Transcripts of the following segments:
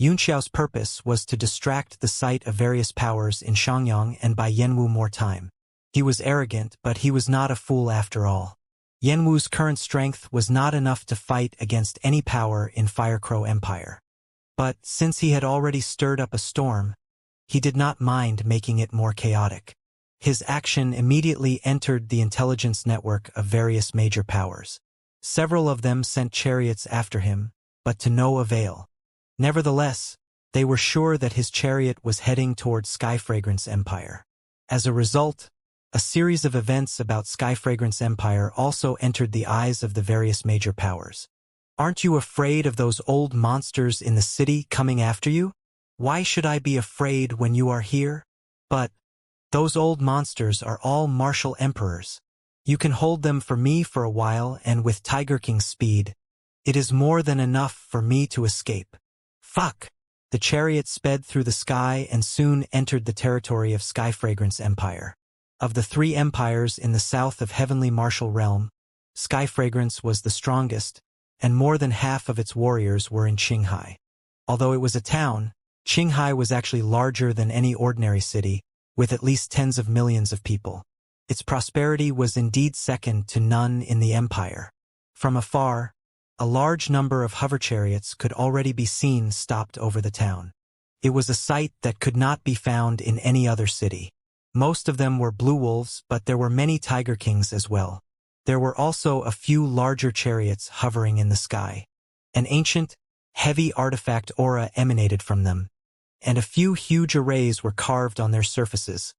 Yunxiao's purpose was to distract the sight of various powers in Xiangyang and buy Yanwu more time. He was arrogant, but he was not a fool after all. Yanwu's current strength was not enough to fight against any power in Firecrow Empire. But since he had already stirred up a storm, he did not mind making it more chaotic. His action immediately entered the intelligence network of various major powers. Several of them sent chariots after him, but to no avail. Nevertheless, they were sure that his chariot was heading toward Skyfragrance Empire. As a result, a series of events about Skyfragrance Empire also entered the eyes of the various major powers. Aren't you afraid of those old monsters in the city coming after you? Why should I be afraid when you are here? But those old monsters are all martial emperors. You can hold them for me for a while, and with Tiger King's speed, it is more than enough for me to escape. Fuck! The chariot sped through the sky and soon entered the territory of Skyfragrance Empire. Of the 3 empires in the south of Heavenly Martial Realm, Skyfragrance was the strongest, and more than half of its warriors were in Qinghai. Although it was a town, Qinghai was actually larger than any ordinary city, with at least tens of millions of people. Its prosperity was indeed second to none in the empire. From afar, a large number of hover chariots could already be seen stopped over the town. It was a sight that could not be found in any other city. Most of them were blue wolves, but there were many Tiger Kings as well. There were also a few larger chariots hovering in the sky. An ancient, heavy artifact aura emanated from them, and a few huge arrays were carved on their surfaces,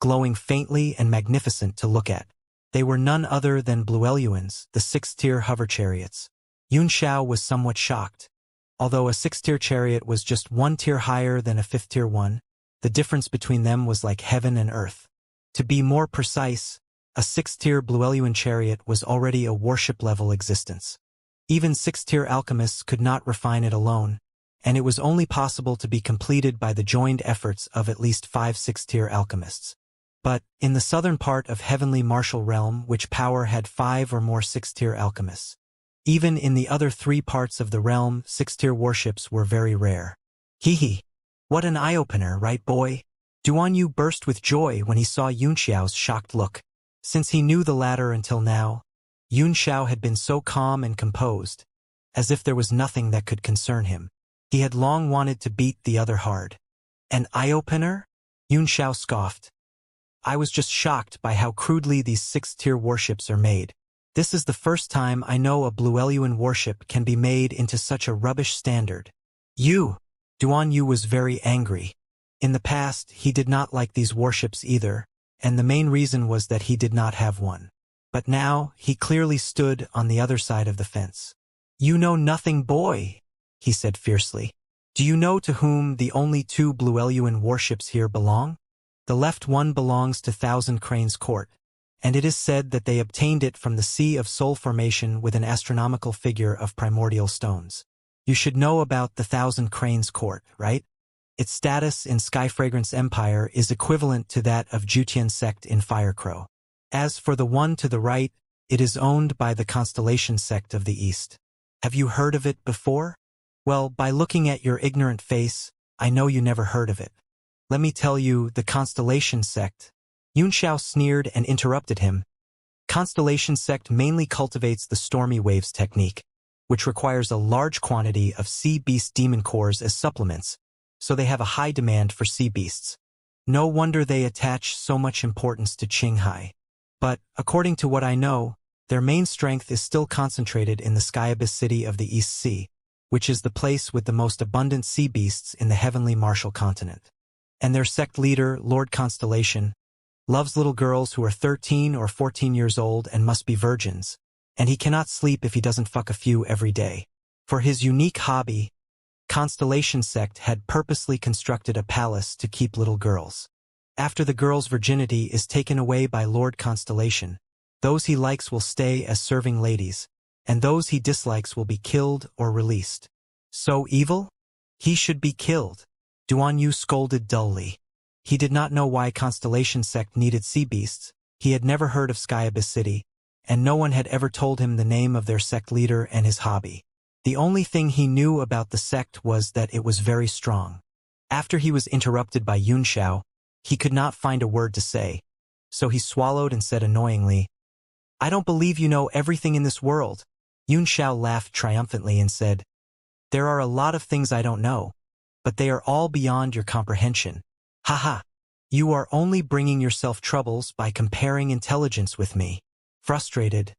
glowing faintly and magnificent to look at. They were none other than Blueluans, the 6th-tier hover chariots. Yunxiao was somewhat shocked. Although a 6th-tier chariot was just 1 tier higher than a 5th-tier one, the difference between them was like heaven and earth. To be more precise, a 6th-tier Blueluan chariot was already a warship-level existence. Even 6th-tier alchemists could not refine it alone, and it was only possible to be completed by the joined efforts of at least 5 6th-tier alchemists. But, in the southern part of Heavenly Martial Realm, which power had 5 or more 6th-tier alchemists. Even in the other 3 parts of the realm, 6th-tier warships were very rare. Hee. What an eye-opener, right boy? Duanyu burst with joy when he saw Yunxiao's shocked look. Since he knew the latter until now, Yunxiao had been so calm and composed, as if there was nothing that could concern him. He had long wanted to beat the other hard. An eye-opener? Yunxiao scoffed. I was just shocked by how crudely these 6th-tier warships are made. This is the first time I know a Blueluan warship can be made into such a rubbish standard. Duanyu was very angry. In the past, he did not like these warships either, and the main reason was that he did not have one. But now, he clearly stood on the other side of the fence. You know nothing, boy, he said fiercely. Do you know to whom the only 2 Blueluan warships here belong? The left one belongs to Thousand Cranes Court, and it is said that they obtained it from the Sea of Soul formation with an astronomical figure of primordial stones. You should know about the Thousand Cranes Court, right? Its status in Skyfragrance Empire is equivalent to that of Jutian sect in Firecrow. As for the one to the right, it is owned by the Constellation sect of the East. Have you heard of it before? Well, by looking at your ignorant face, I know you never heard of it. Let me tell you, the Constellation sect. Yunxiao sneered and interrupted him. Constellation sect mainly cultivates the Stormy Waves technique, which requires a large quantity of sea beast demon cores as supplements, so they have a high demand for sea beasts. No wonder they attach so much importance to Qinghai. But, according to what I know, their main strength is still concentrated in the Sky Abyss city of the East Sea, which is the place with the most abundant sea beasts in the Heavenly Martial Continent. And their sect leader, Lord Constellation, loves little girls who are 13 or 14 years old and must be virgins, and he cannot sleep if he doesn't fuck a few every day. For his unique hobby, Constellation sect had purposely constructed a palace to keep little girls. After the girl's virginity is taken away by Lord Constellation, those he likes will stay as serving ladies, and those he dislikes will be killed or released. So evil? He should be killed. Duanyu scolded dully. He did not know why Constellation sect needed sea beasts. He had never heard of Sky Abyss City, and no one had ever told him the name of their sect leader and his hobby. The only thing he knew about the sect was that it was very strong. After he was interrupted by Yuanxiao, he could not find a word to say, so he swallowed and said annoyingly, "I don't believe you know everything in this world." Yuanxiao laughed triumphantly and said, "There are a lot of things I don't know, but they are all beyond your comprehension. Haha, you are only bringing yourself troubles by comparing intelligence with me." Frustrated,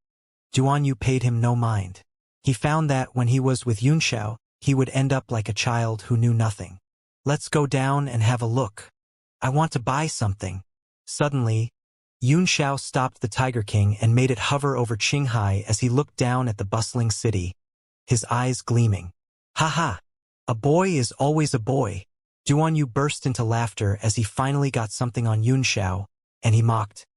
Duanyu paid him no mind. He found that when he was with Yuanxiao, he would end up like a child who knew nothing. "Let's go down and have a look. I want to buy something." Suddenly, Yuanxiao stopped the Tiger King and made it hover over Qinghai as he looked down at the bustling city, his eyes gleaming. "Ha! A boy is always a boy." Duanyu burst into laughter as he finally got something on Yuanxiao, and he mocked,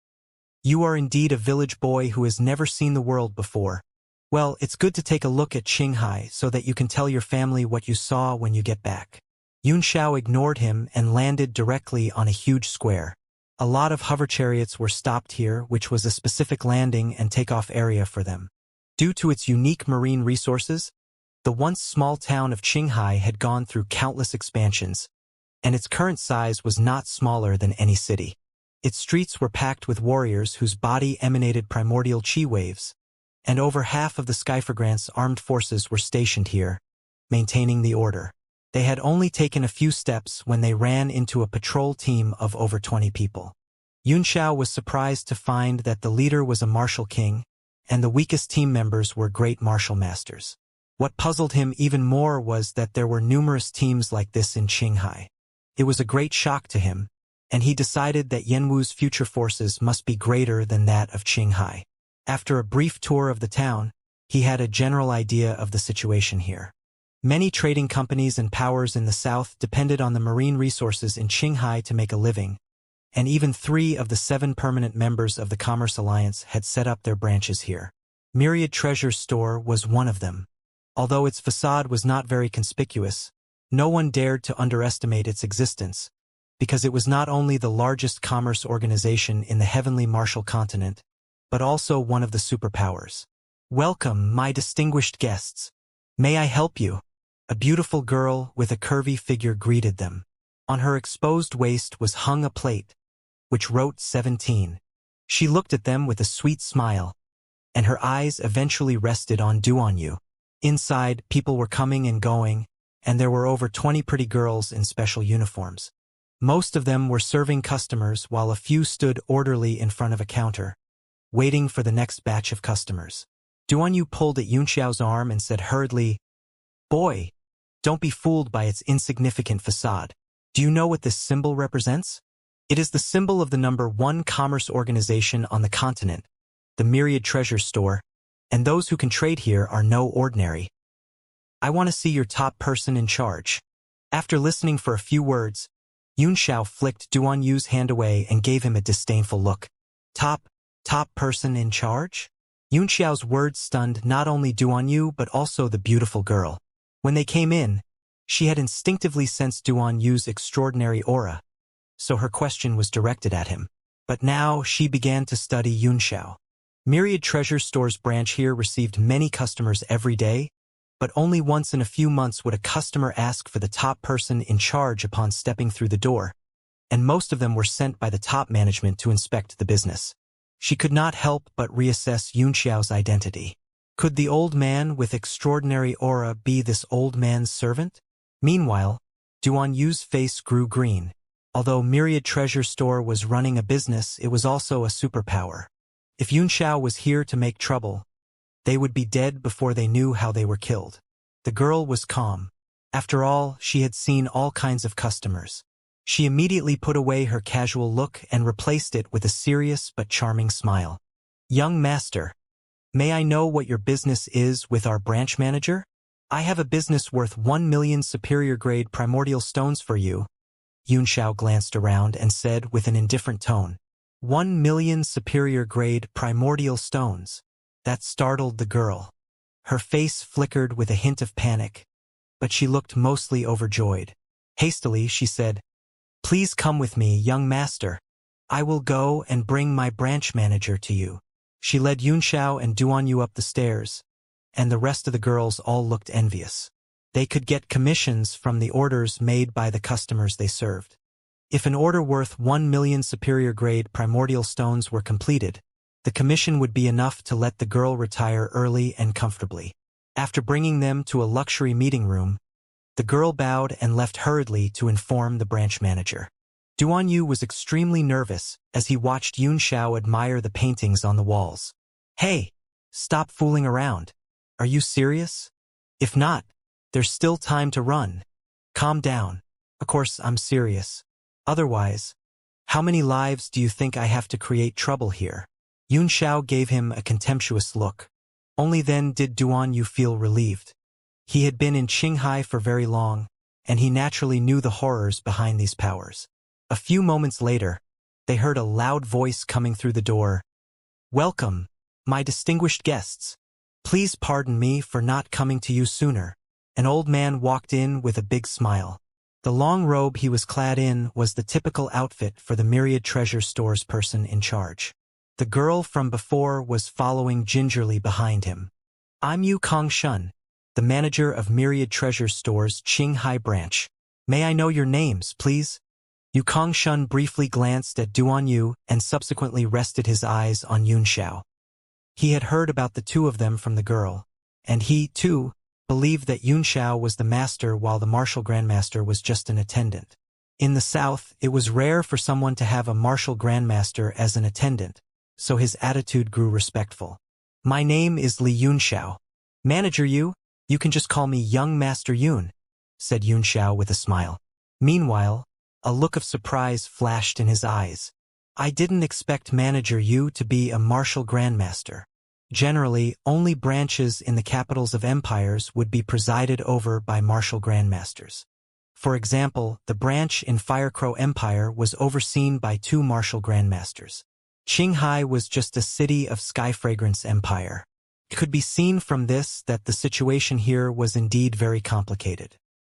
"You are indeed a village boy who has never seen the world before. Well, it's good to take a look at Qinghai so that you can tell your family what you saw when you get back." Yuanxiao ignored him and landed directly on a huge square. A lot of hover chariots were stopped here, which was a specific landing and takeoff area for them. Due to its unique marine resources, the once small town of Qinghai had gone through countless expansions, and its current size was not smaller than any city. Its streets were packed with warriors whose body emanated primordial chi waves, and over half of the Skyforgrant's armed forces were stationed here, maintaining the order. They had only taken a few steps when they ran into a patrol team of over 20 people. Yuanxiao was surprised to find that the leader was a martial king, and the weakest team members were great martial masters. What puzzled him even more was that there were numerous teams like this in Qinghai. It was a great shock to him, and he decided that Yanwu's future forces must be greater than that of Qinghai. After a brief tour of the town, he had a general idea of the situation here. Many trading companies and powers in the south depended on the marine resources in Qinghai to make a living, and even 3 of the 7 permanent members of the Commerce Alliance had set up their branches here. Myriad Treasure Store was one of them. Although its facade was not very conspicuous, no one dared to underestimate its existence, because it was not only the largest commerce organization in the heavenly martial continent, but also one of the superpowers. "Welcome, my distinguished guests. May I help you?" A beautiful girl with a curvy figure greeted them. On her exposed waist was hung a plate, which wrote 17. She looked at them with a sweet smile, and her eyes eventually rested on Duanyu. Inside, people were coming and going, and there were over 20 pretty girls in special uniforms. Most of them were serving customers while a few stood orderly in front of a counter, waiting for the next batch of customers. Duanyu pulled at Yuanxiao's arm and said hurriedly, "Boy, don't be fooled by its insignificant facade. Do you know what this symbol represents? It is the symbol of the #1 commerce organization on the continent, the Myriad Treasure Store, and those who can trade here are no ordinary. I want to see your top person in charge." After listening for a few words, Yuanxiao flicked Duanyu's hand away and gave him a disdainful look. Top person in charge? Yuanxiao's words stunned not only Duanyu but also the beautiful girl. When they came in, she had instinctively sensed Duanyu's extraordinary aura, so her question was directed at him. But now she began to study Yuanxiao. Myriad Treasure Store's branch here received many customers every day, but only once in a few months would a customer ask for the top person in charge upon stepping through the door, and most of them were sent by the top management to inspect the business. She could not help but reassess Yuanxiao's identity. Could the old man with extraordinary aura be this old man's servant? Meanwhile, Duanyu's face grew green. Although Myriad Treasure Store was running a business, it was also a superpower. If Yuanxiao was here to make trouble, they would be dead before they knew how they were killed. The girl was calm. After all, she had seen all kinds of customers. She immediately put away her casual look and replaced it with a serious but charming smile. "Young master, may I know what your business is with our branch manager? I have a business worth 1 million superior grade primordial stones for you." Yuanxiao glanced around and said with an indifferent tone, 1 million superior grade primordial stones. That startled the girl. Her face flickered with a hint of panic, but she looked mostly overjoyed. Hastily, she said, "Please come with me, young master. I will go and bring my branch manager to you." She led Yuanxiao and Duanyu up the stairs, and the rest of the girls all looked envious. They could get commissions from the orders made by the customers they served. If an order worth 1 million superior grade primordial stones were completed, the commission would be enough to let the girl retire early and comfortably. After bringing them to a luxury meeting room, the girl bowed and left hurriedly to inform the branch manager. Duan Yu was extremely nervous as he watched Yun Xiao admire the paintings on the walls. Hey, stop fooling around. Are you serious? If not, there's still time to run. Calm down. Of course, I'm serious. Otherwise, how many lives do you think I have to create trouble here? Yun Xiao gave him a contemptuous look. Only then did Duan Yu feel relieved. He had been in Qinghai for very long, and he naturally knew the horrors behind these powers. A few moments later, they heard a loud voice coming through the door. Welcome, my distinguished guests. Please pardon me for not coming to you sooner. An old man walked in with a big smile. The long robe he was clad in was the typical outfit for the Myriad Treasure Store's person in charge. The girl from before was following gingerly behind him. I'm Yu Kongshun, the manager of Myriad Treasure Store's Qinghai branch. May I know your names, please? Yu Kongshun briefly glanced at Duan Yu and subsequently rested his eyes on Yun Xiao. He had heard about the two of them from the girl, and he, too, believed that Yun Xiao was the master while the martial grandmaster was just an attendant. In the south, it was rare for someone to have a martial grandmaster as an attendant, so his attitude grew respectful. My name is Li Yun Xiao. Manager Yu, you can just call me Young Master Yun, said Yun Xiao with a smile. Meanwhile, a look of surprise flashed in his eyes. I didn't expect Manager Yu to be a martial grandmaster. Generally, only branches in the capitals of empires would be presided over by martial grandmasters. For example, the branch in Firecrow Empire was overseen by 2 martial grandmasters. Qinghai was just a city of Sky Fragrance Empire. It could be seen from this that the situation here was indeed very complicated.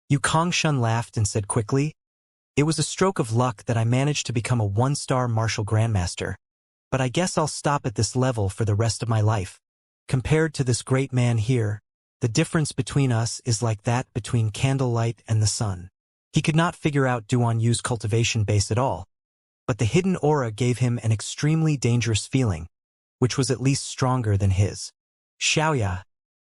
Yu Kongshun laughed and said quickly, It was a stroke of luck that I managed to become a 1-star martial grandmaster. But I guess I'll stop at this level for the rest of my life. Compared to this great man here, the difference between us is like that between candlelight and the sun. He could not figure out Duan Yu's cultivation base at all, but the hidden aura gave him an extremely dangerous feeling, which was at least stronger than his. Xiaoya,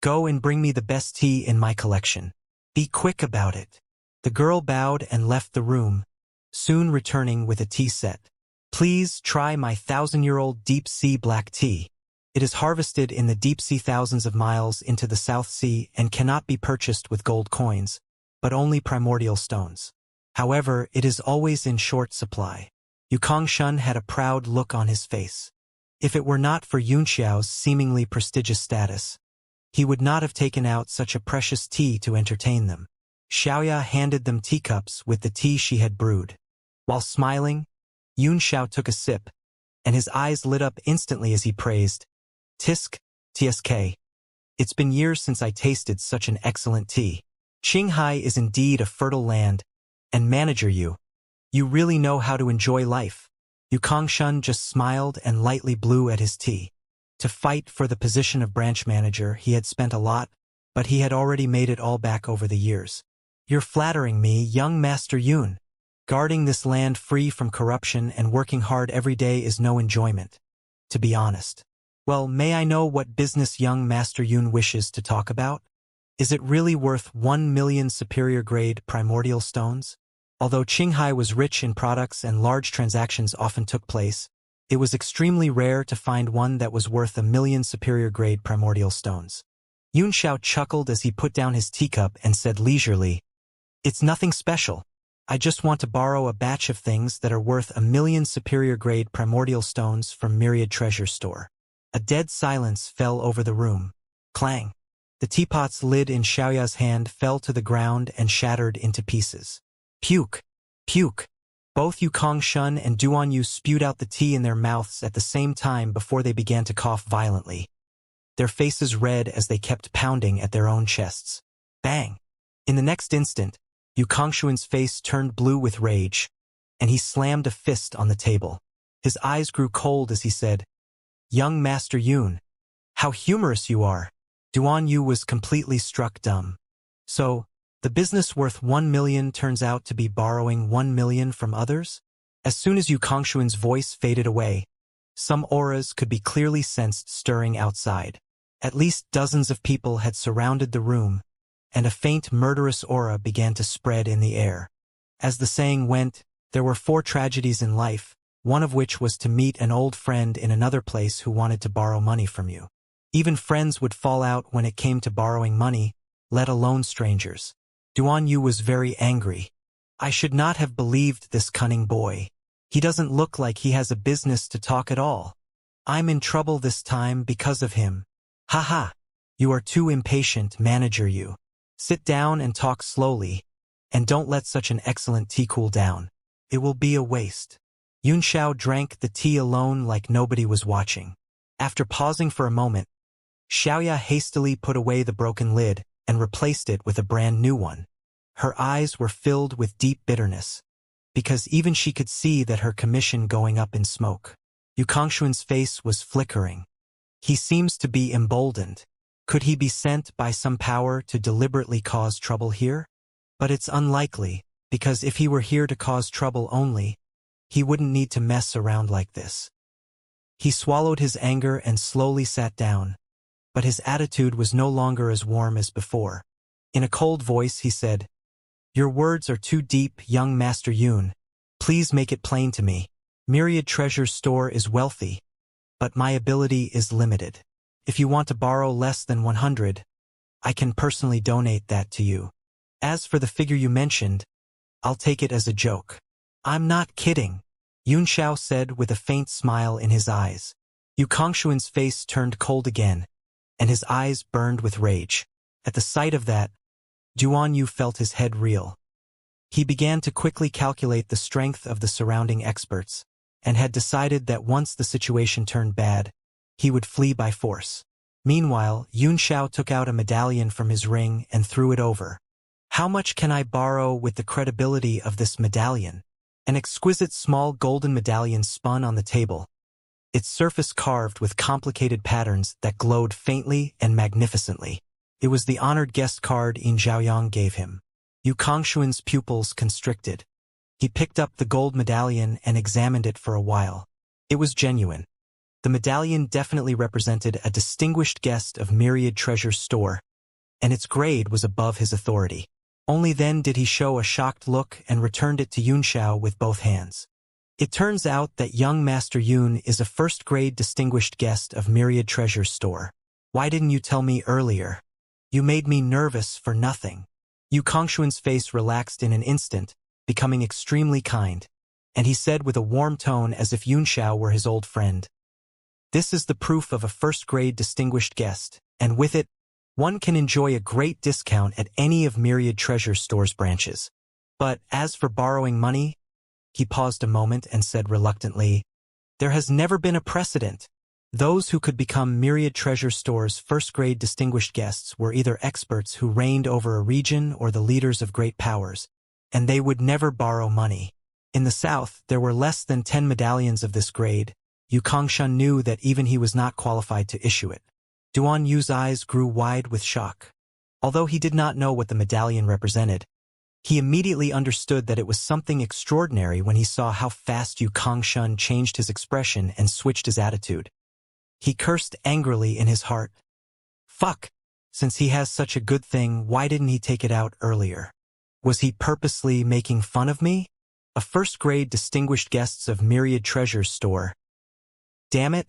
go and bring me the best tea in my collection. Be quick about it. The girl bowed and left the room, soon returning with a tea set. Please try my 1,000-year-old deep-sea black tea. It is harvested in the deep sea thousands of miles into the South Sea and cannot be purchased with gold coins, but only primordial stones. However, it is always in short supply. Yu Kongshun had a proud look on his face. If it were not for Yun Xiao's seemingly prestigious status, he would not have taken out such a precious tea to entertain them. Xiaoya handed them teacups with the tea she had brewed. While smiling, Yun Xiao took a sip, and his eyes lit up instantly as he praised, Tisk, TSK. It's been years since I tasted such an excellent tea. Qinghai is indeed a fertile land, and Manager Yu, you really know how to enjoy life. Yu Kongshun just smiled and lightly blew at his tea. To fight for the position of branch manager, he had spent a lot, but he had already made it all back over the years. You're flattering me, young Master Yun. Guarding this land free from corruption and working hard every day is no enjoyment, to be honest. Well, may I know what business young Master Yun wishes to talk about? Is it really worth 1 million superior grade primordial stones? Although Qinghai was rich in products and large transactions often took place, it was extremely rare to find one that was worth 1 million superior grade primordial stones. Yun Xiao chuckled as he put down his teacup and said leisurely, It's nothing special. I just want to borrow a batch of things that are worth 1 million superior grade primordial stones from Myriad Treasure Store. A dead silence fell over the room. Clang. The teapot's lid in Xiaoya's hand fell to the ground and shattered into pieces. Puke. Puke. Both Yu Kongshun and Duan Yu spewed out the tea in their mouths at the same time before they began to cough violently. Their faces red as they kept pounding at their own chests. Bang! In the next instant, Yu Kongshun's face turned blue with rage, and he slammed a fist on the table. His eyes grew cold as he said, Young Master Yun, how humorous you are. Duan Yu was completely struck dumb. So, the business worth 1 million turns out to be borrowing 1 million from others? As soon as Yu Kongshuan's voice faded away, some auras could be clearly sensed stirring outside. At least dozens of people had surrounded the room, and a faint murderous aura began to spread in the air. As the saying went, there were 4 tragedies in life, one of which was to meet an old friend in another place who wanted to borrow money from you. Even friends would fall out when it came to borrowing money, let alone strangers. Duan Yu was very angry. I should not have believed this cunning boy. He doesn't look like he has a business to talk at all. I'm in trouble this time because of him. Haha. You are too impatient, manager you. Sit down and talk slowly, and don't let such an excellent tea cool down. It will be a waste. Yun Xiao drank the tea alone like nobody was watching. After pausing for a moment, Xiaoya hastily put away the broken lid and replaced it with a brand new one. Her eyes were filled with deep bitterness, because even she could see that her commission going up in smoke. Yu Kongshuan's face was flickering. He seems to be emboldened. Could he be sent by some power to deliberately cause trouble here? But it's unlikely, because if he were here to cause trouble only, he wouldn't need to mess around like this. He swallowed his anger and slowly sat down, but his attitude was no longer as warm as before. In a cold voice he said, "Your words are too deep, young Master Yun. Please make it plain to me. Myriad Treasure's store is wealthy, but my ability is limited. If you want to borrow less than 100, I can personally donate that to you. As for the figure you mentioned, I'll take it as a joke." "I'm not kidding," Yun Xiao said with a faint smile in his eyes. Yu Kongshuan's face turned cold again, and his eyes burned with rage. At the sight of that, Duan Yu felt his head reel. He began to quickly calculate the strength of the surrounding experts, and had decided that once the situation turned bad, he would flee by force. Meanwhile, Yun Xiao took out a medallion from his ring and threw it over. "How much can I borrow with the credibility of this medallion?" An exquisite small golden medallion spun on the table, its surface carved with complicated patterns that glowed faintly and magnificently. It was the honored guest card Yin Zhaoyang gave him. Yu Kongshuan's pupils constricted. He picked up the gold medallion and examined it for a while. It was genuine. The medallion definitely represented a distinguished guest of Myriad Treasure's store, and its grade was above his authority. Only then did he show a shocked look and returned it to Yun Xiao with both hands. "It turns out that young Master Yun is a first-grade distinguished guest of Myriad Treasure's store. Why didn't you tell me earlier? You made me nervous for nothing." Yu Kongshuan's face relaxed in an instant, becoming extremely kind, and he said with a warm tone as if Yun Xiao were his old friend, "This is the proof of a first-grade distinguished guest, and with it, one can enjoy a great discount at any of Myriad Treasure Store's branches. But as for borrowing money," he paused a moment and said reluctantly, "there has never been a precedent. Those who could become Myriad Treasure Store's first-grade distinguished guests were either experts who reigned over a region or the leaders of great powers, and they would never borrow money. In the south, there were less than 10 medallions of this grade. Yu Kongshan knew that even he was not qualified to issue it." Duan Yu's eyes grew wide with shock. Although he did not know what the medallion represented, he immediately understood that it was something extraordinary when he saw how fast Yu Kongshan changed his expression and switched his attitude. He cursed angrily in his heart. Fuck! Since he has such a good thing, why didn't he take it out earlier? Was he purposely making fun of me? A first-grade distinguished guests of Myriad Treasure's store. Damn it!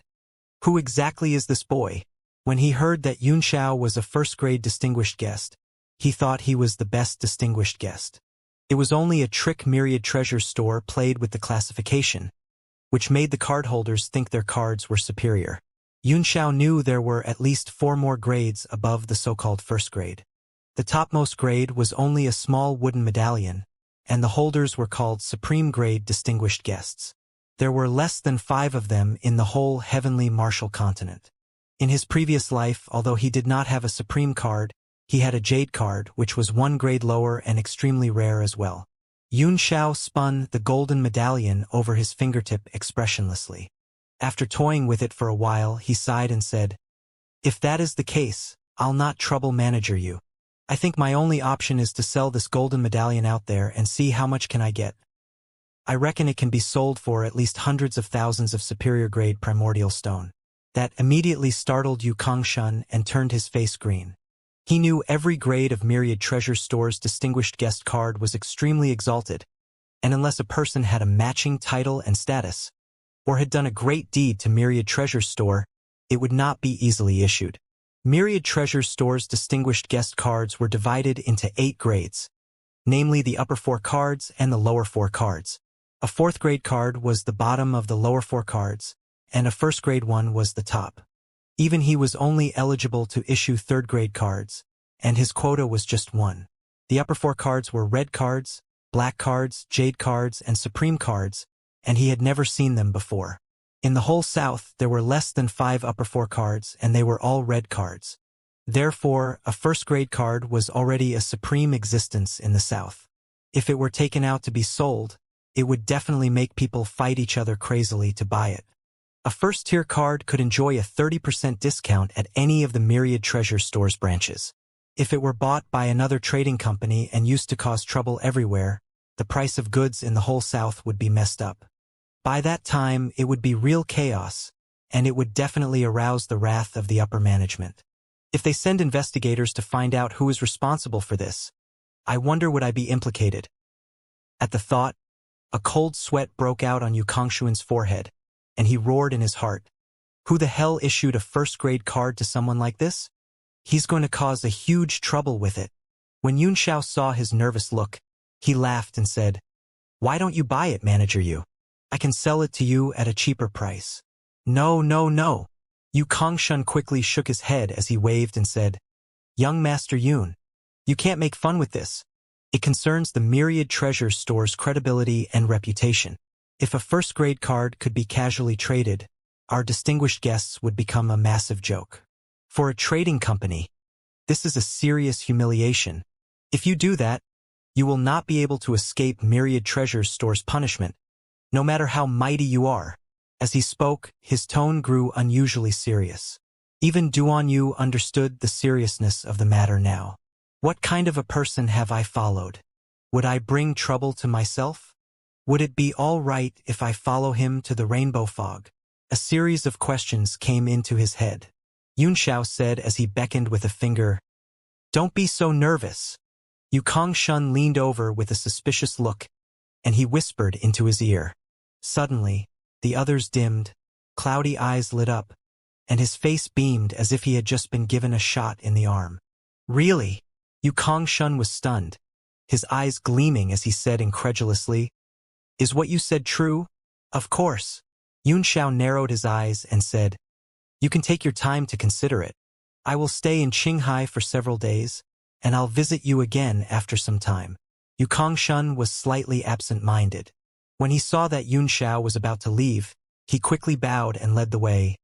Who exactly is this boy? When he heard that Yun Xiao was a first-grade distinguished guest, he thought he was the best distinguished guest. It was only a trick Myriad Treasure store played with the classification, which made the cardholders think their cards were superior. Yun Xiao knew there were at least 4 more grades above the so-called first grade. The topmost grade was only a small wooden medallion, and the holders were called Supreme Grade Distinguished Guests. There were less than 5 of them in the whole heavenly martial continent. In his previous life, although he did not have a Supreme card, he had a Jade card, which was 1 grade lower and extremely rare as well. Yun Xiao spun the golden medallion over his fingertip expressionlessly. After toying with it for a while, he sighed and said, "If that is the case, I'll not trouble manager you. I think my only option is to sell this golden medallion out there and see how much can I get. I reckon it can be sold for at least hundreds of thousands of superior-grade primordial stone. That immediately startled Yu Kongshun and turned his face green. He knew every grade of Myriad Treasure Store's distinguished guest card was extremely exalted, and unless a person had a matching title and status, or had done a great deed to Myriad Treasure Store, it would not be easily issued. Myriad Treasure Store's distinguished guest cards were divided into 8 grades, namely the upper 4 cards and the lower 4 cards. A 4th grade card was the bottom of the lower 4 cards, and a 1st grade one was the top. Even he was only eligible to issue 3rd grade cards, and his quota was just 1. The upper 4 cards were red cards, black cards, jade cards, and supreme cards, and he had never seen them before. In the whole South, there were less than 5 upper 4 cards, and they were all red cards. Therefore, a 1st grade card was already a supreme existence in the South. If it were taken out to be sold, it would definitely make people fight each other crazily to buy it. A 1st-tier card could enjoy a 30% discount at any of the Myriad Treasure Store's branches. If it were bought by another trading company and used to cause trouble everywhere, the price of goods in the whole South would be messed up. By that time, it would be real chaos, and it would definitely arouse the wrath of the upper management. If they send investigators to find out who is responsible for this, I wonder would I be implicated? At the thought, a cold sweat broke out on Yu Kongshuan's forehead, and he roared in his heart. Who the hell issued a 1st grade card to someone like this? He's going to cause a huge trouble with it. When Yun Xiao saw his nervous look, he laughed and said, "Why don't you buy it, manager you? I can sell it to you at a cheaper price." No, no, no. Yu Kongshun quickly shook his head as he waved and said, "Young Master Yun, you can't make fun with this. It concerns the Myriad Treasure Store's credibility and reputation. If a 1st grade card could be casually traded, our distinguished guests would become a massive joke. For a trading company, this is a serious humiliation. If you do that, you will not be able to escape Myriad Treasure Store's punishment, no matter how mighty you are." As he spoke, his tone grew unusually serious. Even Duan Yu understood the seriousness of the matter now. What kind of a person have I followed? Would I bring trouble to myself? Would it be all right if I follow him to the rainbow fog? A series of questions came into his head. Yun Xiao said as he beckoned with a finger, "Don't be so nervous." Yu Kongshun leaned over with a suspicious look, and he whispered into his ear. Suddenly, the others dimmed, cloudy eyes lit up, and his face beamed as if he had just been given a shot in the arm. "Really?" Yu Kongshun was stunned, his eyes gleaming as he said incredulously, "Is what you said true?" "Of course." Yun Xiao narrowed his eyes and said, "You can take your time to consider it. I will stay in Qinghai for several days, and I'll visit you again after some time." Yu Kongshun was slightly absent-minded. When he saw that Yun Xiao was about to leave, he quickly bowed and led the way.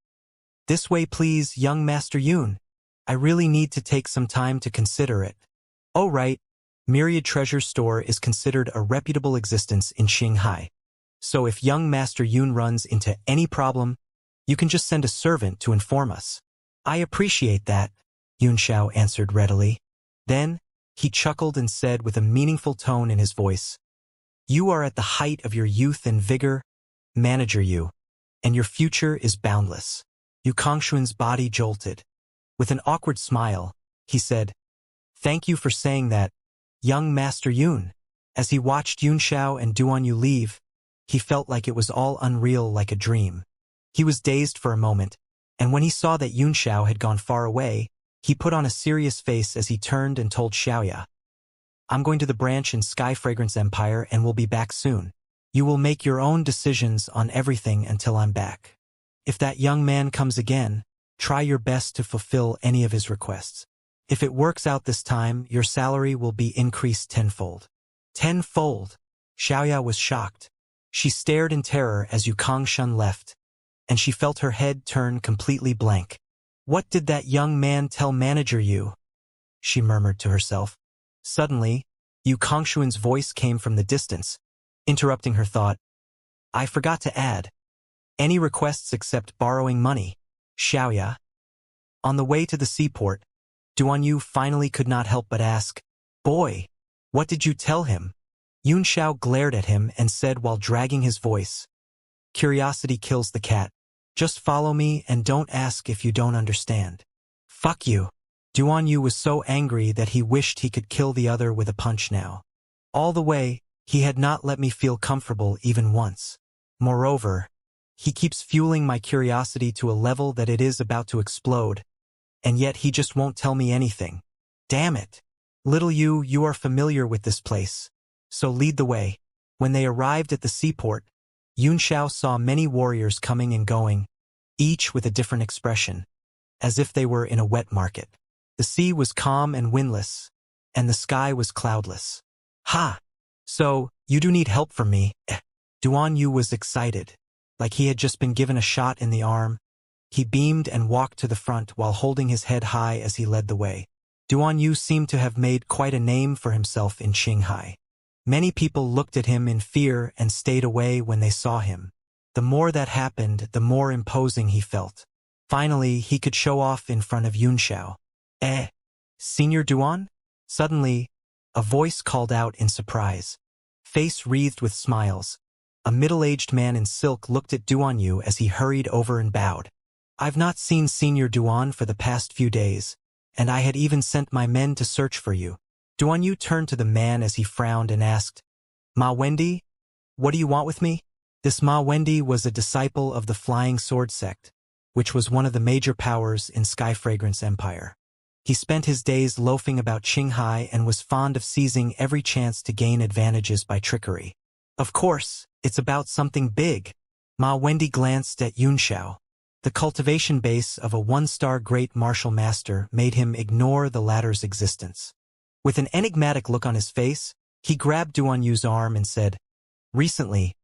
"This way please, young Master Yun. I really need to take some time to consider it." "Oh right, Myriad Treasure Store is considered a reputable existence in Qinghai. So if young Master Yun runs into any problem, you can just send a servant to inform us." "I appreciate that," Yun Xiao answered readily. Then, he chuckled and said with a meaningful tone in his voice, "You are at the height of your youth and vigor, manager you, and your future is boundless." Yu Kongshuan's body jolted. With an awkward smile, he said, "Thank you for saying that, young Master Yun." As he watched Yun Xiao and Duan Yu leave, he felt like it was all unreal, like a dream. He was dazed for a moment, and when he saw that Yun Xiao had gone far away, he put on a serious face as he turned and told Xiaoya, "I'm going to the branch in Sky Fragrance Empire and will be back soon. You will make your own decisions on everything until I'm back. If that young man comes again, try your best to fulfill any of his requests. If it works out this time, your salary will be increased tenfold." Tenfold? Xiaoya was shocked. She stared in terror as Yu Kongshun left, and she felt her head turn completely blank. "What did that young man tell manager Yu?" she murmured to herself. Suddenly, Yu Kongshuan's voice came from the distance, interrupting her thought. "I forgot to add. Any requests except borrowing money, Xiaoya?" On the way to the seaport, Duan Yu finally could not help but ask, "Boy, what did you tell him?" Yun Xiao glared at him and said while dragging his voice, "Curiosity kills the cat. Just follow me and don't ask if you don't understand." "Fuck you." Duan Yu was so angry that he wished he could kill the other with a punch now. All the way, he had not let me feel comfortable even once. Moreover, he keeps fueling my curiosity to a level that it is about to explode, and yet he just won't tell me anything. Damn it. Little Yu, you are familiar with this place, so lead the way. When they arrived at the seaport, Yun Xiao saw many warriors coming and going, each with a different expression, as if they were in a wet market. The sea was calm and windless, and the sky was cloudless. "Ha! So, you do need help from me, eh?" Duan Yu was excited, like he had just been given a shot in the arm. He beamed and walked to the front while holding his head high as he led the way. Duan Yu seemed to have made quite a name for himself in Qinghai. Many people looked at him in fear and stayed away when they saw him. The more that happened, the more imposing he felt. Finally, he could show off in front of Yun Xiao. Senior Duan?" Suddenly, a voice called out in surprise. Face wreathed with smiles, a middle-aged man in silk looked at Duan Yu as he hurried over and bowed. "I've not seen Senior Duan for the past few days, and I had even sent my men to search for you." Duan Yu turned to the man as he frowned and asked, "Ma Wendi, what do you want with me?" This Ma Wendi was a disciple of the Flying Sword sect, which was one of the major powers in Sky Fragrance Empire. He spent his days loafing about Qinghai and was fond of seizing every chance to gain advantages by trickery. "Of course, it's about something big." Ma Wendi glanced at Yun Xiao. The cultivation base of a one-star great martial master made him ignore the latter's existence. With an enigmatic look on his face, he grabbed Duan Yu's arm and said, "Recently,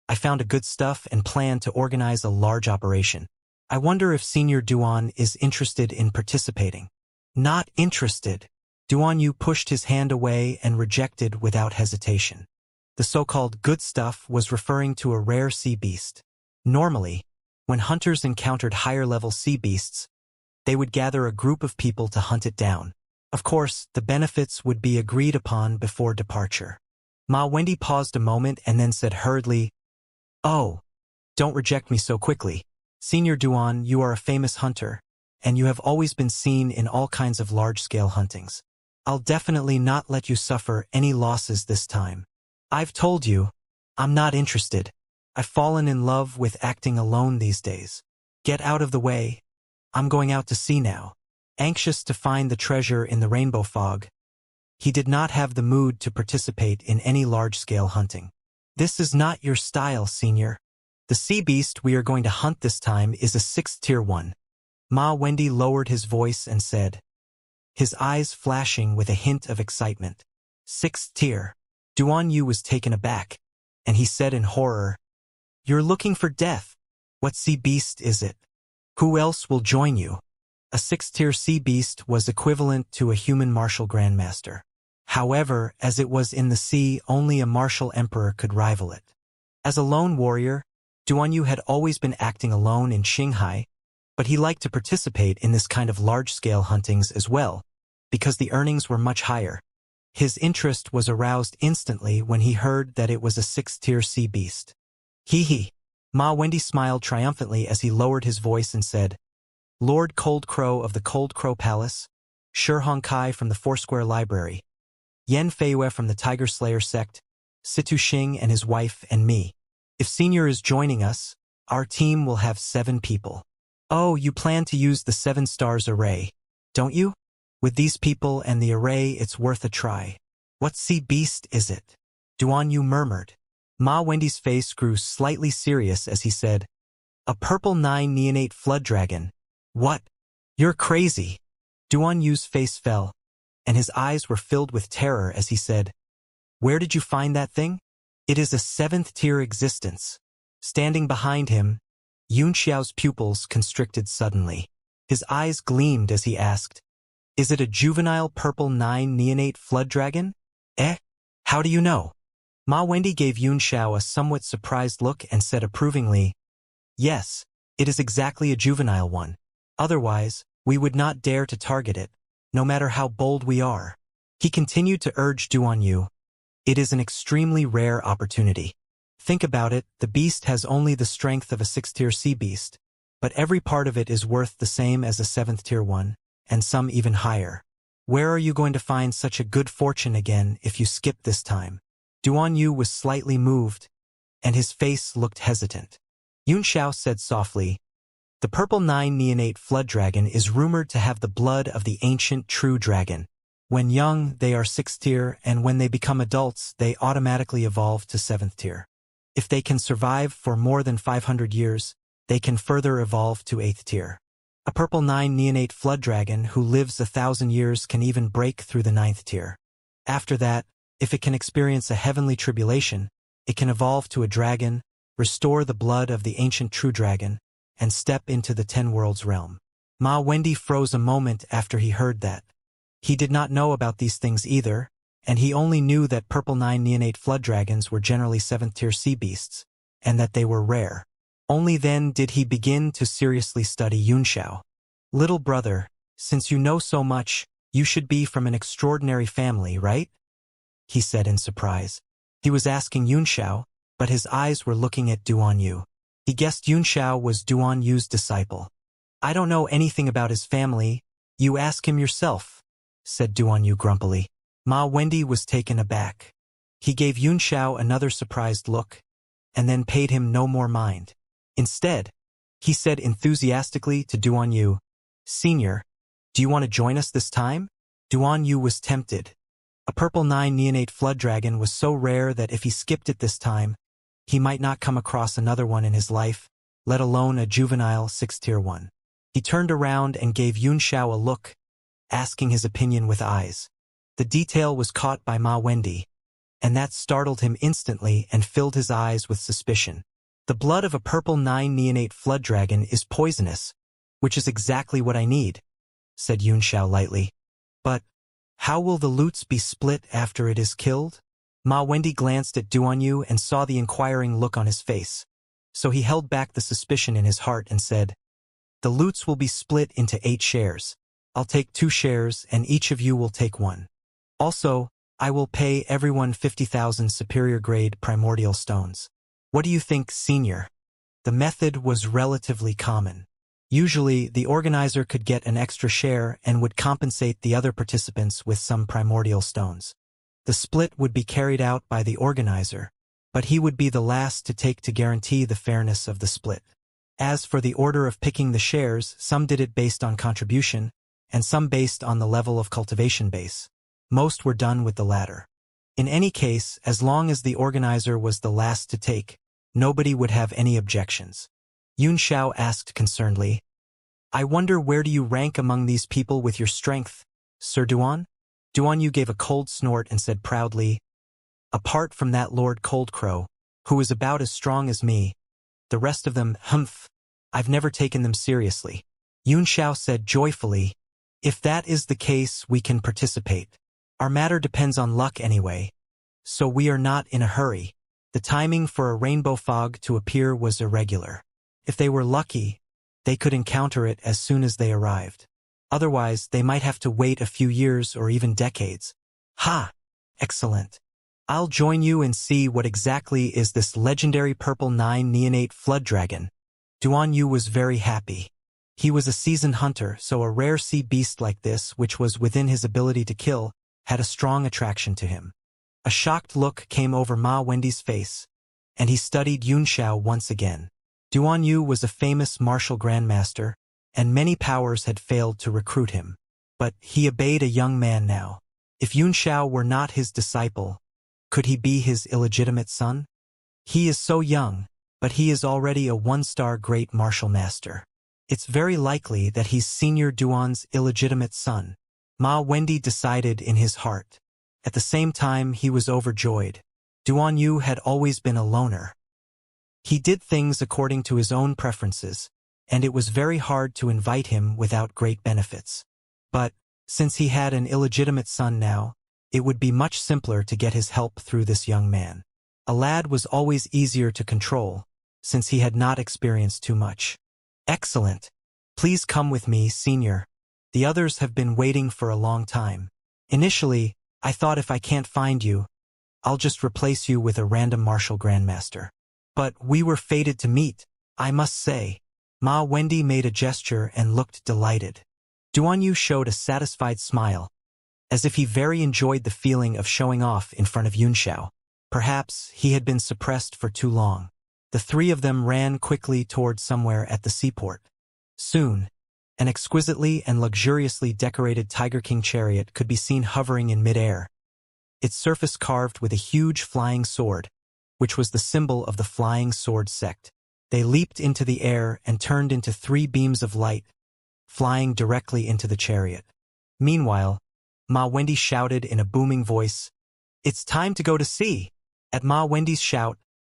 I found a good stuff and plan to organize a large operation. I wonder if Senior Duan is interested in participating." "Not interested." Duan Yu pushed his hand away and rejected without hesitation. The so-called good stuff was referring to a rare sea beast. Normally, when hunters encountered higher-level sea beasts, they would gather a group of people to hunt it down. Of course, the benefits would be agreed upon before departure. Ma Wendi paused a moment and then said hurriedly, "Oh, don't reject me so quickly. Senior Duan, you are a famous hunter, and you have always been seen in all kinds of large-scale huntings. I'll definitely not let you suffer any losses this time. I've told you, I'm not interested. I've fallen in love with acting alone these days. Get out of the way. I'm going out to sea now." Anxious to find the treasure in the rainbow fog, he did not have the mood to participate in any large-scale hunting. "This is not your style, Senior. The sea beast we are going to hunt this time is a 6th tier one." Ma Wendi lowered his voice and said, his eyes flashing with a hint of excitement. 6th tier. Duan Yu was taken aback, and he said in horror, "You're looking for death. What sea beast is it? Who else will join you?" A 6th tier sea beast was equivalent to a human martial grandmaster. However, as it was in the sea, only a martial emperor could rival it. As a lone warrior, Duan Yu had always been acting alone in Qinghai, but he liked to participate in this kind of large-scale huntings as well, because the earnings were much higher. His interest was aroused instantly when he heard that it was a 6th tier sea beast. "Hee." Ma Wendi smiled triumphantly as he lowered his voice and said, "Lord Cold Crow of the Cold Crow Palace, Shi Hongkai from the Foursquare Library, Yan Feiyue from the Tiger Slayer sect, Situ Xing and his wife and me. If Senior is joining us, our team will have 7 people. Oh, you plan to use the 7 stars array, don't you? With these people and the array, it's worth a try. What sea beast is it?" Duan Yu murmured. Ma Wendi's face grew slightly serious as he said, "A purple 9 neonate flood dragon." "What? You're crazy." Duan Yu's face fell, and his eyes were filled with terror as he said, "Where did you find that thing?" "It is a 7th tier existence." Standing behind him, Yun Xiao's pupils constricted suddenly. His eyes gleamed as he asked, "Is it a juvenile purple 9 neonate flood dragon?" How do you know?" Ma Wendi gave Yun Xiao a somewhat surprised look and said approvingly, "Yes, it is exactly a juvenile one. Otherwise, we would not dare to target it. no matter how bold we are. He continued to urge Duanyu. It is an extremely rare opportunity. Think about it, the beast has only the strength of a 6th-tier sea beast, but every part of it is worth the same as a 7th-tier one, and some even higher. Where are you going to find such a good fortune again if you skip this time? Duanyu was slightly moved, and his face looked hesitant. Yunxiao said softly, the purple 9 neonate flood dragon is rumored to have the blood of the ancient true dragon. When young, they are 6th tier, and when they become adults, they automatically evolve to 7th tier. If they can survive for more than 500 years, they can further evolve to 8th tier. A purple 9 neonate flood dragon who lives 1,000 years can even break through the 9th tier. After that, if it can experience a heavenly tribulation, it can evolve to a dragon, restore the blood of the ancient true dragon, and step into the 10 worlds realm. Ma Wendy froze a moment after he heard that. He did not know about these things either, and he only knew that purple 9 neonate flood dragons were generally 7th tier sea beasts, and that they were rare. Only then did he begin to seriously study Yunxiao. Little brother, since you know so much, you should be from an extraordinary family, right? He said in surprise. He was asking Yunxiao, but his eyes were looking at Duanyu. He guessed Yunxiao was Duanyu's disciple. I don't know anything about his family, you ask him yourself, said Duanyu grumpily. Ma Wendy was taken aback. He gave Yunxiao another surprised look, and then paid him no more mind. Instead, he said enthusiastically to Duanyu, Senior, do you want to join us this time? Duanyu was tempted. A purple 9 neonate flood dragon was so rare that if he skipped it this time, he might not come across another one in his life, let alone a juvenile 6th tier one. He turned around and gave Yunxiao a look, asking his opinion with eyes. The detail was caught by Ma Wendy, and that startled him instantly and filled his eyes with suspicion. The blood of a purple 9 neonate flood dragon is poisonous, which is exactly what I need, said Yunxiao lightly. But how will the loots be split after it is killed? Ma Wendy glanced at Duanyu and saw the inquiring look on his face, so he held back the suspicion in his heart and said, the loots will be split into 8 shares. I'll take 2 shares and each of you will take 1. Also, I will pay everyone 50,000 superior grade primordial stones. What do you think, Senior? The method was relatively common. Usually, the organizer could get an extra share and would compensate the other participants with some primordial stones. The split would be carried out by the organizer, but he would be the last to take to guarantee the fairness of the split. As for the order of picking the shares, some did it based on contribution, and some based on the level of cultivation base. Most were done with the latter. In any case, as long as the organizer was the last to take, nobody would have any objections. Yunxiao asked concernedly, I wonder where do you rank among these people with your strength, Sir Duan? Duanyu gave a cold snort and said proudly, apart from that Lord Coldcrow, who is about as strong as me, the rest of them, humph, I've never taken them seriously. Yunxiao said joyfully, if that is the case, we can participate. Our matter depends on luck anyway, so we are not in a hurry. The timing for a rainbow fog to appear was irregular. If they were lucky, they could encounter it as soon as they arrived. Otherwise, they might have to wait a few years or even decades. Ha! Excellent. I'll join you and see what exactly is this legendary purple 9 neonate flood dragon. Duanyu was very happy. He was a seasoned hunter, so a rare sea beast like this, which was within his ability to kill, had a strong attraction to him. A shocked look came over Ma Wendy's face, and he studied Yunxiao once again. Duanyu was a famous martial grandmaster, and many powers had failed to recruit him. But he obeyed a young man now. If Yunxiao were not his disciple, could he be his illegitimate son? He is so young, but he is already a 1-star great martial master. It's very likely that he's Senior Duan's illegitimate son. Ma Wendy decided in his heart. At the same time, he was overjoyed. Duanyu had always been a loner. He did things according to his own preferences, and it was very hard to invite him without great benefits. But, since he had an illegitimate son now, it would be much simpler to get his help through this young man. A lad was always easier to control, since he had not experienced too much. Excellent. Please come with me, Senior. The others have been waiting for a long time. Initially, I thought if I can't find you, I'll just replace you with a random martial grandmaster. But we were fated to meet, I must say. Ma Wendy made a gesture and looked delighted. Duan Yu showed a satisfied smile, as if he very enjoyed the feeling of showing off in front of Yunxiao. Perhaps he had been suppressed for too long. The three of them ran quickly toward somewhere at the seaport. Soon, an exquisitely and luxuriously decorated Tiger King chariot could be seen hovering in midair, its surface carved with a huge flying sword, which was the symbol of the Flying Sword sect. They leaped into the air and turned into 3 beams of light, flying directly into the chariot. Meanwhile, Ma Wendy shouted in a booming voice, "It's time to go to sea!" At Ma Wendy's shout,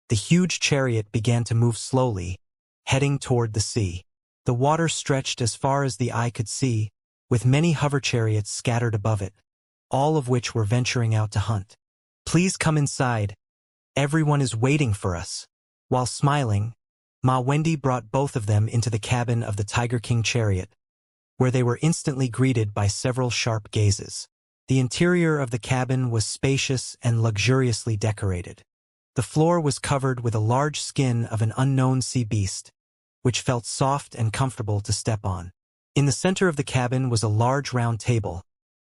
the huge chariot began to move slowly, heading toward the sea. The water stretched as far as the eye could see, with many hover chariots scattered above it, all of which were venturing out to hunt. "Please come inside. Everyone is waiting for us." While smiling, Ma Wendy brought both of them into the cabin of the Tiger King chariot, where they were instantly greeted by several sharp gazes. The interior of the cabin was spacious and luxuriously decorated. The floor was covered with a large skin of an unknown sea beast, which felt soft and comfortable to step on. In the center of the cabin was a large round table,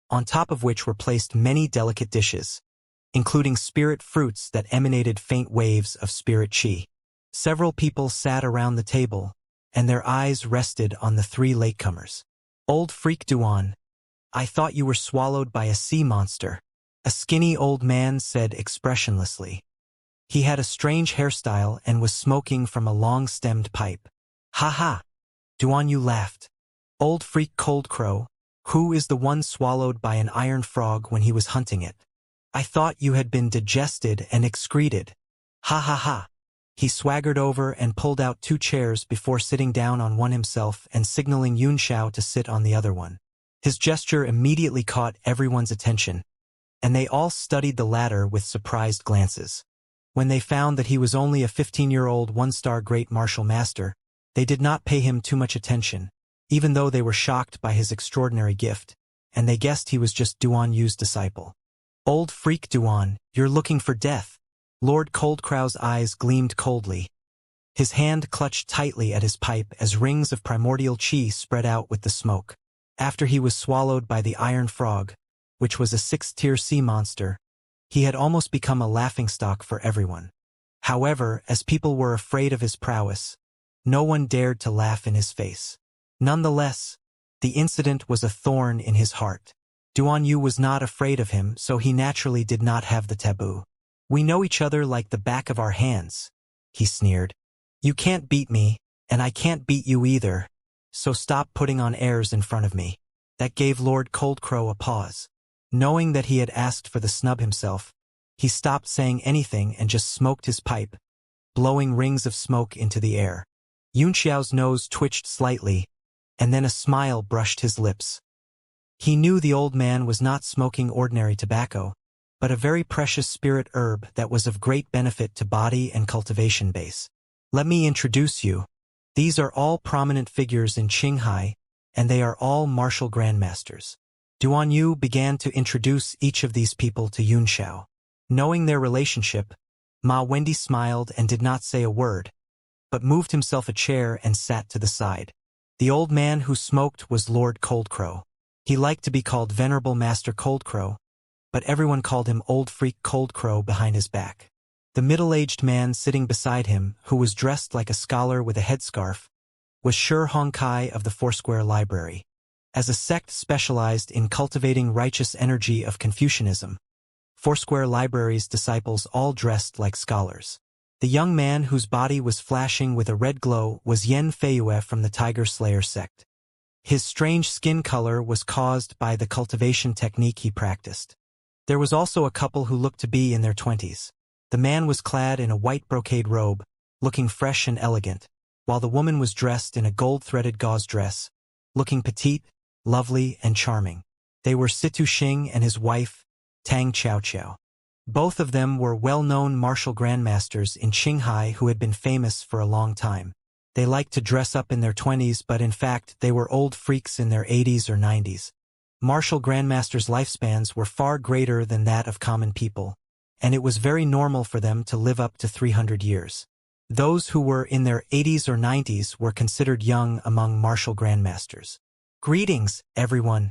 on top of which were placed many delicate dishes, including spirit fruits that emanated faint waves of spirit qi. Several people sat around the table, and their eyes rested on the 3 latecomers. "Old freak Duan, I thought you were swallowed by a sea monster," a skinny old man said expressionlessly. He had a strange hairstyle and was smoking from a long-stemmed pipe. "Ha ha!" Duan Yu laughed. "Old freak Cold Crow, who is the one swallowed by an iron frog when he was hunting it? I thought you had been digested and excreted. Ha ha ha!" He swaggered over and pulled out 2 chairs before sitting down on one himself and signaling Yunxiao to sit on the other one. His gesture immediately caught everyone's attention, and they all studied the latter with surprised glances. When they found that he was only a 15-year-old 1-star great martial master, they did not pay him too much attention, even though they were shocked by his extraordinary gift, and they guessed he was just Duan Yu's disciple. "Old freak Duan, you're looking for death." Lord Coldcrow's eyes gleamed coldly. His hand clutched tightly at his pipe as rings of primordial qi spread out with the smoke. After he was swallowed by the iron frog, which was a 6th-tier sea monster, he had almost become a laughingstock for everyone. However, as people were afraid of his prowess, no one dared to laugh in his face. Nonetheless, the incident was a thorn in his heart. Duan Yu was not afraid of him, so he naturally did not have the taboo. "We know each other like the back of our hands," he sneered. "You can't beat me, and I can't beat you either, so stop putting on airs in front of me." That gave Lord Coldcrow a pause. Knowing that he had asked for the snub himself, he stopped saying anything and just smoked his pipe, blowing rings of smoke into the air. Yunxiao's nose twitched slightly, and then a smile brushed his lips. He knew the old man was not smoking ordinary tobacco, but a very precious spirit herb that was of great benefit to body and cultivation base. "Let me introduce you. These are all prominent figures in Qinghai, and they are all martial grandmasters." Duan Yu began to introduce each of these people to Yunxiao. Knowing their relationship, Ma Wendy smiled and did not say a word, but moved himself a chair and sat to the side. The old man who smoked was Lord Coldcrow. He liked to be called Venerable Master Coldcrow, but everyone called him Old Freak Coldcrow behind his back. The middle-aged man sitting beside him, who was dressed like a scholar with a headscarf, was Shi Hongkai of the Foursquare Library. As a sect specialized in cultivating righteous energy of Confucianism, Foursquare Library's disciples all dressed like scholars. The young man whose body was flashing with a red glow was Yen Feiyue from the Tiger Slayer sect. His strange skin color was caused by the cultivation technique he practiced. There was also a couple who looked to be in their 20s. The man was clad in a white brocade robe, looking fresh and elegant, while the woman was dressed in a gold-threaded gauze dress, looking petite, lovely, and charming. They were Situ Xing and his wife, Tang Xiaoqiao. Both of them were well-known martial grandmasters in Qinghai who had been famous for a long time. They liked to dress up in their 20s, but in fact they were old freaks in their 80s or 90s. Martial grandmasters' lifespans were far greater than that of common people, and it was very normal for them to live up to 300 years. Those who were in their 80s or 90s were considered young among martial grandmasters. "Greetings, everyone.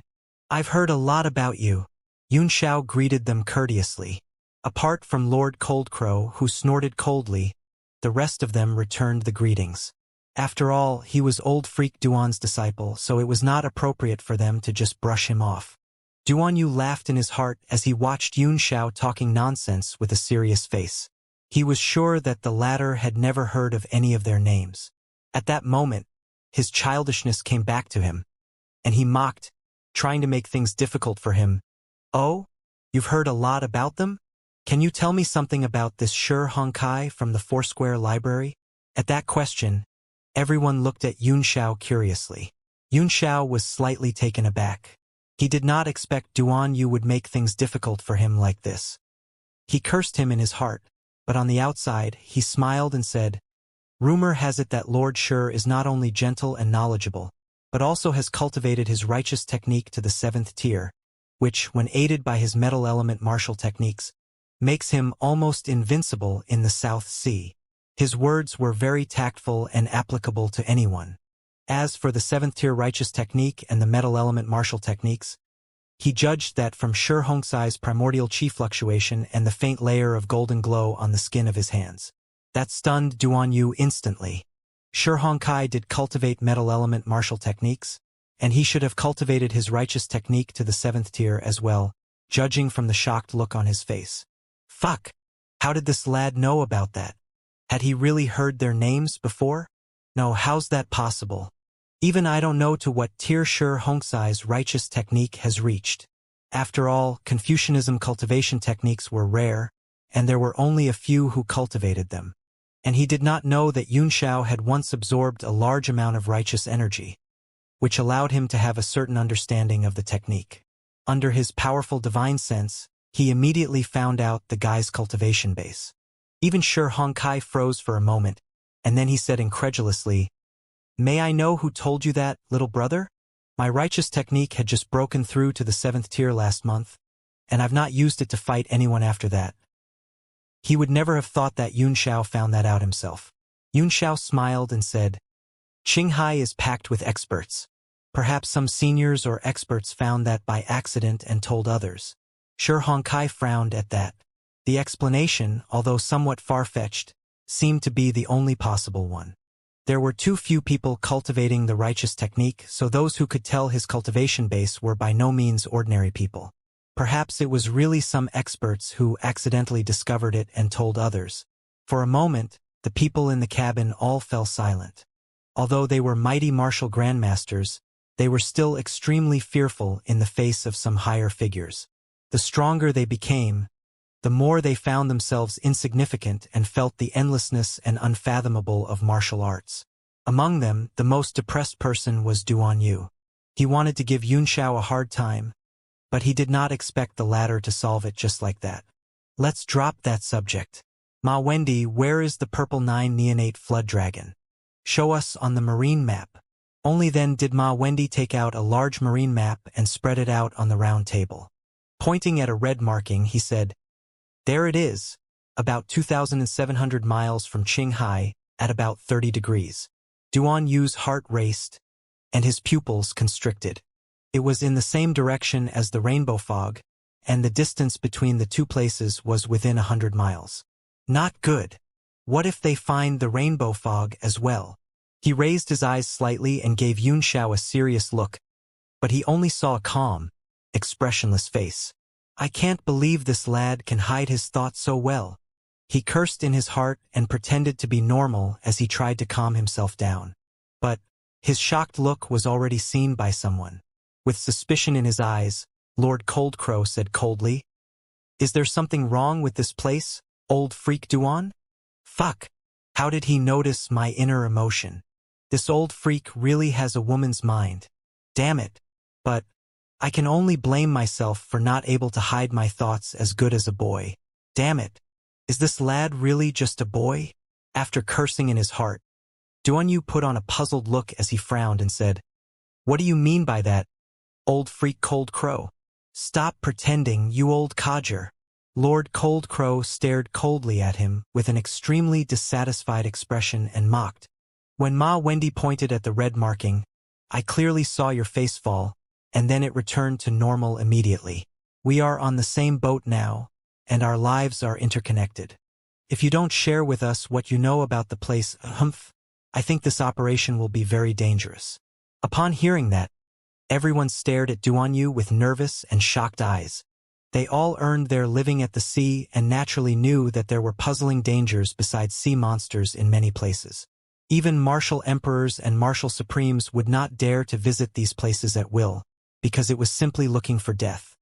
I've heard a lot about you." Xianxia greeted them courteously. Apart from Lord Coldcrow, who snorted coldly, the rest of them returned the greetings. After all, he was old freak Duan's disciple, so it was not appropriate for them to just brush him off. Duan Yu laughed in his heart as he watched Xianxia talking nonsense with a serious face. He was sure that the latter had never heard of any of their names. At that moment, his childishness came back to him, and he mocked, trying to make things difficult for him. "Oh? You've heard a lot about them? Can you tell me something about this Xianxia from the Foursquare Library?" At that question, everyone looked at Xianxia curiously. Xianxia was slightly taken aback. He did not expect Duan Yu would make things difficult for him like this. He cursed him in his heart, but on the outside, he smiled and said, "Rumor has it that Lord Shi is not only gentle and knowledgeable, but also has cultivated his righteous technique to the 7th tier, which, when aided by his metal element martial techniques, makes him almost invincible in the South Sea." His words were very tactful and applicable to anyone. As for the 7th tier righteous technique and the metal element martial techniques, he judged that from Xianxia's primordial chi fluctuation and the faint layer of golden glow on the skin of his hands. That stunned Duan Yu instantly. Xianxia did cultivate metal element martial techniques, and he should have cultivated his righteous technique to the 7th tier as well, judging from the shocked look on his face. Fuck! How did this lad know about that? Had he really heard their names before? No, how's that possible? Even I don't know to what tier Xianxia's righteous technique has reached. After all, Confucianism cultivation techniques were rare, and there were only a few who cultivated them. And he did not know that Xianxia had once absorbed a large amount of righteous energy, which allowed him to have a certain understanding of the technique. Under his powerful divine sense, he immediately found out the guy's cultivation base. Even Xianxia froze for a moment, and then he said incredulously, "May I know who told you that, little brother? My righteous technique had just broken through to the 7th tier last month, and I've not used it to fight anyone after that." He would never have thought that Xianxia found that out himself. Xianxia smiled and said, "Qinghai is packed with experts. Perhaps some seniors or experts found that by accident and told others." Xianxia frowned at that. The explanation, although somewhat far-fetched, seemed to be the only possible one. There were too few people cultivating the righteous technique, so those who could tell his cultivation base were by no means ordinary people. Perhaps it was really some experts who accidentally discovered it and told others. For a moment, the people in the cabin all fell silent. Although they were mighty martial grandmasters, they were still extremely fearful in the face of some higher figures. The stronger they became, the more they found themselves insignificant and felt the endlessness and unfathomable of martial arts. Among them, the most depressed person was Duan Yu. He wanted to give Xianxia a hard time, but he did not expect the latter to solve it just like that. "Let's drop that subject. Ma Wendy, where is the purple 9 neonate flood dragon? Show us on the marine map." Only then did Ma Wendy take out a large marine map and spread it out on the round table. Pointing at a red marking, he said, "There it is, about 2,700 miles from Qinghai, at about 30 degrees. Duan Yu's heart raced, and his pupils constricted. It was in the same direction as the rainbow fog, and the distance between the two places was within 100 miles. Not good. What if they find the rainbow fog as well? He raised his eyes slightly and gave Xianxia a serious look, but he only saw a calm, expressionless face. I can't believe this lad can hide his thoughts so well. He cursed in his heart and pretended to be normal as he tried to calm himself down. But his shocked look was already seen by someone. With suspicion in his eyes, Lord Coldcrow said coldly, "Is there something wrong with this place, old freak Duan? Fuck! How did he notice my inner emotion? This old freak really has a woman's mind. Damn it. But I can only blame myself for not able to hide my thoughts as good as a boy. Damn it. Is this lad really just a boy?" After cursing in his heart, Duanyu put on a puzzled look as he frowned and said, "What do you mean by that, old freak Cold Crow? Stop pretending, you old codger." Lord Cold Crow stared coldly at him with an extremely dissatisfied expression and mocked. When Ma Wendy pointed at the red marking, "I clearly saw your face fall, and then it returned to normal immediately. We are on the same boat now, and our lives are interconnected. If you don't share with us what you know about the place, I think this operation will be very dangerous." Upon hearing that, everyone stared at Duanyu with nervous and shocked eyes. They all earned their living at the sea and naturally knew that there were puzzling dangers besides sea monsters in many places. Even martial emperors and martial supremes would not dare to visit these places at will, because it was simply looking for death.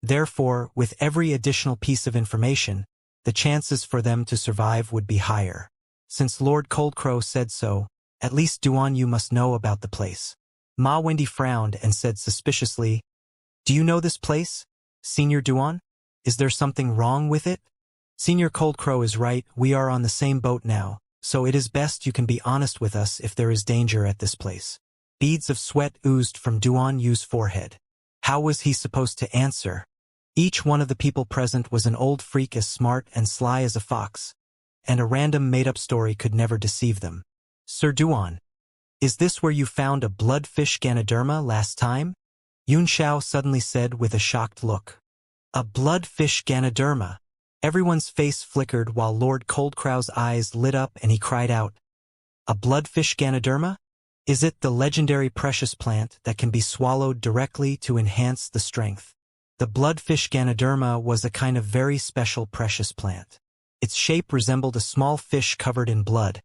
Therefore, with every additional piece of information, the chances for them to survive would be higher. Since Lord Coldcrow said so, at least Duanyu must know about the place. Ma Wendy frowned and said suspiciously, "Do you know this place, Senior Duan? Is there something wrong with it?" "Senior Coldcrow is right, we are on the same boat now, so it is best you can be honest with us if there is danger at this place." Beads of sweat oozed from Duanyu's forehead. How was he supposed to answer? Each one of the people present was an old freak as smart and sly as a fox, and a random made-up story could never deceive them. "Sir Duan, is this where you found a bloodfish Ganoderma last time?" Yun Xiao suddenly said with a shocked look. "A bloodfish Ganoderma?" Everyone's face flickered while Lord Coldcrow's eyes lit up and he cried out, "A bloodfish Ganoderma? Is it the legendary precious plant that can be swallowed directly to enhance the strength?" The bloodfish Ganoderma was a kind of very special precious plant. Its shape resembled a small fish covered in blood,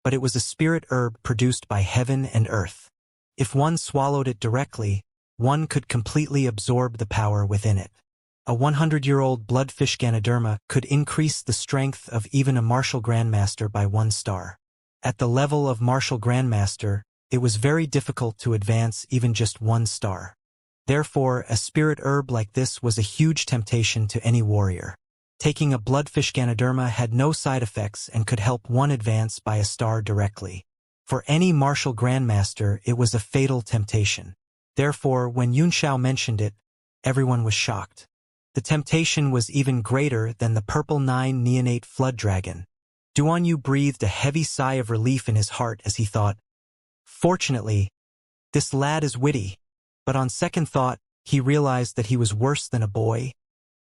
but it was a spirit herb produced by heaven and earth. If one swallowed it directly, one could completely absorb the power within it. A 100-year-old bloodfish Ganoderma could increase the strength of even a martial grandmaster by 1 star. At the level of martial grandmaster, it was very difficult to advance even just 1 star. Therefore, a spirit herb like this was a huge temptation to any warrior. Taking a bloodfish Ganoderma had no side effects and could help one advance by a star directly. For any martial grandmaster, it was a fatal temptation. Therefore, when Yun Xiao mentioned it, everyone was shocked. The temptation was even greater than the purple 9 neonate flood dragon. Duanyu breathed a heavy sigh of relief in his heart as he thought, "Fortunately, this lad is witty." But on second thought, he realized that he was worse than a boy,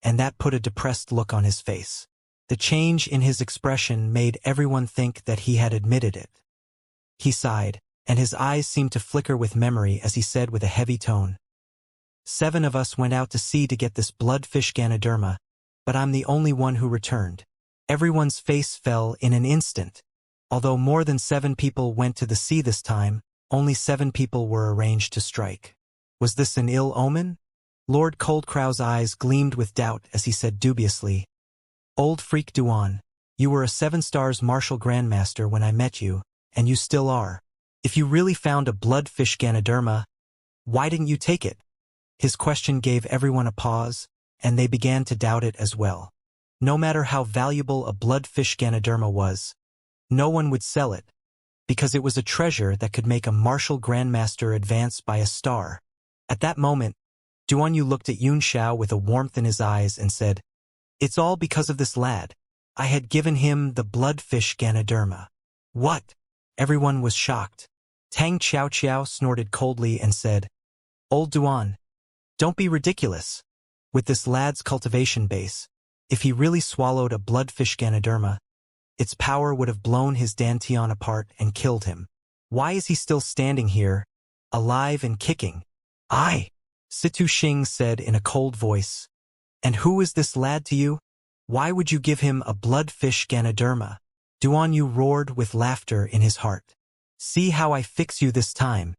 and that put a depressed look on his face. The change in his expression made everyone think that he had admitted it. He sighed, and his eyes seemed to flicker with memory as he said with a heavy tone, "7 of us went out to sea to get this bloodfish Ganoderma, but I'm the only one who returned." Everyone's face fell in an instant. Although more than 7 people went to the sea this time, only 7 people were arranged to strike. Was this an ill omen? Lord Coldcrow's eyes gleamed with doubt as he said dubiously, "Old freak Duan, you were a 7 stars martial grandmaster when I met you, and you still are. If you really found a bloodfish Ganoderma, why didn't you take it?" His question gave everyone a pause, and they began to doubt it as well. No matter how valuable a bloodfish Ganoderma was, no one would sell it, because it was a treasure that could make a martial grandmaster advance by a star. At that moment, Duanyu looked at Yun Xiao with a warmth in his eyes and said, "It's all because of this lad. I had given him the bloodfish Ganoderma." "What?" Everyone was shocked. Tang Xiao snorted coldly and said, "Old Duan, don't be ridiculous. With this lad's cultivation base, if he really swallowed a bloodfish Ganoderma, its power would have blown his dantian apart and killed him. Why is he still standing here, alive and kicking?" "I," Situ Xing said in a cold voice. "And who is this lad to you? Why would you give him a bloodfish Ganoderma?" Duanyu roared with laughter in his heart. "See how I fix you this time."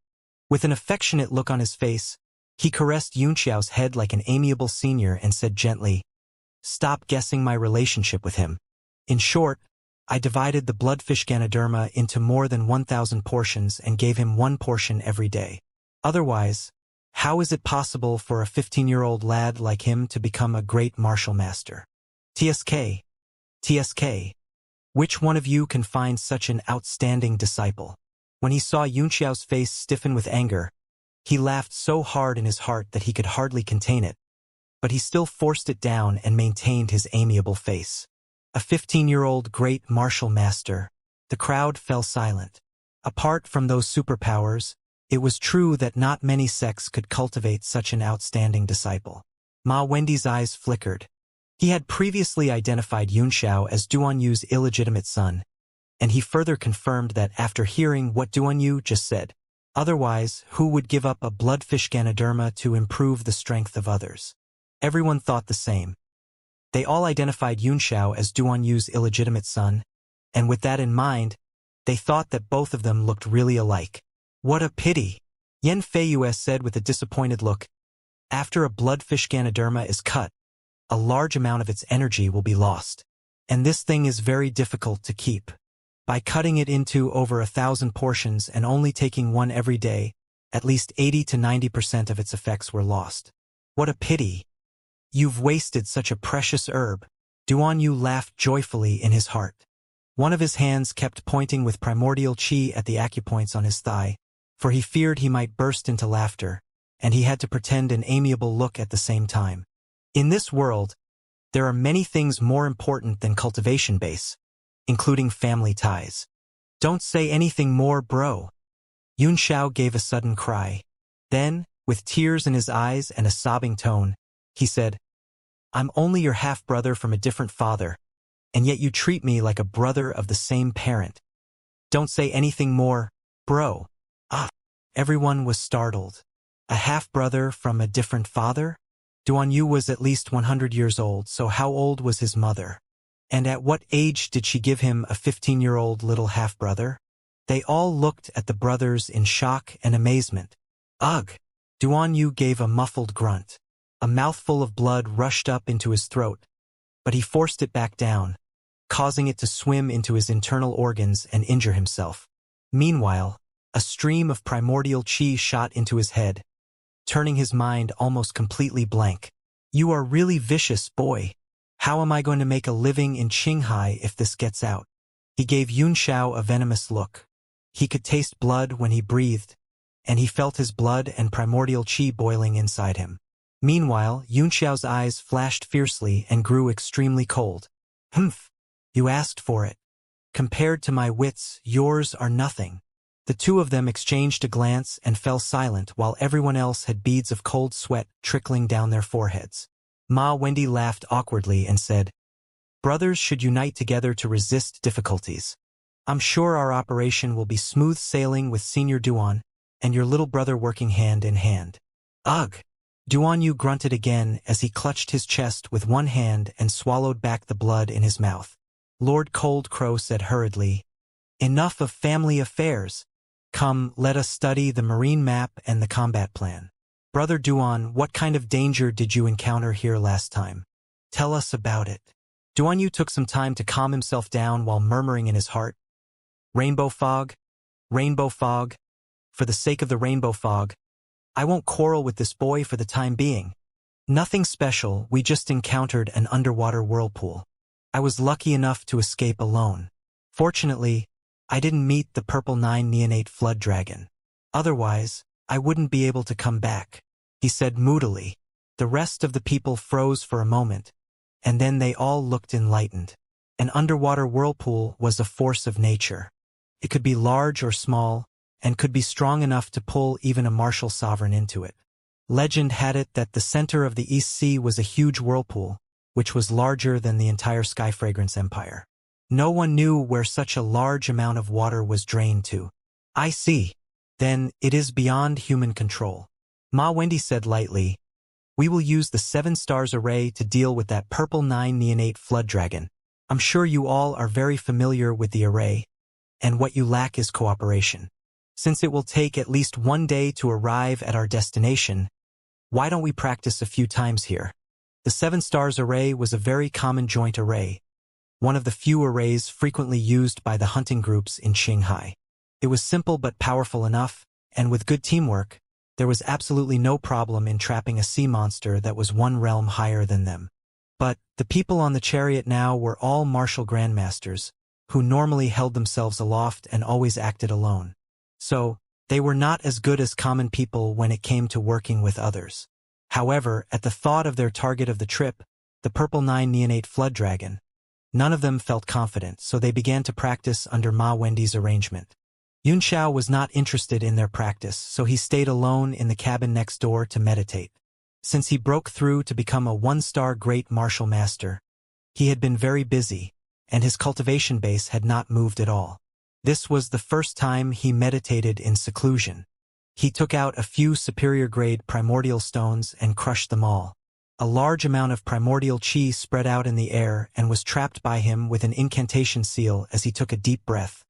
With an affectionate look on his face, he caressed Yun Xiao's head like an amiable senior and said gently, "Stop guessing my relationship with him. In short, I divided the bloodfish Ganoderma into more than 1,000 portions and gave him 1 portion every day. Otherwise, how is it possible for a 15-year-old lad like him to become a great martial master? TSK. TSK. Which one of you can find such an outstanding disciple? When he saw Yunxiao's face stiffen with anger, he laughed so hard in his heart that he could hardly contain it, but he still forced it down and maintained his amiable face. A 15-year-old great martial master. The crowd fell silent. Apart from those superpowers, it was true that not many sects could cultivate such an outstanding disciple. Ma Wendy's eyes flickered. He had previously identified Yunxiao as Duanyu's illegitimate son, and he further confirmed that after hearing what Duanyu just said. Otherwise, who would give up a bloodfish Ganoderma to improve the strength of others? Everyone thought the same. They all identified Yunxiao as Duanyu's illegitimate son, and with that in mind, they thought that both of them looked really alike. What a pity! Yen Feiyue said with a disappointed look. After a bloodfish Ganoderma is cut, a large amount of its energy will be lost. And this thing is very difficult to keep. By cutting it into over 1,000 portions and only taking one every day, at least 80 to 90% of its effects were lost. What a pity! You've wasted such a precious herb. Duanyu laughed joyfully in his heart. One of his hands kept pointing with primordial chi at the acupoints on his thigh, for he feared he might burst into laughter, and he had to pretend an amiable look at the same time. In this world, there are many things more important than cultivation base, including family ties. Don't say anything more, bro. Yunxiao gave a sudden cry. Then, with tears in his eyes and a sobbing tone, he said, I'm only your half-brother from a different father, and yet you treat me like a brother of the same parent. Don't say anything more, bro. Ah! Everyone was startled. A half-brother from a different father? Duanyu was at least 100 years old, so how old was his mother? And at what age did she give him a 15-year-old little half-brother? They all looked at the brothers in shock and amazement. Ugh! Duanyu gave a muffled grunt. A mouthful of blood rushed up into his throat, but he forced it back down, causing it to swim into his internal organs and injure himself. Meanwhile, a stream of primordial chi shot into his head, turning his mind almost completely blank. You are really vicious, boy. How am I going to make a living in Qinghai if this gets out? He gave Yunxiao a venomous look. He could taste blood when he breathed, and he felt his blood and primordial chi boiling inside him. Meanwhile, Yunxiao's eyes flashed fiercely and grew extremely cold. Humph! You asked for it. Compared to my wits, yours are nothing. The two of them exchanged a glance and fell silent while everyone else had beads of cold sweat trickling down their foreheads. Ma Wendy laughed awkwardly and said, Brothers should unite together to resist difficulties. I'm sure our operation will be smooth sailing with Senior Duan and your little brother working hand in hand. Ugh! Duanyu grunted again as he clutched his chest with one hand and swallowed back the blood in his mouth. Lord Cold Crow said hurriedly, Enough of family affairs. Come, let us study the marine map and the combat plan. Brother Duan, what kind of danger did you encounter here last time? Tell us about it. Duanyu took some time to calm himself down while murmuring in his heart, Rainbow fog, rainbow fog. For the sake of the rainbow fog, I won't quarrel with this boy for the time being. Nothing special, we just encountered an underwater whirlpool. I was lucky enough to escape alone. Fortunately, I didn't meet the purple 9 neonate flood dragon. Otherwise, I wouldn't be able to come back, he said moodily. The rest of the people froze for a moment, and then they all looked enlightened. An underwater whirlpool was a force of nature. It could be large or small, and could be strong enough to pull even a martial sovereign into it. Legend had it that the center of the East Sea was a huge whirlpool, which was larger than the entire Sky Fragrance Empire. No one knew where such a large amount of water was drained to. I see. Then it is beyond human control. Ma Wendy said lightly, We will use the 7 stars array to deal with that purple 9 neonate flood dragon. I'm sure you all are very familiar with the array, and what you lack is cooperation. Since it will take at least 1 day to arrive at our destination, why don't we practice a few times here? The 7 stars array was a very common joint array, one of the few arrays frequently used by the hunting groups in Qinghai. It was simple but powerful enough, and with good teamwork, there was absolutely no problem in trapping a sea monster that was 1 realm higher than them. But the people on the chariot now were all martial grandmasters, who normally held themselves aloft and always acted alone. So, they were not as good as common people when it came to working with others. However, at the thought of their target of the trip, the Purple 9 Neonate Flood Dragon, none of them felt confident, so they began to practice under Ma Wendy's arrangement. Yunxiao was not interested in their practice, so he stayed alone in the cabin next door to meditate. Since he broke through to become a one-star great martial master, he had been very busy, and his cultivation base had not moved at all. This was the first time he meditated in seclusion. He took out a few superior-grade primordial stones and crushed them all. A large amount of primordial chi spread out in the air and was trapped by him with an incantation seal as he took a deep breath,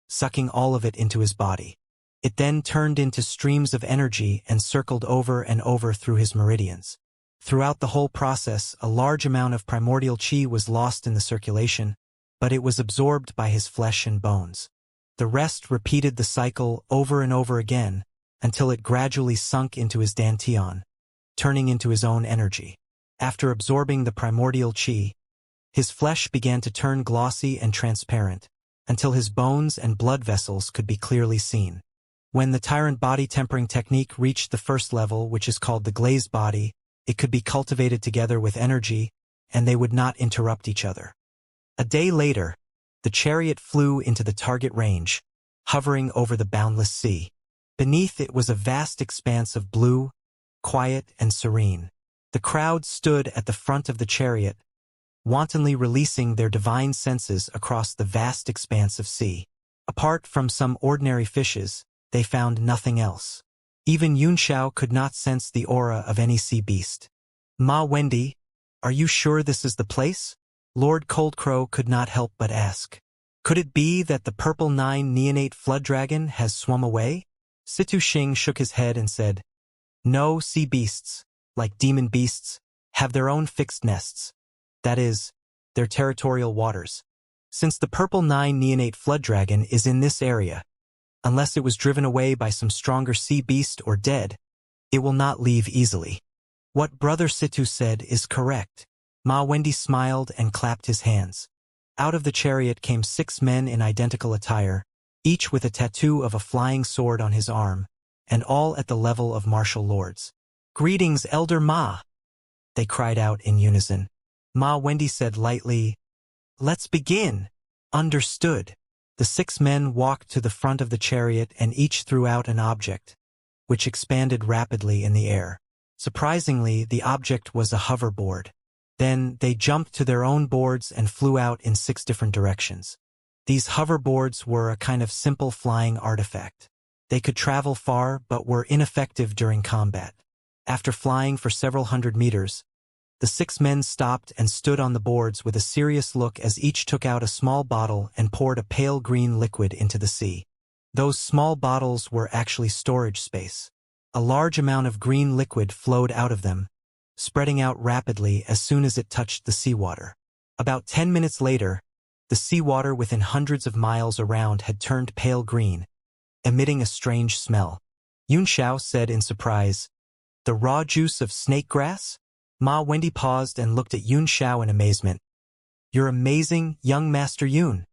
sucking all of it into his body. It then turned into streams of energy and circled over and over through his meridians. Throughout the whole process, a large amount of primordial chi was lost in the circulation, but it was absorbed by his flesh and bones. The rest repeated the cycle over and over again until it gradually sunk into his dantian, turning into his own energy. After absorbing the primordial chi, his flesh began to turn glossy and transparent, until his bones and blood vessels could be clearly seen. When the tyrant body tempering technique reached the first level, which is called the glazed body, it could be cultivated together with energy, and they would not interrupt each other. A day later, the chariot flew into the target range, hovering over the boundless sea. Beneath it was a vast expanse of blue, quiet and serene. The crowd stood at the front of the chariot, wantonly releasing their divine senses across the vast expanse of sea. Apart from some ordinary fishes, they found nothing else. Even Yunxiao could not sense the aura of any sea beast. Ma Wendy, are you sure this is the place? Lord Coldcrow could not help but ask. Could it be that the Purple 9 Neonate Flood Dragon has swum away? Situ Xing shook his head and said, No, sea beasts, like demon beasts, have their own fixed nests. That is, their territorial waters. Since the Purple 9 Neonate Flood Dragon is in this area, unless it was driven away by some stronger sea beast or dead, it will not leave easily. What Brother Situ said is correct. Ma Wendy smiled and clapped his hands. Out of the chariot came 6 men in identical attire, each with a tattoo of a flying sword on his arm, and all at the level of martial lords. Greetings, Elder Ma! They cried out in unison. Ma Wendy said lightly, Let's begin. Understood. The 6 men walked to the front of the chariot and each threw out an object, which expanded rapidly in the air. Surprisingly, the object was a hoverboard. Then they jumped to their own boards and flew out in 6 different directions. These hoverboards were a kind of simple flying artifact. They could travel far but were ineffective during combat. After flying for several hundred meters, the 6 men stopped and stood on the boards with a serious look as each took out a small bottle and poured a pale green liquid into the sea. Those small bottles were actually storage space. A large amount of green liquid flowed out of them, spreading out rapidly as soon as it touched the seawater. About 10 minutes later, the seawater within hundreds of miles around had turned pale green, emitting a strange smell. Yunxiao said in surprise, The raw juice of snake grass? Ma Wendy paused and looked at Yunxiao in amazement. You're amazing, young Master Yun.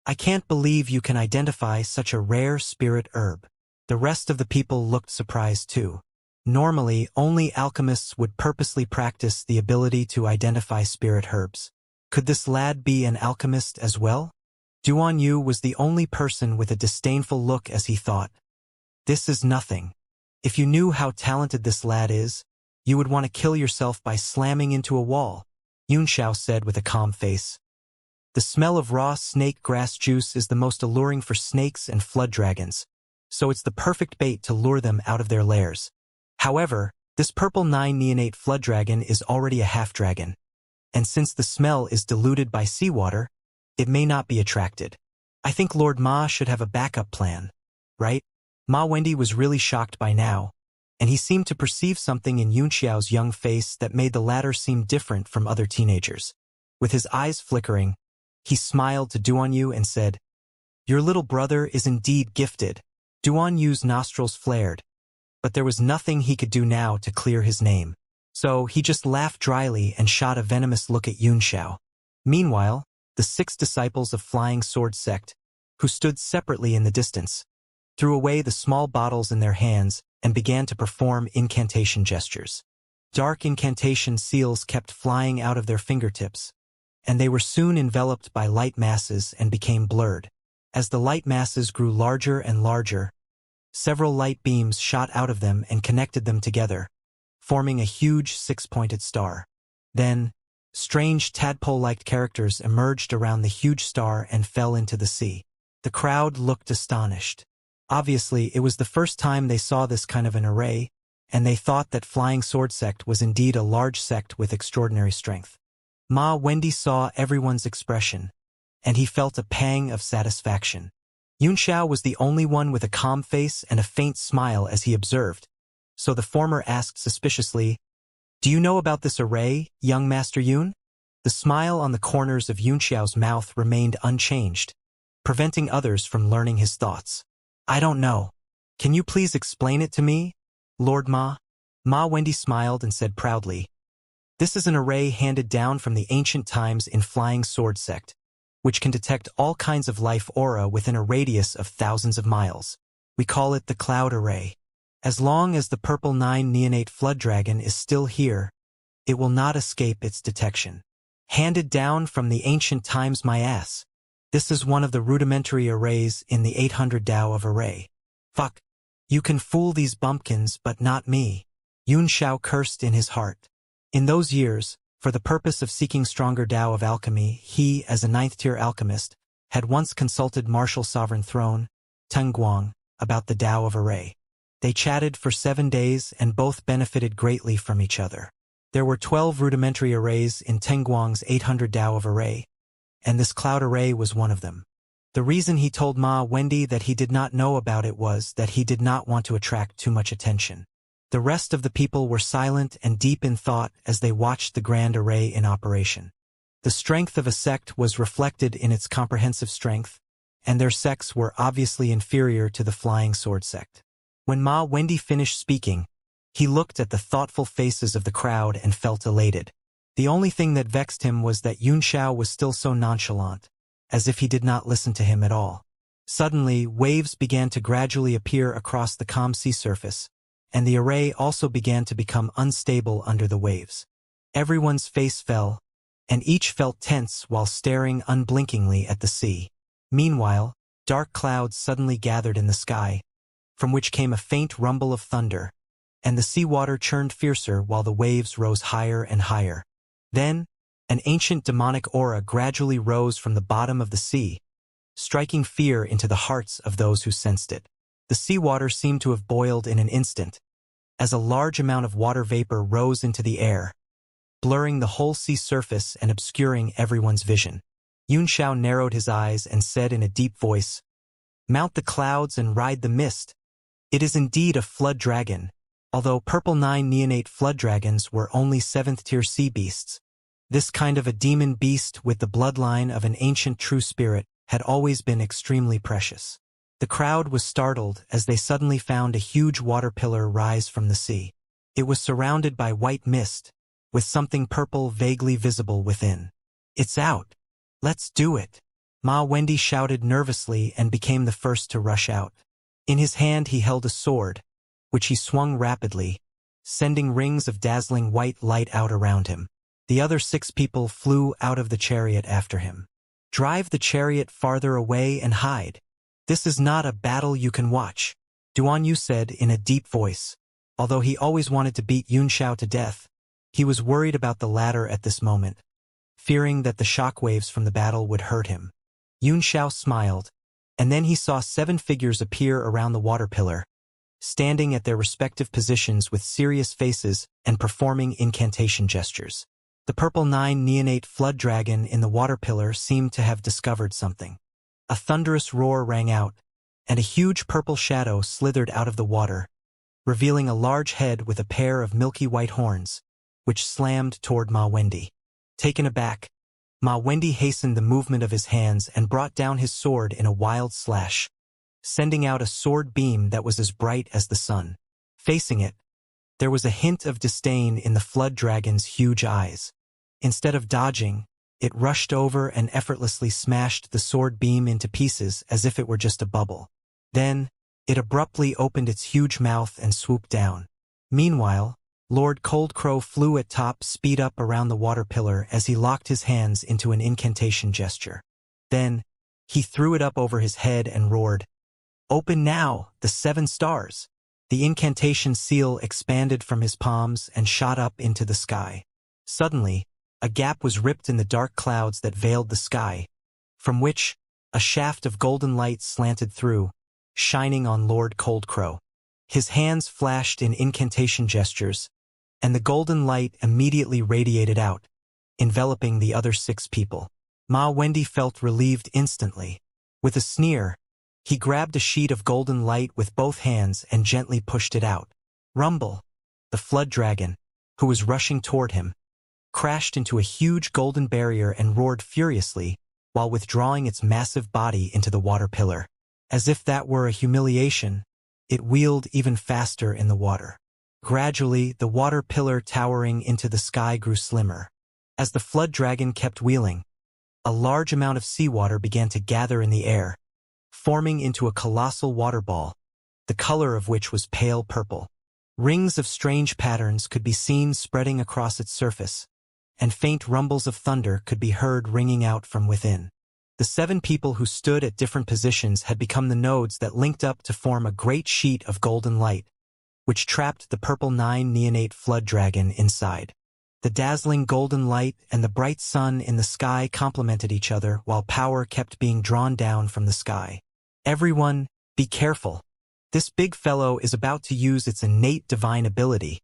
I can't believe you can identify such a rare spirit herb. The rest of the people looked surprised too. Normally, only alchemists would purposely practice the ability to identify spirit herbs. Could this lad be an alchemist as well? Duan Yu was the only person with a disdainful look as he thought, This is nothing. If you knew how talented this lad is, you would want to kill yourself by slamming into a wall, Yunxiao said with a calm face. The smell of raw snake grass juice is the most alluring for snakes and flood dragons, so it's the perfect bait to lure them out of their lairs. However, this Purple 9 Neonate Flood Dragon is already a half-dragon, and since the smell is diluted by seawater, it may not be attracted. I think Lord Ma should have a backup plan, right? Ma Wendy was really shocked by now, and he seemed to perceive something in Yunxiao's young face that made the latter seem different from other teenagers. With his eyes flickering, he smiled to Duan Yu and said, Your little brother is indeed gifted. Duan Yu's nostrils flared, but there was nothing he could do now to clear his name. So he just laughed dryly and shot a venomous look at Yunxiao. Meanwhile, the 6 disciples of Flying Sword Sect, who stood separately in the distance, threw away the small bottles in their hands, and began to perform incantation gestures. Dark incantation seals kept flying out of their fingertips, and they were soon enveloped by light masses and became blurred. As the light masses grew larger and larger, several light beams shot out of them and connected them together, forming a huge six-pointed star. Then, strange tadpole-like characters emerged around the huge star and fell into the sea. The crowd looked astonished. Obviously, it was the first time they saw this kind of an array, and they thought that Flying Sword Sect was indeed a large sect with extraordinary strength. Ma Wendy saw everyone's expression, and he felt a pang of satisfaction. Yunxiao was the only one with a calm face and a faint smile as he observed, so the former asked suspiciously, "Do you know about this array, young Master Yun?" The smile on the corners of Yunxiao's mouth remained unchanged, preventing others from learning his thoughts. "I don't know. Can you please explain it to me, Lord Ma?" Ma Wendy smiled and said proudly, "This is an array handed down from the ancient times in Flying Sword Sect, which can detect all kinds of life aura within a radius of thousands of miles. We call it the Cloud Array. As long as the Purple 9 Neonate Flood Dragon is still here, it will not escape its detection. Handed down from the ancient times, my ass. This is one of the rudimentary arrays in the 800 Tao of Array. Fuck. You can fool these bumpkins, but not me." Yun Xiao cursed in his heart. In those years, for the purpose of seeking stronger Tao of alchemy, he, as a 9th-tier alchemist, had once consulted Martial Sovereign Throne, Teng Guang, about the Tao of Array. They chatted for 7 days and both benefited greatly from each other. There were 12 rudimentary arrays in Teng Guang's 800 Tao of Array, and this cloud array was one of them. The reason he told Ma Wendy that he did not know about it was that he did not want to attract too much attention. The rest of the people were silent and deep in thought as they watched the grand array in operation. The strength of a sect was reflected in its comprehensive strength, and their sects were obviously inferior to the Flying Sword Sect. When Ma Wendy finished speaking, he looked at the thoughtful faces of the crowd and felt elated. The only thing that vexed him was that Yun Xiao was still so nonchalant, as if he did not listen to him at all. Suddenly, waves began to gradually appear across the calm sea surface, and the array also began to become unstable under the waves. Everyone's face fell, and each felt tense while staring unblinkingly at the sea. Meanwhile, dark clouds suddenly gathered in the sky, from which came a faint rumble of thunder, and the seawater churned fiercer while the waves rose higher and higher. Then, an ancient demonic aura gradually rose from the bottom of the sea, striking fear into the hearts of those who sensed it. The seawater seemed to have boiled in an instant, as a large amount of water vapor rose into the air, blurring the whole sea surface and obscuring everyone's vision. Yun Xiao narrowed his eyes and said in a deep voice, "Mount the clouds and ride the mist. It is indeed a flood dragon, although Purple 9 Neonate Flood Dragons were only 7th-tier sea beasts. This kind of a demon beast with the bloodline of an ancient true spirit had always been extremely precious." The crowd was startled as they suddenly found a huge water pillar rise from the sea. It was surrounded by white mist, with something purple vaguely visible within. "It's out. Let's do it." Ma Wendy shouted nervously and became the first to rush out. In his hand he held a sword, which he swung rapidly, sending rings of dazzling white light out around him. The other 6 people flew out of the chariot after him. "Drive the chariot farther away and hide. This is not a battle you can watch," Duan Yu said in a deep voice. Although he always wanted to beat Yun Xiao to death, he was worried about the latter at this moment, fearing that the shockwaves from the battle would hurt him. Yun Xiao smiled, and then he saw 7 figures appear around the water pillar, standing at their respective positions with serious faces and performing incantation gestures. The Purple 9 Neonate Flood Dragon in the water pillar seemed to have discovered something. A thunderous roar rang out, and a huge purple shadow slithered out of the water, revealing a large head with a pair of milky white horns, which slammed toward Ma Wendy. Taken aback, Ma Wendy hastened the movement of his hands and brought down his sword in a wild slash, sending out a sword beam that was as bright as the sun. Facing it, there was a hint of disdain in the flood dragon's huge eyes. Instead of dodging, it rushed over and effortlessly smashed the sword beam into pieces as if it were just a bubble. Then, It abruptly opened its huge mouth and swooped down. Meanwhile, Lord Coldcrow flew at top speed up around the water pillar as he locked his hands into an incantation gesture. Then, he threw it up over his head and roared, "Open now, the 7 stars!" The incantation seal expanded from his palms and shot up into the sky. Suddenly, a gap was ripped in the dark clouds that veiled the sky, from which a shaft of golden light slanted through, shining on Lord Coldcrow. His hands flashed in incantation gestures, and the golden light immediately radiated out, enveloping the other 6 people. Ma Wendy felt relieved instantly. With a sneer, he grabbed a sheet of golden light with both hands and gently pushed it out. Rumble, the flood dragon, who was rushing toward him, crashed into a huge golden barrier and roared furiously while withdrawing its massive body into the water pillar. As if that were a humiliation, it wheeled even faster in the water. Gradually, the water pillar towering into the sky grew slimmer. As the flood dragon kept wheeling, a large amount of seawater began to gather in the air, forming into a colossal water ball, the color of which was pale purple. Rings of strange patterns could be seen spreading across its surface, and faint rumbles of thunder could be heard ringing out from within. The 7 people who stood at different positions had become the nodes that linked up to form a great sheet of golden light, which trapped the purple 9 neonate flood dragon inside. The dazzling golden light and the bright sun in the sky complemented each other while power kept being drawn down from the sky. Everyone, be careful. This big fellow is about to use its innate divine ability,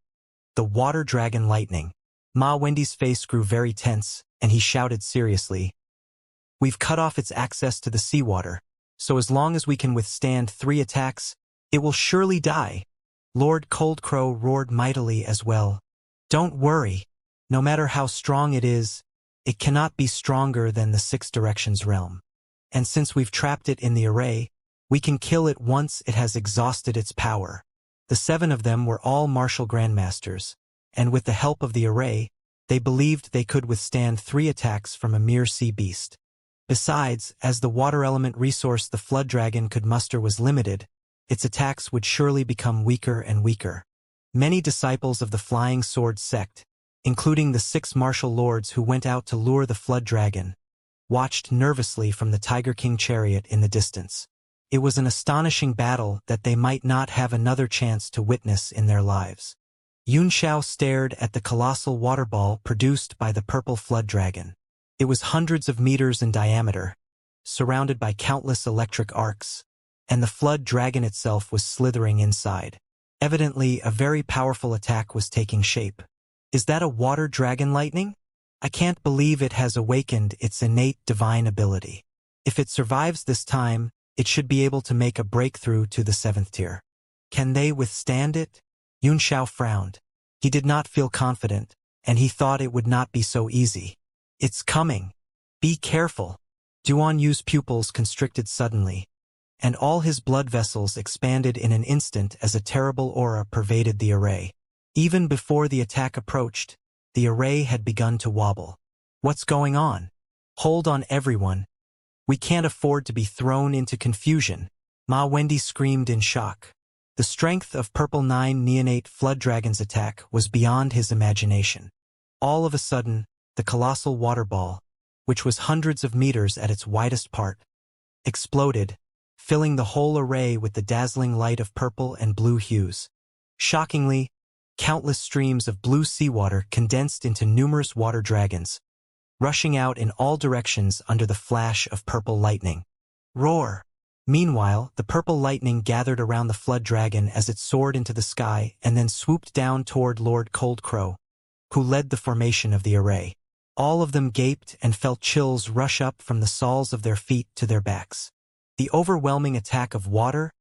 the water dragon lightning. Ma Wendy's face grew very tense, and he shouted seriously, "We've cut off its access to the seawater, so as long as we can withstand 3 attacks, it will surely die." Lord Coldcrow roared mightily as well. "Don't worry. No matter how strong it is, it cannot be stronger than the 6 Directions realm. And since we've trapped it in the array, we can kill it once it has exhausted its power." The 7 of them were all martial grandmasters, and with the help of the array, they believed they could withstand 3 attacks from a mere sea beast. Besides, as the water element resource the flood dragon could muster was limited, its attacks would surely become weaker and weaker. Many disciples of the Flying Sword sect, including the 6 martial lords who went out to lure the flood dragon, watched nervously from the Tiger King chariot in the distance. It was an astonishing battle that they might not have another chance to witness in their lives. Yunxiao stared at the colossal water ball produced by the purple flood dragon. It was hundreds of meters in diameter, surrounded by countless electric arcs, and the flood dragon itself was slithering inside. Evidently, a very powerful attack was taking shape. Is that a water dragon lightning? I can't believe it has awakened its innate divine ability. If it survives this time, it should be able to make a breakthrough to the 7th tier. Can they withstand it? Yunxiao frowned. He did not feel confident, and he thought it would not be so easy. It's coming. Be careful. Duan Yu's pupils constricted suddenly, and all his blood vessels expanded in an instant as a terrible aura pervaded the array. Even before the attack approached, the array had begun to wobble. What's going on? Hold on, everyone. We can't afford to be thrown into confusion. Ma Wendy screamed in shock. The strength of Purple 9 neonate flood dragon's attack was beyond his imagination. All of a sudden, the colossal water ball, which was hundreds of meters at its widest part, exploded, filling the whole array with the dazzling light of purple and blue hues. Shockingly, countless streams of blue seawater condensed into numerous water dragons, rushing out in all directions under the flash of purple lightning. Roar! Meanwhile, the purple lightning gathered around the flood dragon as it soared into the sky and then swooped down toward Lord Coldcrow, who led the formation of the array. All of them gaped and felt chills rush up from the soles of their feet to their backs. The overwhelming attack of water,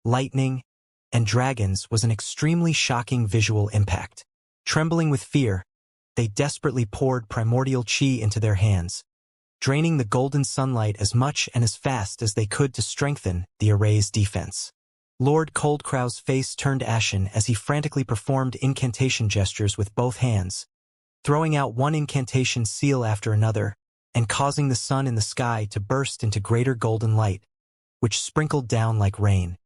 lightning, and dragons was an extremely shocking visual impact. Trembling with fear, they desperately poured primordial chi into their hands, draining the golden sunlight as much and as fast as they could to strengthen the array's defense. Lord Coldcrow's face turned ashen as he frantically performed incantation gestures with both hands, throwing out one incantation seal after another, and causing the sun in the sky to burst into greater golden light, which sprinkled down like rain.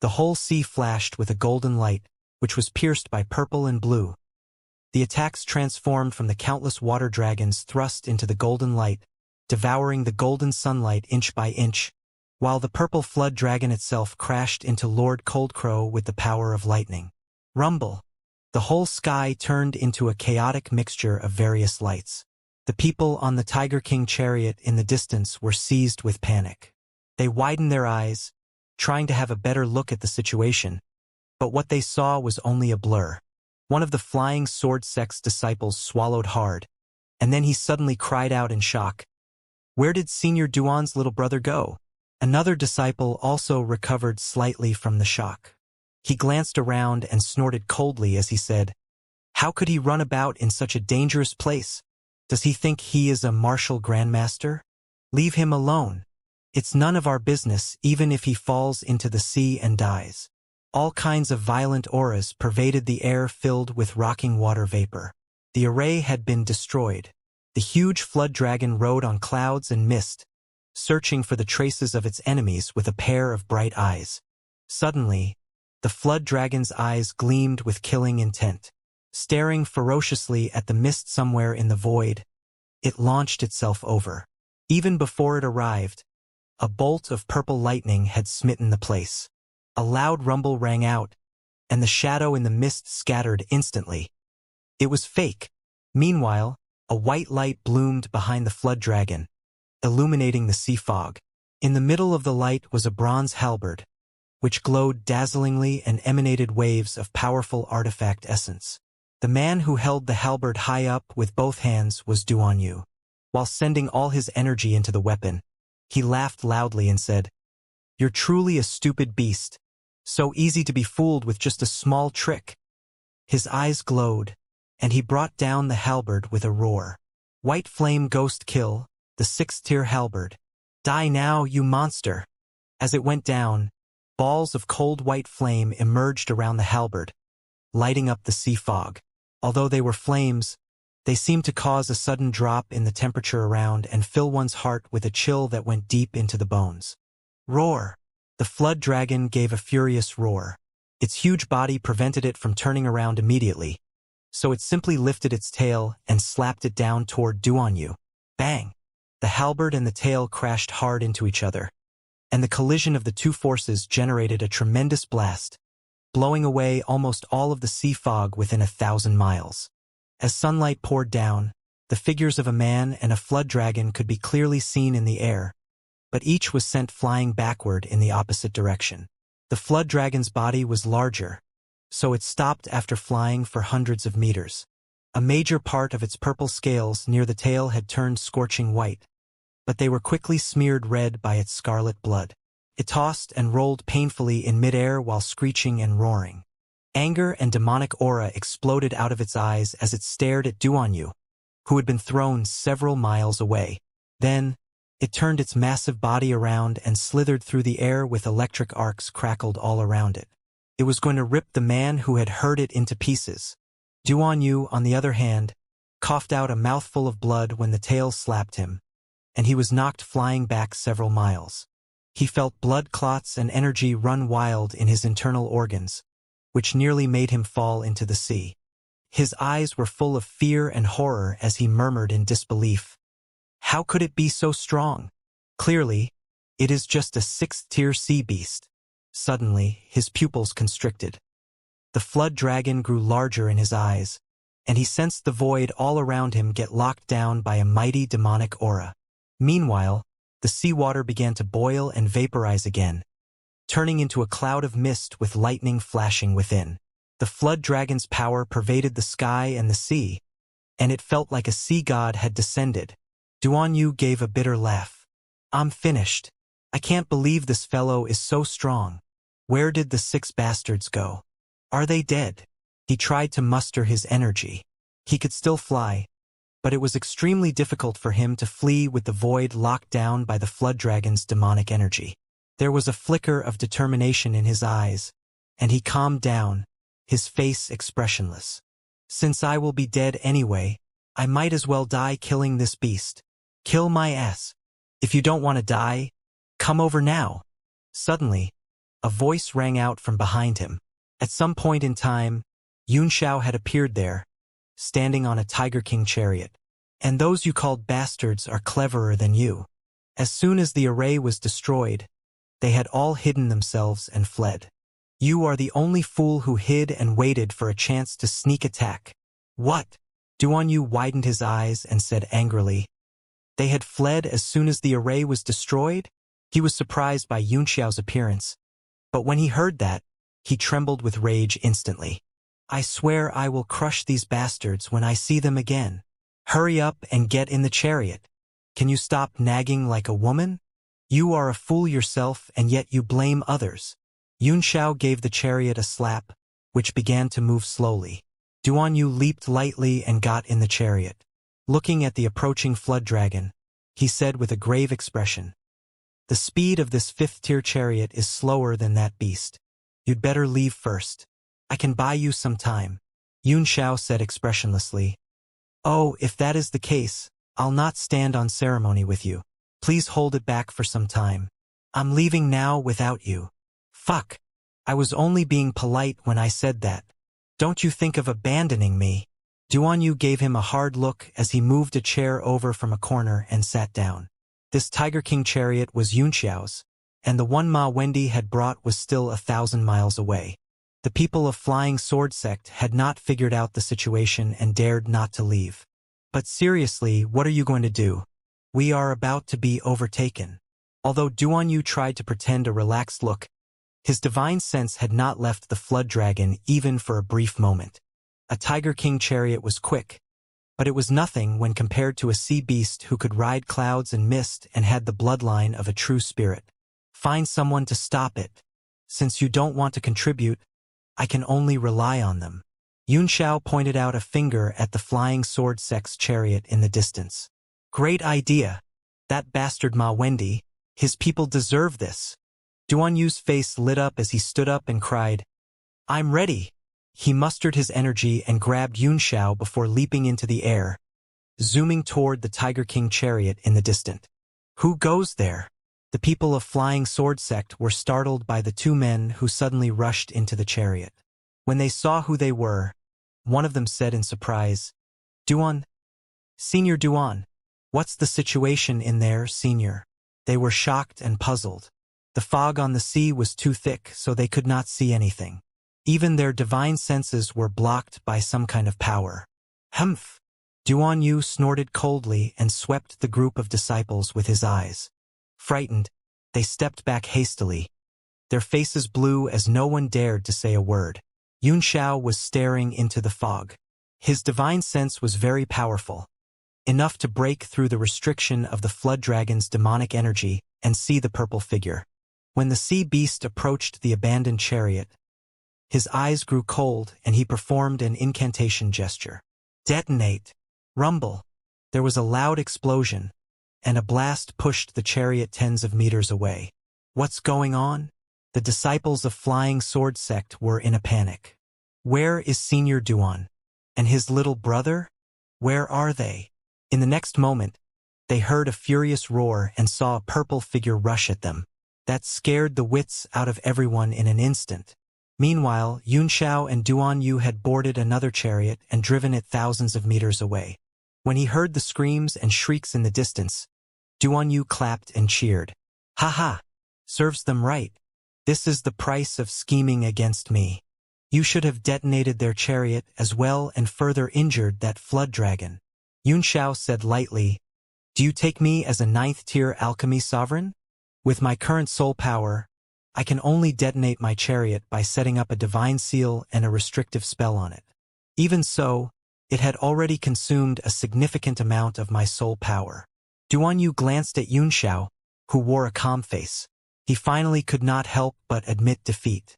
The whole sea flashed with a golden light, which was pierced by purple and blue. The attacks transformed from the countless water dragons thrust into the golden light, devouring the golden sunlight inch by inch, while the purple flood dragon itself crashed into Lord Coldcrow with the power of lightning. Rumble! The whole sky turned into a chaotic mixture of various lights. The people on the Tiger King chariot in the distance were seized with panic. They widened their eyes, trying to have a better look at the situation, but what they saw was only a blur. One of the flying sword sect's disciples swallowed hard, and then he suddenly cried out in shock. Where did Senior Duan's little brother go? Another disciple also recovered slightly from the shock. He glanced around and snorted coldly as he said, "How could he run about in such a dangerous place? Does he think he is a martial grandmaster? Leave him alone. It's none of our business even if he falls into the sea and dies." All kinds of violent auras pervaded the air filled with rocking water vapor. The array had been destroyed. The huge flood dragon rode on clouds and mist, searching for the traces of its enemies with a pair of bright eyes. Suddenly, the flood dragon's eyes gleamed with killing intent. Staring ferociously at the mist somewhere in the void, it launched itself over. Even before it arrived, a bolt of purple lightning had smitten the place. A loud rumble rang out, and the shadow in the mist scattered instantly. It was fake. Meanwhile, a white light bloomed behind the flood dragon, illuminating the sea fog. In the middle of the light was a bronze halberd, which glowed dazzlingly and emanated waves of powerful artifact essence. The man who held the halberd high up with both hands was Duan Yu. While sending all his energy into the weapon, he laughed loudly and said, "You're truly a stupid beast. So easy to be fooled with just a small trick." His eyes glowed, and he brought down the halberd with a roar. "White Flame Ghost Kill, the 6th-tier halberd. Die now, you monster!" As it went down, balls of cold white flame emerged around the halberd, lighting up the sea fog. Although they were flames, they seemed to cause a sudden drop in the temperature around and fill one's heart with a chill that went deep into the bones. Roar! The flood dragon gave a furious roar. Its huge body prevented it from turning around immediately, so it simply lifted its tail and slapped it down toward Duan Yu. Bang! The halberd and the tail crashed hard into each other, and the collision of the two forces generated a tremendous blast, blowing away almost all of the sea fog within 1,000 miles. As sunlight poured down, the figures of a man and a flood dragon could be clearly seen in the air, but each was sent flying backward in the opposite direction. The flood dragon's body was larger, so it stopped after flying for hundreds of meters. A major part of its purple scales near the tail had turned scorching white, but they were quickly smeared red by its scarlet blood. It tossed and rolled painfully in midair while screeching and roaring. Anger and demonic aura exploded out of its eyes as it stared at Duan Yu, who had been thrown several miles away. Then, it turned its massive body around and slithered through the air with electric arcs crackled all around it. It was going to rip the man who had hurt it into pieces. Duan Yu, on the other hand, coughed out a mouthful of blood when the tail slapped him, and he was knocked flying back several miles. He felt blood clots and energy run wild in his internal organs, which nearly made him fall into the sea. His eyes were full of fear and horror as he murmured in disbelief, "How could it be so strong? Clearly, it is just a 6th-tier sea beast." Suddenly, his pupils constricted. The flood dragon grew larger in his eyes, and he sensed the void all around him get locked down by a mighty demonic aura. Meanwhile, the seawater began to boil and vaporize again, turning into a cloud of mist with lightning flashing within. The flood dragon's power pervaded the sky and the sea, and it felt like a sea god had descended. Duan Yu gave a bitter laugh. "I'm finished. I can't believe this fellow is so strong. Where did the 6 bastards go? Are they dead?" He tried to muster his energy. He could still fly, but it was extremely difficult for him to flee with the void locked down by the flood dragon's demonic energy. There was a flicker of determination in his eyes, and he calmed down, his face expressionless. "Since I will be dead anyway, I might as well die killing this beast. Kill my ass. If you don't want to die, come over now." Suddenly, A voice rang out from behind him. At some point in time, Xianxia had appeared there, standing on a Tiger King chariot. And those you called bastards are cleverer than you. As soon as the array was destroyed, they had all hidden themselves and fled. You are the only fool who hid and waited for a chance to sneak attack. What? Duanyu widened his eyes and said angrily. They had fled as soon as the array was destroyed? He was surprised by Yunxiao's appearance. But when he heard that, he trembled with rage instantly. I swear I will crush these bastards when I see them again. Hurry up and get in the chariot. Can you stop nagging like a woman? You are a fool yourself and yet you blame others. Yunxiao gave the chariot a slap, which began to move slowly. Duanyu leaped lightly and got in the chariot. Looking at the approaching flood dragon, he said with a grave expression, the speed of this 5th-tier chariot is slower than that beast. You'd better leave first. I can buy you some time. Yunxiao said expressionlessly. Oh, if that is the case, I'll not stand on ceremony with you. Please hold it back for some time. I'm leaving now without you. Fuck. I was only being polite when I said that. Don't you think of abandoning me? Duanyu gave him a hard look as he moved a chair over from a corner and sat down. This Tiger King chariot was Yunxiao's, and the one Ma Wendy had brought was still 1,000 miles away. The people of Flying Sword Sect had not figured out the situation and dared not to leave. But seriously, what are you going to do? We are about to be overtaken. Although Duanyu tried to pretend a relaxed look, his divine sense had not left the flood dragon even for a brief moment. A Tiger King chariot was quick, but it was nothing when compared to a sea beast who could ride clouds and mist and had the bloodline of a true spirit. Find someone to stop it. Since you don't want to contribute, I can only rely on them. Yunxiao pointed out a finger at the Flying Sword Sect's chariot in the distance. Great idea. That bastard Ma Wendy, his people deserve this. Duanyu's face lit up as he stood up and cried, I'm ready. He mustered his energy and grabbed Yunxiao before leaping into the air, zooming toward the Tiger King chariot in the distance. Who goes there? The people of Flying Sword Sect were startled by the 2 men who suddenly rushed into the chariot. When they saw who they were, one of them said in surprise, Duan? Senior Duan, what's the situation in there, Senior? They were shocked and puzzled. The fog on the sea was too thick, so they could not see anything. Even their divine senses were blocked by some kind of power. Humph! Duanyu snorted coldly and swept the group of disciples with his eyes. Frightened, they stepped back hastily. Their faces blue as no one dared to say a word. Yunxiao was staring into the fog. His divine sense was very powerful, enough to break through the restriction of the flood dragon's demonic energy and see the purple figure. When the sea beast approached the abandoned chariot, his eyes grew cold and he performed an incantation gesture. Detonate! Rumble! There was a loud explosion, and a blast pushed the chariot tens of meters away. What's going on? The disciples of Flying Sword Sect were in a panic. Where is Senior Duan? And his little brother? Where are they? In the next moment, they heard a furious roar and saw a purple figure rush at them. That scared the wits out of everyone in an instant. Meanwhile, Yunxiao and Duanyu had boarded another chariot and driven it thousands of meters away. When he heard the screams and shrieks in the distance, Duanyu clapped and cheered. Ha ha! Serves them right. This is the price of scheming against me. You should have detonated their chariot as well and further injured that flood dragon. Yunxiao said lightly, Do you take me as a 9th-tier alchemy sovereign? With my current soul power, I can only detonate my chariot by setting up a divine seal and a restrictive spell on it. Even so, it had already consumed a significant amount of my soul power. Duanyu glanced at Yunxiao, who wore a calm face. He finally could not help but admit defeat.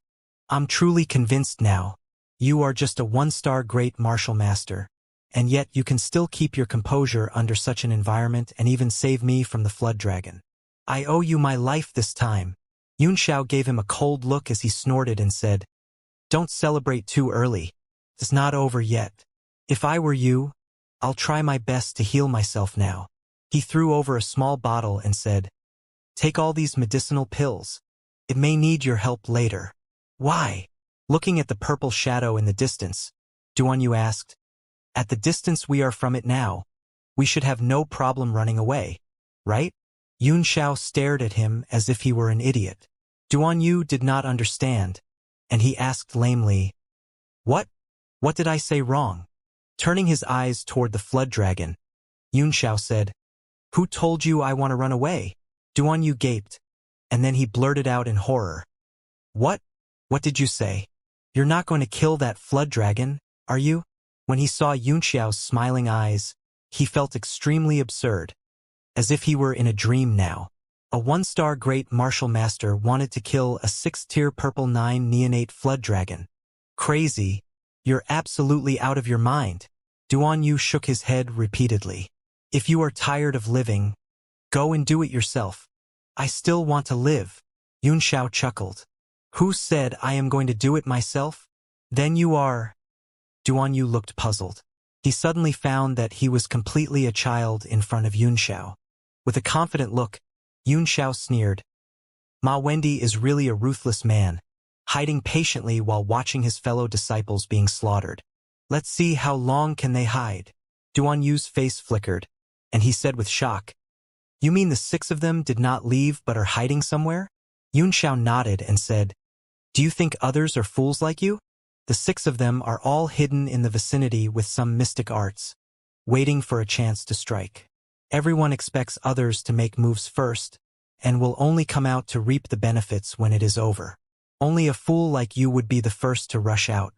I'm truly convinced now. You are just a 1-star great martial master, and yet you can still keep your composure under such an environment and even save me from the flood dragon. I owe you my life this time. Yunxiao gave him a cold look as he snorted and said, Don't celebrate too early. It's not over yet. If I were you, I'll try my best to heal myself now. He threw over a small bottle and said, Take all these medicinal pills. It may need your help later. Why? Looking at the purple shadow in the distance, Duan Yu asked. At the distance we are from it now, we should have no problem running away, right? Yun Xiao stared at him as if he were an idiot. Duan Yu did not understand, and he asked lamely, What? What did I say wrong? Turning his eyes toward the flood dragon, Yun Xiao said, Who told you I want to run away? Duan Yu gaped, and then he blurted out in horror. What? What did you say? You're not going to kill that flood dragon, are you? When he saw Yun Xiao's smiling eyes, he felt extremely absurd, as if he were in a dream now. A one-star great martial master wanted to kill a 6-tier purple 9 neonate flood dragon. Crazy. You're absolutely out of your mind. Duan Yu shook his head repeatedly. If you are tired of living, go and do it yourself. I still want to live. Yun Xiao chuckled. Who said I am going to do it myself? Then you are. Duan Yu looked puzzled. He suddenly found that he was completely a child in front of Yun Xiao. With a confident look, Yun Xiao sneered. Ma Wendy is really a ruthless man, hiding patiently while watching his fellow disciples being slaughtered. Let's see how long can they hide. Duan Yu's face flickered, and he said with shock, You mean the 6 of them did not leave but are hiding somewhere? Yun Xiao nodded and said, Do you think others are fools like you? The 6 of them are all hidden in the vicinity with some mystic arts, waiting for a chance to strike. Everyone expects others to make moves first, and will only come out to reap the benefits when it is over. Only a fool like you would be the first to rush out.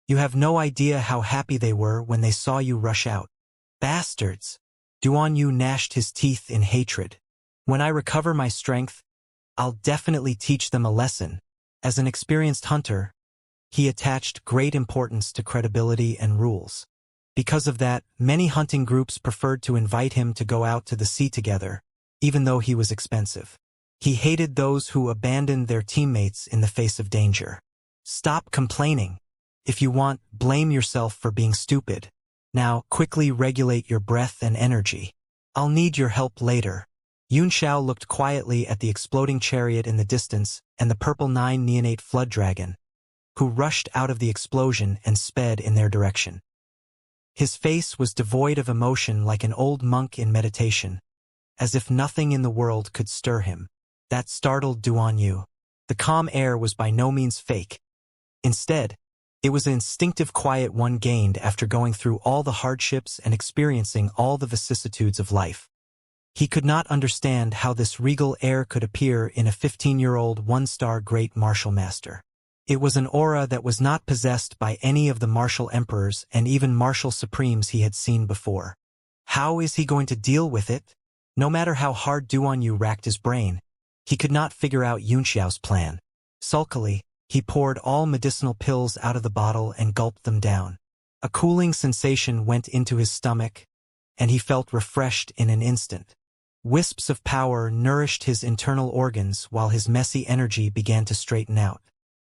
You have no idea how happy they were when they saw you rush out. Bastards! Duan Yu gnashed his teeth in hatred. When I recover my strength, I'll definitely teach them a lesson. As an experienced hunter, he attached great importance to credibility and rules. Because of that, many hunting groups preferred to invite him to go out to the sea together, even though he was expensive. He hated those who abandoned their teammates in the face of danger. Stop complaining. If you want, blame yourself for being stupid. Now, quickly regulate your breath and energy. I'll need your help later. Yun Xiao looked quietly at the exploding chariot in the distance and the purple 9 neonate flood dragon, who rushed out of the explosion and sped in their direction. His face was devoid of emotion like an old monk in meditation, as if nothing in the world could stir him. That startled Duan Yu. The calm air was by no means fake. Instead, it was an instinctive quiet one gained after going through all the hardships and experiencing all the vicissitudes of life. He could not understand how this regal air could appear in a 15-year-old one-star great martial master. It was an aura that was not possessed by any of the martial emperors and even martial supremes he had seen before. How is he going to deal with it? No matter how hard Duan Yu racked his brain, he could not figure out Yun Xiao's plan. Sulkily, he poured all medicinal pills out of the bottle and gulped them down. A cooling sensation went into his stomach, and he felt refreshed in an instant. Wisps of power nourished his internal organs while his messy energy began to straighten out.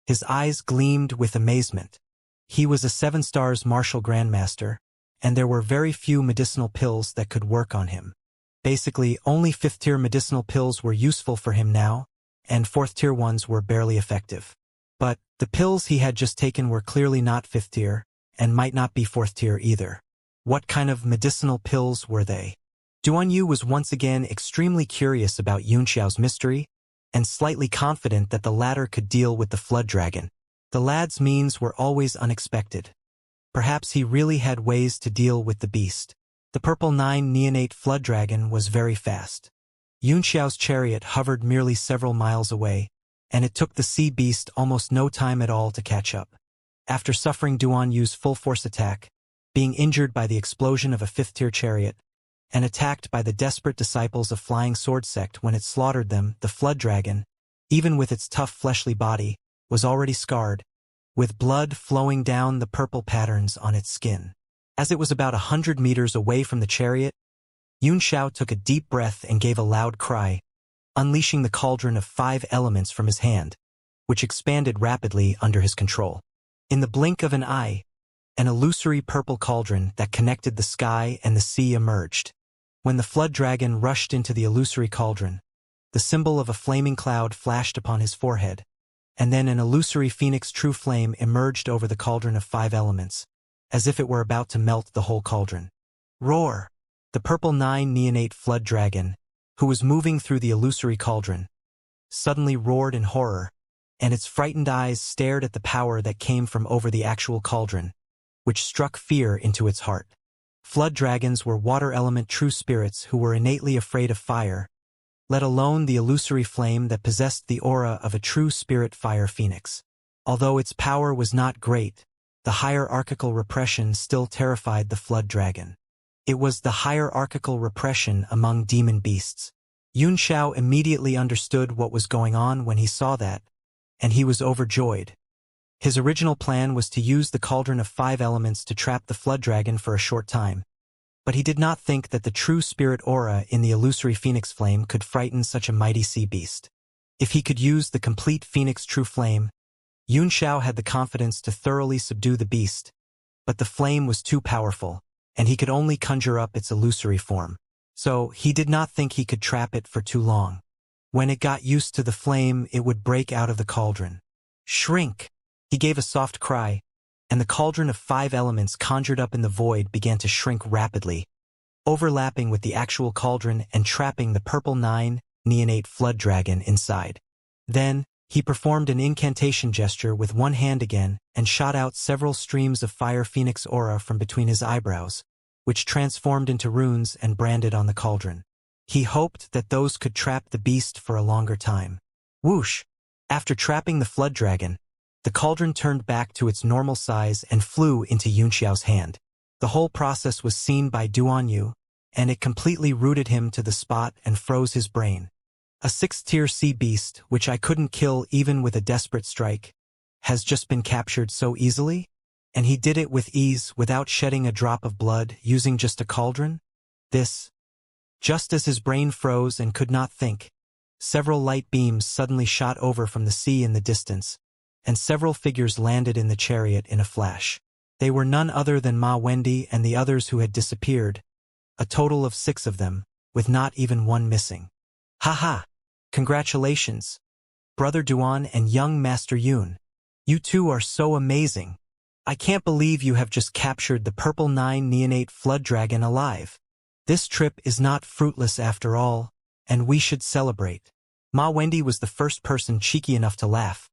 His eyes gleamed with amazement. He was a 7-stars martial grandmaster, and there were very few medicinal pills that could work on him. Basically, only 5th-tier medicinal pills were useful for him now, and 4th-tier ones were barely effective. But the pills he had just taken were clearly not 5th-tier, and might not be 4th-tier either. What kind of medicinal pills were they? Duan Yu was once again extremely curious about Yun Xiao's mystery, and slightly confident that the latter could deal with the flood dragon. The lad's means were always unexpected. Perhaps he really had ways to deal with the beast. The purple 9 neonate flood dragon was very fast. Yun Xiao's chariot hovered merely several miles away, and it took the sea beast almost no time at all to catch up. After suffering Duan Yu's full-force attack, being injured by the explosion of a 5th-tier chariot, and attacked by the desperate disciples of Flying Sword Sect when it slaughtered them, the flood dragon, even with its tough fleshly body, was already scarred, with blood flowing down the purple patterns on its skin. As it was about 100 meters away from the chariot, Yun Xiao took a deep breath and gave a loud cry, unleashing the cauldron of 5 elements from his hand, which expanded rapidly under his control. In the blink of an eye, an illusory purple cauldron that connected the sky and the sea emerged. When the flood dragon rushed into the illusory cauldron, The symbol of a flaming cloud flashed upon his forehead, and then an illusory phoenix true flame emerged over the cauldron of 5 elements, as if it were about to melt the whole cauldron. Roar! The purple 9 neonate flood dragon, who was moving through the illusory cauldron, suddenly roared in horror, and its frightened eyes stared at the power that came from over the actual cauldron, which struck fear into its heart. Flood dragons were water element true spirits who were innately afraid of fire, let alone the illusory flame that possessed the aura of a true spirit fire phoenix. Although its power was not great, the hierarchical repression still terrified the flood dragon. It was the hierarchical repression among demon beasts. Xianxia immediately understood what was going on when he saw that, and he was overjoyed. His original plan was to use the cauldron of 5 elements to trap the flood dragon for a short time, but he did not think that the true spirit aura in the illusory phoenix flame could frighten such a mighty sea beast. If he could use the complete phoenix true flame, Xianxia had the confidence to thoroughly subdue the beast, but the flame was too powerful, and he could only conjure up its illusory form. So he did not think he could trap it for too long. When it got used to the flame, it would break out of the cauldron. Shrink! He gave a soft cry, and the cauldron of 5 elements conjured up in the void began to shrink rapidly, overlapping with the actual cauldron and trapping the purple 9 neonate flood dragon inside. Then, he performed an incantation gesture with one hand again and shot out several streams of fire phoenix aura from between his eyebrows, which transformed into runes and branded on the cauldron. He hoped that those could trap the beast for a longer time. Whoosh! After trapping the flood dragon, the cauldron turned back to its normal size and flew into Xianxia's hand. The whole process was seen by Duanyu, and it completely rooted him to the spot and froze his brain. A 6th-tier sea beast, which I couldn't kill even with a desperate strike, has just been captured so easily? And he did it with ease without shedding a drop of blood, using just a cauldron? Just as his brain froze and could not think, several light beams suddenly shot over from the sea in the distance, and several figures landed in the chariot in a flash. They were none other than Ma Wendy and the others who had disappeared, a total of 6 of them, with not even one missing. Ha! Congratulations, Brother Duan and young Master Yun. You two are so amazing. I can't believe you have just captured the purple 9 neonate flood dragon alive. This trip is not fruitless after all, and we should celebrate. Ma Wendy was the first person cheeky enough to laugh,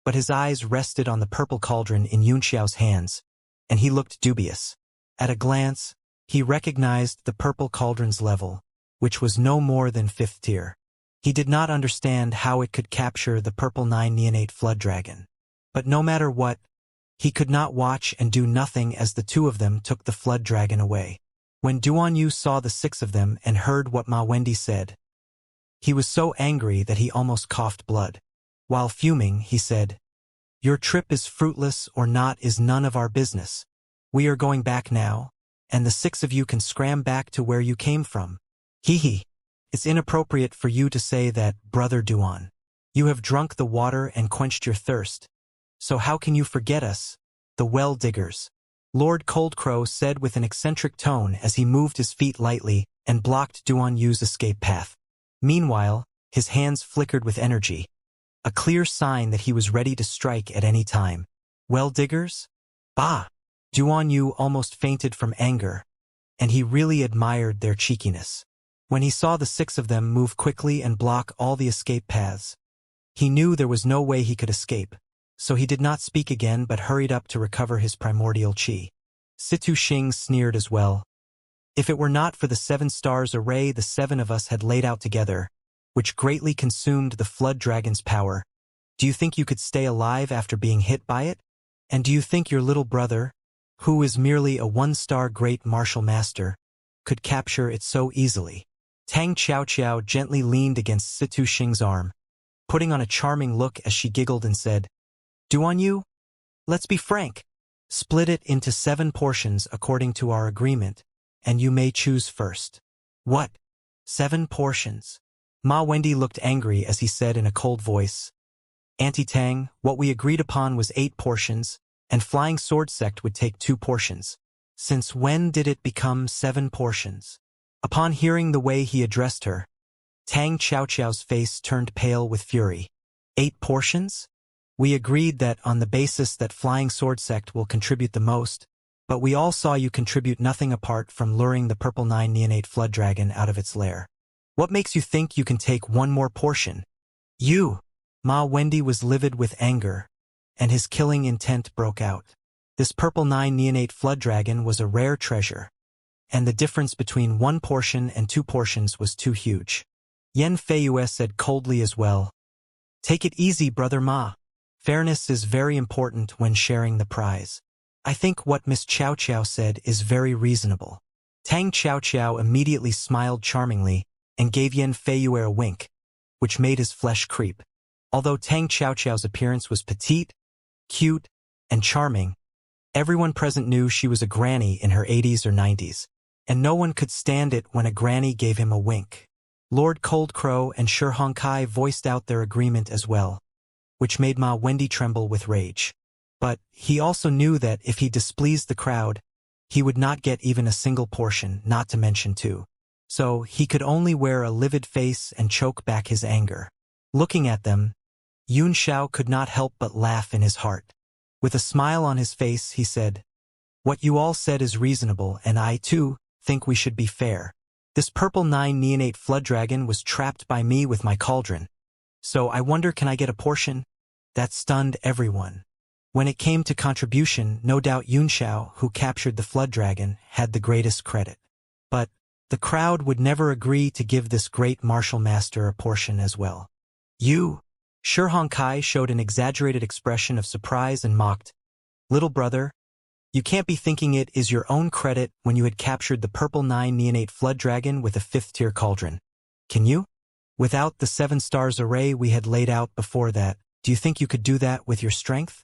but his eyes rested on the purple cauldron in Xiao's hands, and he looked dubious. At a glance, he recognized the purple cauldron's level, which was no more than 5th tier. He did not understand how it could capture the purple 9 neonate flood dragon. But no matter what, he could not watch and do nothing as the 2 of them took the flood dragon away. When Duanyu saw the 6 of them and heard what Ma Wendy said, he was so angry that he almost coughed blood. While fuming, he said, "Your trip is fruitless or not is none of our business. We are going back now, and the 6 of you can scram back to where you came from." Hee. It's inappropriate for you to say that, Brother Duan. You have drunk the water and quenched your thirst. So how can you forget us, the well-diggers? Lord Coldcrow said with an eccentric tone as he moved his feet lightly and blocked Duanyu's escape path. Meanwhile, his hands flickered with energy, a clear sign that he was ready to strike at any time. Well-diggers? Bah! Duanyu almost fainted from anger, and he really admired their cheekiness. When he saw the 6 of them move quickly and block all the escape paths, he knew there was no way he could escape, so he did not speak again but hurried up to recover his primordial chi. Situ Xing sneered as well. If it were not for the 7 stars array the 7 of us had laid out together, which greatly consumed the flood dragon's power, do you think you could stay alive after being hit by it? And do you think your little brother, who is merely a 1-star great martial master, could capture it so easily? Tang Xiaoqiao gently leaned against Situ Xing's arm, putting on a charming look as she giggled and said, "Duanyu, let's be frank. Split it into 7 portions according to our agreement, and you may choose first." What? 7 portions? Ma Wendy looked angry as he said in a cold voice, "Auntie Tang, what we agreed upon was 8 portions, and Flying Sword Sect would take 2 portions. Since when did it become 7 portions?" Upon hearing the way he addressed her, Tang Xiaoqiao's face turned pale with fury. 8 portions? We agreed that on the basis that Flying Sword Sect will contribute the most, but we all saw you contribute nothing apart from luring the Purple 9 Neonate Flood Dragon out of its lair. What makes you think you can take one more portion? You! Ma Wendy was livid with anger, and his killing intent broke out. This Purple 9 Neonate Flood Dragon was a rare treasure, and the difference between 1 portion and 2 portions was too huge. Yan Feiyue said coldly as well. Take it easy, Brother Ma. Fairness is very important when sharing the prize. I think what Miss Qiao Qiao said is very reasonable. Tang Qiao Qiao immediately smiled charmingly and gave Yan Feiyue a wink, which made his flesh creep. Although Tang Qiao Qiao's appearance was petite, cute, and charming, everyone present knew she was a granny in her 80s or 90s, and no one could stand it when a granny gave him a wink. Lord Cold Crow and Shi Hongkai voiced out their agreement as well, which made Ma Wendy tremble with rage. But he also knew that if he displeased the crowd, he would not get even a single portion, not to mention 2. So he could only wear a livid face and choke back his anger. Looking at them, Yun Xiao could not help but laugh in his heart. With a smile on his face, he said, "What you all said is reasonable, and I, too, think we should be fair. This Purple 9 Neonate Flood Dragon was trapped by me with my cauldron. So I wonder, can I get a portion?" That stunned everyone. When it came to contribution, no doubt Yun Xiao, who captured the Flood Dragon, had the greatest credit. But the crowd would never agree to give this great martial master a portion as well. You! Shi Hongkai showed an exaggerated expression of surprise and mocked. "Little brother, you can't be thinking it is your own credit when you had captured the Purple 9 Neonate Flood Dragon with a 5th-tier cauldron. Can you? Without the 7 stars array we had laid out before that, do you think you could do that with your strength?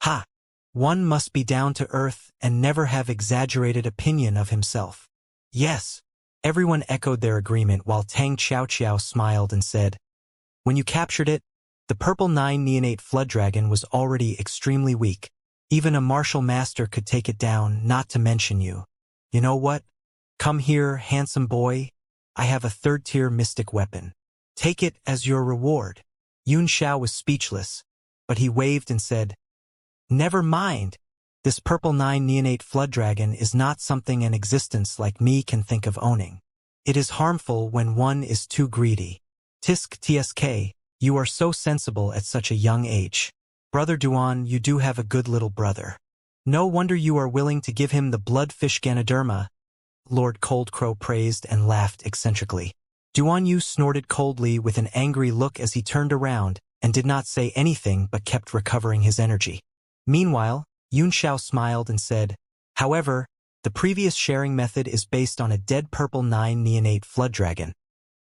Ha! One must be down to earth and never have exaggerated opinion of himself." Yes. Everyone echoed their agreement while Tang Xiaoqiao smiled and said, "When you captured it, the Purple 9 Neonate Flood Dragon was already extremely weak. Even a martial master could take it down, not to mention you. You know what? Come here, handsome boy. I have a 3rd-tier mystic weapon. Take it as your reward." Yun Xiao was speechless, but he waved and said, "Never mind. This Purple 9 Neonate Flood Dragon is not something an existence like me can think of owning. It is harmful when one is too greedy. Tisk tsk, you are so sensible at such a young age. Brother Duan, you do have a good little brother. No wonder you are willing to give him the bloodfish Ganoderma." Lord Cold Crow praised and laughed eccentrically. Duan Yu snorted coldly with an angry look as he turned around and did not say anything but kept recovering his energy. Meanwhile, Yun Xiao smiled and said, "However, the previous sharing method is based on a dead Purple 9 Neonate Flood Dragon.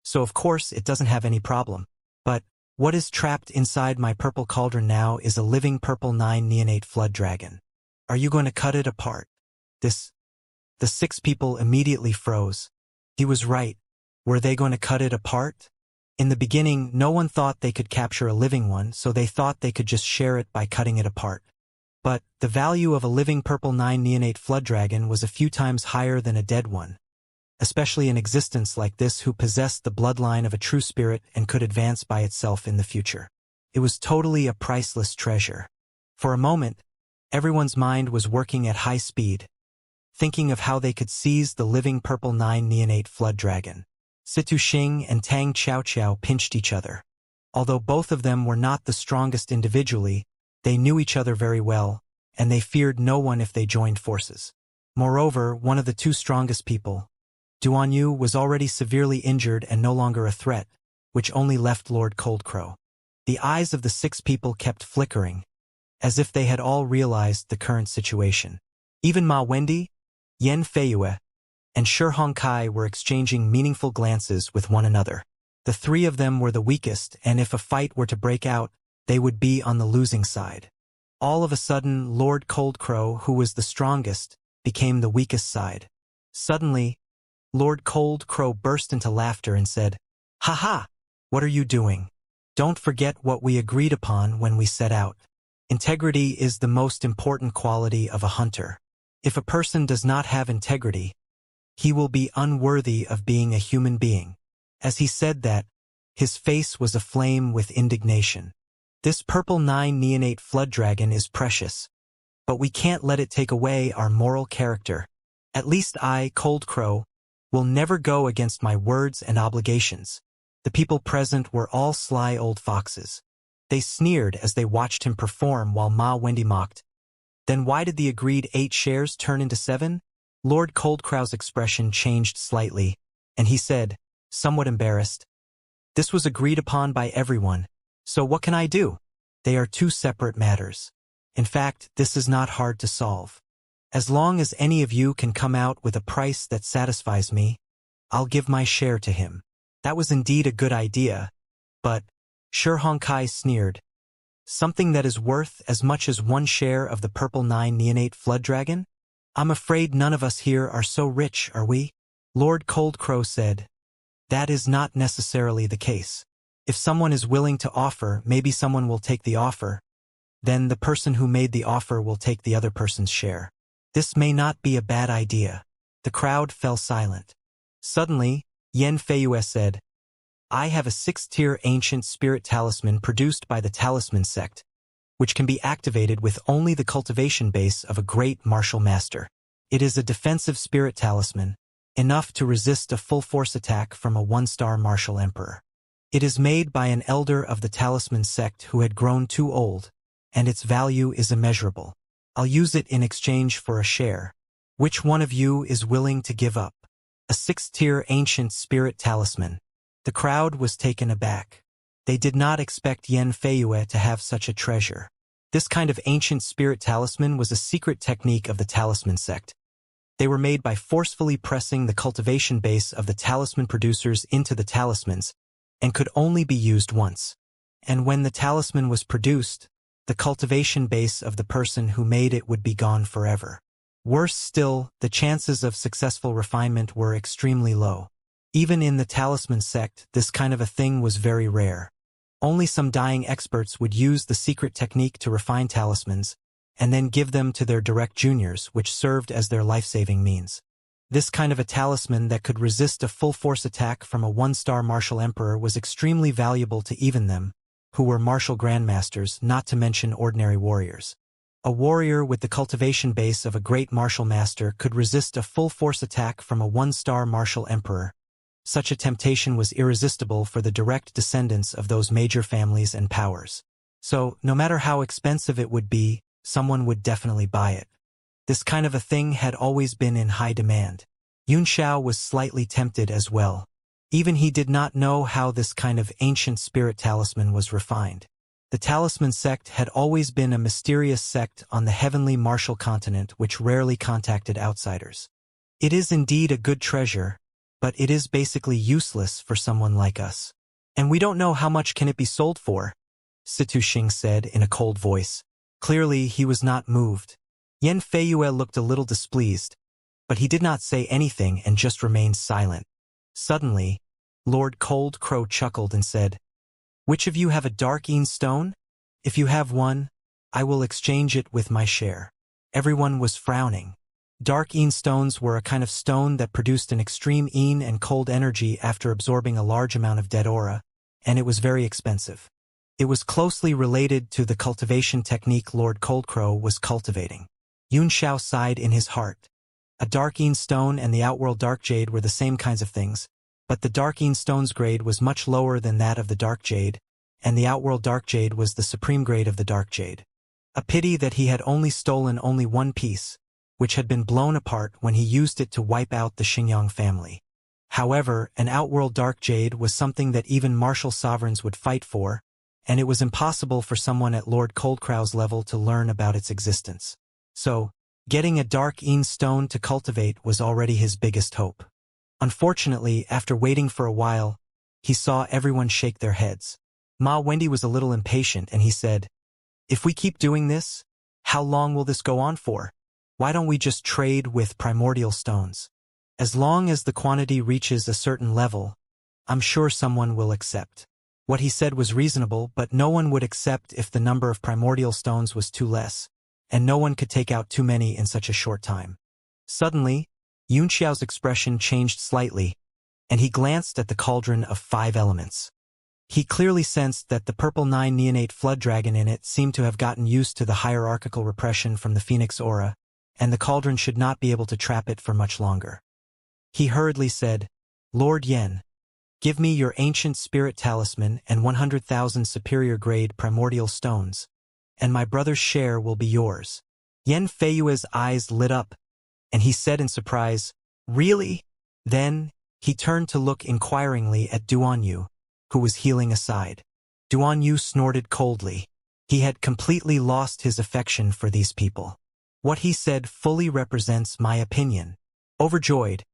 So of course it doesn't have any problem. But what is trapped inside my purple cauldron now is a living Purple 9 Neonate Flood Dragon. Are you going to cut it apart?" The 6 people immediately froze. He was right. Were they going to cut it apart? In the beginning, no one thought they could capture a living one, so they thought they could just share it by cutting it apart. But the value of a living Purple 9 Neonate Flood Dragon was a few times higher than a dead one, especially an existence like this who possessed the bloodline of a true spirit and could advance by itself in the future. It was totally a priceless treasure. For a moment, everyone's mind was working at high speed, thinking of how they could seize the living Purple 9 Neonate Flood Dragon. Situ Xing and Tang Qiao pinched each other. Although both of them were not the strongest individually, they knew each other very well, and they feared no one if they joined forces. Moreover, one of the 2 strongest people, Duan Yu, was already severely injured and no longer a threat, which only left Lord Cold Crow. The eyes of the 6 people kept flickering, as if they had all realized the current situation. Even Ma Wendy, Yan Feiyue, and Shi Hongkai were exchanging meaningful glances with one another. The 3 of them were the weakest, and if a fight were to break out, they would be on the losing side. All of a sudden, Lord Cold Crow, who was the strongest, became the weakest side. Suddenly, Lord Cold Crow burst into laughter and said, "Ha ha! What are you doing? Don't forget what we agreed upon when we set out. Integrity is the most important quality of a hunter. If a person does not have integrity, he will be unworthy of being a human being." As he said that, His face was aflame with indignation. "This purple 9 neonate flood dragon is precious, but we can't let it take away our moral character. At least I, Cold Crow, will never go against my words and obligations." The people present were all sly old foxes. They sneered as they watched him perform while Ma Wendy mocked. "Then why did the agreed 8 shares turn into 7? Lord Coldcrow's expression changed slightly, and he said, somewhat embarrassed, "This was agreed upon by everyone, so what can I do? They are 2 separate matters. In fact, this is not hard to solve. As long as any of you can come out with a price that satisfies me, I'll give my share to him." That was indeed a good idea, but Shi Hongkai sneered. "Something that is worth as much as 1 share of the purple 9 neonate flood dragon? I'm afraid none of us here are so rich, are we?" Lord Cold Crow said, "That is not necessarily the case. If someone is willing to offer, maybe someone will take the offer. Then the person who made the offer will take the other person's share. This may not be a bad idea." The crowd fell silent. Suddenly, Yen Feiyue said, "I have a 6th-tier ancient spirit talisman produced by the Talisman sect, which can be activated with only the cultivation base of a great martial master. It is a defensive spirit talisman, enough to resist a full-force attack from a 1-star martial emperor. It is made by an elder of the Talisman sect who had grown too old, and its value is immeasurable. I'll use it in exchange for a share. Which one of you is willing to give up a 6th-tier ancient spirit talisman?" The crowd was taken aback. They did not expect Yen Feiyue to have such a treasure. This kind of ancient spirit talisman was a secret technique of the Talisman sect. They were made by forcefully pressing the cultivation base of the talisman producers into the talismans, and could only be used once. And when the talisman was produced, the cultivation base of the person who made it would be gone forever. Worse still, the chances of successful refinement were extremely low. Even in the Talisman sect, this kind of a thing was very rare. Only some dying experts would use the secret technique to refine talismans, and then give them to their direct juniors, which served as their life-saving means. This kind of a talisman that could resist a full-force attack from a 1-star martial emperor was extremely valuable to even them, who were martial grandmasters, not to mention ordinary warriors. A warrior with the cultivation base of a great martial master could resist a full-force attack from a 1-star martial emperor. Such a temptation was irresistible for the direct descendants of those major families and powers. So, no matter how expensive it would be, someone would definitely buy it. This kind of a thing had always been in high demand. Yun Xiao was slightly tempted as well. Even he did not know how this kind of ancient spirit talisman was refined. The Talisman sect had always been a mysterious sect on the heavenly martial continent which rarely contacted outsiders. It is indeed a good treasure, but it is basically useless for someone like us. "And we don't know how much can it be sold for," Situ Xing said in a cold voice. Clearly, he was not moved. Yen Feiyue looked a little displeased, but he did not say anything and just remained silent. Suddenly, Lord Cold Crow chuckled and said, "Which of you have a dark-een stone? If you have one, I will exchange it with my share." Everyone was frowning. Dark-een stones were a kind of stone that produced an extreme een and cold energy after absorbing a large amount of dead aura, and it was very expensive. It was closely related to the cultivation technique Lord Coldcrow was cultivating. Yun Xiao sighed in his heart. A dark-een stone and the outworld dark jade were the same kinds of things, but the dark-een stone's grade was much lower than that of the dark jade, and the outworld dark jade was the supreme grade of the dark jade. A pity that he had only stolen only one piece, which had been blown apart when he used it to wipe out the Xingyang family. However, an outworld dark jade was something that even martial sovereigns would fight for, and it was impossible for someone at Lord Coldcrow's level to learn about its existence. So, getting a dark-een stone to cultivate was already his biggest hope. Unfortunately, after waiting for a while, he saw everyone shake their heads. Ma Wendy was a little impatient and he said, "If we keep doing this, how long will this go on for? Why don't we just trade with primordial stones? As long as the quantity reaches a certain level, I'm sure someone will accept." What he said was reasonable, but no one would accept if the number of primordial stones was too less, and no one could take out too many in such a short time. Suddenly, Yun Xiao's expression changed slightly, and he glanced at the cauldron of 5 elements. He clearly sensed that the purple 9 neonate flood dragon in it seemed to have gotten used to the hierarchical repression from the phoenix aura, and the cauldron should not be able to trap it for much longer. He hurriedly said, "Lord Yen, give me your ancient spirit talisman and 100,000 superior-grade primordial stones, and my brother's share will be yours." Yen Feiyue's eyes lit up, and he said in surprise, "Really?" Then, he turned to look inquiringly at Duanyu, who was healing aside. Duanyu snorted coldly. He had completely lost his affection for these people. What he said fully represents my opinion. Overjoyed,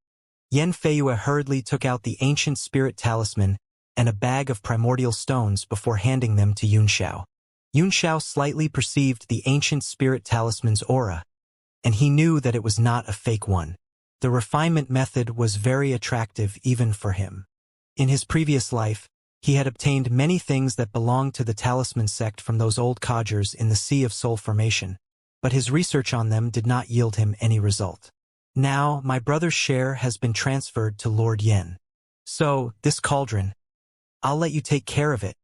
Yen Feiyue hurriedly took out the ancient spirit talisman and a bag of primordial stones before handing them to Yunxiao. Yunxiao slightly perceived the ancient spirit talisman's aura, and he knew that it was not a fake one. The refinement method was very attractive even for him. In his previous life, he had obtained many things that belonged to the talisman sect from those old codgers in the Sea of Soul formation, but his research on them did not yield him any result. Now, my brother's share has been transferred to Lord Yen. So, this cauldron, I'll let you take care of it.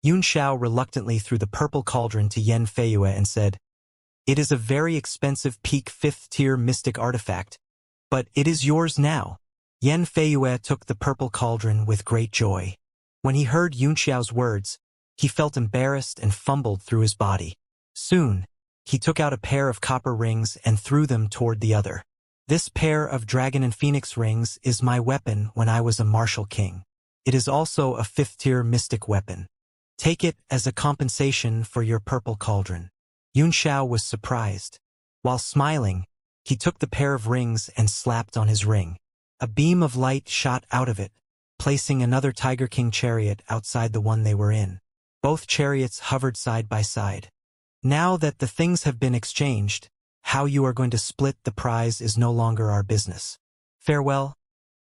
Yunxiao reluctantly threw the purple cauldron to Yen Feiyue and said, "It is a very expensive peak 5th-tier mystic artifact, but it is yours now." Yen Feiyue took the purple cauldron with great joy. When he heard Yunxiao's words, he felt embarrassed and fumbled through his body. Soon, he took out a pair of copper rings and threw them toward the other. "This pair of dragon and phoenix rings is my weapon when I was a martial king. It is also a 5th-tier mystic weapon. Take it as a compensation for your purple cauldron." Yunxiao was surprised. While smiling, he took the pair of rings and slapped on his ring. A beam of light shot out of it, placing another Tiger King chariot outside the one they were in. Both chariots hovered side by side. "Now that the things have been exchanged, how you are going to split the prize is no longer our business. Farewell,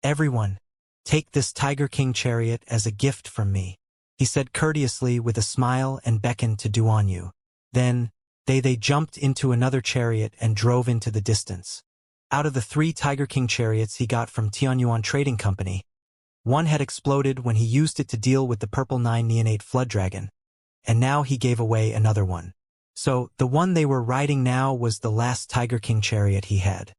everyone. Take this Tiger King chariot as a gift from me," he said courteously with a smile and beckoned to Duanyu. Then, they jumped into another chariot and drove into the distance. Out of the 3 Tiger King chariots he got from Tianyuan Trading Company, one had exploded when he used it to deal with the purple 9 neonate flood dragon, and now he gave away another one. So, the one they were riding now was the last Tiger King chariot he had.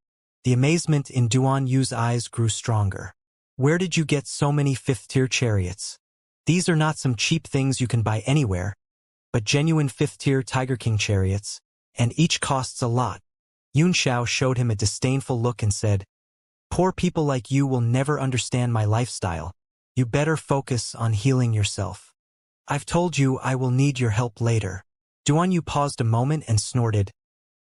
The amazement in Duanyu's eyes grew stronger. "Where did you get so many 5th-tier chariots? These are not some cheap things you can buy anywhere, but genuine 5th-tier Tiger King chariots, and each costs a lot." Yunxiao showed him a disdainful look and said, "Poor people like you will never understand my lifestyle. You better focus on healing yourself. I've told you I will need your help later." Duanyu paused a moment and snorted,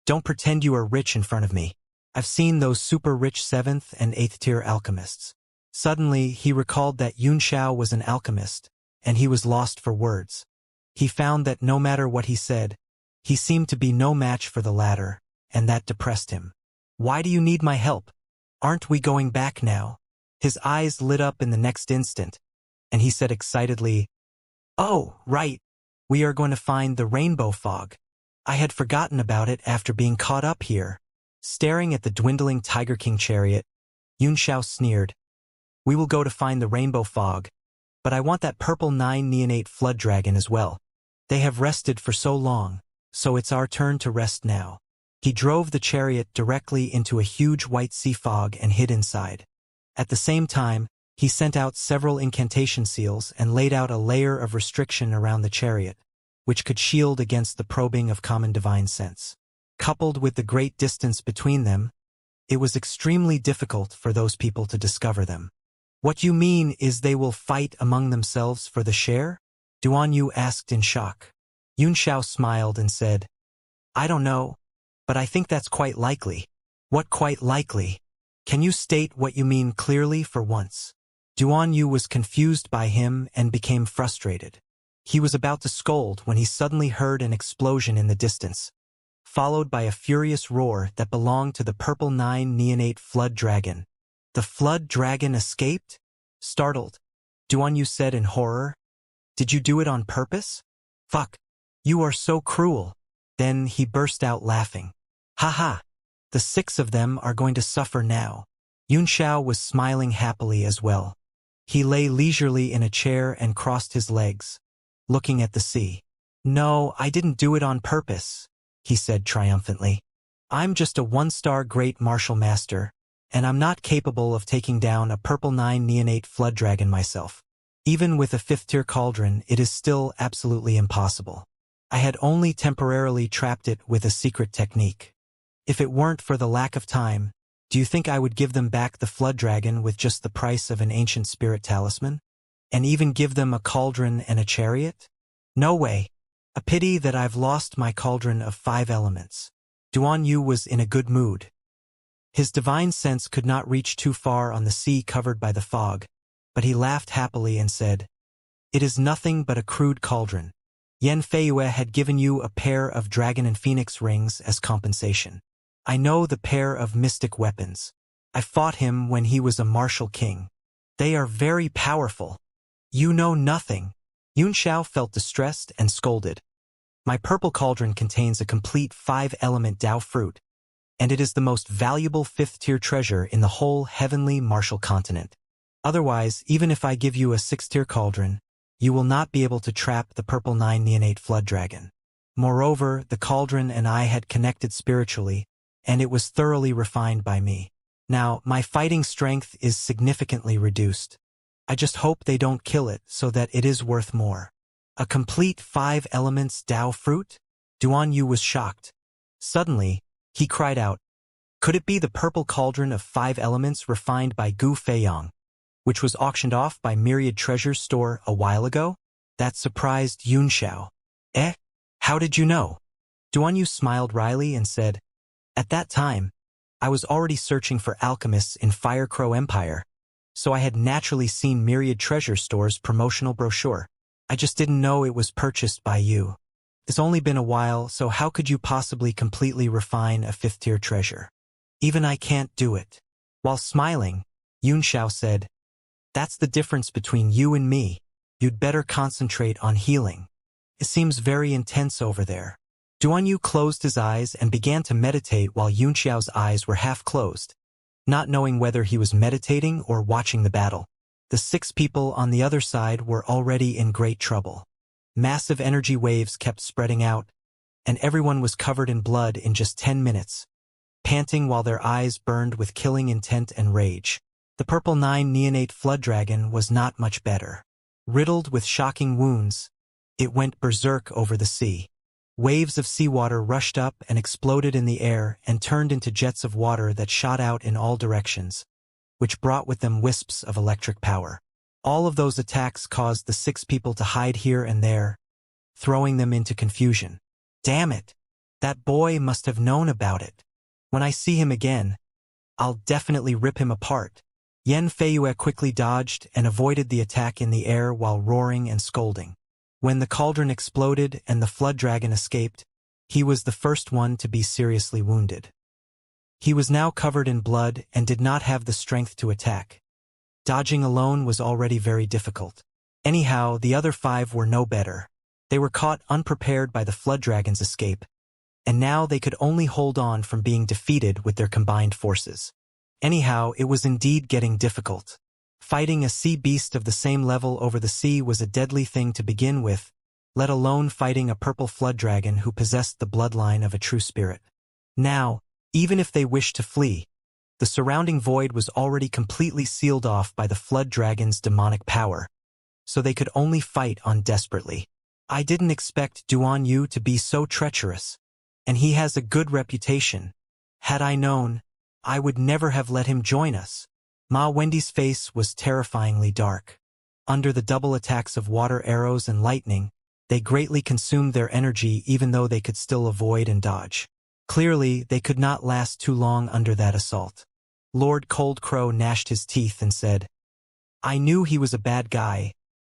"Don't pretend you are rich in front of me. I've seen those super rich 7th and 8th-tier alchemists." Suddenly, he recalled that Yunxiao was an alchemist, and he was lost for words. He found that no matter what he said, he seemed to be no match for the latter, and that depressed him. "Why do you need my help? Aren't we going back now?" His eyes lit up in the next instant, and he said excitedly, "Oh, right. We are going to find the rainbow fog. I had forgotten about it after being caught up here." Staring at the dwindling Tiger King chariot, Yunxiao sneered, "We will go to find the rainbow fog, but I want that purple 9 neonate flood dragon as well. They have rested for so long, so it's our turn to rest now." He drove the chariot directly into a huge white sea fog and hid inside. At the same time, he sent out several incantation seals and laid out a layer of restriction around the chariot, which could shield against the probing of common divine sense. Coupled with the great distance between them, it was extremely difficult for those people to discover them. "What you mean is they will fight among themselves for the share?" Duanyu asked in shock. Yunxiao smiled and said, "I don't know, but I think that's quite likely." "What quite likely? Can you state what you mean clearly for once?" Duanyu was confused by him and became frustrated. He was about to scold when he suddenly heard an explosion in the distance, followed by a furious roar that belonged to the purple 9 neonate flood dragon. "The flood dragon escaped?" Startled, Duanyu said in horror. "Did you do it on purpose? Fuck. You are so cruel." Then he burst out laughing. "Ha ha. The 6 of them are going to suffer now." Yunxiao was smiling happily as well. He lay leisurely in a chair and crossed his legs, looking at the sea. "No, I didn't do it on purpose," he said triumphantly. "I'm just a one-star great martial master, and I'm not capable of taking down a purple 9 neonate flood dragon myself. Even with a 5th-tier cauldron, it is still absolutely impossible. I had only temporarily trapped it with a secret technique. If it weren't for the lack of time, do you think I would give them back the flood dragon with just the price of an ancient spirit talisman? And even give them a cauldron and a chariot? No way. A pity that I've lost my cauldron of 5 elements." Duan Yu was in a good mood. His divine sense could not reach too far on the sea covered by the fog, but he laughed happily and said, "It is nothing but a crude cauldron. Yan Feiyue had given you a pair of dragon and phoenix rings as compensation. I know the pair of mystic weapons. I fought him when he was a martial king. They are very powerful." "You know nothing." Yun Xiao felt distressed and scolded. "My purple cauldron contains a complete 5-element Dao fruit, and it is the most valuable 5th-tier treasure in the whole heavenly martial continent. Otherwise, even if I give you a 6th-tier cauldron, you will not be able to trap the purple 9 neonate flood dragon. Moreover, the cauldron and I had connected spiritually, and it was thoroughly refined by me. Now, my fighting strength is significantly reduced. I just hope they don't kill it so that it is worth more." "A complete 5 elements Dao fruit?" Duan Yu was shocked. Suddenly, he cried out, "Could it be the purple cauldron of 5 elements refined by Gu Feiyang, which was auctioned off by Myriad Treasures Store a while ago?" That surprised Yun Xiao. "Eh? How did you know?" Duan Yu smiled wryly and said, "At that time, I was already searching for alchemists in Firecrow Empire, so I had naturally seen Myriad Treasure Store's promotional brochure. I just didn't know it was purchased by you. It's only been a while, so how could you possibly completely refine a 5th-tier treasure? Even I can't do it." While smiling, Yun Xiao said, "That's the difference between you and me. You'd better concentrate on healing. It seems very intense over there." Duan Yu closed his eyes and began to meditate while Yun Xiao's eyes were half closed, not knowing whether he was meditating or watching the battle. The 6 people on the other side were already in great trouble. Massive energy waves kept spreading out, and everyone was covered in blood in just 10 minutes, panting while their eyes burned with killing intent and rage. The purple 9 neonate flood dragon was not much better. Riddled with shocking wounds, it went berserk over the sea. Waves of seawater rushed up and exploded in the air and turned into jets of water that shot out in all directions, which brought with them wisps of electric power. All of those attacks caused the 6 people to hide here and there, throwing them into confusion. "Damn it! That boy must have known about it. When I see him again, I'll definitely rip him apart." Yan Feiyue quickly dodged and avoided the attack in the air while roaring and scolding. When the cauldron exploded and the flood dragon escaped, he was the first one to be seriously wounded. He was now covered in blood and did not have the strength to attack. Dodging alone was already very difficult. Anyhow, the other 5 were no better. They were caught unprepared by the flood dragon's escape, and now they could only hold on from being defeated with their combined forces. Anyhow, it was indeed getting difficult. Fighting a sea beast of the same level over the sea was a deadly thing to begin with, let alone fighting a purple flood dragon who possessed the bloodline of a true spirit. Now, even if they wished to flee, the surrounding void was already completely sealed off by the flood dragon's demonic power, so they could only fight on desperately. "I didn't expect Duan Yu to be so treacherous, and he has a good reputation. Had I known, I would never have let him join us." Ma Wendy's face was terrifyingly dark. Under the double attacks of water arrows and lightning, they greatly consumed their energy even though they could still avoid and dodge. Clearly, they could not last too long under that assault. Lord Cold Crow gnashed his teeth and said, "I knew he was a bad guy,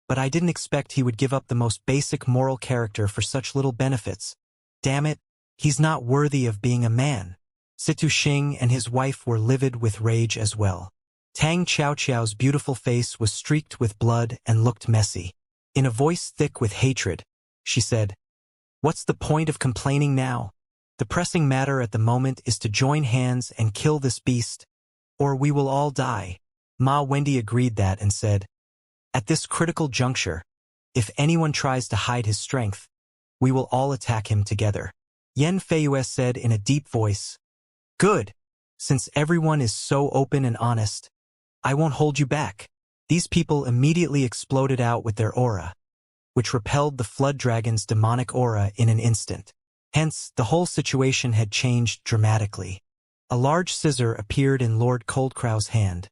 but I didn't expect he would give up the most basic moral character for such little benefits. Damn it, he's not worthy of being a man." Situ Xing and his wife were livid with rage as well. Tang Xiaoqiao's beautiful face was streaked with blood and looked messy. In a voice thick with hatred, she said, "What's the point of complaining now? The pressing matter at the moment is to join hands and kill this beast, or we will all die." Ma Wendy agreed that and said, At this critical juncture, if anyone tries to hide his strength, we will all attack him together. Yen Feiyue said in a deep voice. Good. Since everyone is so open and honest, I won't hold you back. These people immediately exploded out with their aura, which repelled the flood dragon's demonic aura in an instant. Hence, the whole situation had changed dramatically. A large scissor appeared in Lord Coldcrow's hand,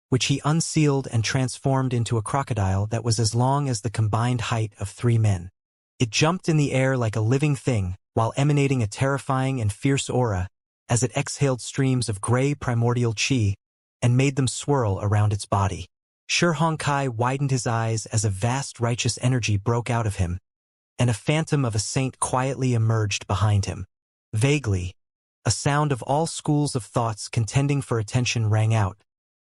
which he unsealed and transformed into a crocodile that was as long as the combined height of 3 men. It jumped in the air like a living thing, while emanating a terrifying and fierce aura, as it exhaled streams of gray primordial qi and made them swirl around its body. Shi Hongkai widened his eyes as a vast righteous energy broke out of him, and a phantom of a saint quietly emerged behind him. Vaguely, a sound of all schools of thoughts contending for attention rang out,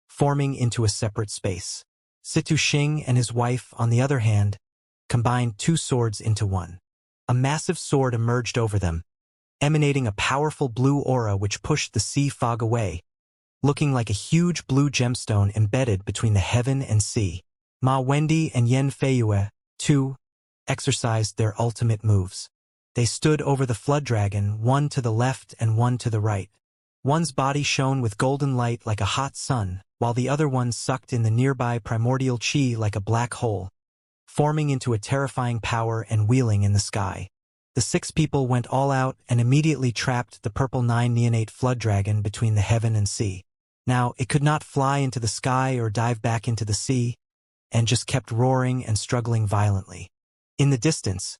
forming into a separate space. Situ Xing and his wife, on the other hand, combined 2 swords into one. A massive sword emerged over them, emanating a powerful blue aura which pushed the sea fog away, looking like a huge blue gemstone embedded between the heaven and sea. Ma Wendy and Yen Feiyue, too, exercised their ultimate moves. They stood over the flood dragon, one to the left and one to the right. One's body shone with golden light like a hot sun, while the other one sucked in the nearby primordial qi like a black hole, forming into a terrifying power and wheeling in the sky. The 6 people went all out and immediately trapped the purple 9 neonate flood dragon between the heaven and sea. Now, it could not fly into the sky or dive back into the sea, and just kept roaring and struggling violently. In the distance,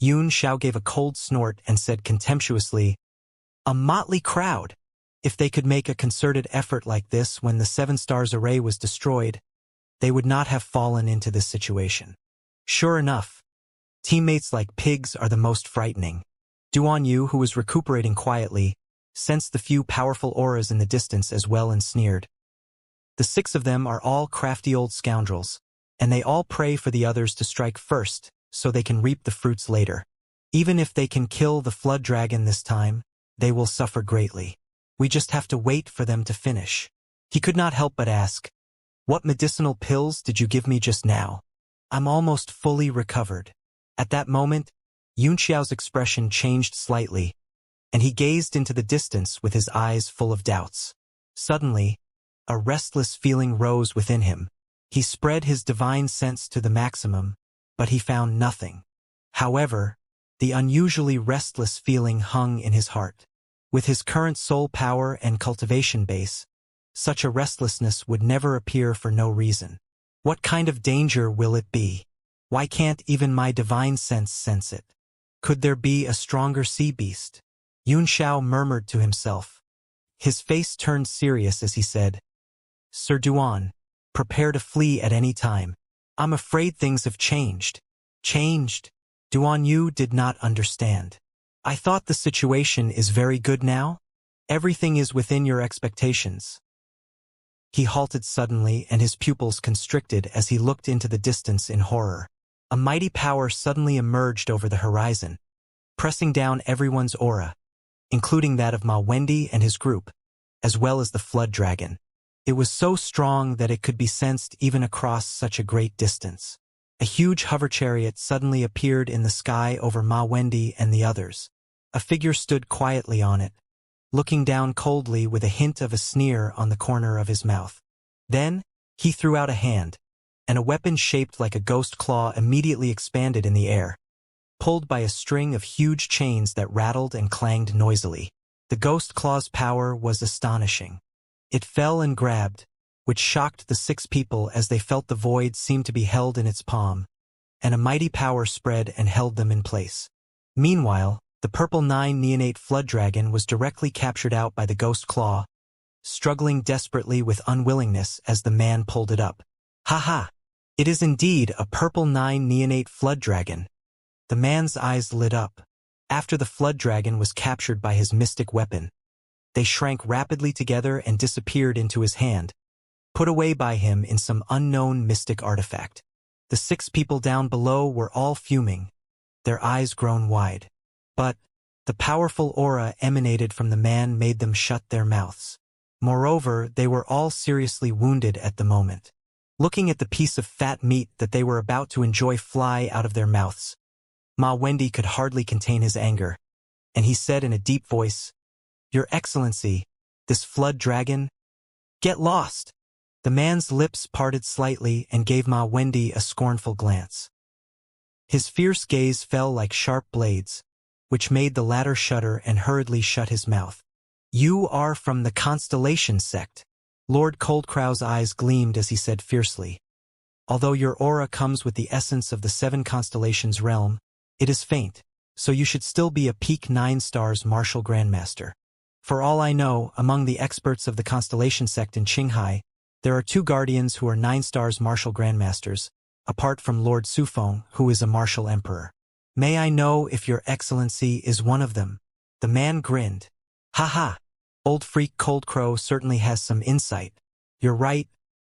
Yun Xiao gave a cold snort and said contemptuously, "A motley crowd! If they could make a concerted effort like this when the 7 stars array was destroyed, they would not have fallen into this situation." Sure enough, teammates like pigs are the most frightening. Duan Yu, who was recuperating quietly, sensed the few powerful auras in the distance as well and sneered. The 6 of them are all crafty old scoundrels, and they all pray for the others to strike first so they can reap the fruits later. Even if they can kill the flood dragon this time, they will suffer greatly. We just have to wait for them to finish. He could not help but ask, "What medicinal pills did you give me just now? I'm almost fully recovered." At that moment, Yun Xiao's expression changed slightly, and he gazed into the distance with his eyes full of doubts. Suddenly, a restless feeling rose within him. He spread his divine sense to the maximum, but he found nothing. However, the unusually restless feeling hung in his heart. With his current soul power and cultivation base, such a restlessness would never appear for no reason. What kind of danger will it be? Why can't even my divine sense it? Could there be a stronger sea beast? Yun Xiao murmured to himself. His face turned serious as he said, "Sir Duan, prepare to flee at any time. I'm afraid things have changed." Changed? Duan Yu did not understand. "I thought the situation is very good now? Everything is within your expectations." He halted suddenly and his pupils constricted as he looked into the distance in horror. A mighty power suddenly emerged over the horizon, pressing down everyone's aura, including that of Ma Wendy and his group, as well as the flood dragon. It was so strong that it could be sensed even across such a great distance. A huge hover chariot suddenly appeared in the sky over Ma Wendy and the others. A figure stood quietly on it, looking down coldly with a hint of a sneer on the corner of his mouth. Then, he threw out a hand, and a weapon shaped like a ghost claw immediately expanded in the air, pulled by a string of huge chains that rattled and clanged noisily. The ghost claw's power was astonishing. It fell and grabbed, which shocked the 6 people as they felt the void seem to be held in its palm, and a mighty power spread and held them in place. Meanwhile, the purple 9 neonate flood dragon was directly captured out by the ghost claw, struggling desperately with unwillingness as the man pulled it up. "Ha ha! It is indeed a purple 9 neonate flood dragon." The man's eyes lit up. After the flood dragon was captured by his mystic weapon, they shrank rapidly together and disappeared into his hand, put away by him in some unknown mystic artifact. The 6 people down below were all fuming, their eyes grown wide. But the powerful aura emanated from the man made them shut their mouths. Moreover, they were all seriously wounded at the moment. looking at the piece of fat meat that they were about to enjoy fly out of their mouths. Ma Wendy could hardly contain his anger, and he said in a deep voice, "Your Excellency, this flood dragon, get lost." The man's lips parted slightly and gave Ma Wendy a scornful glance. His fierce gaze fell like sharp blades, which made the latter shudder and hurriedly shut his mouth. "You are from the Constellation sect." Lord Coldcrow's eyes gleamed as he said fiercely, "Although your aura comes with the essence of the 7 constellations realm, it is faint, so you should still be a peak 9 stars martial grandmaster. For all I know, among the experts of the Constellation sect in Qinghai, there are 2 guardians who are 9 stars martial grandmasters, apart from Lord Sufeng, who is a martial emperor. May I know if your Excellency is one of them?" The man grinned. "Ha ha! Old freak Coldcrow certainly has some insight. You're right,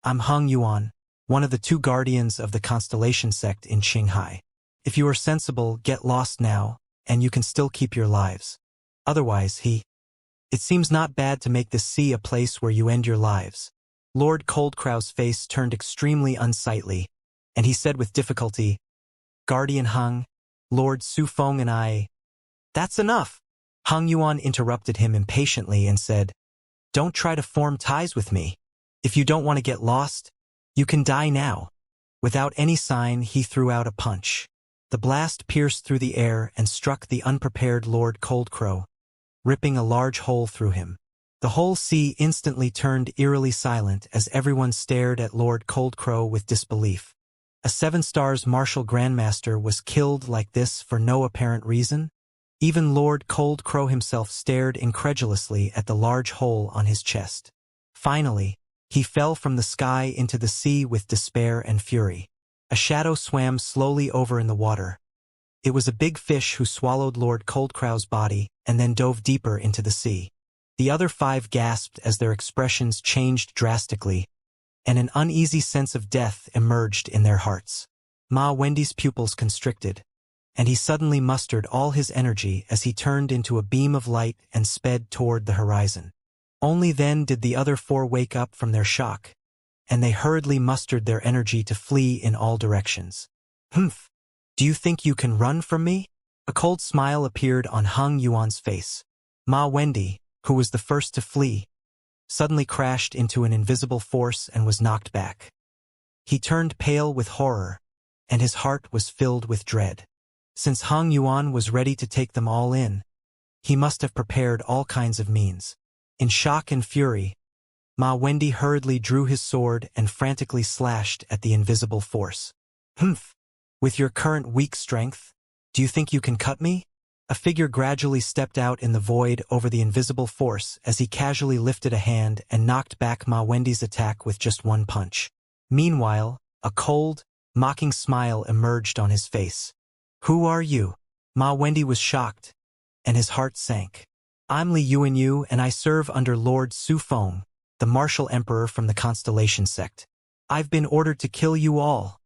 I'm Hung Yuan, one of the 2 guardians of the Constellation sect in Qinghai. If you are sensible, get lost now, and you can still keep your lives. Otherwise, it seems not bad to make this sea a place where you end your lives." Lord Coldcrow's face turned extremely unsightly, and he said with difficulty, "Guardian Hung, Lord Sufeng and I—" "That's enough!" Hung Yuan interrupted him impatiently and said, "Don't try to form ties with me. If you don't want to get lost, you can die now." Without any sign, he threw out a punch. The blast pierced through the air and struck the unprepared Lord Coldcrow, ripping a large hole through him. The whole sea instantly turned eerily silent as everyone stared at Lord Coldcrow with disbelief. A 7 stars martial grandmaster was killed like this for no apparent reason? Even Lord Coldcrow himself stared incredulously at the large hole on his chest. Finally, he fell from the sky into the sea with despair and fury. A shadow swam slowly over in the water. It was a big fish who swallowed Lord Coldcrow's body and then dove deeper into the sea. The other 5 gasped as their expressions changed drastically, and an uneasy sense of death emerged in their hearts. Ma Wendy's pupils constricted, and he suddenly mustered all his energy as he turned into a beam of light and sped toward the horizon. Only then did the other 4 wake up from their shock, and they hurriedly mustered their energy to flee in all directions. "Humph! Do you think you can run from me?" A cold smile appeared on Hung Yuan's face. Ma Wendy, who was the first to flee, suddenly crashed into an invisible force and was knocked back. He turned pale with horror, and his heart was filled with dread. Since Hung Yuan was ready to take them all in, he must have prepared all kinds of means. In shock and fury, Ma Wendy hurriedly drew his sword and frantically slashed at the invisible force. "Humph! With your current weak strength, do you think you can cut me?" A figure gradually stepped out in the void over the invisible force as he casually lifted a hand and knocked back Ma Wendy's attack with just 1 punch. Meanwhile, a cold, mocking smile emerged on his face. "Who are you?" Ma Wendy was shocked, and his heart sank. "I'm Li Yuanyu, and I serve under Lord Sufeng, the martial emperor from the Constellation sect. I've been ordered to kill you all,"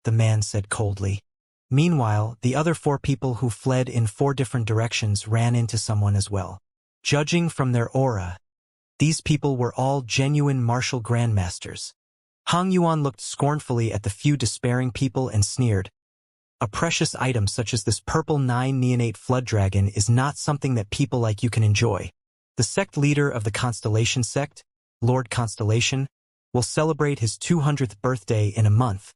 the man said coldly. Meanwhile, the other 4 people who fled in 4 different directions ran into someone as well. Judging from their aura, these people were all genuine martial grandmasters. Hung Yuan looked scornfully at the few despairing people and sneered, "A precious item such as this purple 9 neonate flood dragon is not something that people like you can enjoy. The sect leader of the Constellation sect, Lord Constellation, will celebrate his 200th birthday in a month,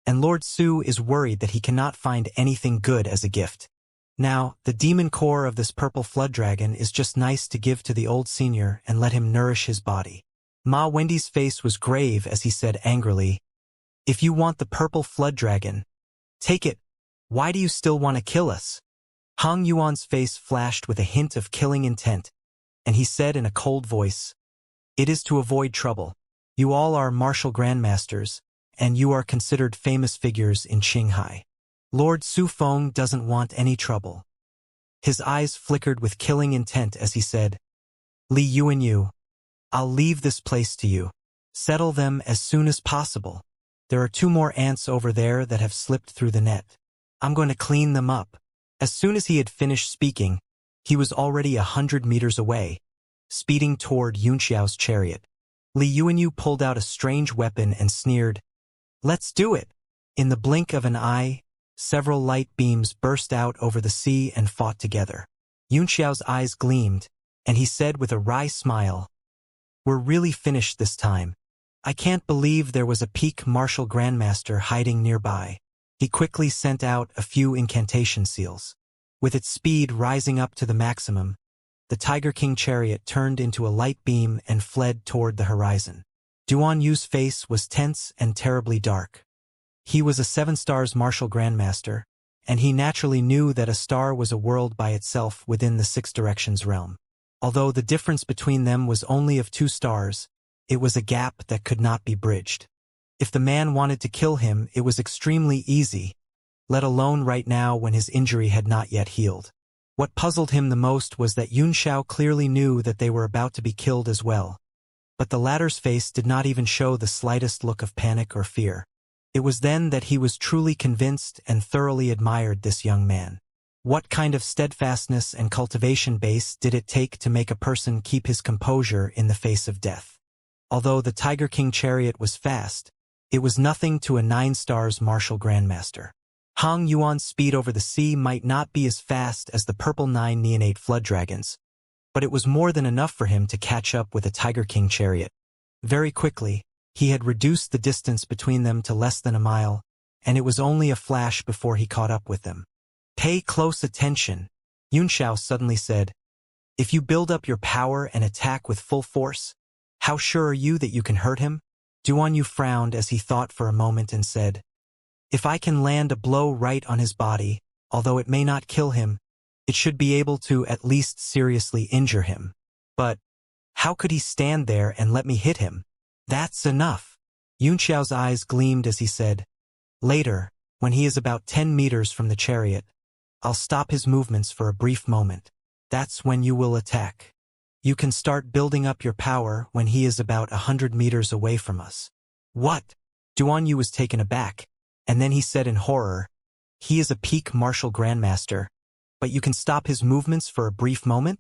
and Lord Su is worried that he cannot find anything good as a gift. Now, the demon core of this purple flood dragon is just nice to give to the old senior and let him nourish his body." Ma Wendy's face was grave as he said angrily, "If you want the purple flood dragon, take it. Why do you still want to kill us?" Hung Yuan's face flashed with a hint of killing intent, and he said in a cold voice, "It is to avoid trouble. You all are martial grandmasters, and you are considered famous figures in Qinghai. Lord Sufeng doesn't want any trouble." His eyes flickered with killing intent as he said, "Li Yuanyu, I'll leave this place to you. Settle them as soon as possible. There are 2 more ants over there that have slipped through the net. I'm going to clean them up." As soon as he had finished speaking, he was already 100 meters away, speeding toward Yunxiao's chariot. Li Yuanyu pulled out a strange weapon and sneered, Let's do it! In the blink of an eye, several light beams burst out over the sea and fought together. Yunxiao's eyes gleamed, and he said with a wry smile, "We're really finished this time. I can't believe there was a peak martial grandmaster hiding nearby." He quickly sent out a few incantation seals. With its speed rising up to the maximum, the Tiger King chariot turned into a light beam and fled toward the horizon. Duan Yu's face was tense and terribly dark. He was a 7 stars martial grandmaster, and he naturally knew that a star was a world by itself within the 6 directions realm. Although the difference between them was only of 2 stars, it was a gap that could not be bridged. If the man wanted to kill him, it was extremely easy, let alone right now when his injury had not yet healed. What puzzled him the most was that Yunxiao clearly knew that they were about to be killed as well. But the latter's face did not even show the slightest look of panic or fear. It was then that he was truly convinced and thoroughly admired this young man. What kind of steadfastness and cultivation base did it take to make a person keep his composure in the face of death? Although the Tiger King chariot was fast, it was nothing to a 9 stars martial grandmaster. Hong Yuan's speed over the sea might not be as fast as the purple 9 neonate flood dragons, but it was more than enough for him to catch up with a Tiger King chariot. Very quickly, he had reduced the distance between them to less than a mile, and it was only a flash before he caught up with them. "Pay close attention," Yunxiao suddenly said. "If you build up your power and attack with full force, how sure are you that you can hurt him?" Duan Yu frowned as he thought for a moment and said, "If I can land a blow right on his body, although it may not kill him, it should be able to at least seriously injure him. But how could he stand there and let me hit him? That's enough." Yunxiao's eyes gleamed as he said, "Later, when he is about 10 meters from the chariot, I'll stop his movements for a brief moment. That's when you will attack. You can start building up your power when he is about 100 meters away from us." "What?" Duan Yu was taken aback, and then he said in horror, "He is a peak martial grandmaster, but you can stop his movements for a brief moment?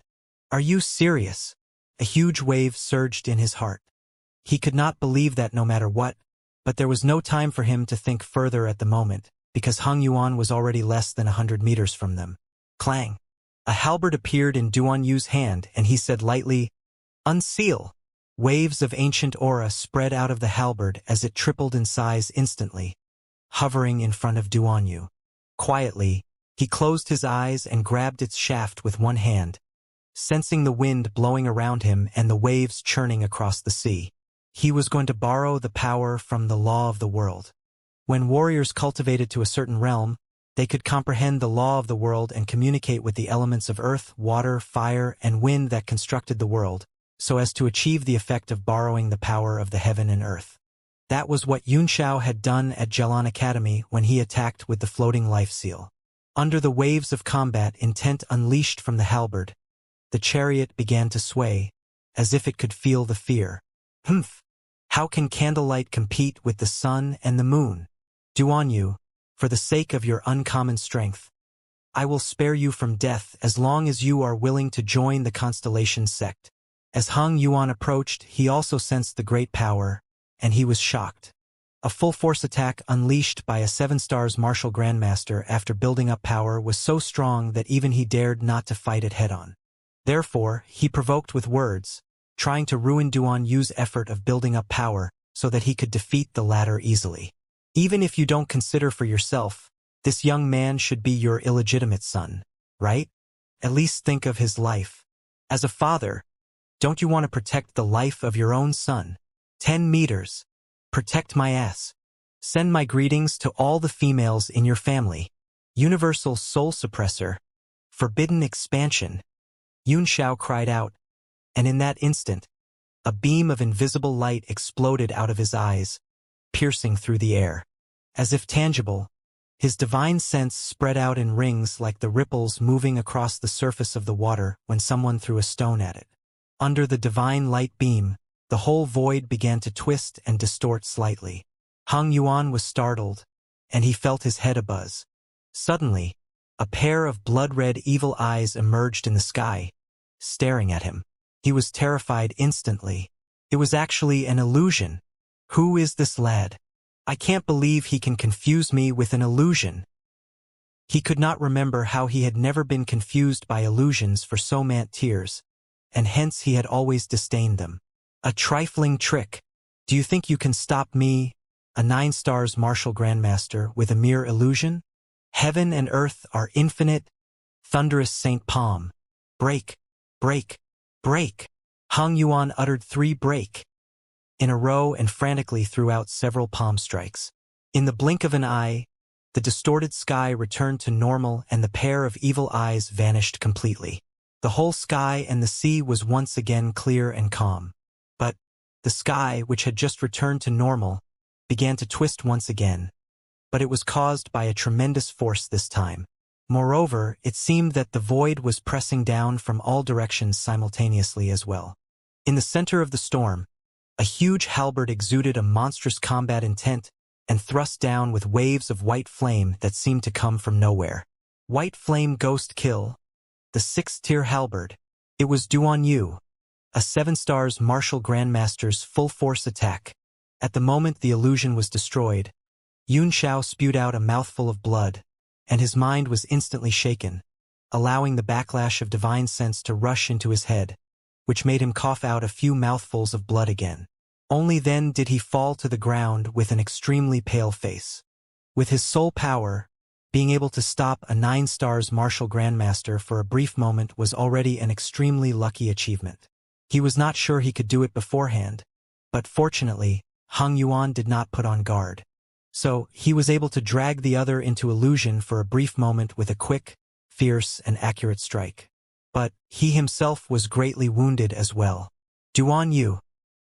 Are you serious?" A huge wave surged in his heart. He could not believe that no matter what, but there was no time for him to think further at the moment, because Hong Yuan was already less than 100 meters from them. Clang! A halberd appeared in Duan Yu's hand, and he said lightly, "Unseal." Waves of ancient aura spread out of the halberd as it tripled in size instantly, hovering in front of Duan Yu. Quietly, he closed his eyes and grabbed its shaft with one hand, sensing the wind blowing around him and the waves churning across the sea. He was going to borrow the power from the law of the world. When warriors cultivated to a certain realm, they could comprehend the law of the world and communicate with the elements of earth, water, fire, and wind that constructed the world, so as to achieve the effect of borrowing the power of the heaven and earth. That was what Yunxiao had done at Jialan Academy when he attacked with the floating life seal. Under the waves of combat intent unleashed from the halberd, the chariot began to sway, as if it could feel the fear. "Humph! How can candlelight compete with the sun and the moon? Duan Yu, for the sake of your uncommon strength, I will spare you from death as long as you are willing to join the Constellation sect." As Hong Yuan approached, he also sensed the great power, and he was shocked. A full-force attack unleashed by a 7 stars martial grandmaster after building up power was so strong that even he dared not to fight it head-on. Therefore, he provoked with words, trying to ruin Duan Yu's effort of building up power so that he could defeat the latter easily. "Even if you don't consider for yourself, this young man should be your illegitimate son, right? At least think of his life. As a father, don't you want to protect the life of your own son? 10 meters. Protect my ass. Send my greetings to all the females in your family. Universal soul suppressor. Forbidden expansion." Yunxiao cried out, and in that instant, a beam of invisible light exploded out of his eyes, piercing through the air. As if tangible, his divine sense spread out in rings like the ripples moving across the surface of the water when someone threw a stone at it. Under the divine light beam, the whole void began to twist and distort slightly. Hong Yuan was startled, and he felt his head abuzz. Suddenly, a pair of blood-red evil eyes emerged in the sky, staring at him. He was terrified instantly. It was actually an illusion. "Who is this lad? I can't believe he can confuse me with an illusion. He could not remember how he had never been confused by illusions for so many years, and hence he had always disdained them. A trifling trick. Do you think you can stop me, a 9 stars martial grandmaster, with a mere illusion? Heaven and earth are infinite, thunderous Saint Palm. Break, break, break. Hong Yuan uttered 3 break in a row and frantically threw out several palm strikes. In the blink of an eye, the distorted sky returned to normal and the pair of evil eyes vanished completely. The whole sky and the sea was once again clear and calm. But the sky, which had just returned to normal, began to twist once again. But it was caused by a tremendous force this time. Moreover, it seemed that the void was pressing down from all directions simultaneously as well. In the center of the storm, a huge halberd exuded a monstrous combat intent and thrust down with waves of white flame that seemed to come from nowhere. White flame ghost kill. The 6th-tier halberd. It was Duan Yu, a 7 stars martial grandmaster's full-force attack. At the moment the illusion was destroyed, Yun Xiao spewed out a mouthful of blood, and his mind was instantly shaken, allowing the backlash of divine sense to rush into his head, which made him cough out a few mouthfuls of blood again. Only then did he fall to the ground with an extremely pale face. With his sole power, being able to stop a 9 stars martial grandmaster for a brief moment was already an extremely lucky achievement. He was not sure he could do it beforehand, but fortunately, Hong Yuan did not put on guard. So, he was able to drag the other into illusion for a brief moment with a quick, fierce, and accurate strike. But he himself was greatly wounded as well. Duan Yu,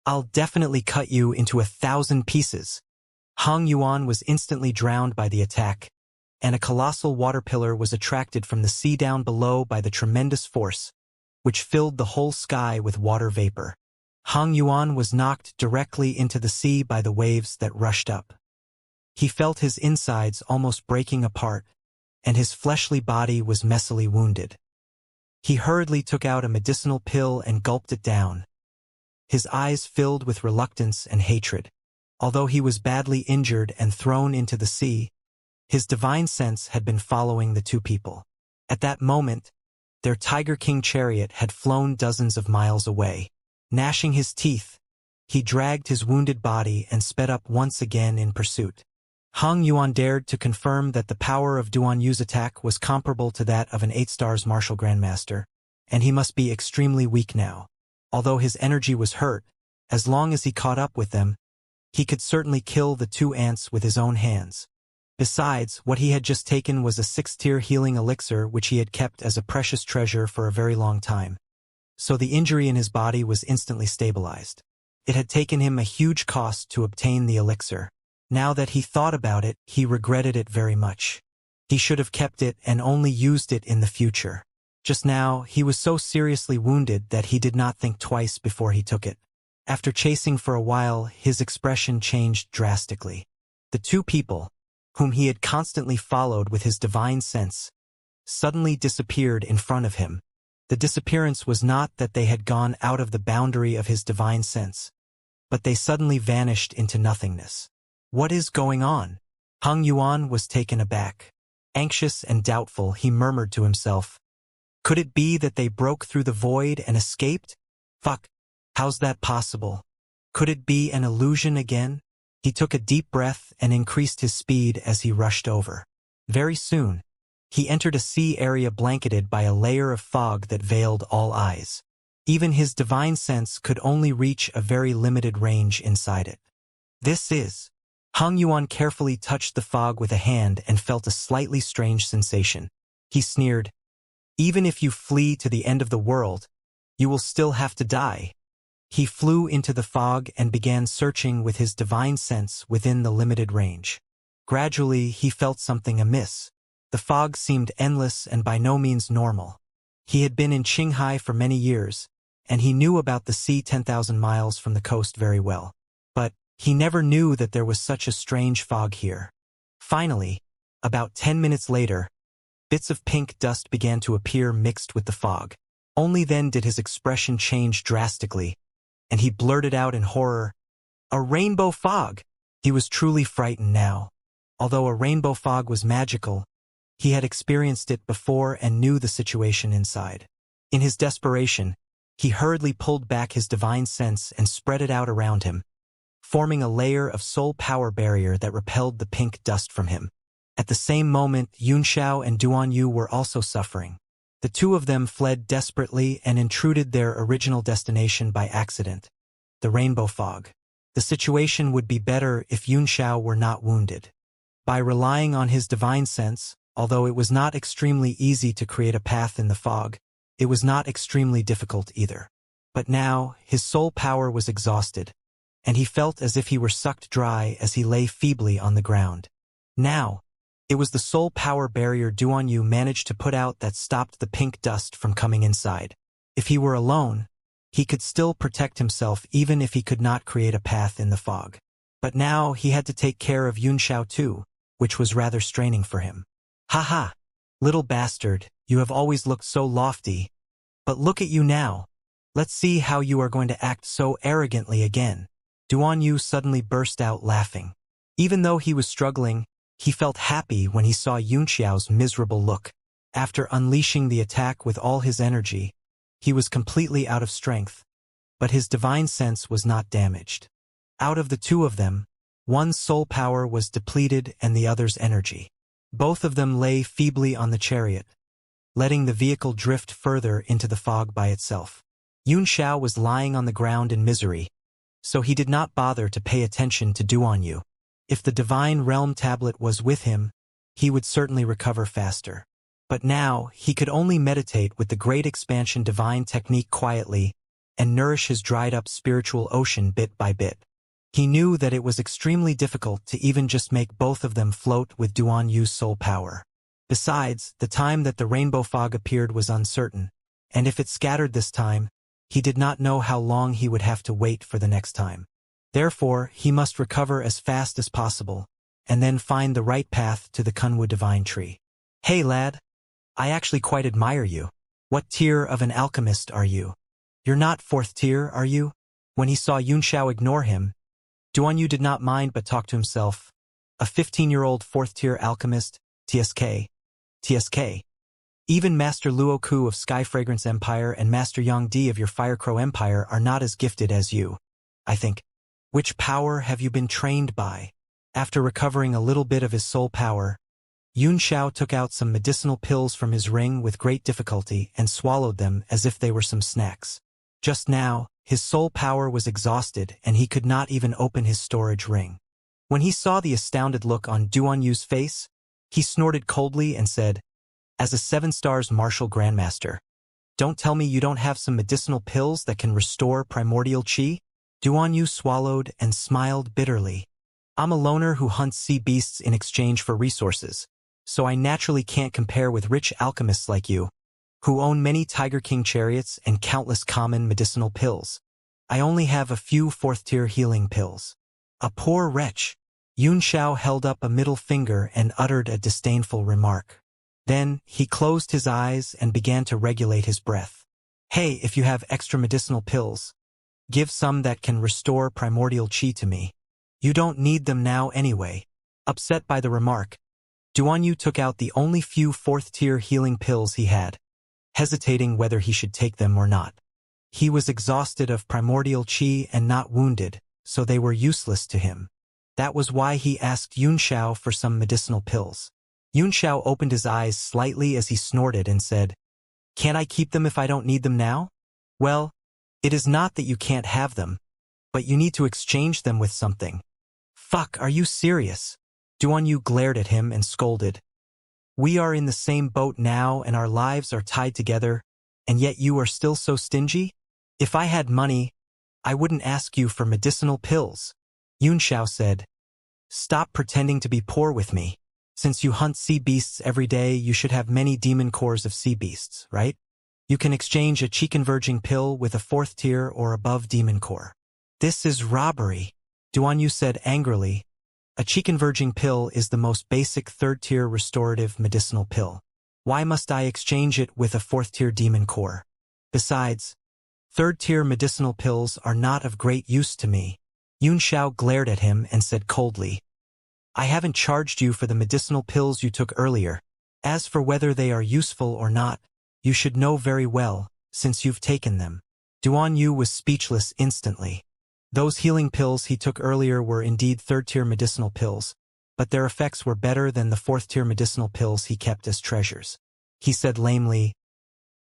I'll definitely cut you into 1,000 pieces. Hong Yuan was instantly drowned by the attack, and a colossal water pillar was attracted from the sea down below by the tremendous force, which filled the whole sky with water vapor. Hong Yuan was knocked directly into the sea by the waves that rushed up. He felt his insides almost breaking apart, and his fleshly body was messily wounded. He hurriedly took out a medicinal pill and gulped it down. His eyes filled with reluctance and hatred. Although he was badly injured and thrown into the sea, his divine sense had been following the 2 people. At that moment, their Tiger King chariot had flown dozens of miles away. Gnashing his teeth, he dragged his wounded body and sped up once again in pursuit. Hong Yuan dared to confirm that the power of Duan Yu's attack was comparable to that of an 8 stars martial grandmaster, and he must be extremely weak now. Although his energy was hurt, as long as he caught up with them, he could certainly kill the 2 ants with his own hands. Besides, what he had just taken was a 6th-tier healing elixir which he had kept as a precious treasure for a very long time. So the injury in his body was instantly stabilized. It had taken him a huge cost to obtain the elixir. Now that he thought about it, he regretted it very much. He should have kept it and only used it in the future. Just now, he was so seriously wounded that he did not think twice before he took it. After chasing for a while, his expression changed drastically. The 2 people, whom he had constantly followed with his divine sense, suddenly disappeared in front of him. The disappearance was not that they had gone out of the boundary of his divine sense, but they suddenly vanished into nothingness. What is going on? Hong Yuan was taken aback. Anxious and doubtful, he murmured to himself, could it be that they broke through the void and escaped? Fuck, how's that possible? Could it be an illusion again? He took a deep breath and increased his speed as he rushed over. Very soon, he entered a sea area blanketed by a layer of fog that veiled all eyes. Even his divine sense could only reach a very limited range inside it. This is... Hong Yuan carefully touched the fog with a hand and felt a slightly strange sensation. He sneered, even if you flee to the end of the world, you will still have to die. He flew into the fog and began searching with his divine sense within the limited range. Gradually, he felt something amiss. The fog seemed endless and by no means normal. He had been in Qinghai for many years, and he knew about the sea 10,000 miles from the coast very well. But he never knew that there was such a strange fog here. Finally, about 10 minutes later, bits of pink dust began to appear mixed with the fog. Only then did his expression change drastically, and he blurted out in horror, "A rainbow fog!" He was truly frightened now. Although a rainbow fog was magical, he had experienced it before and knew the situation inside. In his desperation, he hurriedly pulled back his divine sense and spread it out around him, forming a layer of soul power barrier that repelled the pink dust from him. At the same moment, Xianxia and Duanyu were also suffering. The two of them fled desperately and intruded their original destination by accident, the rainbow fog. The situation would be better if Xianxia were not wounded. By relying on his divine sense, although it was not extremely easy to create a path in the fog, it was not extremely difficult either. But now, his soul power was exhausted, and he felt as if he were sucked dry as he lay feebly on the ground. Now, it was the soul power barrier Duanyu managed to put out that stopped the pink dust from coming inside. If he were alone, he could still protect himself even if he could not create a path in the fog. But now he had to take care of Xianxia too, which was rather straining for him. "Ha, little bastard, you have always looked so lofty. But look at you now. Let's see how you are going to act so arrogantly again." Duanyu suddenly burst out laughing. Even though he was struggling, he felt happy when he saw Xianxiao's miserable look. After unleashing the attack with all his energy, he was completely out of strength, but his divine sense was not damaged. Out of the two of them, one's soul power was depleted and the other's energy. Both of them lay feebly on the chariot, letting the vehicle drift further into the fog by itself. Xianxia was lying on the ground in misery, so he did not bother to pay attention to Duanyu. If the Divine Realm tablet was with him, he would certainly recover faster. But now, he could only meditate with the Great Expansion Divine Technique quietly and nourish his dried-up spiritual ocean bit by bit. He knew that it was extremely difficult to even just make both of them float with Duanyu's soul power. Besides, the time that the rainbow fog appeared was uncertain, and if it scattered this time, he did not know how long he would have to wait for the next time. Therefore, he must recover as fast as possible, and then find the right path to the Kunwu Divine Tree. "Hey lad, I actually quite admire you. What tier of an alchemist are you? You're not 4th tier, are you?" When he saw Xianxia ignore him, Duanyu did not mind but talked to himself. "A 15-year-old 4th tier alchemist, TSK. Even Master Luoku of Sky Fragrance Empire and Master Yang Di of your Firecrow Empire are not as gifted as you, I think. Which power have you been trained by?" After recovering a little bit of his soul power, Xianxia took out some medicinal pills from his ring with great difficulty and swallowed them as if they were some snacks. Just now, his soul power was exhausted and he could not even open his storage ring. When he saw the astounded look on Duanyu's face, he snorted coldly and said, "As a 7 stars martial grandmaster, don't tell me you don't have some medicinal pills that can restore primordial chi?" Duanyu swallowed and smiled bitterly. "I'm a loner who hunts sea beasts in exchange for resources, so I naturally can't compare with rich alchemists like you, who own many Tiger King chariots and countless common medicinal pills. I only have a few 4th-tier healing pills." A poor wretch. Xianxia held up a middle finger and uttered a disdainful remark. Then, he closed his eyes and began to regulate his breath. "Hey, if you have extra medicinal pills, give some that can restore primordial chi to me. You don't need them now anyway." Upset by the remark, Duanyu took out the only few 4th-tier healing pills he had, hesitating whether he should take them or not. He was exhausted of primordial chi and not wounded, so they were useless to him. That was why he asked Xianxia for some medicinal pills. Xianxia opened his eyes slightly as he snorted and said, "Can't I keep them if I don't need them now?" "Well, it is not that you can't have them, but you need to exchange them with something." "Fuck, are you serious?" Duanyu glared at him and scolded. "We are in the same boat now and our lives are tied together, and yet you are still so stingy? If I had money, I wouldn't ask you for medicinal pills." Xianxia said, "Stop pretending to be poor with me. Since you hunt sea beasts every day, you should have many demon cores of sea beasts, right? You can exchange a chi converging pill with a 4th tier or above demon core." "This is robbery," Duanyu said angrily. "A chi converging pill is the most basic 3rd-tier restorative medicinal pill. Why must I exchange it with a 4th-tier demon core? Besides, 3rd-tier medicinal pills are not of great use to me." Yun Xiao glared at him and said coldly, I haven't charged you for the medicinal pills you took earlier. As for whether they are useful or not, you should know very well, since you've taken them. Duan Yu was speechless instantly. Those healing pills he took earlier were indeed third-tier medicinal pills, but their effects were better than the fourth-tier medicinal pills he kept as treasures. He said lamely,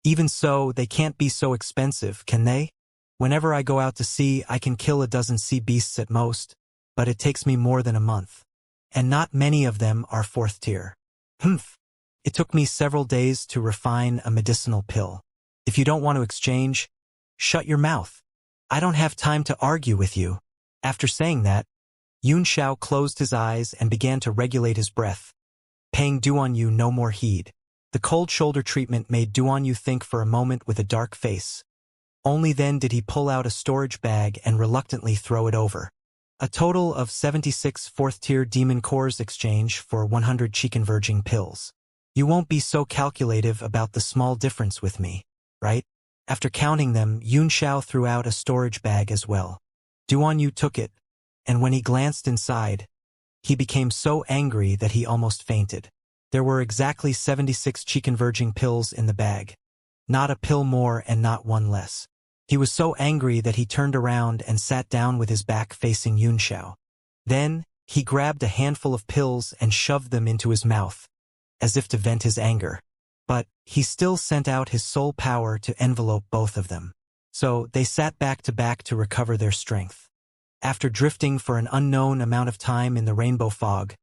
Even so, they can't be so expensive, can they? Whenever I go out to sea, I can kill a dozen sea beasts at most, but it takes me more than a month. And not many of them are fourth tier. Humph. It took me several days to refine a medicinal pill. If you don't want to exchange, shut your mouth. I don't have time to argue with you. After saying that, Yun Xiao closed his eyes and began to regulate his breath, paying Duan Yu no more heed. The cold shoulder treatment made Duan Yu think for a moment with a dark face. Only then did he pull out a storage bag and reluctantly throw it over. A total of 76 fourth-tier demon cores exchange for 100 chi-converging pills. You won't be so calculative about the small difference with me, right? After counting them, Yun Xiao threw out a storage bag as well. Duan Yu took it, and when he glanced inside, he became so angry that he almost fainted. There were exactly 76 chi-converging pills in the bag. Not a pill more and not one less. He was so angry that he turned around and sat down with his back facing Yun Xiao. Then, he grabbed a handful of pills and shoved them into his mouth, as if to vent his anger. But he still sent out his soul power to envelope both of them. So they sat back to recover their strength. After drifting for an unknown amount of time in the rainbow fog,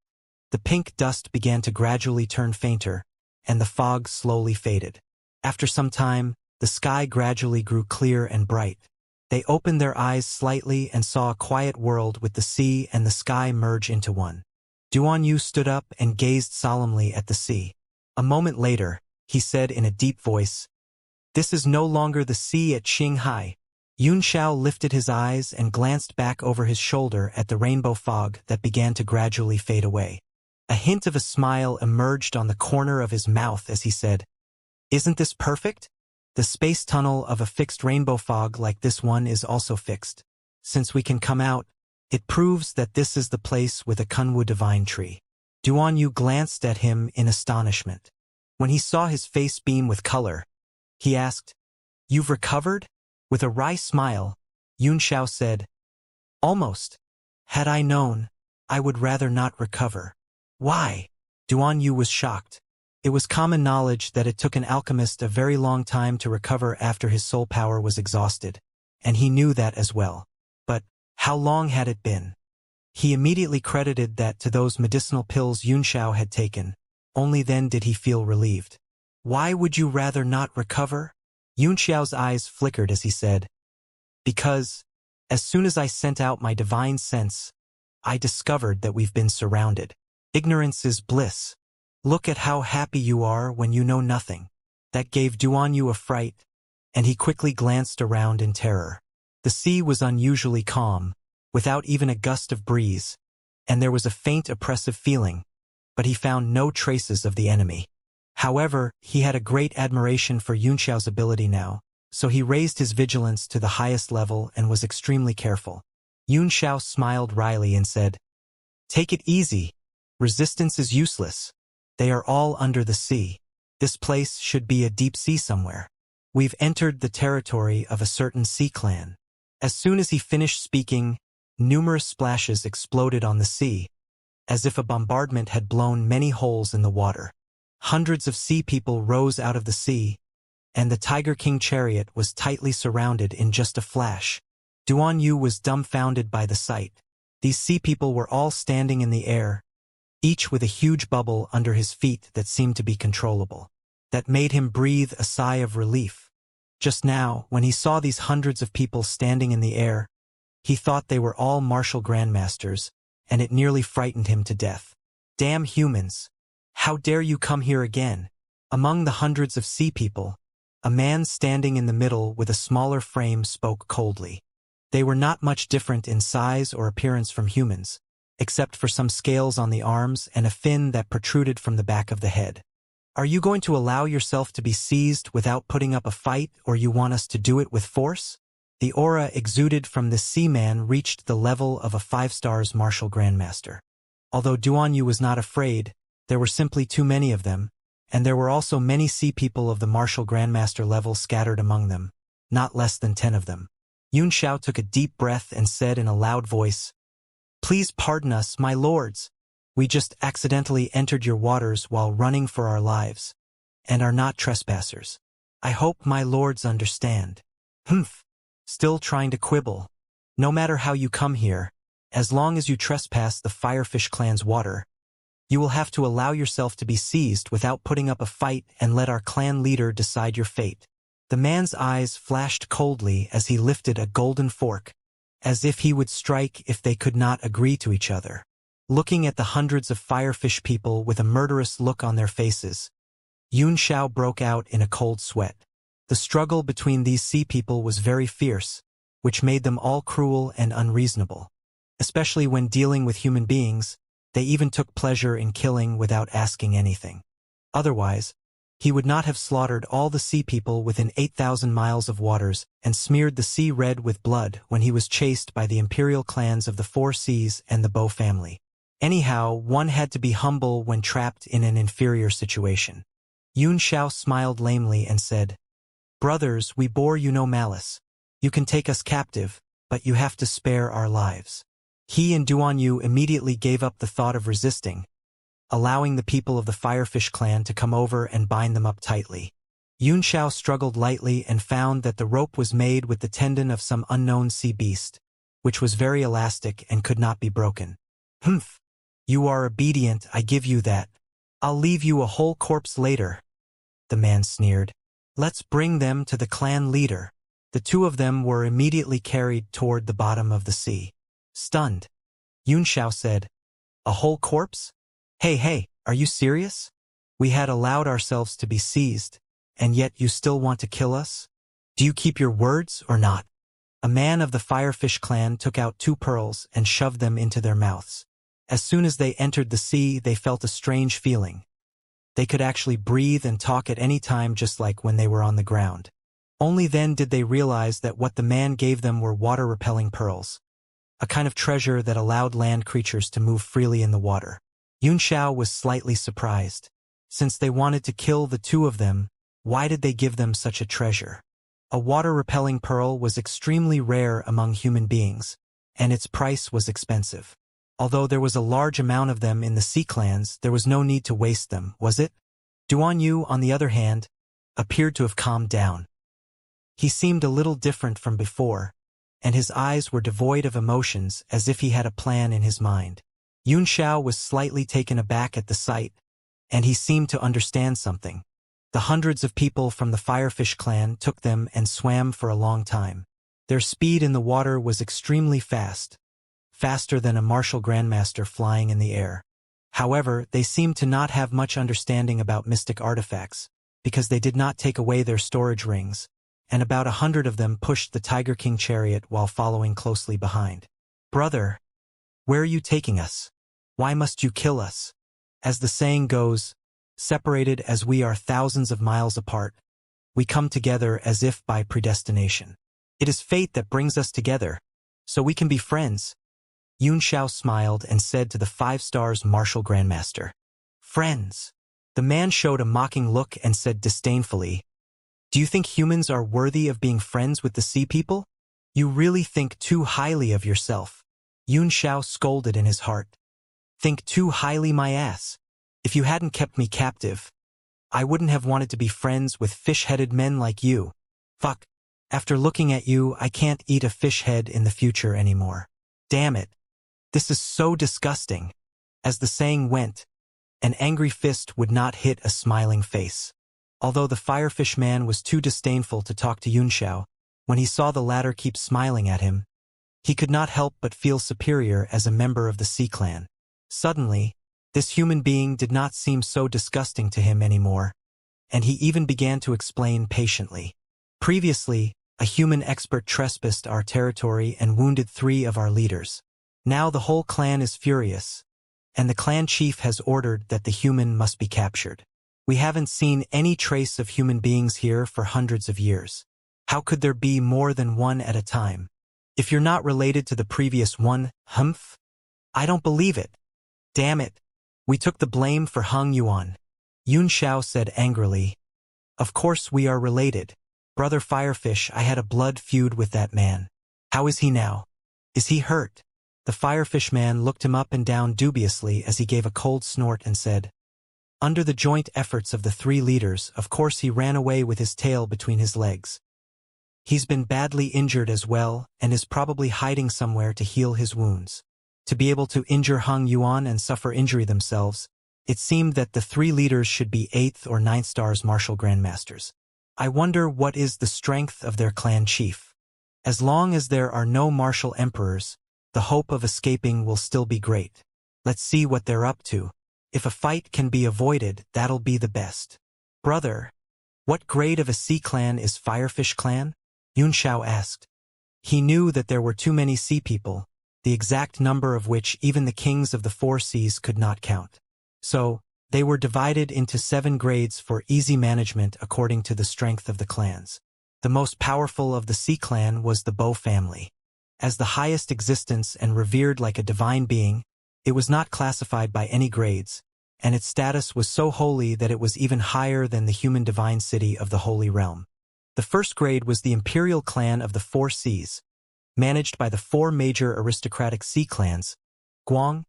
the pink dust began to gradually turn fainter, and the fog slowly faded. After some time, the sky gradually grew clear and bright. They opened their eyes slightly and saw a quiet world with the sea and the sky merge into one. Duan Yu stood up and gazed solemnly at the sea. A moment later, he said in a deep voice, This is no longer the sea at Shanghai. Yun Xiao lifted his eyes and glanced back over his shoulder at the rainbow fog that began to gradually fade away. A hint of a smile emerged on the corner of his mouth as he said, Isn't this perfect? The space tunnel of a fixed rainbow fog like this one is also fixed. Since we can come out, it proves that this is the place with a Kunwu divine tree. Duan Yu glanced at him in astonishment. When he saw his face beam with color, he asked, You've recovered? With a wry smile, Yun Xiao said, Almost. Had I known, I would rather not recover. Why? Duan Yu was shocked. It was common knowledge that it took an alchemist a very long time to recover after his soul power was exhausted, and he knew that as well. But how long had it been? He immediately credited that to those medicinal pills Yun Xiao had taken. Only then did he feel relieved. Why would you rather not recover? Yun Xiao's eyes flickered as he said, Because, as soon as I sent out my divine sense, I discovered that we've been surrounded. Ignorance is bliss. Look at how happy you are when you know nothing. That gave Duan Yu a fright, and he quickly glanced around in terror. The sea was unusually calm, without even a gust of breeze, and there was a faint oppressive feeling, but he found no traces of the enemy. However, he had a great admiration for Yun Xiao's ability now, so he raised his vigilance to the highest level and was extremely careful. Yun Xiao smiled wryly and said, Take it easy. Resistance is useless. They are all under the sea. This place should be a deep sea somewhere. We've entered the territory of a certain sea clan. As soon as he finished speaking, numerous splashes exploded on the sea, as if a bombardment had blown many holes in the water. Hundreds of sea people rose out of the sea, and the Tiger King chariot was tightly surrounded in just a flash. Duan Yu was dumbfounded by the sight. These sea people were all standing in the air, each with a huge bubble under his feet that seemed to be controllable. That made him breathe a sigh of relief. Just now, when he saw these hundreds of people standing in the air, he thought they were all martial grandmasters, and it nearly frightened him to death. Damn humans! How dare you come here again? Among the hundreds of sea people, a man standing in the middle with a smaller frame spoke coldly. They were not much different in size or appearance from humans, except for some scales on the arms and a fin that protruded from the back of the head. Are you going to allow yourself to be seized without putting up a fight, or you want us to do it with force? The aura exuded from the seaman reached the level of a 5-star martial grandmaster. Although Duanyu was not afraid, there were simply too many of them, and there were also many sea people of the martial grandmaster level scattered among them, not less than 10 of them. Yunxiao took a deep breath and said in a loud voice, "Please pardon us, my lords. We just accidentally entered your waters while running for our lives, and are not trespassers. I hope my lords understand." Humph. Still trying to quibble. No matter how you come here, as long as you trespass the Firefish clan's water, you will have to allow yourself to be seized without putting up a fight and let our clan leader decide your fate. The man's eyes flashed coldly as he lifted a golden fork, as if he would strike if they could not agree to each other. Looking at the hundreds of Firefish people with a murderous look on their faces, Yunxiao broke out in a cold sweat. The struggle between these sea people was very fierce, which made them all cruel and unreasonable. Especially when dealing with human beings, they even took pleasure in killing without asking anything. Otherwise, he would not have slaughtered all the sea people within 8,000 miles of waters and smeared the sea red with blood when he was chased by the imperial clans of the Four Seas and the Bo family. Anyhow, one had to be humble when trapped in an inferior situation. Yunxiao smiled lamely and said, "Brothers, we bore you no malice. You can take us captive, but you have to spare our lives." He and Duanyu immediately gave up the thought of resisting, allowing the people of the Firefish clan to come over and bind them up tightly. Yunxiao struggled lightly and found that the rope was made with the tendon of some unknown sea beast, which was very elastic and could not be broken. "Humph. You are obedient, I give you that. I'll leave you a whole corpse later," the man sneered. "Let's bring them to the clan leader." The two of them were immediately carried toward the bottom of the sea. Stunned, Yunxiao said, "A whole corpse? Hey, are you serious? We had allowed ourselves to be seized, and yet you still want to kill us? Do you keep your words or not?" A man of the Firefish clan took out 2 pearls and shoved them into their mouths. As soon as they entered the sea, they felt a strange feeling. They could actually breathe and talk at any time, just like when they were on the ground. Only then did they realize that what the man gave them were water-repelling pearls, a kind of treasure that allowed land creatures to move freely in the water. Yunxiao was slightly surprised. Since they wanted to kill the 2 of them, why did they give them such a treasure? A water-repelling pearl was extremely rare among human beings, and its price was expensive. Although there was a large amount of them in the sea clans, there was no need to waste them, was it? Duanyu, on the other hand, appeared to have calmed down. He seemed a little different from before, and his eyes were devoid of emotions, as if he had a plan in his mind. Yunxiao was slightly taken aback at the sight, and he seemed to understand something. The hundreds of people from the Firefish clan took them and swam for a long time. Their speed in the water was extremely fast, faster than a martial grandmaster flying in the air. However, they seemed to not have much understanding about mystic artifacts, because they did not take away their storage rings, and about 100 of them pushed the Tiger King chariot while following closely behind. "Brother, where are you taking us? Why must you kill us?" As the saying goes, separated as we are thousands of miles apart, we come together as if by predestination. It is fate that brings us together, so we can be friends. Yunxiao smiled and said to the 5-star martial grandmaster, "Friends." The man showed a mocking look and said disdainfully, "Do you think humans are worthy of being friends with the sea people? You really think too highly of yourself." Yunxiao scolded in his heart. "Think too highly, my ass. If you hadn't kept me captive, I wouldn't have wanted to be friends with fish-headed men like you. Fuck. After looking at you, I can't eat a fish head in the future anymore. Damn it. This is so disgusting." As the saying went, an angry fist would not hit a smiling face. Although the Firefish man was too disdainful to talk to Yunxiao, when he saw the latter keep smiling at him, he could not help but feel superior as a member of the Sea Clan. Suddenly, this human being did not seem so disgusting to him anymore, and he even began to explain patiently. "Previously, a human expert trespassed our territory and wounded 3 of our leaders. Now the whole clan is furious, and the clan chief has ordered that the human must be captured. We haven't seen any trace of human beings here for hundreds of years. How could there be more than one at a time? If you're not related to the previous one, humph? I don't believe it. Damn it. We took the blame for Hung Yuan. Yun Xiao said angrily. Of course we are related. Brother Firefish, I had a blood feud with that man. How is he now? Is he hurt? The Firefish man looked him up and down dubiously as he gave a cold snort and said, under the joint efforts of the three leaders, of course he ran away with his tail between his legs. He's been badly injured as well, and is probably hiding somewhere to heal his wounds. To be able to injure Hung Yuan and suffer injury themselves, it seemed that the three leaders should be 8th or 9th stars martial grandmasters. I wonder what is the strength of their clan chief. As long as there are no martial emperors, the hope of escaping will still be great. Let's see what they're up to. If a fight can be avoided, that'll be the best. Brother, what grade of a sea clan is Firefish clan? Yun Xiao asked. He knew that there were too many sea people, the exact number of which even the kings of the four seas could not count. So, they were divided into 7 grades for easy management according to the strength of the clans. The most powerful of the sea clan was the Bo family. As the highest existence and revered like a divine being, it was not classified by any grades, and its status was so holy that it was even higher than the human divine city of the Holy Realm. The first grade was the imperial clan of the four seas, managed by the 4 major aristocratic sea clans, Guang,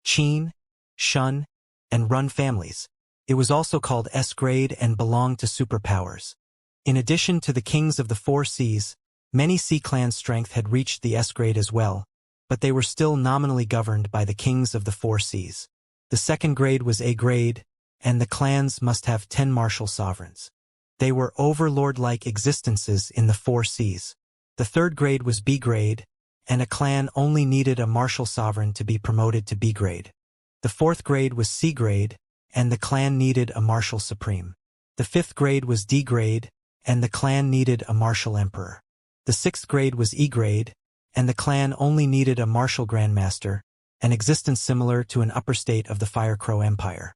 Qin, Shun, and Run families. It was also called S-grade and belonged to superpowers. In addition to the kings of the four seas, many sea clans' strength had reached the S-grade as well, but they were still nominally governed by the kings of the four seas. The second grade was A-grade, and the clans must have 10 martial sovereigns. They were overlord-like existences in the four seas. The third grade was B-grade, and a clan only needed a martial sovereign to be promoted to B-grade. The fourth grade was C-grade, and the clan needed a martial supreme. The fifth grade was D-grade, and the clan needed a martial emperor. The sixth grade was E-grade, and the clan only needed a martial grandmaster, an existence similar to an upper state of the Fire Crow Empire.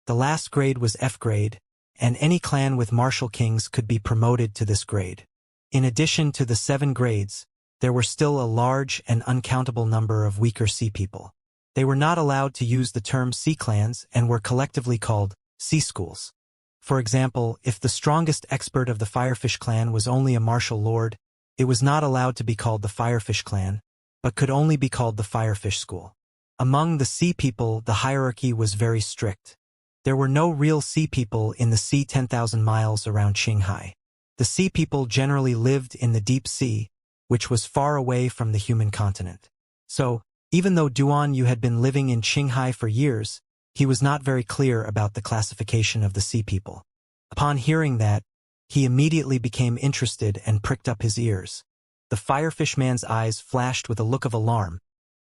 The last grade was F-grade, and any clan with martial kings could be promoted to this grade. In addition to the 7 grades, there were still a large and uncountable number of weaker sea people. They were not allowed to use the term sea clans and were collectively called sea schools. For example, if the strongest expert of the Firefish clan was only a martial lord, it was not allowed to be called the Firefish clan, but could only be called the Firefish school. Among the sea people, the hierarchy was very strict. There were no real sea people in the sea 10,000 miles around Qinghai. The sea people generally lived in the deep sea, which was far away from the human continent. So, even though Duan Yu had been living in Qinghai for years, he was not very clear about the classification of the sea people. Upon hearing that, he immediately became interested and pricked up his ears. The Firefish man's eyes flashed with a look of alarm,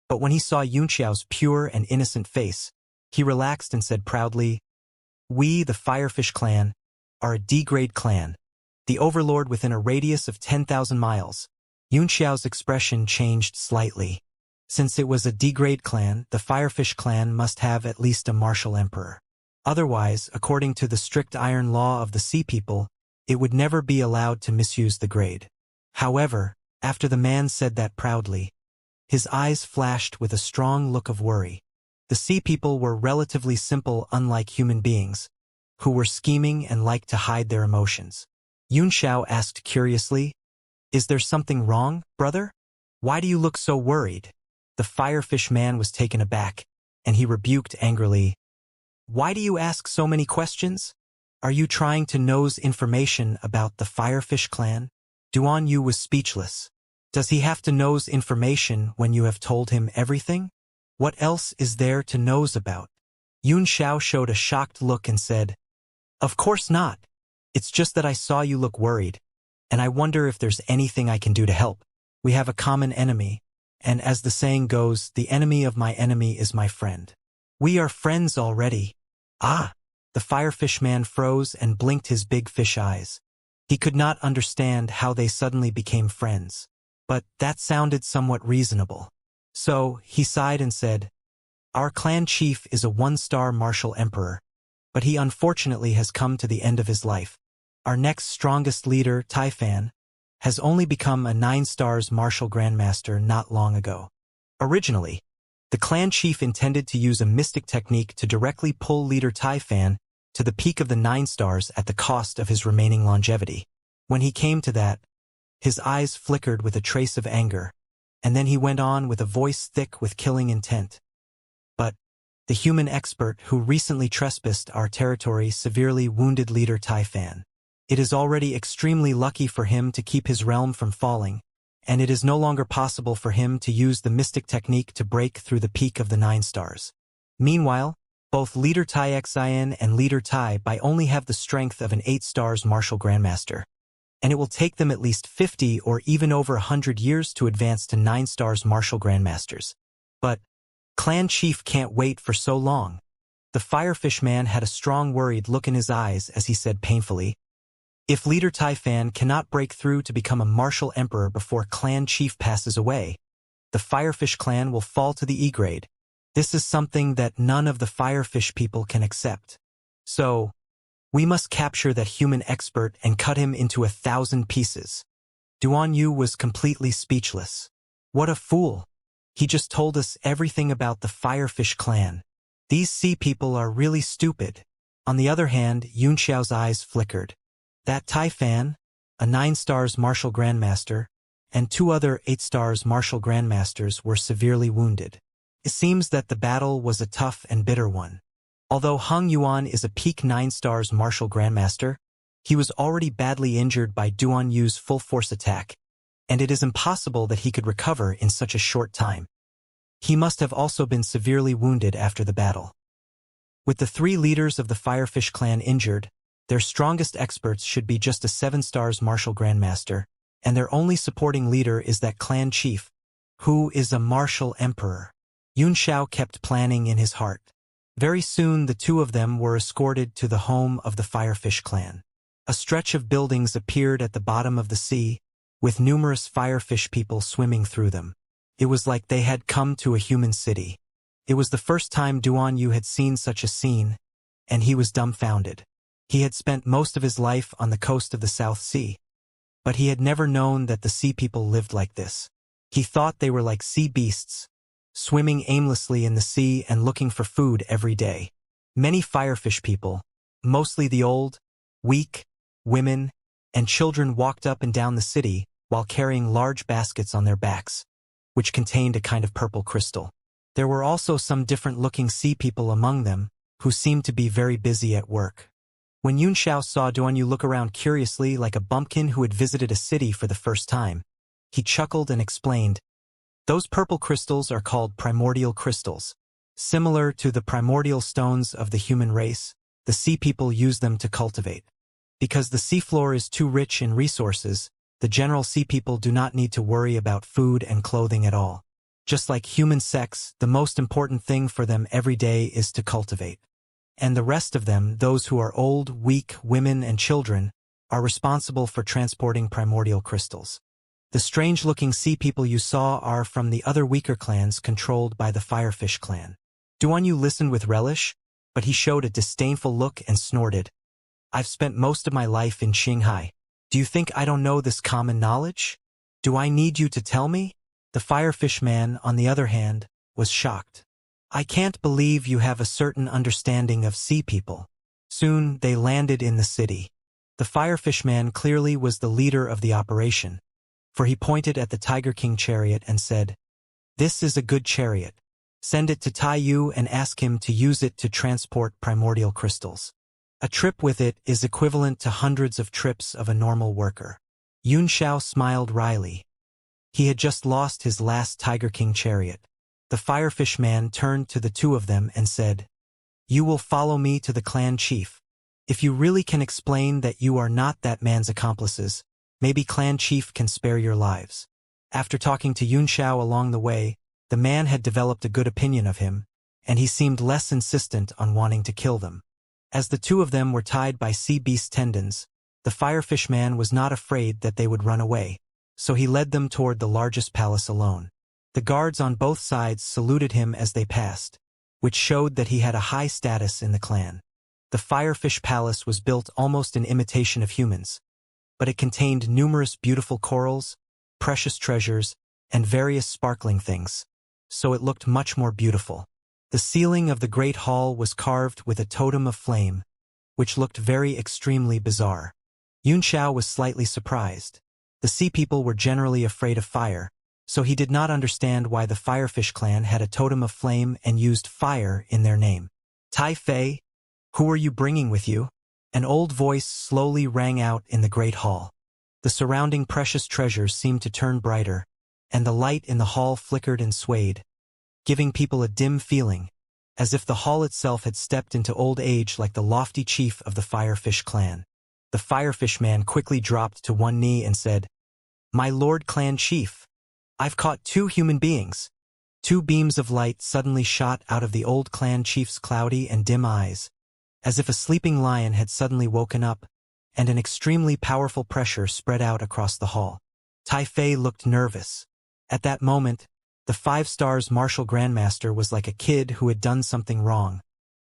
but when he saw Yun Xiao's pure and innocent face, he relaxed and said proudly, "We, the Firefish clan, are a D-grade clan, the overlord within a radius of 10,000 miles. Yun Xiao's expression changed slightly. Since it was a D-grade clan, the Firefish clan must have at least a martial emperor. Otherwise, according to the strict iron law of the sea people, it would never be allowed to misuse the grade. However, after the man said that proudly, his eyes flashed with a strong look of worry. The sea people were relatively simple, unlike human beings, who were scheming and liked to hide their emotions. Yun Xiao asked curiously, "Is there something wrong, brother? Why do you look so worried?" The Firefish man was taken aback, and he rebuked angrily, "Why do you ask so many questions? Are you trying to nose information about the Firefish clan?" Duan Yu was speechless. Does he have to nose information when you have told him everything? What else is there to nose about? Yun Xiao showed a shocked look and said, "Of course not. It's just that I saw you look worried, and I wonder if there's anything I can do to help. We have a common enemy, and as the saying goes, the enemy of my enemy is my friend. We are friends already." "Ah!" The Firefish man froze and blinked his big fish eyes. He could not understand how they suddenly became friends, but that sounded somewhat reasonable. So, he sighed and said, "Our clan chief is a 1-star martial emperor, but he unfortunately has come to the end of his life. Our next strongest leader, Taifan, has only become a 9-stars martial grandmaster not long ago. Originally, the clan chief intended to use a mystic technique to directly pull leader Tai Fan to the peak of the 9 stars at the cost of his remaining longevity. When he came to that, his eyes flickered with a trace of anger, and then he went on with a voice thick with killing intent. But the human expert who recently trespassed our territory severely wounded leader Tai Fan. It is already extremely lucky for him to keep his realm from falling, and it is no longer possible for him to use the mystic technique to break through the peak of the 9 stars. Meanwhile, both leader Tai Xian and leader Tai Bai only have the strength of an 8 stars martial grandmaster, and it will take them at least 50 or even over 100 years to advance to 9 stars martial grandmasters. But clan chief can't wait for so long. The firefish man had a strong worried look in his eyes as he said painfully, "If leader Tai Fan cannot break through to become a martial emperor before clan chief passes away, the firefish clan will fall to the E grade. This is something that none of the firefish people can accept. So, we must capture that human expert and cut him into 1,000 pieces." Duan Yu was completely speechless. What a fool! He just told us everything about the firefish clan. These sea people are really stupid. On the other hand, Yun Xiao's eyes flickered. That Tai Fan, a 9 stars martial grandmaster, and 2 other 8 stars martial grandmasters were severely wounded. It seems that the battle was a tough and bitter one. Although Hung Yuan is a peak 9 stars martial grandmaster, he was already badly injured by Duan Yu's full force attack, and it is impossible that he could recover in such a short time. He must have also been severely wounded after the battle. With the 3 leaders of the Firefish clan injured, their strongest experts should be just a 7 stars martial grandmaster, and their only supporting leader is that clan chief, who is a martial emperor. Yun Xiao kept planning in his heart. Very soon the 2 of them were escorted to the home of the Firefish clan. A stretch of buildings appeared at the bottom of the sea, with numerous firefish people swimming through them. It was like they had come to a human city. It was the first time Duan Yu had seen such a scene, and he was dumbfounded. He had spent most of his life on the coast of the South Sea, but he had never known that the sea people lived like this. He thought they were like sea beasts, swimming aimlessly in the sea and looking for food every day. Many firefish people, mostly the old, weak, women, and children walked up and down the city while carrying large baskets on their backs, which contained a kind of purple crystal. There were also some different-looking sea people among them, who seemed to be very busy at work. When Yun Xiao saw Duan Yu look around curiously like a bumpkin who had visited a city for the first time, he chuckled and explained, "Those purple crystals are called primordial crystals. Similar to the primordial stones of the human race, the sea people use them to cultivate. Because the seafloor is too rich in resources, the general sea people do not need to worry about food and clothing at all. Just like human sex, the most important thing for them every day is to cultivate. And the rest of them, those who are old, weak, women, and children, are responsible for transporting primordial crystals. The strange-looking sea people you saw are from the other weaker clans controlled by the Firefish clan." Duan Yu listened with relish, but he showed a disdainful look and snorted, "I've spent most of my life in Shanghai. Do you think I don't know this common knowledge? Do I need you to tell me?" The Firefish man, on the other hand, was shocked. "I can't believe you have a certain understanding of sea people." Soon they landed in the city. The Firefish man clearly was the leader of the operation, for he pointed at the Tiger King chariot and said, "This is a good chariot. Send it to Tai Yu and ask him to use it to transport primordial crystals. A trip with it is equivalent to hundreds of trips of a normal worker." Yun Xiao smiled wryly. He had just lost his last Tiger King chariot. The Firefish man turned to the 2 of them and said, "You will follow me to the clan chief. If you really can explain that you are not that man's accomplices, maybe clan chief can spare your lives." After talking to Yun Xiao along the way, the man had developed a good opinion of him, and he seemed less insistent on wanting to kill them. As the 2 of them were tied by sea beast tendons, the Firefish man was not afraid that they would run away, so he led them toward the largest palace alone. The guards on both sides saluted him as they passed, which showed that he had a high status in the clan. The Firefish palace was built almost in imitation of humans, but it contained numerous beautiful corals, precious treasures, and various sparkling things, so it looked much more beautiful. The ceiling of the great hall was carved with a totem of flame, which looked very extremely bizarre. Xianxia was slightly surprised. The sea people were generally afraid of fire, so he did not understand why the Firefish clan had a totem of flame and used fire in their name. Tai Fei, who are you bringing with you? An old voice slowly rang out in the great hall. The surrounding precious treasures seemed to turn brighter, and the light in the hall flickered and swayed, giving people a dim feeling, as if the hall itself had stepped into old age like the lofty chief of the Firefish clan. The Firefish man quickly dropped to one knee and said, "My lord clan chief, I've caught 2 human beings." 2 beams of light suddenly shot out of the old clan chief's cloudy and dim eyes, as if a sleeping lion had suddenly woken up, and an extremely powerful pressure spread out across the hall. Tai Fei looked nervous. At that moment, the 5 stars martial grandmaster was like a kid who had done something wrong,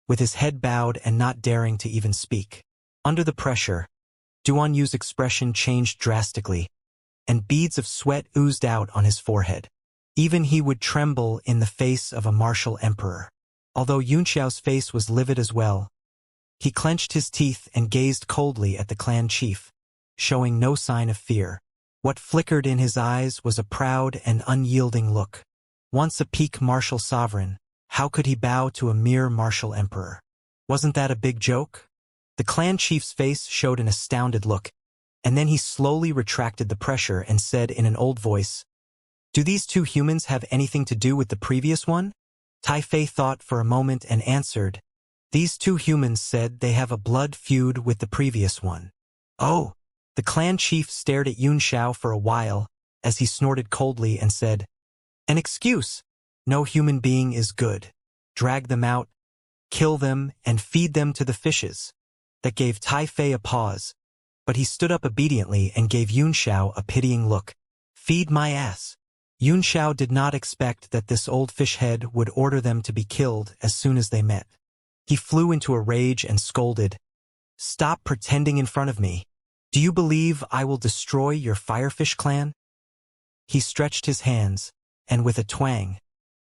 with his head bowed and not daring to even speak. Under the pressure, Duan Yu's expression changed drastically, and beads of sweat oozed out on his forehead. Even he would tremble in the face of a martial emperor. Although Xiao's face was livid as well, he clenched his teeth and gazed coldly at the clan chief, showing no sign of fear. What flickered in his eyes was a proud and unyielding look. Once a peak martial sovereign, how could he bow to a mere martial emperor? Wasn't that a big joke? The clan chief's face showed an astounded look, and then he slowly retracted the pressure and said in an old voice, "Do these 2 humans have anything to do with the previous one?" Tai Fei thought for a moment and answered, "These 2 humans said they have a blood feud with the previous one." "Oh!" The clan chief stared at Xiao for a while, as he snorted coldly and said, "An excuse. No human being is good. Drag them out, kill them, and feed them to the fishes." That gave Tai Fei a pause, but he stood up obediently and gave Xiao a pitying look. "Feed my ass." Xiao did not expect that this old fish head would order them to be killed as soon as they met. He flew into a rage and scolded, "Stop pretending in front of me. Do you believe I will destroy your Firefish clan?" He stretched his hands, and with a twang,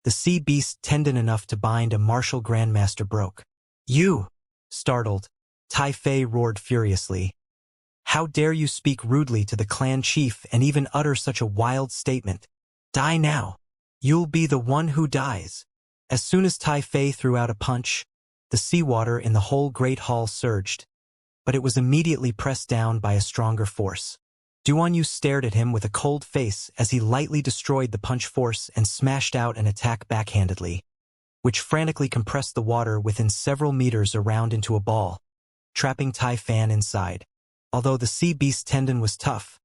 the sea beast tendon enough to bind a martial grandmaster broke. "You!" Startled, Tai Fei roared furiously. "How dare you speak rudely to the clan chief and even utter such a wild statement? Die now. You'll be the one who dies." As soon as Tai Fei threw out a punch, the seawater in the whole great hall surged, but it was immediately pressed down by a stronger force. Duan Yu stared at him with a cold face as he lightly destroyed the punch force and smashed out an attack backhandedly, which frantically compressed the water within several meters around into a ball, trapping Tai Fan inside. Although the sea beast tendon was tough,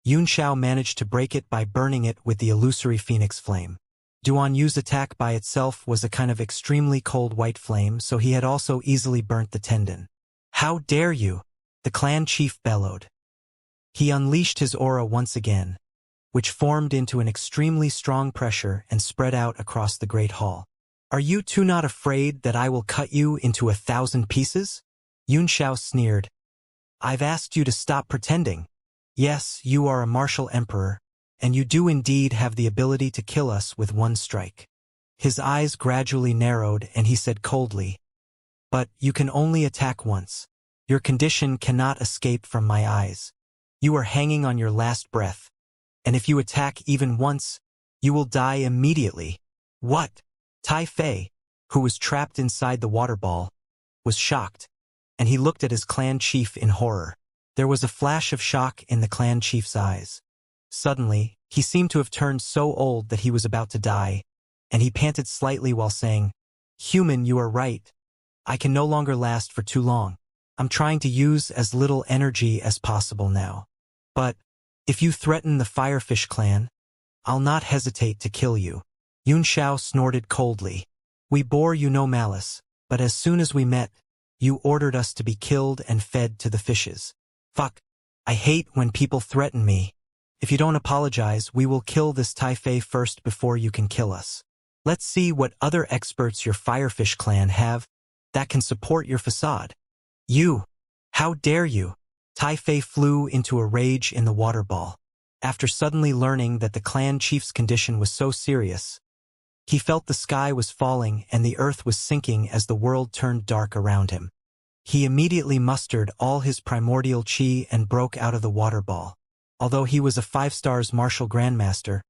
Xiao managed to break it by burning it with the illusory phoenix flame. Duan Yu's attack by itself was a kind of extremely cold white flame, so he had also easily burnt the tendon. "How dare you!" the clan chief bellowed. He unleashed his aura once again, which formed into an extremely strong pressure and spread out across the great hall. "Are you 2 not afraid that I will cut you into 1,000 pieces?" Xiao sneered. "I've asked you to stop pretending. Yes, you are a martial emperor, and you do indeed have the ability to kill us with one strike." His eyes gradually narrowed and he said coldly, "But you can only attack once. Your condition cannot escape from my eyes. You are hanging on your last breath, and if you attack even once, you will die immediately." "What?" Tai Fei, who was trapped inside the water ball, was shocked, and he looked at his clan chief in horror. There was a flash of shock in the clan chief's eyes. Suddenly, he seemed to have turned so old that he was about to die, and he panted slightly while saying, "Human, you are right. I can no longer last for too long. I'm trying to use as little energy as possible now. But, if you threaten the Firefish clan, I'll not hesitate to kill you." Xiao snorted coldly. "We bore you no malice, but as soon as we met, you ordered us to be killed and fed to the fishes. Fuck. I hate when people threaten me. If you don't apologize, we will kill this Tai Fei first before you can kill us. Let's see what other experts your Firefish clan have that can support your facade." "You! How dare you!" Tai Fei flew into a rage in the water ball. After suddenly learning that the clan chief's condition was so serious, he felt the sky was falling and the earth was sinking as the world turned dark around him. He immediately mustered all his primordial chi and broke out of the water ball. Although he was a 5-stars martial grandmaster,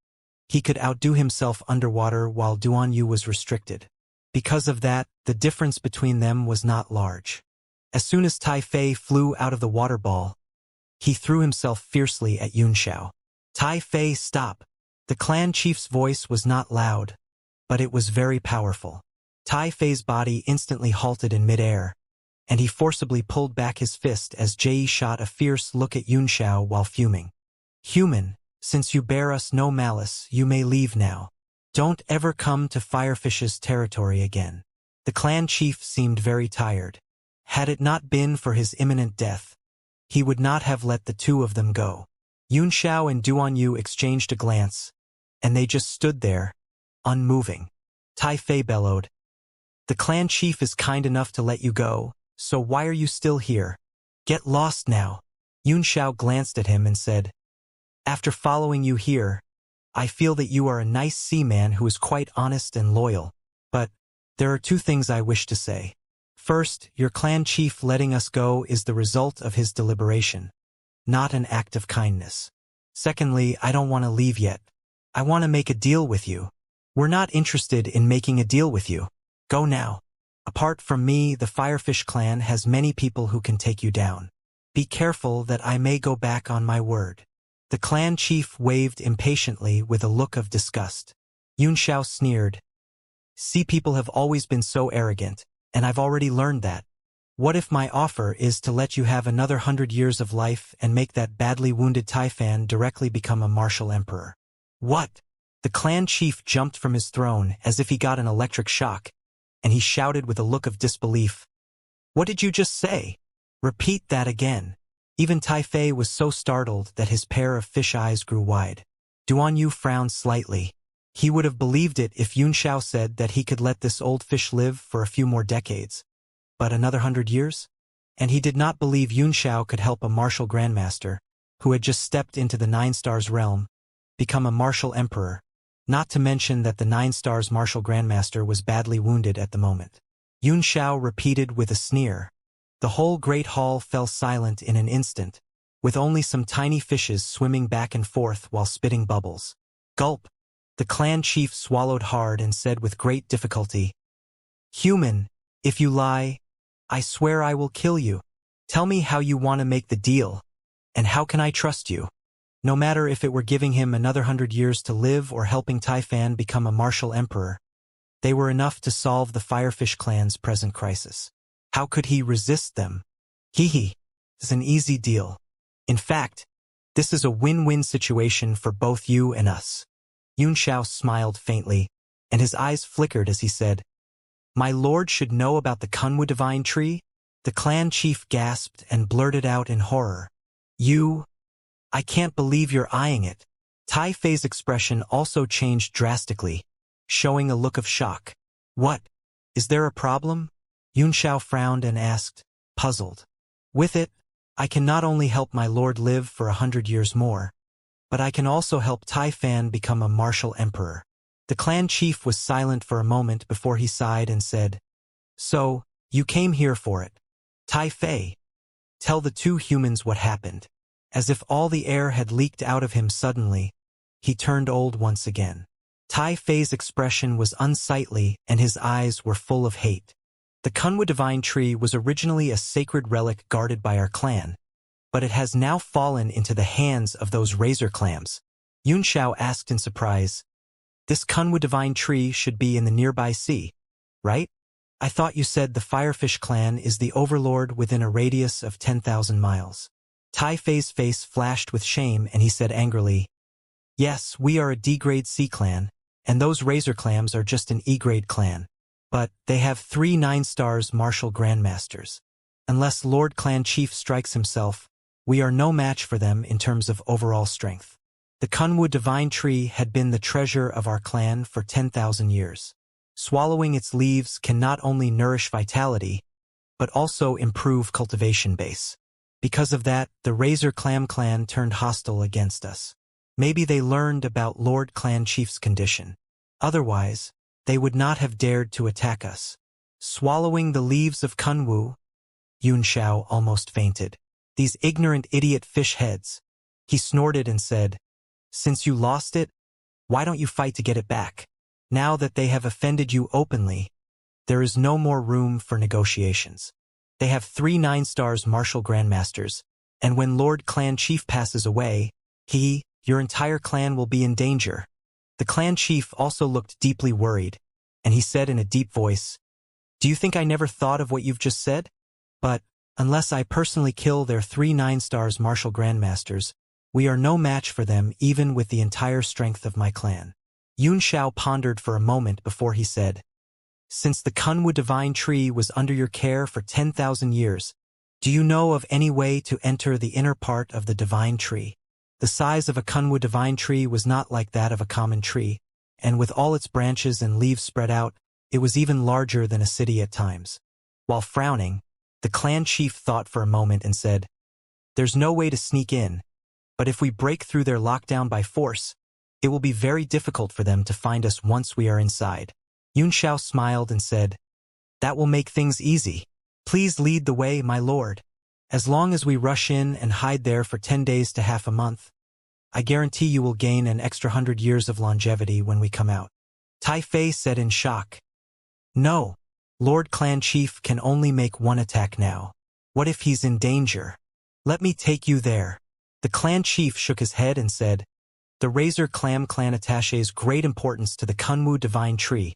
he could outdo himself underwater while Duan Yu was restricted. Because of that, the difference between them was not large. As soon as Tai Fei flew out of the water ball, he threw himself fiercely at Yunxiao. Tai Fei, stop! The clan chief's voice was not loud, but it was very powerful. Tai Fei's body instantly halted in midair, and he forcibly pulled back his fist as Jie shot a fierce look at Yunxiao while fuming. Human, since you bear us no malice, you may leave now. Don't ever come to Firefish's territory again. The clan chief seemed very tired. Had it not been for his imminent death, he would not have let the two of them go. Yunxiao and Duan Yu exchanged a glance, and they just stood there, unmoving. Tai Fei bellowed, "The clan chief is kind enough to let you go, so why are you still here? Get lost now." Yunxiao glanced at him and said, "After following you here, I feel that you are a nice seaman who is quite honest and loyal. But there are two things I wish to say. First, your clan chief letting us go is the result of his deliberation, not an act of kindness. Secondly, I don't want to leave yet. I want to make a deal with you." "We're not interested in making a deal with you. Go now. Apart from me, the Firefish clan has many people who can take you down. Be careful that I may go back on my word." The clan chief waved impatiently with a look of disgust. Yunxiao sneered, "See, people have always been so arrogant, and I've already learned that. What if my offer is to let you have another 100 years of life and make that badly wounded Taifan directly become a martial emperor?" "What?" The clan chief jumped from his throne as if he got an electric shock, and he shouted with a look of disbelief, "What did you just say? Repeat that again." Even Tai Fei was so startled that his pair of fish eyes grew wide. Duan Yu frowned slightly. He would have believed it if Yunxiao said that he could let this old fish live for a few more decades. But another 100 years? And he did not believe Yunxiao could help a martial grandmaster, who had just stepped into the 9 stars realm, become a martial emperor, not to mention that the 9 stars martial grandmaster was badly wounded at the moment. Yunxiao repeated with a sneer. The whole great hall fell silent in an instant, with only some tiny fishes swimming back and forth while spitting bubbles. Gulp! The clan chief swallowed hard and said with great difficulty, "Human, if you lie, I swear I will kill you. Tell me how you want to make the deal, and how can I trust you?" No matter if it were giving him another 100 years to live or helping Taifan become a martial emperor, they were enough to solve the Firefish clan's present crisis. How could he resist them? Hee, it's an easy deal. In fact, this is a win-win situation for both you and us. Yunxiao smiled faintly, and his eyes flickered as he said, "My lord should know about the Kunwu divine tree?" The clan chief gasped and blurted out in horror, I can't believe you're eyeing it." Tai Fei's expression also changed drastically, showing a look of shock. "What? Is there a problem?" Yunxiao frowned and asked, puzzled. "With it, I can not only help my lord live for 100 years more, but I can also help Taifan become a martial emperor." The clan chief was silent for a moment before he sighed and said, "So, you came here for it. Tai Fei, tell the two humans what happened." As if all the air had leaked out of him suddenly, he turned old once again. Tai Fei's expression was unsightly and his eyes were full of hate. The Kunwu divine tree was originally a sacred relic guarded by our clan, but it has now fallen into the hands of those razor clams. Yunxiao asked in surprise, "This Kunwu divine tree should be in the nearby sea, right? I thought you said the Firefish clan is the overlord within a radius of 10,000 miles. Tai Fei's face flashed with shame and he said angrily, "Yes, we are a D-grade sea clan, and those razor clams are just an E-grade clan. But they have 3 9 stars martial grandmasters. Unless Lord Clan Chief strikes himself, we are no match for them in terms of overall strength." The Kunwu divine tree had been the treasure of our clan for 10,000 years. Swallowing its leaves can not only nourish vitality, but also improve cultivation base. Because of that, the Razor Clam clan turned hostile against us. Maybe they learned about Lord Clan Chief's condition. Otherwise, they would not have dared to attack us. Swallowing the leaves of Kunwu, Yunxiao almost fainted. These ignorant idiot fish heads. He snorted and said, "Since you lost it, why don't you fight to get it back? Now that they have offended you openly, there is no more room for negotiations. They have 3 9-stars martial grandmasters, and when Lord Clan Chief passes away, your entire clan will be in danger." The clan chief also looked deeply worried, and he said in a deep voice, "Do you think I never thought of what you've just said? But, unless I personally kill their 3 9-stars martial grandmasters, we are no match for them even with the entire strength of my clan." Yunxiao pondered for a moment before he said, "Since the Kunwu divine tree was under your care for 10,000 years, do you know of any way to enter the inner part of the divine tree?" The size of a Kunwu divine tree was not like that of a common tree, and with all its branches and leaves spread out, it was even larger than a city at times. While frowning, the clan chief thought for a moment and said, "There's no way to sneak in, but if we break through their lockdown by force, it will be very difficult for them to find us once we are inside." Yunxiao smiled and said, "That will make things easy. Please lead the way, my lord. As long as we rush in and hide there for 10 days to half a month, I guarantee you will gain an extra 100 years of longevity when we come out." Tai Fei said in shock, "No, Lord Clan Chief can only make one attack now. What if he's in danger? Let me take you there." The clan chief shook his head and said, "The Razor Clam clan attaches great importance to the Kunwu divine tree,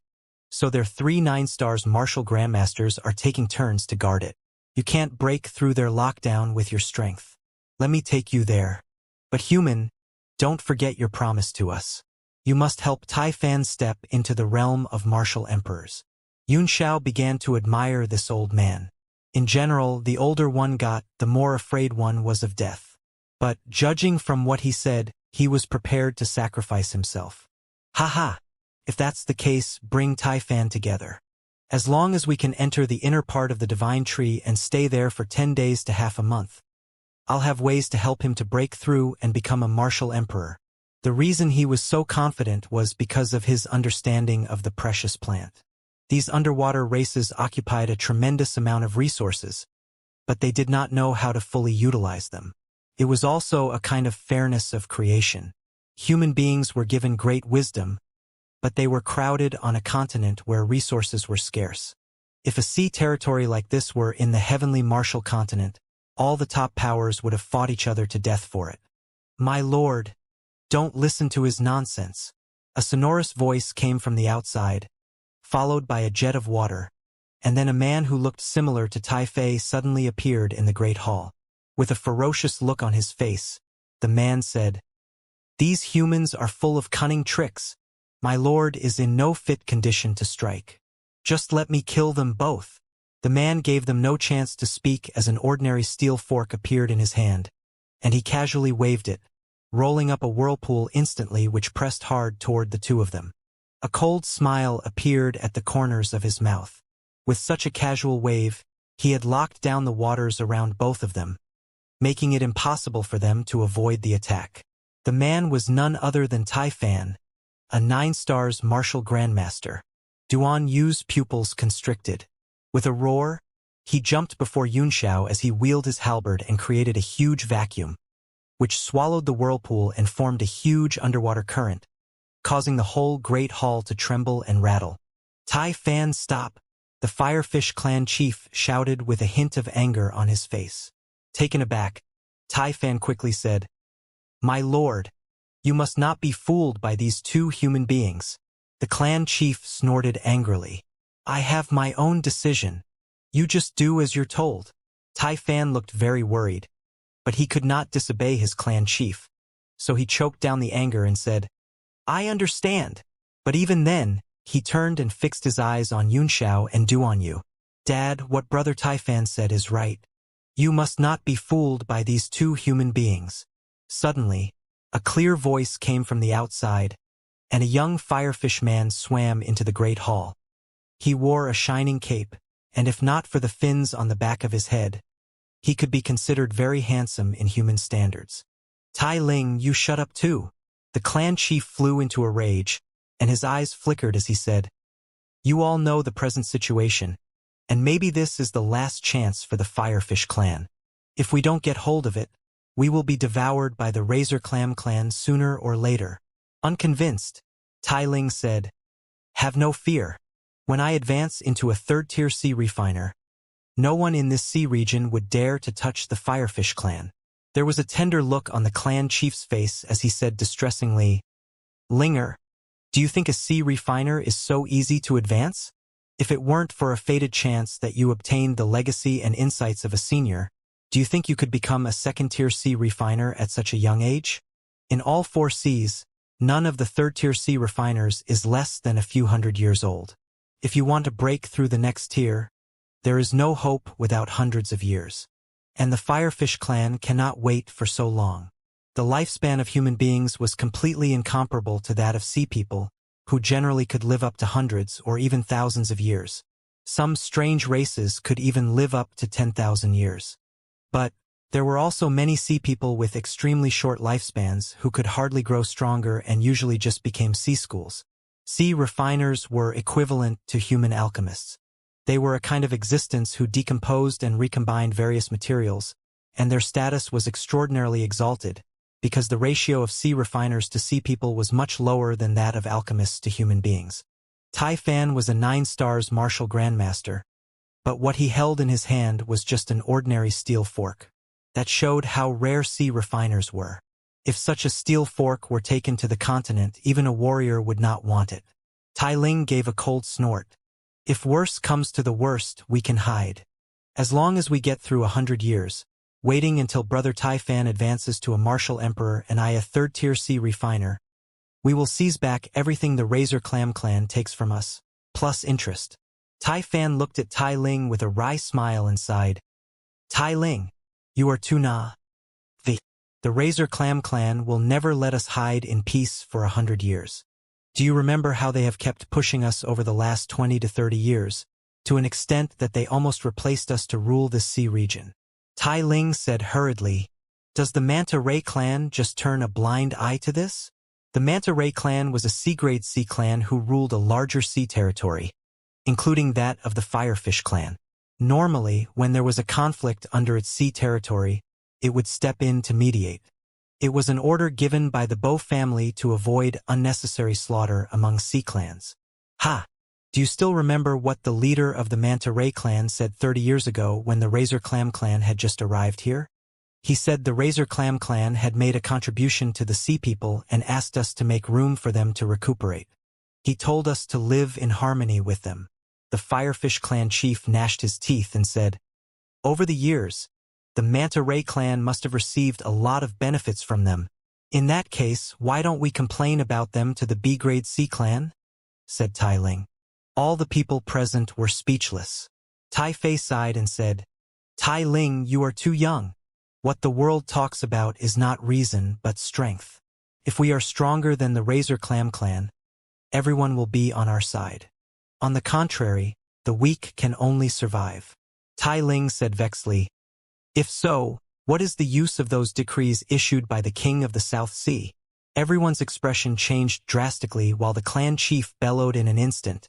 so their 3 9-stars martial grandmasters are taking turns to guard it. You can't break through their lockdown with your strength. Let me take you there. But human, don't forget your promise to us. You must help Tai Fan step into the realm of martial emperors." Yunxiao began to admire this old man. In general, the older one got, the more afraid one was of death. But, judging from what he said, he was prepared to sacrifice himself. "Haha! If that's the case, bring Tai Fan together. As long as we can enter the inner part of the divine tree and stay there for 10 days to half a month, I'll have ways to help him to break through and become a martial emperor." The reason he was so confident was because of his understanding of the precious plant. These underwater races occupied a tremendous amount of resources, but they did not know how to fully utilize them. It was also a kind of fairness of creation. Human beings were given great wisdom, but they were crowded on a continent where resources were scarce. If a sea territory like this were in the heavenly martial continent, all the top powers would have fought each other to death for it. "My lord, don't listen to his nonsense." A sonorous voice came from the outside, followed by a jet of water, and then a man who looked similar to Tai Fei suddenly appeared in the great hall. With a ferocious look on his face, the man said, "These humans are full of cunning tricks. My lord is in no fit condition to strike. Just let me kill them both." The man gave them no chance to speak as an ordinary steel fork appeared in his hand, and he casually waved it, rolling up a whirlpool instantly which pressed hard toward the two of them. A cold smile appeared at the corners of his mouth. With such a casual wave, he had locked down the waters around both of them, making it impossible for them to avoid the attack. The man was none other than Tai Fan, a 9-stars martial grandmaster. Duan Yu's pupils constricted. With a roar, he jumped before Yunxiao as he wielded his halberd and created a huge vacuum, which swallowed the whirlpool and formed a huge underwater current, causing the whole great hall to tremble and rattle. "Tai Fan, stop!" the Firefish clan chief shouted with a hint of anger on his face. Taken aback, Tai Fan quickly said, "My lord, you must not be fooled by these two human beings." The clan chief snorted angrily. "I have my own decision. You just do as you're told." Tai Fan looked very worried, but he could not disobey his clan chief, so he choked down the anger and said, "I understand." But even then, he turned and fixed his eyes on Yunxiao and Duan Yu. "Dad, what Brother Tai Fan said is right. You must not be fooled by these two human beings." Suddenly, a clear voice came from the outside, and a young firefish man swam into the great hall. He wore a shining cape, and if not for the fins on the back of his head, he could be considered very handsome in human standards. Tai Ling, you shut up too. The clan chief flew into a rage, and his eyes flickered as he said, You all know the present situation, and maybe this is the last chance for the Firefish clan. If we don't get hold of it, we will be devoured by the Razor Clam clan sooner or later. Unconvinced, Tai Ling said, Have no fear. When I advance into a third-tier sea refiner, no one in this sea region would dare to touch the Firefish clan. There was a tender look on the clan chief's face as he said distressingly, Linger, do you think a sea refiner is so easy to advance? If it weren't for a fated chance that you obtained the legacy and insights of a senior, do you think you could become a second-tier sea refiner at such a young age? In all 4 seas, none of the third-tier sea refiners is less than a few hundred years old. If you want to break through the next tier, there is no hope without hundreds of years. And the Firefish clan cannot wait for so long. The lifespan of human beings was completely incomparable to that of sea people, who generally could live up to hundreds or even thousands of years. Some strange races could even live up to 10,000 years. But there were also many sea people with extremely short lifespans who could hardly grow stronger and usually just became sea schools. Sea refiners were equivalent to human alchemists. They were a kind of existence who decomposed and recombined various materials, and their status was extraordinarily exalted, because the ratio of sea refiners to sea people was much lower than that of alchemists to human beings. Tai Fan was a 9-stars martial grandmaster, but what he held in his hand was just an ordinary steel fork. That showed how rare sea refiners were. If such a steel fork were taken to the continent, even a warrior would not want it. Tai Ling gave a cold snort. If worse comes to the worst, we can hide. As long as we get through 100 years, waiting until Brother Tai Fan advances to a martial emperor and I a third-tier sea refiner, we will seize back everything the Razor Clam clan takes from us, plus interest. Tai Fan looked at Tai Ling with a wry smile and sighed. Tai Ling, you are too nah. The Razor Clam clan will never let us hide in peace for 100 years. Do you remember how they have kept pushing us over the last 20 to 30 years, to an extent that they almost replaced us to rule this sea region? Tai Ling said hurriedly, Does the Manta Ray clan just turn a blind eye to this? The Manta Ray clan was a sea-grade sea clan who ruled a larger sea territory, including that of the Firefish clan. Normally, when there was a conflict under its sea territory, it would step in to mediate. It was an order given by the Bo family to avoid unnecessary slaughter among sea clans. Ha! Do you still remember what the leader of the Manta Ray clan said 30 years ago when the Razor Clam clan had just arrived here? He said the Razor Clam clan had made a contribution to the sea people and asked us to make room for them to recuperate. He told us to live in harmony with them. The Firefish clan chief gnashed his teeth and said, Over the years, the Manta Ray clan must have received a lot of benefits from them. In that case, why don't we complain about them to the B-grade sea clan? Said Tai Ling. All the people present were speechless. Tai Fei sighed and said, Tai Ling, you are too young. What the world talks about is not reason but strength. If we are stronger than the Razor Clam clan, everyone will be on our side. On the contrary, the weak can only survive. Tai Ling said vexedly, If so, what is the use of those decrees issued by the king of the South Sea? Everyone's expression changed drastically while the clan chief bellowed in an instant.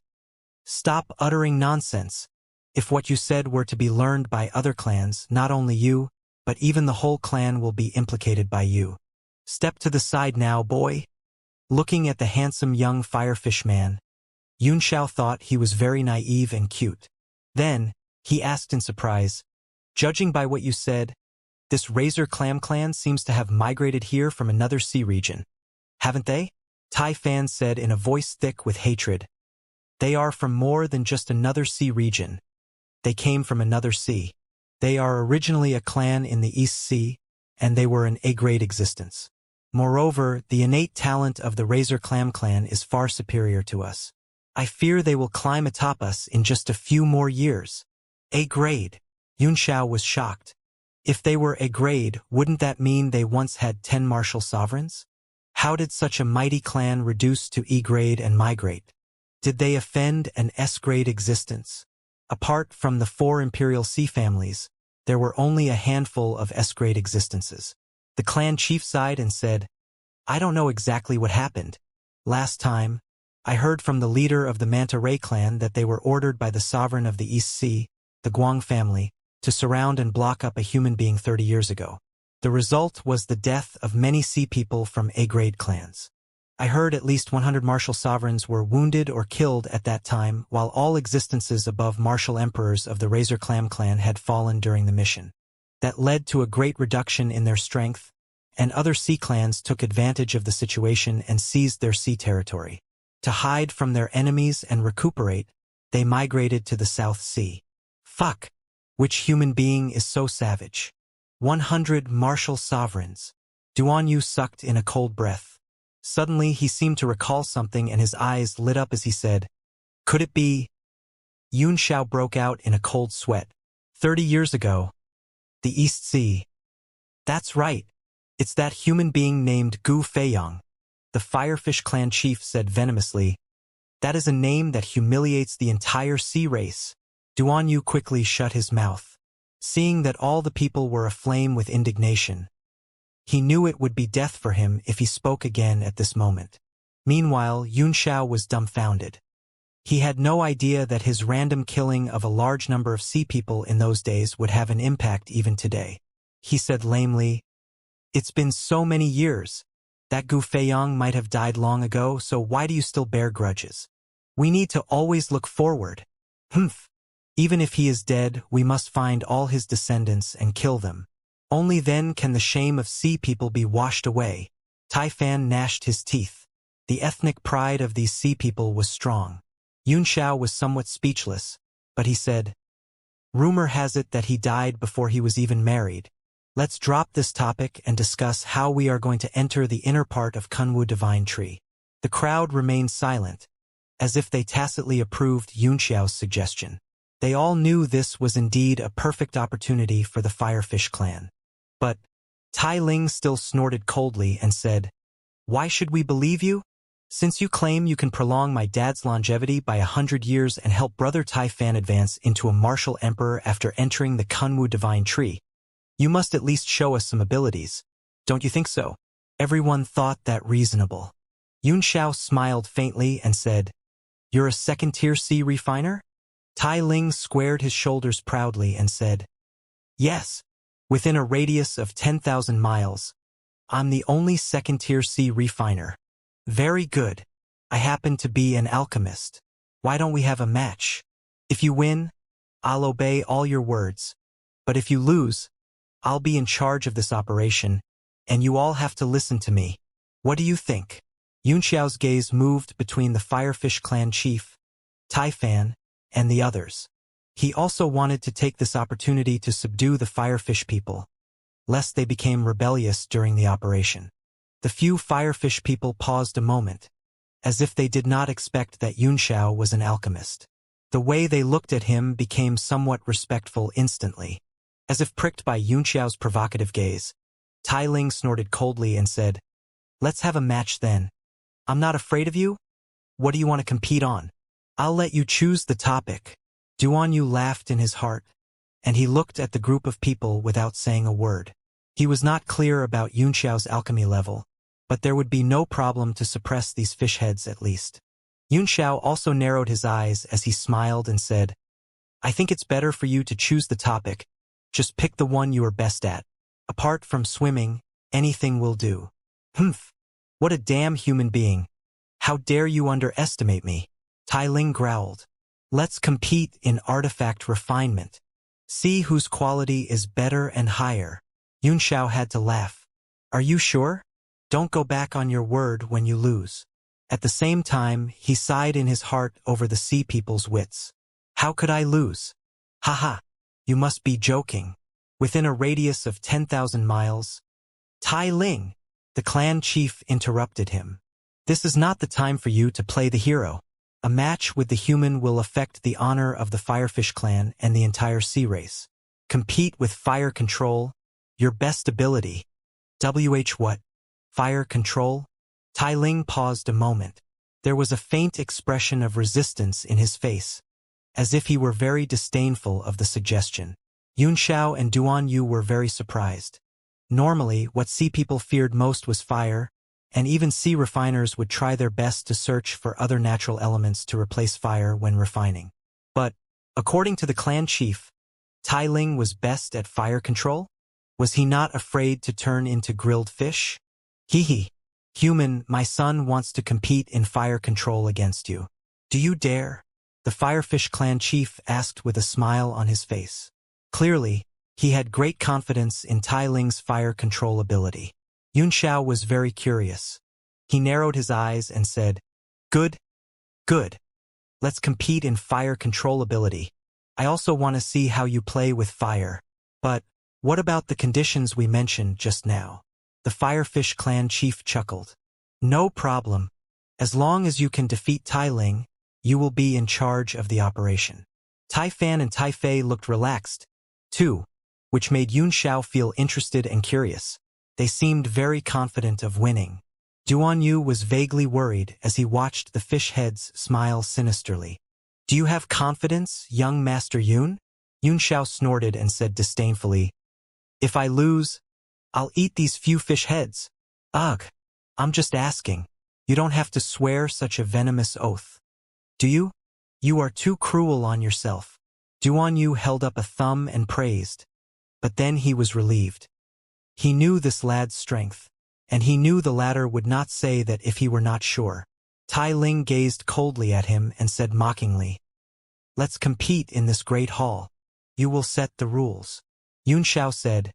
Stop uttering nonsense. If what you said were to be learned by other clans, not only you, but even the whole clan will be implicated by you. Step to the side now, boy. Looking at the handsome young firefish man, Xianxia thought he was very naive and cute. Then, he asked in surprise, Judging by what you said, this Razor Clam clan seems to have migrated here from another sea region. Haven't they? Tai Fan said in a voice thick with hatred. They are from more than just another sea region. They came from another sea. They are originally a clan in the East Sea, and they were an A-grade existence. Moreover, the innate talent of the Razor Clam clan is far superior to us. I fear they will climb atop us in just a few more years. A-grade. Xianxia was shocked. If they were A-grade, wouldn't that mean they once had 10 martial sovereigns? How did such a mighty clan reduce to E-grade and migrate? Did they offend an S-grade existence? Apart from the 4 imperial sea families, there were only a handful of S-grade existences. The clan chief sighed and said, I don't know exactly what happened. Last time, I heard from the leader of the Manta Ray clan that they were ordered by the sovereign of the East Sea, the Guang family, to surround and block up a human being 30 years ago. The result was the death of many sea people from A-grade clans. I heard at least 100 martial sovereigns were wounded or killed at that time, while all existences above martial emperors of the Razor Clam clan had fallen during the mission. That led to a great reduction in their strength, and other sea clans took advantage of the situation and seized their sea territory. To hide from their enemies and recuperate, they migrated to the South Sea. Fuck! Which human being is so savage? 100 martial sovereigns. Duan Yu sucked in a cold breath. Suddenly he seemed to recall something and his eyes lit up as he said, Could it be? Yun Xiao broke out in a cold sweat. 30 years ago. The East Sea. That's right. It's that human being named Gu Feiyang. The Firefish clan chief said venomously, That is a name that humiliates the entire sea race. Duan Yu quickly shut his mouth. Seeing that all the people were aflame with indignation, he knew it would be death for him if he spoke again at this moment. Meanwhile, Yun Xiao was dumbfounded. He had no idea that his random killing of a large number of sea people in those days would have an impact even today. He said lamely, It's been so many years. That Gu Feiyang might have died long ago, so why do you still bear grudges? We need to always look forward. Humph. Even if he is dead, we must find all his descendants and kill them. Only then can the shame of sea people be washed away. Tai Fan gnashed his teeth. The ethnic pride of these sea people was strong. Yun Xiao was somewhat speechless, but he said, Rumor has it that he died before he was even married. Let's drop this topic and discuss how we are going to enter the inner part of Kunwu Divine Tree. The crowd remained silent, as if they tacitly approved Yun Xiao's suggestion. They all knew this was indeed a perfect opportunity for the Firefish clan. But Tai Ling still snorted coldly and said, Why should we believe you? Since you claim you can prolong my dad's longevity by 100 years and help Brother Tai Fan advance into a martial emperor after entering the Kunwu Divine Tree, you must at least show us some abilities. Don't you think so? Everyone thought that reasonable. Yun Xiao smiled faintly and said, You're a second-tier sea refiner? Tai Ling squared his shoulders proudly and said, Yes. Within a radius of 10,000 miles, I'm the only second-tier sea refiner. Very good. I happen to be an alchemist. Why don't we have a match? If you win, I'll obey all your words. But if you lose, I'll be in charge of this operation, and you all have to listen to me. What do you think? Yun Xiao's gaze moved between the Firefish clan chief, Tai Fan, and the others. He also wanted to take this opportunity to subdue the Firefish people, lest they became rebellious during the operation. The few Firefish people paused a moment, as if they did not expect that Yun Xiao was an alchemist. The way they looked at him became somewhat respectful instantly. As if pricked by Yun Xiao's provocative gaze, Tai Ling snorted coldly and said, Let's have a match then. I'm not afraid of you. What do you want to compete on? I'll let you choose the topic. Duan Yu laughed in his heart, and he looked at the group of people without saying a word. He was not clear about Yun Xiao's alchemy level, but there would be no problem to suppress these fish heads at least. Yun Xiao also narrowed his eyes as he smiled and said, I think it's better for you to choose the topic. Just pick the one you are best at. Apart from swimming, anything will do. Humph! What a damn human being. How dare you underestimate me? Tai Ling growled. Let's compete in artifact refinement. See whose quality is better and higher. Yun Xiao had to laugh. Are you sure? Don't go back on your word when you lose. At the same time, he sighed in his heart over the sea people's wits. How could I lose? Haha, you must be joking. Within a radius of 10,000 miles. Tai Ling, the clan chief interrupted him. This is not the time for you to play the hero. A match with the human will affect the honor of the Firefish clan and the entire sea race. Compete with fire control, your best ability. What? Fire control? Tai Ling paused a moment. There was a faint expression of resistance in his face, as if he were very disdainful of the suggestion. Yun Xiao and Duan Yu were very surprised. Normally, what sea people feared most was fire, and even sea refiners would try their best to search for other natural elements to replace fire when refining. But, according to the clan chief, Tai Ling was best at fire control? Was he not afraid to turn into grilled fish? Hee. Human, my son wants to compete in fire control against you. Do you dare? The Firefish clan chief asked with a smile on his face. Clearly, he had great confidence in Tai Ling's fire control ability. Yun Xiao was very curious. He narrowed his eyes and said, Good. Let's compete in fire control ability. I also want to see how you play with fire. But, what about the conditions we mentioned just now? The Firefish clan chief chuckled. No problem. As long as you can defeat Tai Ling, you will be in charge of the operation. Tai Fan and Tai Fei looked relaxed, too, which made Yun Xiao feel interested and curious. They seemed very confident of winning. Duan Yu was vaguely worried as he watched the fish heads smile sinisterly. Do you have confidence, young Master Yun? Yun Xiao snorted and said disdainfully, If I lose, I'll eat these few fish heads. Ugh, I'm just asking. You don't have to swear such a venomous oath. Do you? You are too cruel on yourself. Duan Yu held up a thumb and praised. But then he was relieved. He knew this lad's strength, and he knew the latter would not say that if he were not sure. Tai Ling gazed coldly at him and said mockingly, Let's compete in this great hall. You will set the rules. Yun Xiao said,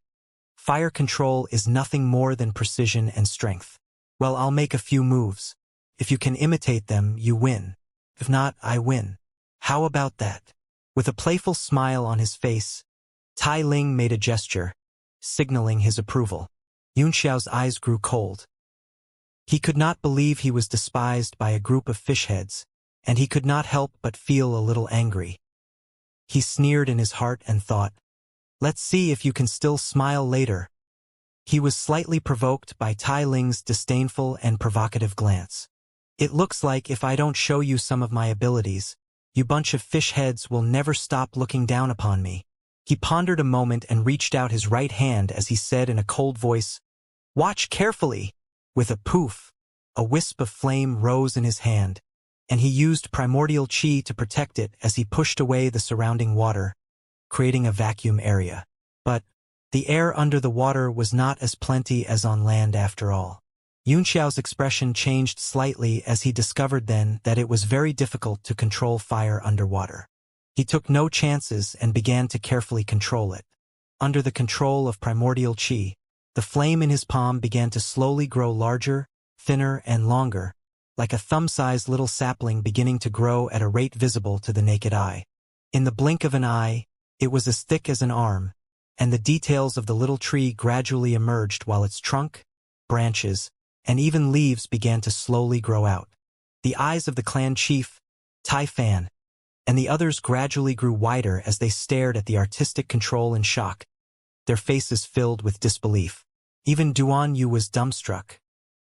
Fire control is nothing more than precision and strength. Well, I'll make a few moves. If you can imitate them, you win. If not, I win. How about that? With a playful smile on his face, Tai Ling made a gesture, signaling his approval. Yun Xiao's eyes grew cold. He could not believe he was despised by a group of fishheads, and he could not help but feel a little angry. He sneered in his heart and thought, Let's see if you can still smile later. He was slightly provoked by Tai Ling's disdainful and provocative glance. It looks like if I don't show you some of my abilities, you bunch of fish heads will never stop looking down upon me. He pondered a moment and reached out his right hand as he said in a cold voice, Watch carefully! With a poof, a wisp of flame rose in his hand, and he used primordial chi to protect it as he pushed away the surrounding water, creating a vacuum area. But the air under the water was not as plenty as on land after all. Yun Xiao's expression changed slightly as he discovered then that it was very difficult to control fire underwater. He took no chances and began to carefully control it. Under the control of primordial chi, the flame in his palm began to slowly grow larger, thinner, and longer, like a thumb-sized little sapling beginning to grow at a rate visible to the naked eye. In the blink of an eye, it was as thick as an arm, and the details of the little tree gradually emerged while its trunk, branches, and even leaves began to slowly grow out. The eyes of the clan chief, Tai Fan, and the others gradually grew wider as they stared at the artistic control in shock, their faces filled with disbelief. Even Duan Yu was dumbstruck.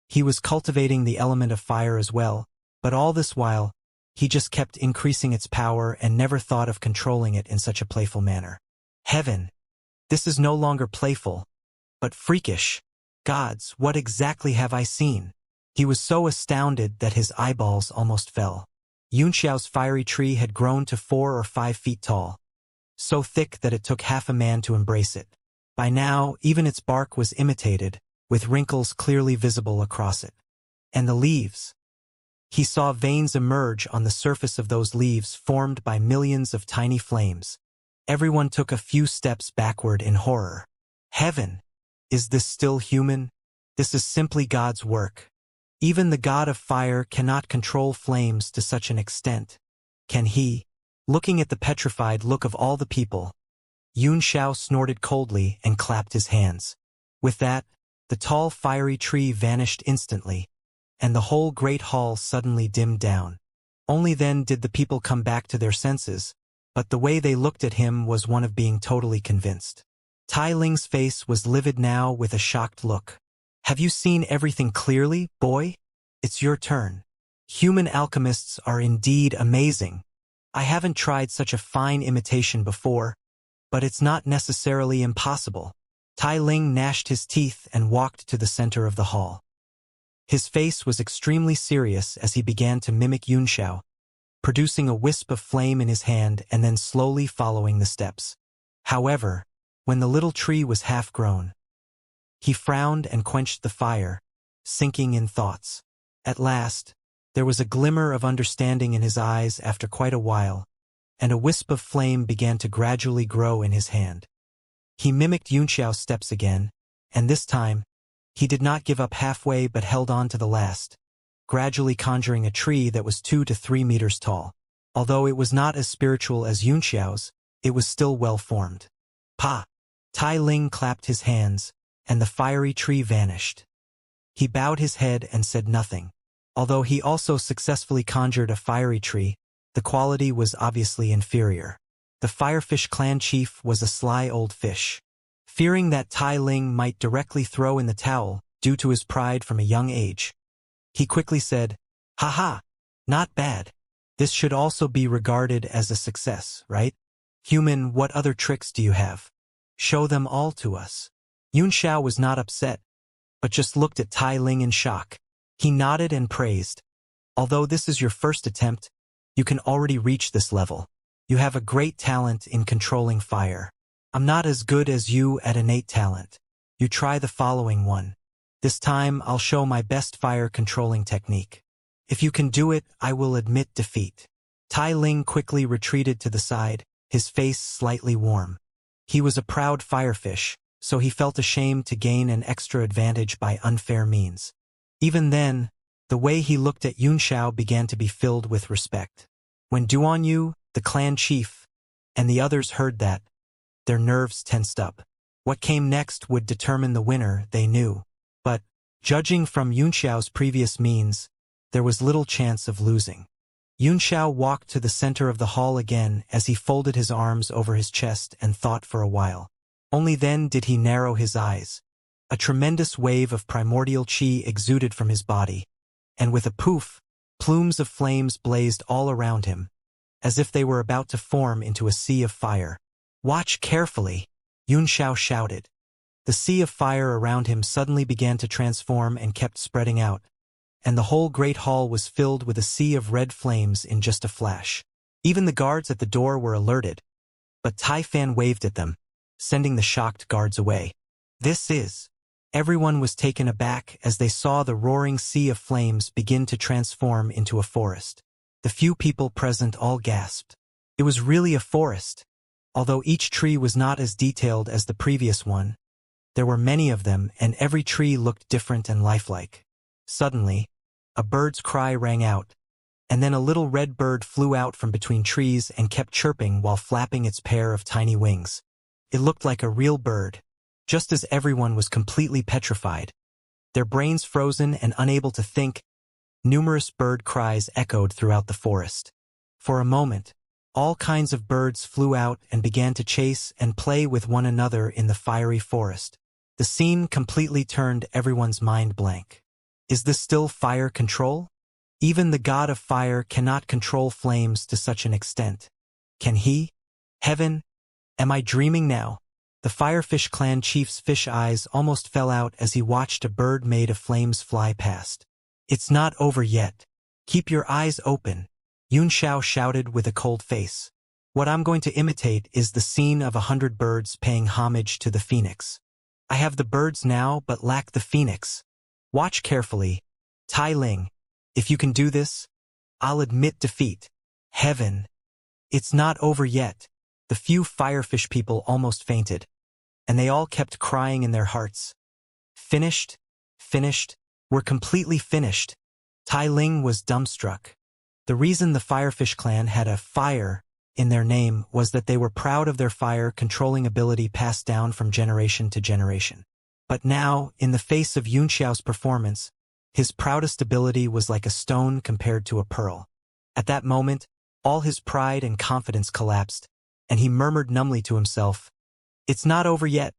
He was cultivating the element of fire as well, but all this while, he just kept increasing its power and never thought of controlling it in such a playful manner. Heaven! This is no longer playful, but freakish. Gods, what exactly have I seen? He was so astounded that his eyeballs almost fell. Yun Xiao's fiery tree had grown to 4 or 5 feet tall, so thick that it took half a man to embrace it. By now, even its bark was imitated, with wrinkles clearly visible across it. And the leaves. He saw veins emerge on the surface of those leaves formed by millions of tiny flames. Everyone took a few steps backward in horror. Heaven! Is this still human? This is simply God's work. Even the God of fire cannot control flames to such an extent. Can he? Looking at the petrified look of all the people, Yun Xiao snorted coldly and clapped his hands. With that, the tall fiery tree vanished instantly, and the whole great hall suddenly dimmed down. Only then did the people come back to their senses, but the way they looked at him was one of being totally convinced. Tai Ling's face was livid now with a shocked look. Have you seen everything clearly, boy? It's your turn. Human alchemists are indeed amazing. I haven't tried such a fine imitation before, But it's not necessarily impossible. Tai Ling gnashed his teeth and walked to the center of the hall. His face was extremely serious as he began to mimic Yunxiao, producing a wisp of flame in his hand and then slowly following the steps. However, when the little tree was half-grown, he frowned and quenched the fire, sinking in thoughts. At last, there was a glimmer of understanding in his eyes after quite a while, and a wisp of flame began to gradually grow in his hand. He mimicked Yunxiao's steps again, and this time, he did not give up halfway but held on to the last, gradually conjuring a tree that was 2 to 3 meters tall. Although it was not as spiritual as Yunxiao's, it was still well-formed. Pa! Tai Ling clapped his hands, and the fiery tree vanished. He bowed his head and said nothing. Although he also successfully conjured a fiery tree, the quality was obviously inferior. The Firefish clan chief was a sly old fish. Fearing that Tai Ling might directly throw in the towel, due to his pride from a young age, he quickly said, "Haha, not bad. This should also be regarded as a success, right? Human, what other tricks do you have? Show them all to us." Yunxiao was not upset, but just looked at Tai Ling in shock. He nodded and praised. "Although this is your first attempt, you can already reach this level. You have a great talent in controlling fire. I'm not as good as you at innate talent. You try the following one. This time I'll show my best fire controlling technique. If you can do it, I will admit defeat." Tai Ling quickly retreated to the side, his face slightly warm. He was a proud firefish, so he felt ashamed to gain an extra advantage by unfair means. Even then, the way he looked at Yunxiao began to be filled with respect. When Duanyu, the clan chief, and the others heard that, their nerves tensed up. What came next would determine the winner, they knew. But, judging from Yunxiao's previous means, there was little chance of losing. Yunxiao walked to the center of the hall again as he folded his arms over his chest and thought for a while. Only then did he narrow his eyes. A tremendous wave of primordial chi exuded from his body, and with a poof, plumes of flames blazed all around him, as if they were about to form into a sea of fire. "Watch carefully," Yunxiao shouted. The sea of fire around him suddenly began to transform and kept spreading out, and the whole great hall was filled with a sea of red flames in just a flash. Even the guards at the door were alerted, but Tai Fan waved at them, sending the shocked guards away. Everyone was taken aback as they saw the roaring sea of flames begin to transform into a forest. The few people present all gasped. It was really a forest. Although each tree was not as detailed as the previous one, there were many of them and every tree looked different and lifelike. Suddenly, a bird's cry rang out, and then a little red bird flew out from between trees and kept chirping while flapping its pair of tiny wings. It looked like a real bird. Just as everyone was completely petrified, their brains frozen and unable to think, numerous bird cries echoed throughout the forest. For a moment, all kinds of birds flew out and began to chase and play with one another in the fiery forest. The scene completely turned everyone's mind blank. Is this still fire control? Even the god of fire cannot control flames to such an extent. Can he? Heaven? Am I dreaming now? The Firefish clan chief's fish eyes almost fell out as he watched a bird made of flames fly past. "It's not over yet. Keep your eyes open," Yunxiao shouted with a cold face. "What I'm going to imitate is the scene of 100 birds paying homage to the phoenix. I have the birds now but lack the phoenix. Watch carefully. Tai Ling, if you can do this, I'll admit defeat." Heaven. It's not over yet. The few Firefish people almost fainted, and they all kept crying in their hearts. Finished? Finished? We're completely finished. Tai Ling was dumbstruck. The reason the Firefish clan had a fire in their name was that they were proud of their fire controlling ability passed down from generation to generation. But now, in the face of Yunxiao's performance, his proudest ability was like a stone compared to a pearl. At that moment, all his pride and confidence collapsed, and he murmured numbly to himself, "It's not over yet."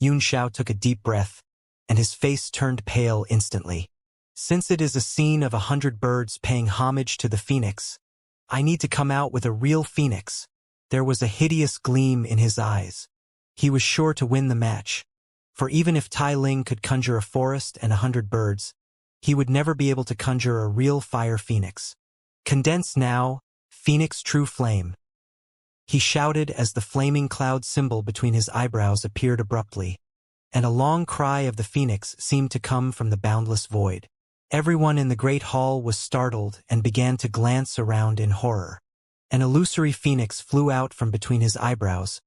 Yunxiao took a deep breath, and his face turned pale instantly. "Since it is a scene of 100 birds paying homage to the phoenix, I need to come out with a real phoenix. There was a hideous gleam in his eyes. He was sure to win the match. For even if Tai Ling could conjure a forest and 100 birds, he would never be able to conjure a real fire phoenix. Condense now, Phoenix True Flame. He shouted as the flaming cloud symbol between his eyebrows appeared abruptly, and a long cry of the phoenix seemed to come from the boundless void. Everyone in the great hall was startled and began to glance around in horror. An illusory phoenix flew out from between his eyebrows,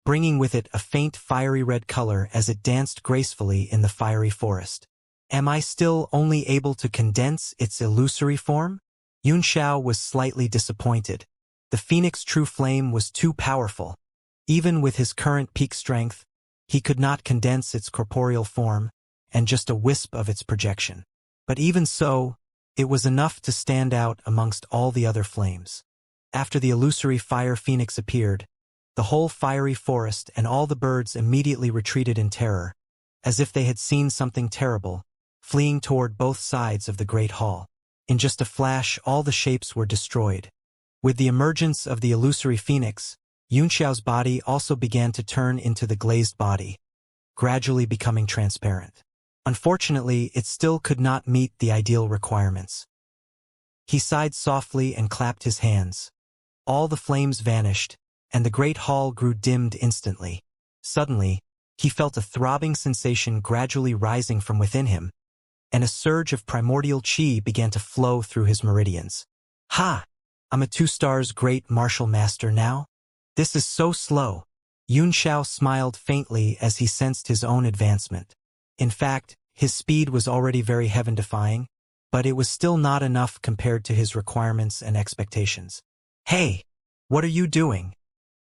bringing with it a faint fiery red color as it danced gracefully in the fiery forest. Am I still only able to condense its illusory form? Xianxia was slightly disappointed. The Phoenix True Flame was too powerful. Even with his current peak strength, he could not condense its corporeal form, and just a wisp of its projection. But even so, it was enough to stand out amongst all the other flames. After the illusory fire phoenix appeared, the whole fiery forest and all the birds immediately retreated in terror, as if they had seen something terrible, fleeing toward both sides of the great hall. In just a flash, all the shapes were destroyed. With the emergence of the illusory phoenix, Xianxia's body also began to turn into the glazed body, gradually becoming transparent. Unfortunately, it still could not meet the ideal requirements. He sighed softly and clapped his hands. All the flames vanished, and the great hall grew dimmed instantly. Suddenly, he felt a throbbing sensation gradually rising from within him, and a surge of primordial chi began to flow through his meridians. Ha! I'm a 2-stars great martial master now? This is so slow. Xianxia smiled faintly as he sensed his own advancement. In fact, his speed was already very heaven-defying, but it was still not enough compared to his requirements and expectations. Hey! What are you doing?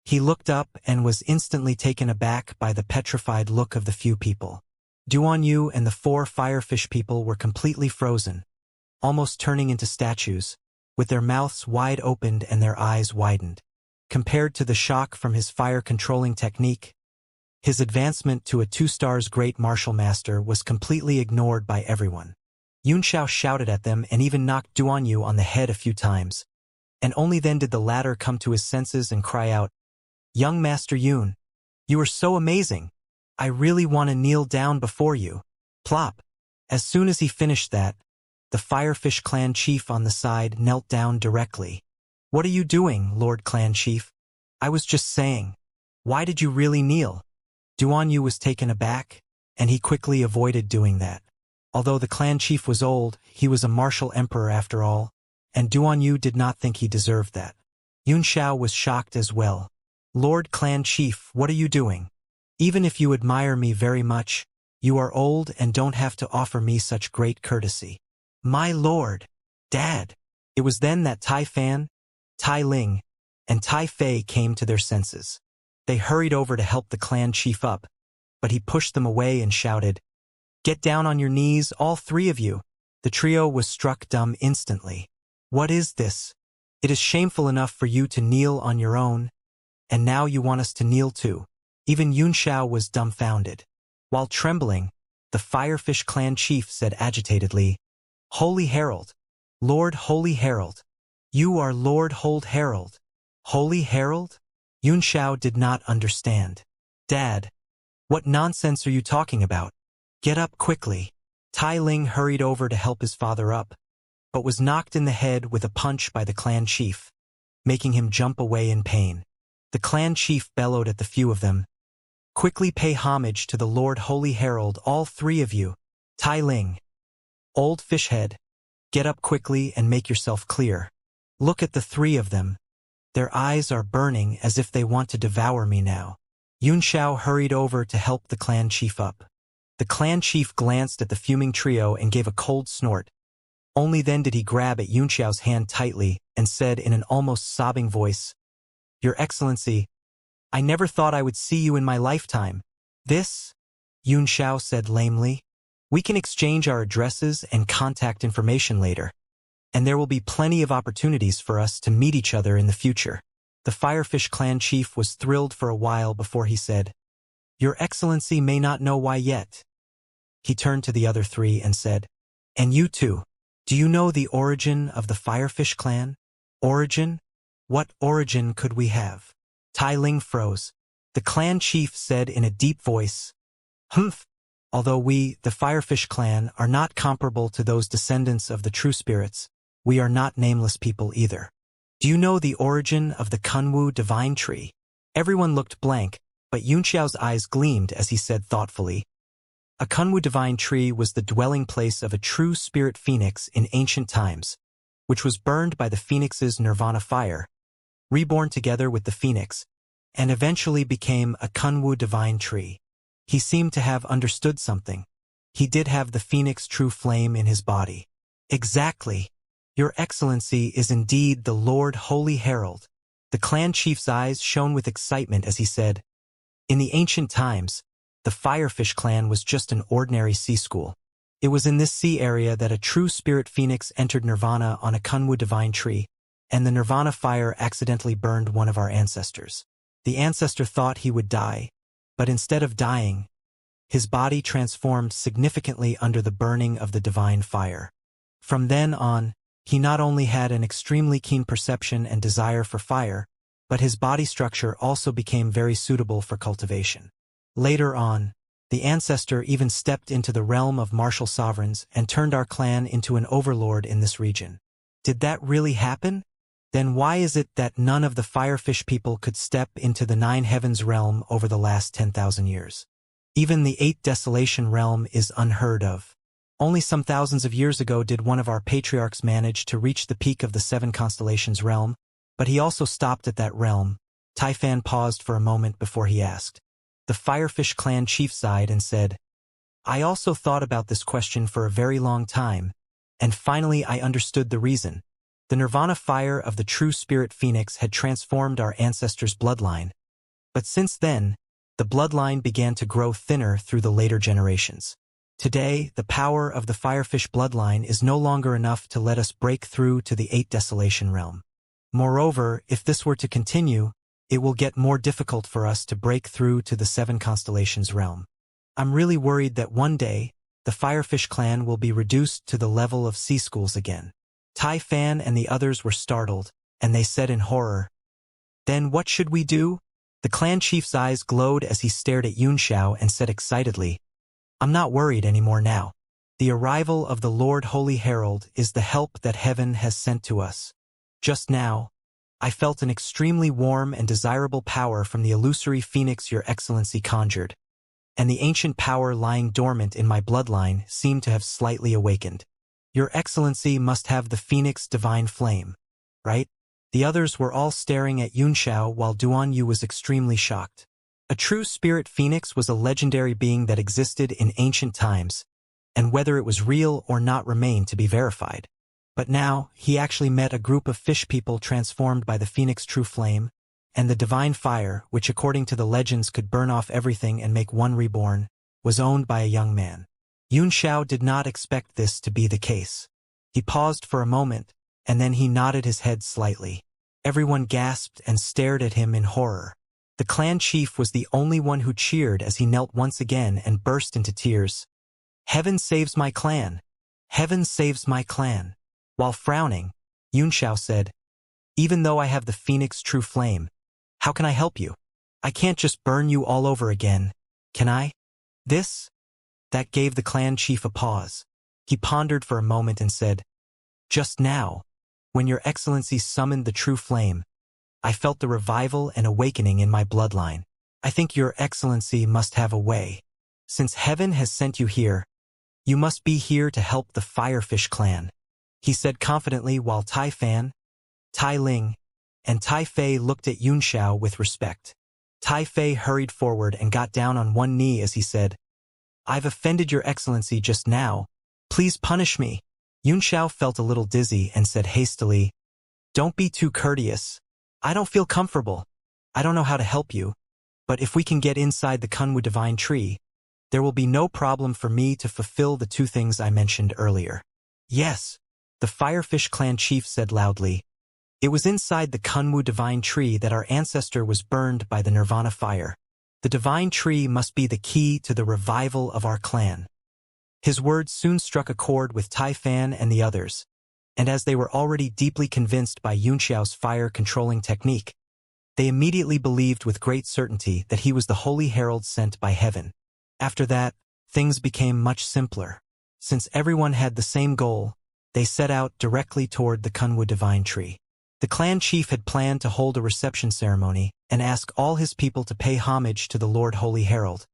He looked up and was instantly taken aback by the petrified look of the few people. Duanyu and the 4 firefish people were completely frozen, almost turning into statues, with their mouths wide opened and their eyes widened. Compared to the shock from his fire-controlling technique, his advancement to a 2-stars great martial master was completely ignored by everyone. Xianxia shouted at them and even knocked Duanyu on the head a few times, and only then did the latter come to his senses and cry out, "Young Master Yun, you are so amazing. I really want to kneel down before you." Plop! As soon as he finished that, the Firefish clan chief on the side knelt down directly. "What are you doing, Lord Clan Chief?" "I was just saying. Why did you really kneel?" Duanyu was taken aback, and he quickly avoided doing that. Although the clan chief was old, he was a martial emperor after all, and Duanyu did not think he deserved that. Xianxia was shocked as well. "Lord Clan Chief, what are you doing? Even if you admire me very much, you are old and don't have to offer me such great courtesy." "My lord! Dad!" It was then that Tai Fan, Tai Ling, and Tai Fei came to their senses. They hurried over to help the clan chief up, but he pushed them away and shouted, "Get down on your knees, all 3 of you." The trio was struck dumb instantly. "What is this? It is shameful enough for you to kneel on your own, and now you want us to kneel too." Even Xianxia was dumbfounded. While trembling, the Firefish clan chief said agitatedly, "Holy Herald, Lord Holy Herald, you are Lord Hold Herald." "Holy Herald?" Xianxia did not understand. "Dad, what nonsense are you talking about? Get up quickly." Tai Ling hurried over to help his father up, but was knocked in the head with a punch by the clan chief, making him jump away in pain. The clan chief bellowed at the few of them, "Quickly pay homage to the Lord Holy Herald, all 3 of you." Tai Ling, "Old Fishhead, get up quickly and make yourself clear. Look at the 3 of them. Their eyes are burning as if they want to devour me now." Xianxia hurried over to help the clan chief up. The clan chief glanced at the fuming trio and gave a cold snort. Only then did he grab at Xianxia's hand tightly and said in an almost sobbing voice, "Your Excellency, I never thought I would see you in my lifetime." "This?" Xianxia said lamely. "We can exchange our addresses and contact information later, and there will be plenty of opportunities for us to meet each other in the future." The Firefish clan chief was thrilled for a while before he said, "Your Excellency may not know why yet." He turned to the other 3 and said, "And you too. Do you know the origin of the Firefish clan?" "Origin? What origin could we have?" Tai Ling froze. The clan chief said in a deep voice, "Humph. Although we, the Firefish clan, are not comparable to those descendants of the true spirits, we are not nameless people either. Do you know the origin of the Kunwu divine tree?" Everyone looked blank, but Yunxiao's eyes gleamed as he said thoughtfully, "A Kunwu divine tree was the dwelling place of a true spirit phoenix in ancient times, which was burned by the phoenix's nirvana fire, reborn together with the phoenix, and eventually became a Kunwu divine tree." He seemed to have understood something. He did have the phoenix true flame in his body. "Exactly. Your Excellency is indeed the Lord Holy Herald." The clan chief's eyes shone with excitement as he said, "In the ancient times, the Firefish clan was just an ordinary sea school. It was in this sea area that a true spirit phoenix entered nirvana on a Kunwu divine tree, and the nirvana fire accidentally burned one of our ancestors. The ancestor thought he would die, but instead of dying, his body transformed significantly under the burning of the divine fire. From then on, he not only had an extremely keen perception and desire for fire, but his body structure also became very suitable for cultivation. Later on, the ancestor even stepped into the realm of martial sovereigns and turned our clan into an overlord in this region. Did that really happen? Then why is it that none of the Firefish people could step into the Nine Heavens realm over the last 10,000 years? Even the Eight Desolation realm is unheard of. Only some thousands of years ago did one of our patriarchs manage to reach the peak of the Seven Constellations realm, but he also stopped at that realm. Tai Fan paused for a moment before he asked. The Firefish clan chief sighed and said, "I also thought about this question for a very long time, and finally I understood the reason. The nirvana fire of the true spirit phoenix had transformed our ancestors' bloodline. But since then, the bloodline began to grow thinner through the later generations. Today, the power of the Firefish bloodline is no longer enough to let us break through to the Eight Desolation realm. Moreover, if this were to continue, it will get more difficult for us to break through to the Seven Constellations realm. I'm really worried that one day, the Firefish clan will be reduced to the level of sea schools again." Tai Fan and the others were startled, and they said in horror, "Then what should we do?" The clan chief's eyes glowed as he stared at Yunxiao and said excitedly, "I'm not worried anymore now. The arrival of the Lord Holy Herald is the help that heaven has sent to us. Just now, I felt an extremely warm and desirable power from the illusory phoenix Your Excellency conjured, and the ancient power lying dormant in my bloodline seemed to have slightly awakened. Your Excellency must have the phoenix divine flame, right?" The others were all staring at Yunxiao while Duan Yu was extremely shocked. A true spirit phoenix was a legendary being that existed in ancient times, and whether it was real or not remained to be verified. But now, he actually met a group of fish people transformed by the phoenix true flame, and the divine fire, which according to the legends could burn off everything and make one reborn, was owned by a young man. Yunxiao did not expect this to be the case. He paused for a moment, and then he nodded his head slightly. Everyone gasped and stared at him in horror. The clan chief was the only one who cheered as he knelt once again and burst into tears. "Heaven saves my clan! Heaven saves my clan!" While frowning, Yunxiao said, "Even though I have the phoenix true flame, how can I help you? I can't just burn you all over again, can I?" That gave the clan chief a pause. He pondered for a moment and said, "Just now, when Your Excellency summoned the true flame, I felt the revival and awakening in my bloodline. I think Your Excellency must have a way. Since heaven has sent you here, you must be here to help the Firefish clan," he said confidently while Tai Fan, Tai Ling, and Tai Fei looked at Yunxiao with respect. Tai Fei hurried forward and got down on one knee as he said, "I've offended Your Excellency just now. Please punish me." Yunxiao felt a little dizzy and said hastily, "Don't be too courteous. I don't feel comfortable. I don't know how to help you, but if we can get inside the Kunwu divine tree, there will be no problem for me to fulfill the two things I mentioned earlier." "Yes," the Firefish clan chief said loudly. "It was inside the Kunwu divine tree that our ancestor was burned by the nirvana fire. The divine tree must be the key to the revival of our clan." His words soon struck a chord with Tai Fan and the others, and as they were already deeply convinced by Yunxiao's fire-controlling technique, They immediately believed with great certainty that he was the holy herald sent by heaven. After that, things became much simpler. Since everyone had the same goal, they set out directly toward the Kunwu divine tree. The clan chief had planned to hold a reception ceremony and ask all his people to pay homage to the Lord Holy Herald.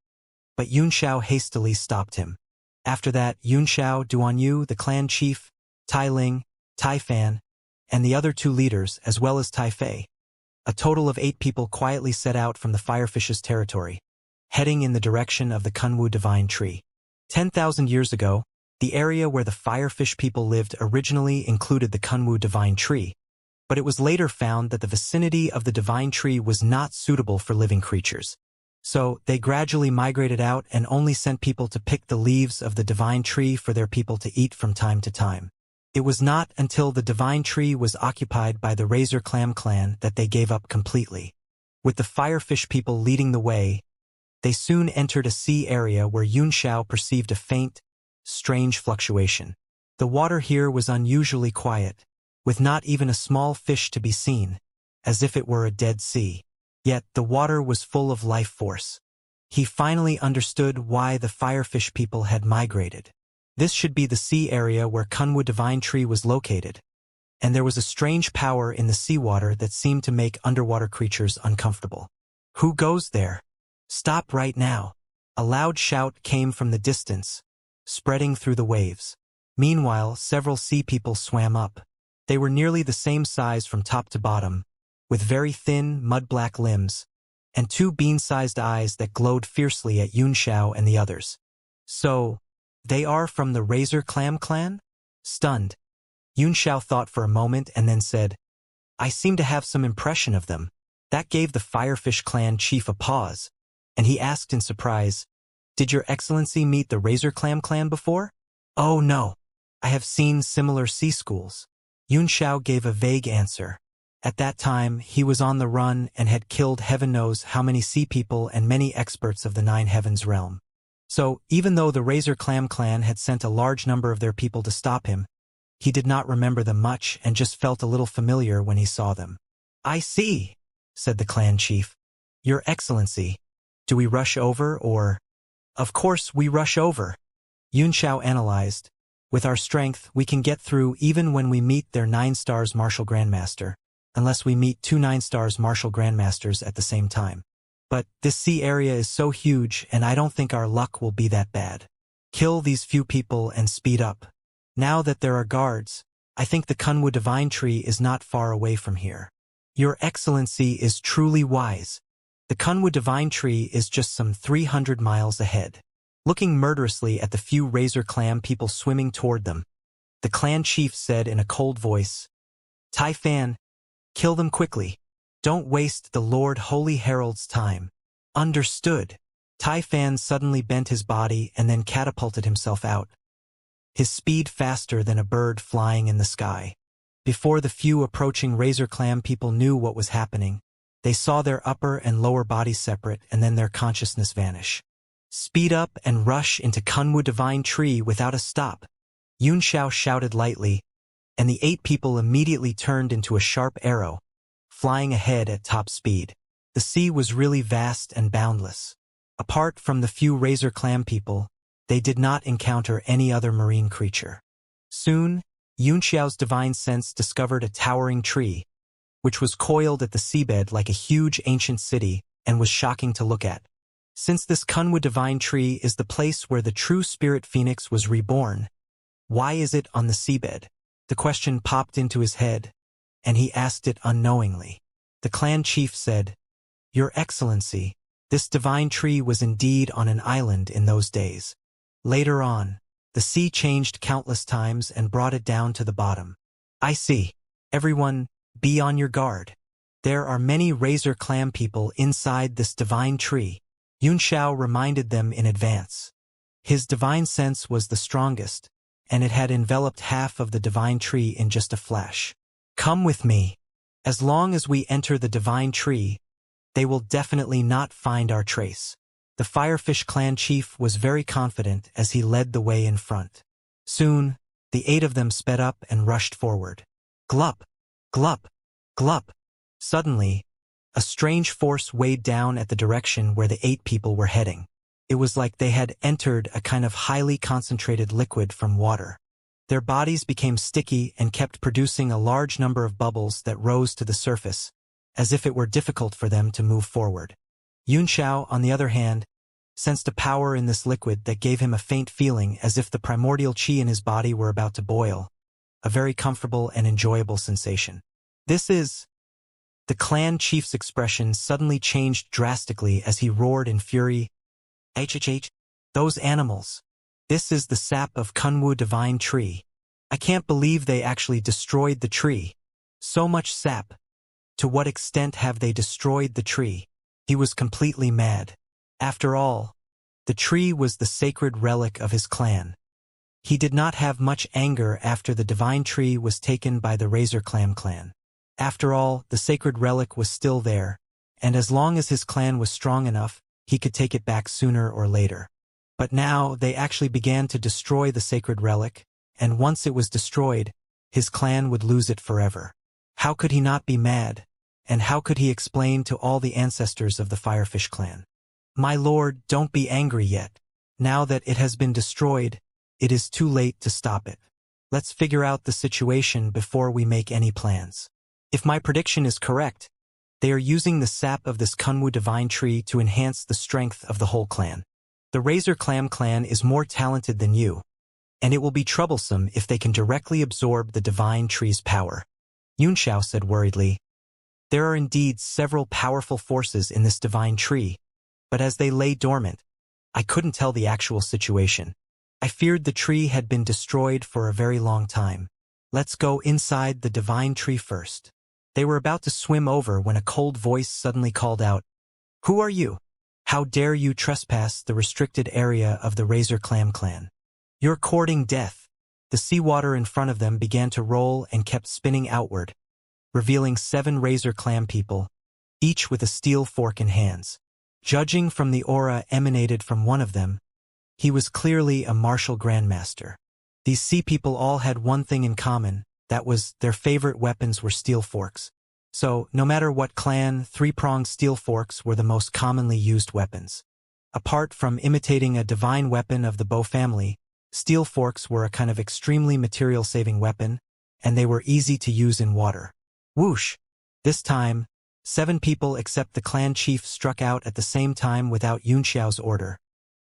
But Yunxiao hastily stopped him. After that, Yunxiao, Duanyu, the clan chief, Tai Ling, Tai Fan, and the other 2 leaders, as well as Tai Fei, a total of 8 people quietly set out from the Firefish's territory, heading in the direction of the Kunwu divine tree. 10,000 years ago, the area where the Firefish people lived originally included the Kunwu divine tree, but it was later found that the vicinity of the divine tree was not suitable for living creatures. So, they gradually migrated out and only sent people to pick the leaves of the divine tree for their people to eat from time to time. It was not until the divine tree was occupied by the Razor Clam clan that they gave up completely. With the Firefish people leading the way, they soon entered a sea area where Yunxiao perceived a faint, strange fluctuation. The water here was unusually quiet, with not even a small fish to be seen, as if it were a dead sea. Yet the water was full of life force. He finally understood why the Firefish people had migrated. This should be the sea area where Kunwu divine tree was located, and there was a strange power in the seawater that seemed to make underwater creatures uncomfortable. Who goes there? Stop right now. A loud shout came from the distance, spreading through the waves. Meanwhile, several sea people swam up. They were nearly the same size from top to bottom, with very thin, mud-black limbs, and 2 bean-sized eyes that glowed fiercely at Yunxiao and the others. So, they are from the Razor Clam clan? Stunned, Yunxiao thought for a moment and then said, I seem to have some impression of them. That gave the Firefish clan chief a pause, and he asked in surprise, Did your excellency meet the Razor Clam clan before? Oh no, I have seen similar sea schools. Yunxiao gave a vague answer. At that time, he was on the run and had killed heaven knows how many sea people and many experts of the 9 Heavens realm. So, even though the Razor Clam clan had sent a large number of their people to stop him, he did not remember them much and just felt a little familiar when he saw them. I see, said the clan chief. Your Excellency, do we rush over or? Of course we rush over. Yunxiao analyzed. With our strength, we can get through even when we meet their 9 stars Martial Grandmaster, unless we meet 2 9 stars Martial Grandmasters at the same time. But this sea area is so huge and I don't think our luck will be that bad. Kill these few people and speed up. Now that there are guards, I think the Kunwu divine tree is not far away from here. Your Excellency is truly wise. The Kunwu divine tree is just some 300 miles ahead. Looking murderously at the few Razor Clam people swimming toward them, the clan chief said in a cold voice, Tai Fan, kill them quickly. Don't waste the Lord Holy Herald's time. Understood. Tai Fan suddenly bent his body and then catapulted himself out, his speed faster than a bird flying in the sky. Before the few approaching Razor Clam people knew what was happening, they saw their upper and lower bodies separate and then their consciousness vanish. Speed up and rush into Kunwu divine tree without a stop. Yunxiao shouted lightly, and the 8 people immediately turned into a sharp arrow, flying ahead at top speed. The sea was really vast and boundless. Apart from the few Razor Clam people, they did not encounter any other marine creature. Soon, Yunxiao's divine sense discovered a towering tree, which was coiled at the seabed like a huge ancient city and was shocking to look at. Since this Kunwu divine tree is the place where the true spirit phoenix was reborn, why is it on the seabed? The question popped into his head, and he asked it unknowingly. The clan chief said, Your Excellency, this divine tree was indeed on an island in those days. Later on, the sea changed countless times and brought it down to the bottom. I see. Everyone, be on your guard. There are many Razor Clam people inside this divine tree. Yunxiao reminded them in advance. His divine sense was the strongest, and it had enveloped half of the divine tree in just a flash. Come with me. As long as we enter the divine tree, they will definitely not find our trace. The Firefish clan chief was very confident as he led the way in front. Soon, the 8 of them sped up and rushed forward. Glup! Glup! Glup! Suddenly, A strange force weighed down at the direction where the 8 people were heading. It was like they had entered a kind of highly concentrated liquid from water. Their bodies became sticky and kept producing a large number of bubbles that rose to the surface, as if it were difficult for them to move forward. Xianxia, on the other hand, sensed a power in this liquid that gave him a faint feeling as if the primordial qi in his body were about to boil, a very comfortable and enjoyable sensation. This is... The clan chief's expression suddenly changed drastically as he roared in fury. HHH, those animals. This is the sap of Kunwu divine tree. I can't believe they actually destroyed the tree. So much sap. To what extent have they destroyed the tree? He was completely mad. After all, the tree was the sacred relic of his clan. He did not have much anger after the divine tree was taken by the Razor clan. After all, the sacred relic was still there, and as long as his clan was strong enough, he could take it back sooner or later. But now they actually began to destroy the sacred relic, and once it was destroyed, his clan would lose it forever. How could he not be mad? And how could he explain to all the ancestors of the Firefish clan? My lord, don't be angry yet. Now that it has been destroyed, it is too late to stop it. Let's figure out the situation before we make any plans. If my prediction is correct, they are using the sap of this Kunwu divine tree to enhance the strength of the whole clan. The Razor clan is more talented than you, and it will be troublesome if they can directly absorb the divine tree's power. Xianxia said worriedly. There are indeed several powerful forces in this divine tree, but as they lay dormant, I couldn't tell the actual situation. I feared the tree had been destroyed for a very long time. Let's go inside the divine tree first. They were about to swim over when a cold voice suddenly called out, Who are you? How dare you trespass the restricted area of the Razor clan? You're courting death. The seawater in front of them began to roll and kept spinning outward, revealing 7 Razor clan people, each with a steel fork in hands. Judging from the aura emanated from one of them, he was clearly a martial grandmaster. These sea people all had one thing in common, that was, their favorite weapons were steel forks. So, no matter what clan, 3-pronged steel forks were the most commonly used weapons. Apart from imitating a divine weapon of the bow family, steel forks were a kind of extremely material-saving weapon, and they were easy to use in water. Whoosh! This time, 7 people except the clan chief struck out at the same time without Xianxia's order,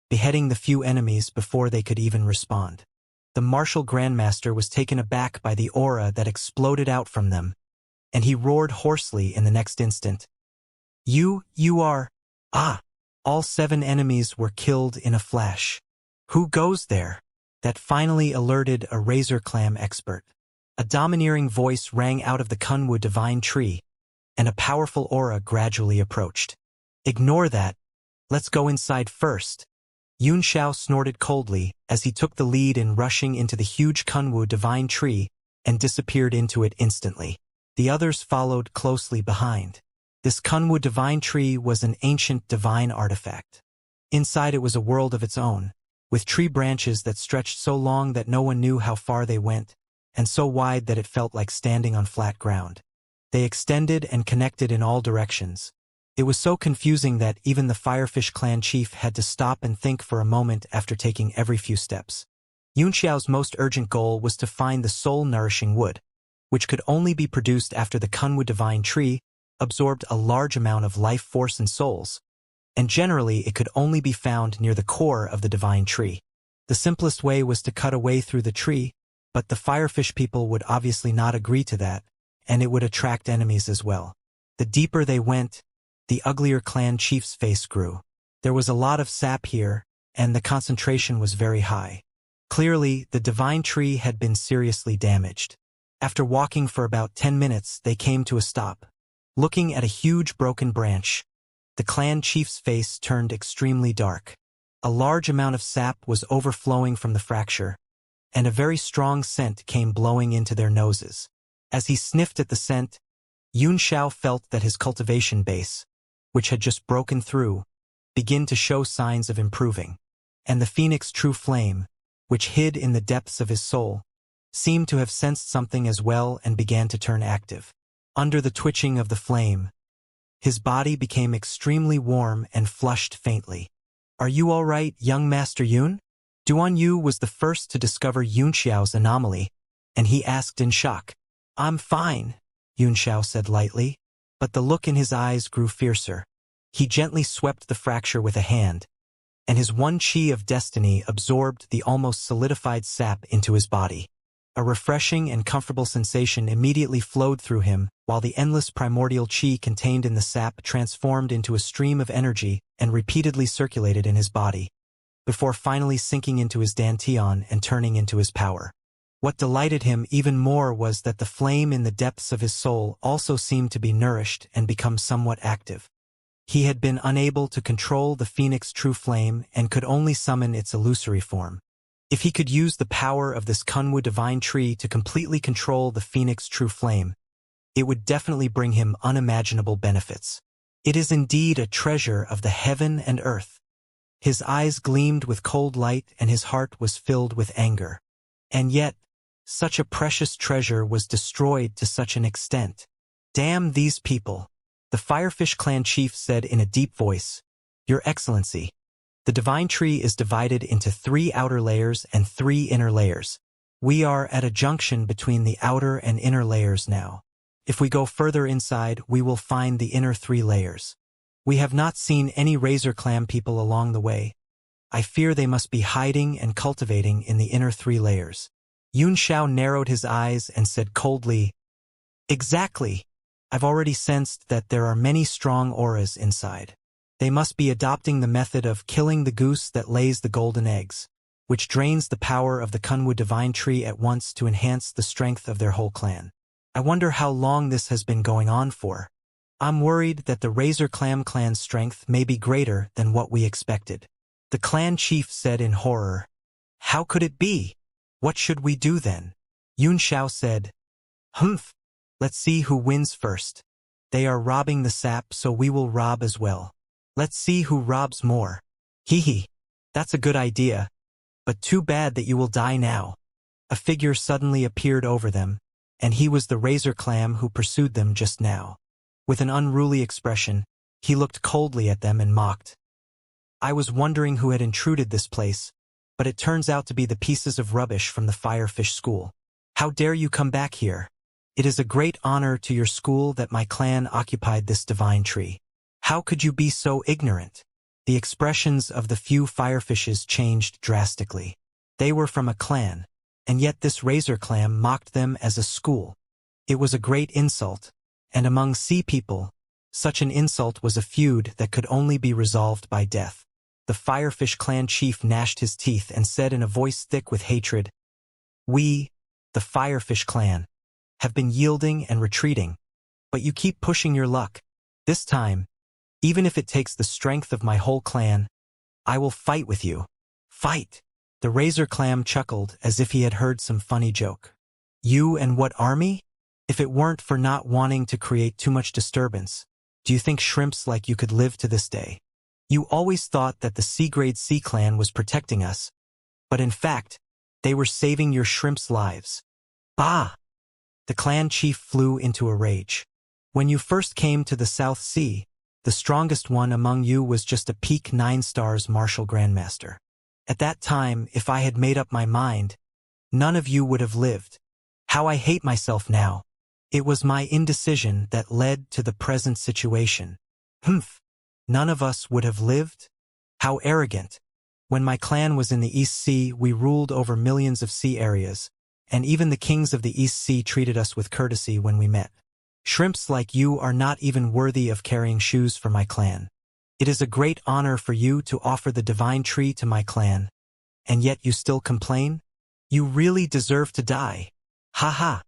beheading the few enemies before they could even respond. The martial grandmaster was taken aback by the aura that exploded out from them, and he roared hoarsely in the next instant. You are... Ah! All 7 enemies were killed in a flash. Who goes there? That finally alerted a Razor clan expert. A domineering voice rang out of the Kunwu divine tree, and a powerful aura gradually approached. Ignore that. Let's go inside first. Xianxia snorted coldly as he took the lead in rushing into the huge Kunwu divine tree and disappeared into it instantly. The others followed closely behind. This Kunwu divine tree was an ancient divine artifact. Inside it was a world of its own, with tree branches that stretched so long that no one knew how far they went, and so wide that it felt like standing on flat ground. They extended and connected in all directions. It was so confusing that even the Firefish clan chief had to stop and think for a moment after taking every few steps. Xianxia's most urgent goal was to find the soul-nourishing wood, which could only be produced after the Kunwu divine tree absorbed a large amount of life force and souls, and generally it could only be found near the core of the divine tree. The simplest way was to cut a way through the tree, but the Firefish people would obviously not agree to that, and it would attract enemies as well. The deeper they went, the uglier clan chief's face grew. There was a lot of sap here, and the concentration was very high. Clearly, the divine tree had been seriously damaged. After walking for about 10 minutes, they came to a stop. Looking at a huge broken branch, the clan chief's face turned extremely dark. A large amount of sap was overflowing from the fracture, and a very strong scent came blowing into their noses. As he sniffed at the scent, Xianxia felt that his cultivation base, which had just broken through, began to show signs of improving, and the phoenix true flame, which hid in the depths of his soul, seemed to have sensed something as well and began to turn active. Under the twitching of the flame, His body became extremely warm and flushed faintly. "Are you all right, young Master Yun?" Duan Yu was the first to discover Yunxiao's anomaly, and he asked in shock. "I'm fine," Yunxiao said lightly, but the look in his eyes grew fiercer. He gently swept the fracture with a hand, and his one chi of destiny absorbed the almost solidified sap into his body. A refreshing and comfortable sensation immediately flowed through him, while the endless primordial chi contained in the sap transformed into a stream of energy and repeatedly circulated in his body, before finally sinking into his dantian and turning into his power. What delighted him even more was that the flame in the depths of his soul also seemed to be nourished and become somewhat active. He had been unable to control the phoenix true flame and could only summon its illusory form. If he could use the power of this Kunwu divine tree to completely control the phoenix true flame, it would definitely bring him unimaginable benefits. It is indeed a treasure of the heaven and earth. His eyes gleamed with cold light and his heart was filled with anger. And yet, such a precious treasure was destroyed to such an extent. "Damn these people," the Firefish clan chief said in a deep voice. "Your Excellency, the divine tree is divided into 3 outer layers and 3 inner layers. We are at a junction between the outer and inner layers now. If we go further inside, we will find the inner 3 layers. We have not seen any Razor Clan people along the way. I fear they must be hiding and cultivating in the inner 3 layers." Yun Xiao narrowed his eyes and said coldly, "Exactly. I've already sensed that there are many strong auras inside. They must be adopting the method of killing the goose that lays the golden eggs, which drains the power of the Kunwu divine tree at once to enhance the strength of their whole clan. I wonder how long this has been going on for. I'm worried that the Razor clan's strength may be greater than what we expected." The clan chief said in horror. "How could it be? What should we do then?" Yun Xiao said, "Humph. Let's see who wins first. They are robbing the sap, so we will rob as well. Let's see who robs more. Hee. That's a good idea. But too bad that you will die now." A figure suddenly appeared over them, and he was the Razor Clam who pursued them just now. With an unruly expression, he looked coldly at them and mocked. "I was wondering who had intruded this place, but it turns out to be the pieces of rubbish from the Firefish school. How dare you come back here? It is a great honor to your school that my clan occupied this divine tree. How could you be so ignorant?" The expressions of the few Firefishes changed drastically. They were from a clan, and yet this Razor Clam mocked them as a school. It was a great insult, and among sea people, such an insult was a feud that could only be resolved by death. The Firefish clan chief gnashed his teeth and said in a voice thick with hatred, "We, the Firefish clan, have been yielding and retreating, but you keep pushing your luck. This time, even if it takes the strength of my whole clan, I will fight with you." "Fight?" The Razor Clam chuckled as if he had heard some funny joke. "You and what army? If it weren't for not wanting to create too much disturbance, do you think shrimps like you could live to this day? You always thought that the C-grade C clan was protecting us, but in fact, they were saving your shrimps' lives." "Bah!" The clan chief flew into a rage. "When you first came to the South Sea, the strongest one among you was just a peak 9 stars martial grandmaster. At that time, if I had made up my mind, none of you would have lived. How I hate myself now. It was my indecision that led to the present situation. Humph. None of us would have lived? How arrogant. When my clan was in the East Sea, we ruled over millions of sea areas, and even the kings of the East Sea treated us with courtesy when we met. Shrimps like you are not even worthy of carrying shoes for my clan. It is a great honor for you to offer the divine tree to my clan, and yet you still complain? You really deserve to die. Ha ha.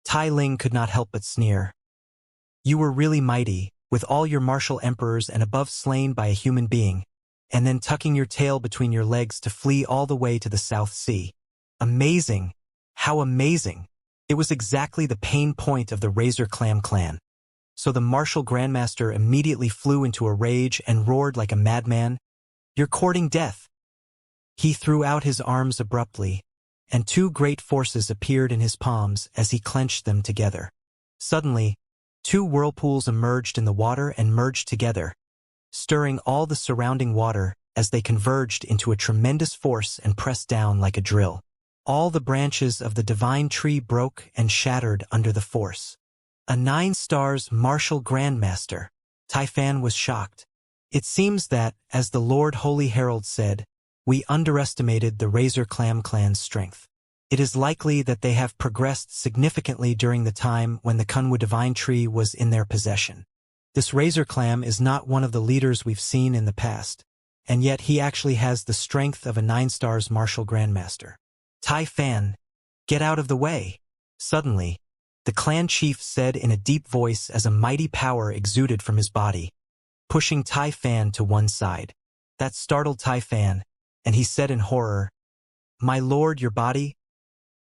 Tai Ling could not help but sneer. You were really mighty, with all your martial emperors and above slain by a human being, and then tucking your tail between your legs to flee all the way to the South Sea. Amazing. How amazing. It was exactly the pain point of the Razor clan. So the martial grandmaster immediately flew into a rage and roared like a madman, "You're courting death." He threw out his arms abruptly, and 2 great forces appeared in his palms as he clenched them together. Suddenly, Two whirlpools emerged in the water and merged together, stirring all the surrounding water as they converged into a tremendous force and pressed down like a drill. All the branches of the divine tree broke and shattered under the force. A 9 stars martial grandmaster. Typhon was shocked. It seems that, as the Lord Holy Herald said, we underestimated the Razor Clam clan's strength. It is likely that they have progressed significantly during the time when the Kunwu divine tree was in their possession. This Razor Clam is not one of the leaders we've seen in the past, and yet he actually has the strength of a 9 stars martial grandmaster. Typhon, get out of the way. Suddenly, the clan chief said in a deep voice as a mighty power exuded from his body, pushing Typhon to one side. That startled Typhon, and he said in horror, "My lord, your body?"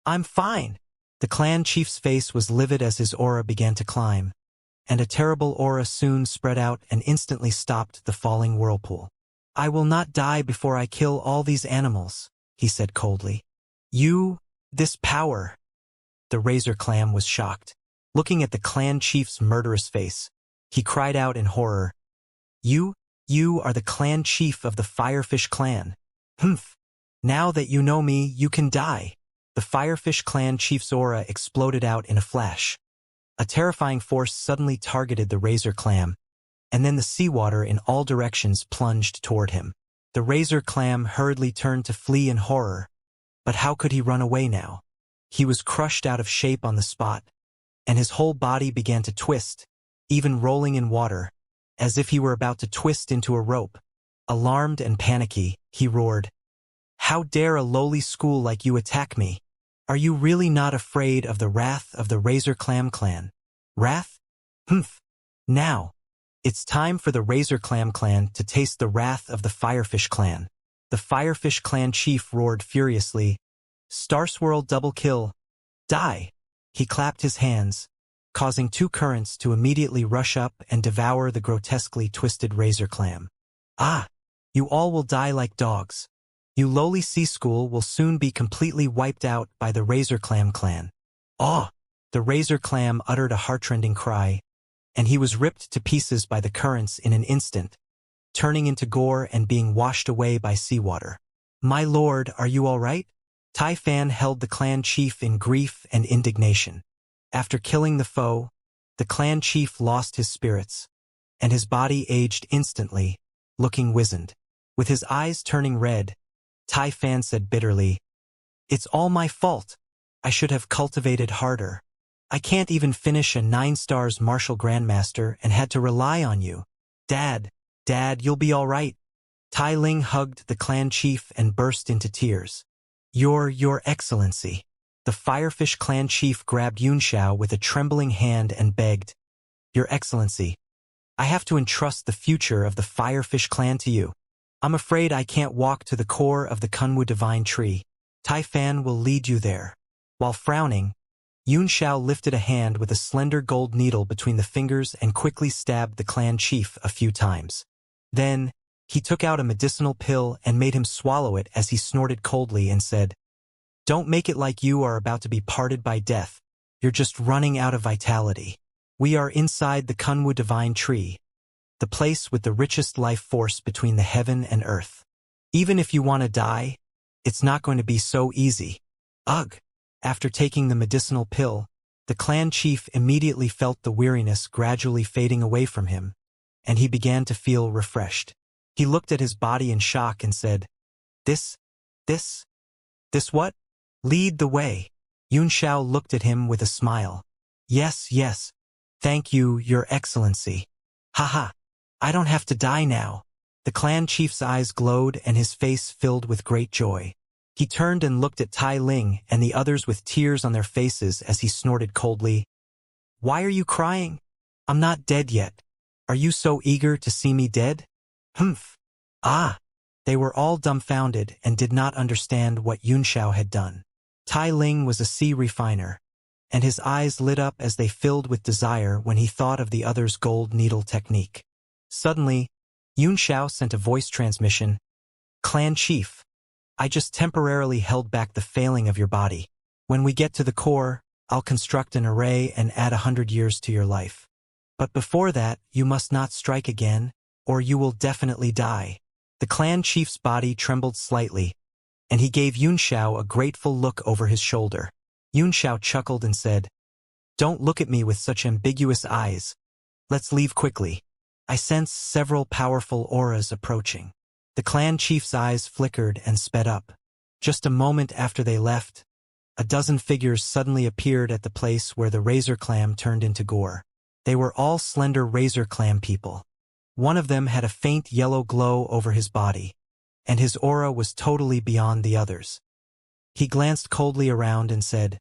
"I'm fine." The clan chief's face was livid as his aura began to climb, and a terrible aura soon spread out and instantly stopped the falling whirlpool. "I will not die before I kill all these animals," he said coldly. This power." The Razor Clam was shocked. Looking at the clan chief's murderous face, he cried out in horror, You are the clan chief of the Firefish clan. Humph. Now that you know me, you can die." The Firefish clan chief's aura exploded out in a flash. A terrifying force suddenly targeted the Razor Clam, and then the seawater in all directions plunged toward him. The Razor Clam hurriedly turned to flee in horror, but how could he run away now? He was crushed out of shape on the spot, and his whole body began to twist, even rolling in water, as if he were about to twist into a rope. Alarmed and panicky, he roared, "How dare a lowly school like you attack me? Are you really not afraid of the wrath of the Razor Clam clan?" "Wrath? Humph. Now, it's time for the Razor Clam clan to taste the wrath of the Firefish clan." The Firefish clan chief roared furiously, "Starswirl double kill. Die!" He clapped his hands, causing 2 currents to immediately rush up and devour the grotesquely twisted Razor Clam. "Ah! You all will die like dogs. You lowly sea school will soon be completely wiped out by the Razor Clam clan." "Ah!" The Razor Clam uttered a heartrending cry, and he was ripped to pieces by the currents in an instant, turning into gore and being washed away by seawater. "My lord, are you all right?" Typhon held the clan chief in grief and indignation. After killing the foe, the clan chief lost his spirits, and his body aged instantly, looking wizened. With his eyes turning red, Typhon said bitterly, "It's all my fault. I should have cultivated harder. I can't even finish a 9 stars martial grandmaster and had to rely on you. Dad, you'll be all right." Tai Ling hugged the clan chief and burst into tears. Your Excellency." The Firefish clan chief grabbed Xianxia with a trembling hand and begged, "Your Excellency, I have to entrust the future of the Firefish clan to you. I'm afraid I can't walk to the core of the Kunwu divine tree. Typhon will lead you there." While frowning, Xianxia lifted a hand with a slender gold needle between the fingers and quickly stabbed the clan chief a few times. Then, he took out a medicinal pill and made him swallow it as he snorted coldly and said, "Don't make it like you are about to be parted by death. You're just running out of vitality. We are inside the Kunwu divine tree, the place with the richest life force between the heaven and earth. Even if you want to die, it's not going to be so easy." Ugh! After taking the medicinal pill, the clan chief immediately felt the weariness gradually fading away from him, and he began to feel refreshed. He looked at his body in shock and said, This what? Lead the way." Xianxia looked at him with a smile. Yes. Thank you, Your Excellency." "Haha, I don't have to die now." The clan chief's eyes glowed and his face filled with great joy. He turned and looked at Tai Ling and the others with tears on their faces as he snorted coldly, "Why are you crying? I'm not dead yet. Are you so eager to see me dead?" "Humph." "Ah." They were all dumbfounded and did not understand what Xianxia had done. Tai Ling was a sea refiner, and his eyes lit up as they filled with desire when he thought of the other's gold needle technique. Suddenly, Xianxia sent a voice transmission, "Clan Chief, I just temporarily held back the failing of your body. When we get to the core, I'll construct an array and add 100 years to your life. But before that, you must not strike again, or you will definitely die. The clan chief's body trembled slightly, and he gave Yunxiao a grateful look over his shoulder. Yunxiao chuckled and said, "Don't look at me with such ambiguous eyes. Let's leave quickly. I sense several powerful auras approaching." The clan chief's eyes flickered and sped up. Just a moment after they left, a dozen figures suddenly appeared at the place where the razor clam turned into gore. They were all slender razor clam people. One of them had a faint yellow glow over his body, and his aura was totally beyond the others. He glanced coldly around and said,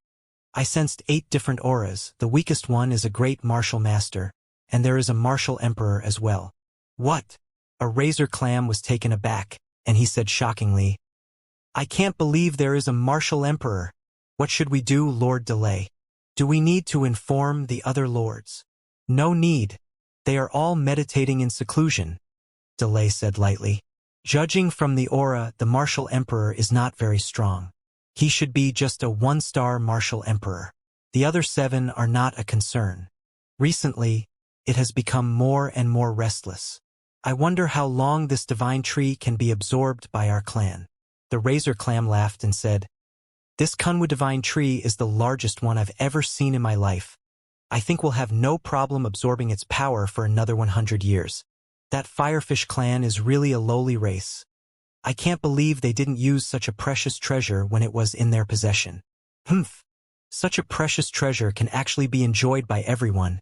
"I sensed 8 different auras. The weakest one is a great martial master, and there is a martial emperor as well." "What?" A razor clam was taken aback, and he said shockingly, "I can't believe there is a martial emperor. What should we do, Lord Delay? Do we need to inform the other lords?" "No need. They are all meditating in seclusion," Delay said lightly. "Judging from the aura, the martial emperor is not very strong. He should be just a 1-star martial emperor. The other 7 are not a concern. Recently, it has become more and more restless. I wonder how long this divine tree can be absorbed by our clan." The razor clam laughed and said, "This Kunwu divine tree is the largest one I've ever seen in my life. I think we'll have no problem absorbing its power for another 100 years. That firefish clan is really a lowly race. I can't believe they didn't use such a precious treasure when it was in their possession." "Humph! Such a precious treasure can actually be enjoyed by everyone,"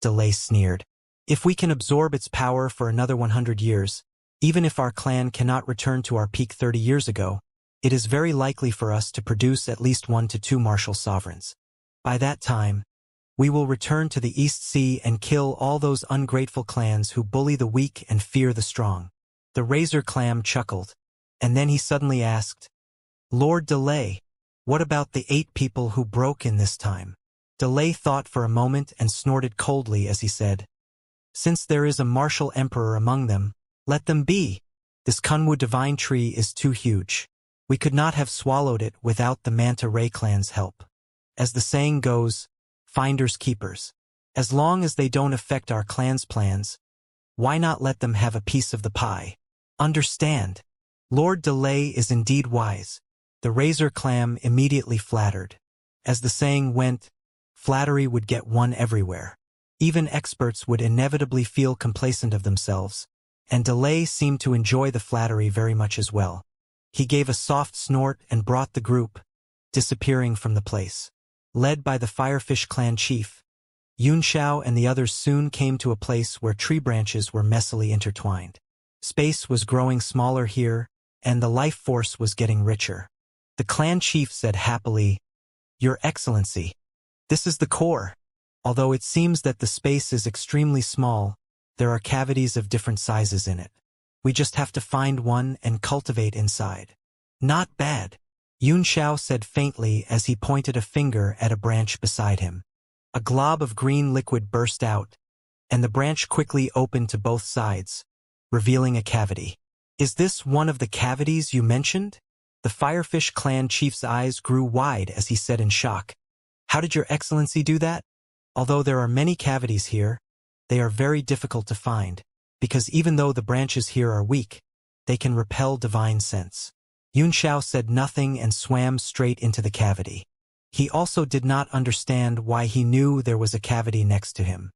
Delay sneered. "If we can absorb its power for another 100 years, even if our clan cannot return to our peak 30 years ago, it is very likely for us to produce at least 1 to 2 martial sovereigns. By that time, we will return to the East Sea and kill all those ungrateful clans who bully the weak and fear the strong." The razor clam chuckled, and then he suddenly asked, "Lord Delay, what about the 8 people who broke in this time?" Delay thought for a moment and snorted coldly as he said, "Since there is a martial emperor among them, let them be. This Kunwu divine tree is too huge. We could not have swallowed it without the Manta Ray clan's help. As the saying goes, finders keepers. As long as they don't affect our clan's plans, why not let them have a piece of the pie? Understand? Lord Delay is indeed wise." The razor clam immediately flattered. As the saying went, flattery would get one everywhere. Even experts would inevitably feel complacent of themselves, and Delay seemed to enjoy the flattery very much as well. He gave a soft snort and brought the group, disappearing from the place. Led by the Firefish clan chief, Yunxiao and the others soon came to a place where tree branches were messily intertwined. Space was growing smaller here, and the life force was getting richer. The clan chief said happily, "Your Excellency, this is the core. Although it seems that the space is extremely small, there are cavities of different sizes in it. We just have to find one and cultivate inside." "Not bad," Yunxiao said faintly as he pointed a finger at a branch beside him. A glob of green liquid burst out, and the branch quickly opened to both sides, revealing a cavity. "Is this one of the cavities you mentioned?" The Firefish clan chief's eyes grew wide as he said in shock, "How did your Excellency do that?" "Although there are many cavities here, they are very difficult to find, because even though the branches here are weak, they can repel divine sense." Yunxiao said nothing and swam straight into the cavity. He also did not understand why he knew there was a cavity next to him.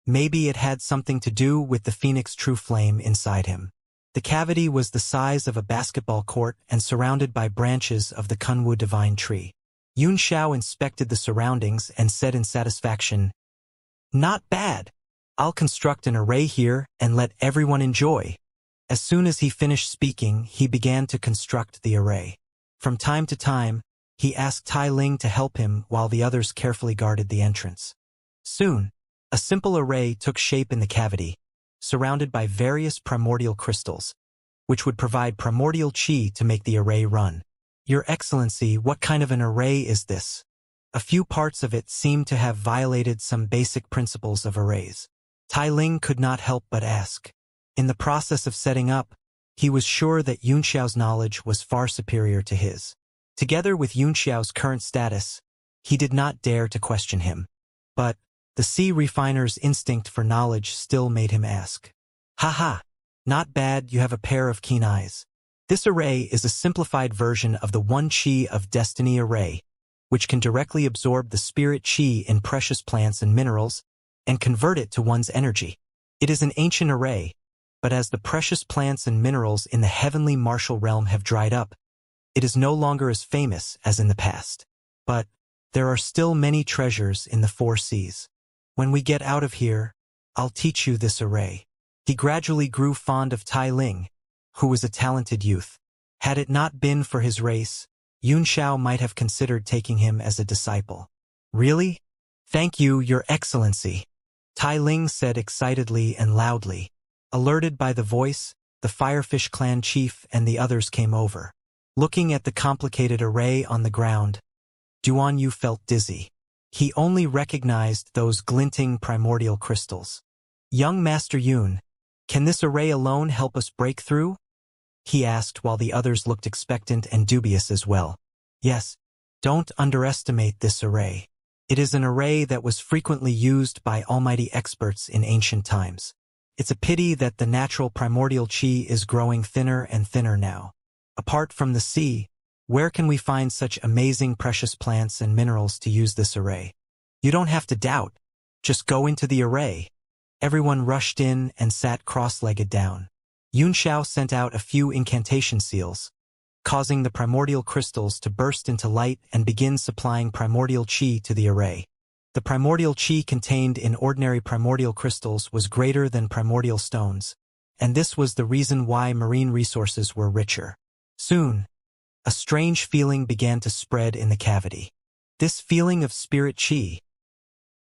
Maybe it had something to do with the Phoenix True Flame inside him. The cavity was the size of a basketball court and surrounded by branches of the Kunwu divine tree. Yunxiao inspected the surroundings and said in satisfaction, "Not bad. I'll construct an array here and let everyone enjoy." As soon as he finished speaking, he began to construct the array. From time to time, he asked Tai Ling to help him while the others carefully guarded the entrance. Soon, a simple array took shape in the cavity, surrounded by various primordial crystals, which would provide primordial chi to make the array run. "Your Excellency, what kind of an array is this?" A few parts of it seemed to have violated some basic principles of arrays. Tai Ling could not help but ask. In the process of setting up, he was sure that Yunxiao's knowledge was far superior to his. Together with Yunxiao's current status, he did not dare to question him. But, The sea refiner's instinct for knowledge still made him ask. Haha, not bad, you have a pair of keen eyes. This array is a simplified version of the One Chi of Destiny array, which can directly absorb the spirit chi in precious plants and minerals and convert it to one's energy. It is an ancient array, but as the precious plants and minerals in the heavenly martial realm have dried up, it is no longer as famous as in the past. But there are still many treasures in the four seas. When we get out of here, I'll teach you this array. He gradually grew fond of Tai Ling, who was a talented youth. Had it not been for his race, Yunxiao might have considered taking him as a disciple. Really? Thank you, Your Excellency, Tai Ling said excitedly and loudly. Alerted by the voice, the Firefish clan chief and the others came over. Looking at the complicated array on the ground, Duan Yu felt dizzy. He only recognized those glinting primordial crystals. Young Master Yun, can this array alone help us break through? He asked while the others looked expectant and dubious as well. Yes, don't underestimate this array. It is an array that was frequently used by almighty experts in ancient times. It's a pity that the natural primordial chi is growing thinner and thinner now. Apart from the sea, where can we find such amazing precious plants and minerals to use this array? You don't have to doubt. Just go into the array. Everyone rushed in and sat cross-legged down. Yunxiao sent out a few incantation seals, causing the primordial crystals to burst into light and begin supplying primordial chi to the array. The primordial chi contained in ordinary primordial crystals was greater than primordial stones, and this was the reason why marine resources were richer. Soon, a strange feeling began to spread in the cavity. This feeling of spirit chi.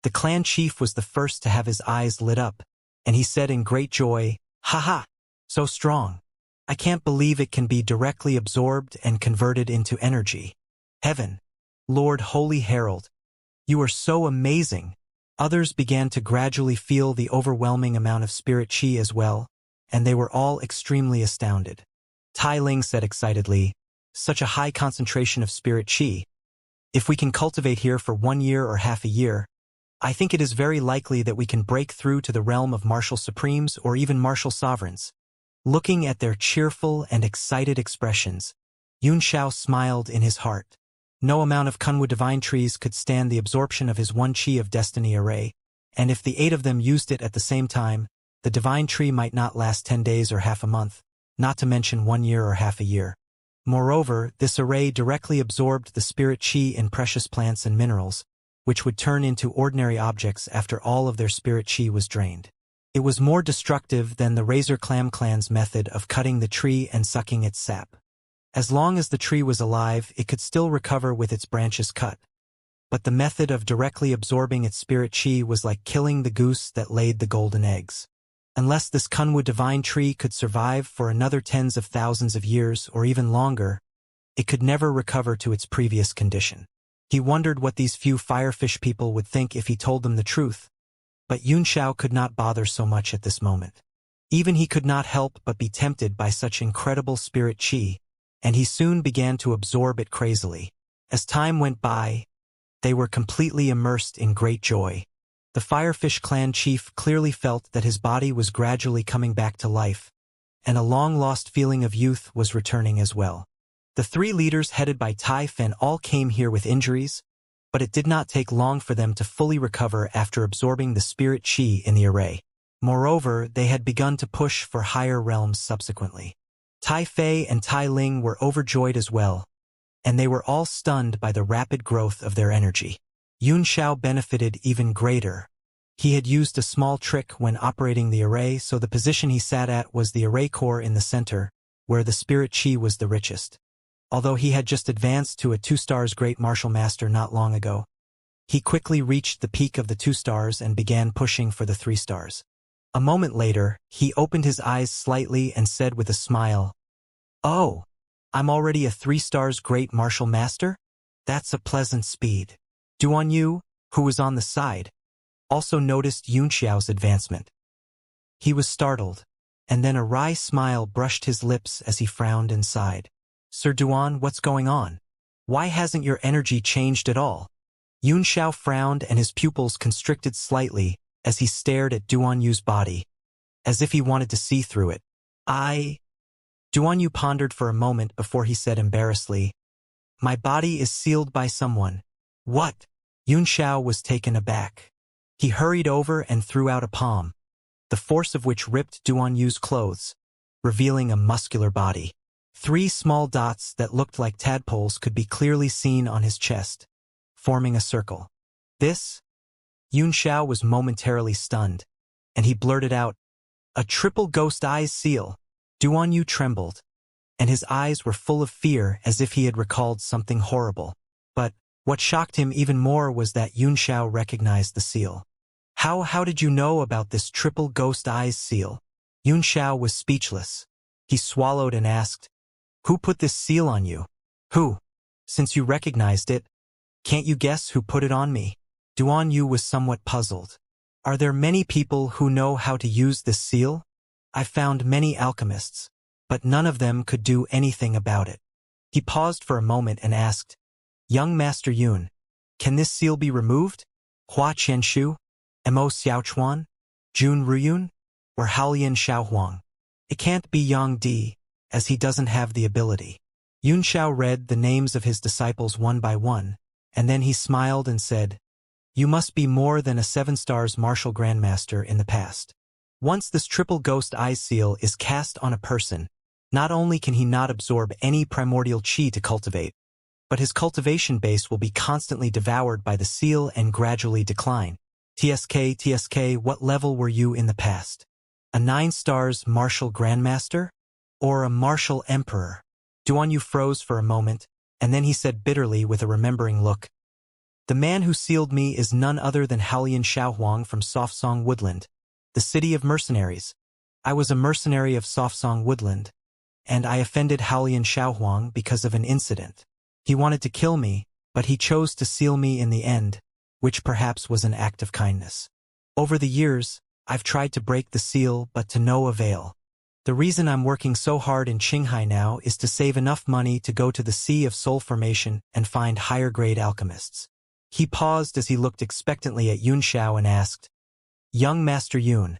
The clan chief was the first to have his eyes lit up, and he said in great joy, "Haha, so strong. I can't believe it can be directly absorbed and converted into energy. Heaven, Lord Holy Herald, you are so amazing." Others began to gradually feel the overwhelming amount of spirit chi as well, and they were all extremely astounded. Tai Ling said excitedly, "Such a high concentration of spirit chi. If we can cultivate here for 1 year or half a year, I think it is very likely that we can break through to the realm of martial supremes or even martial sovereigns." Looking at their cheerful and excited expressions, Yunxiao smiled in his heart. No amount of Kunwu divine trees could stand the absorption of his One Chi of Destiny array, and if the 8 of them used it at the same time, the divine tree might not last 10 days or half a month, not to mention 1 year or half a year. Moreover, this array directly absorbed the spirit chi in precious plants and minerals, which would turn into ordinary objects after all of their spirit chi was drained. It was more destructive than the Razor Clam clan's method of cutting the tree and sucking its sap. As long as the tree was alive, it could still recover with its branches cut. But the method of directly absorbing its spirit chi was like killing the goose that laid the golden eggs. Unless this Kunwu divine tree could survive for another tens of thousands of years or even longer, it could never recover to its previous condition. He wondered what these few firefish people would think if he told them the truth, but Yunxiao could not bother so much at this moment. Even he could not help but be tempted by such incredible spirit chi, and he soon began to absorb it crazily. As time went by, they were completely immersed in great joy. The Firefish clan chief clearly felt that his body was gradually coming back to life, and a long-lost feeling of youth was returning as well. The 3 leaders headed by Tai Fen all came here with injuries, but it did not take long for them to fully recover after absorbing the spirit chi in the array. Moreover, they had begun to push for higher realms subsequently. Tai Fei and Tai Ling were overjoyed as well, and they were all stunned by the rapid growth of their energy. Yunxiao benefited even greater. He had used a small trick when operating the array, so the position he sat at was the array core in the center, where the spirit chi was the richest. Although he had just advanced to a 2 stars Great Martial Master not long ago, he quickly reached the peak of the 2 stars and began pushing for the 3 stars. A moment later, he opened his eyes slightly and said with a smile, "Oh, I'm already a 3 stars Great Martial Master? That's a pleasant speed." Duan Yu, who was on the side, also noticed Yunxiao's advancement. He was startled, and then a wry smile brushed his lips as he frowned and sighed. "Sir Duan, what's going on? Why hasn't your energy changed at all?" Yun Xiao frowned and his pupils constricted slightly as he stared at Duan Yu's body, as if he wanted to see through it. Duan Yu pondered for a moment before he said embarrassedly, "My body is sealed by someone." "What?" Yun Xiao was taken aback. He hurried over and threw out a palm, the force of which ripped Duan Yu's clothes, revealing a muscular body. 3 small dots that looked like tadpoles could be clearly seen on his chest, forming a circle. "This?" Yun Xiao was momentarily stunned, and he blurted out, "A triple ghost eyes seal." Duan Yu trembled, and his eyes were full of fear as if he had recalled something horrible. But what shocked him even more was that Yun Xiao recognized the seal. How did you know about this triple ghost eyes seal?" Yun Xiao was speechless. He swallowed and asked, "Who put this seal on you?" "Who? Since you recognized it, can't you guess who put it on me?" Duan Yu was somewhat puzzled. "Are there many people who know how to use this seal?" "I found many alchemists, but none of them could do anything about it." He paused for a moment and asked, "Young Master Yun, can this seal be removed? Hua Qianshu, Mo Xiaochuan, Jun Ruyun, or Haolian Xiaohuang?" "It can't be Yang Di, as he doesn't have the ability." Yun Xiao read the names of his disciples one by one, and then he smiled and said, "You must be more than a 7 stars martial grandmaster in the past. Once this triple ghost eyes seal is cast on a person, not only can he not absorb any primordial chi to cultivate, but his cultivation base will be constantly devoured by the seal and gradually decline. TSK, what level were you in the past? A 9 stars martial grandmaster? Or a martial emperor?" Duan Yu froze for a moment, and then he said bitterly with a remembering look, "The man who sealed me is none other than Haolian Xiaohuang from Softsong Woodland, the city of mercenaries. I was a mercenary of Softsong Woodland, and I offended Haolian Xiaohuang because of an incident. He wanted to kill me, but he chose to seal me in the end, which perhaps was an act of kindness. Over the years, I've tried to break the seal, but to no avail. The reason I'm working so hard in Qinghai now is to save enough money to go to the Sea of Soul Formation and find higher-grade alchemists." He paused as he looked expectantly at Yun Xiao and asked, "Young Master Yun,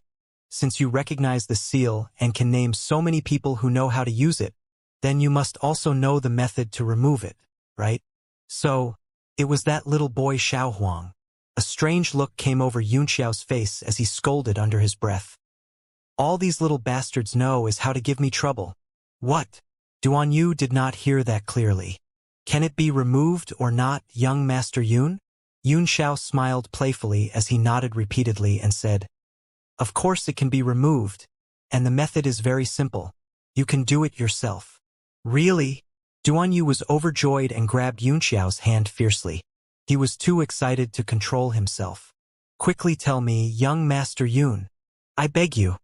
since you recognize the seal and can name so many people who know how to use it, then you must also know the method to remove it, right?" "So, it was that little boy Xiaohuang." A strange look came over Yun Xiao's face as he scolded under his breath. "All these little bastards know is how to give me trouble." "What?" Duan Yu did not hear that clearly. "Can it be removed or not, young Master Yun?" Yun Xiao smiled playfully as he nodded repeatedly and said, "Of course it can be removed, and the method is very simple. You can do it yourself." "Really?" Duan Yu was overjoyed and grabbed Yun Xiao's hand fiercely. He was too excited to control himself. "Quickly tell me, young Master Yun. I beg you.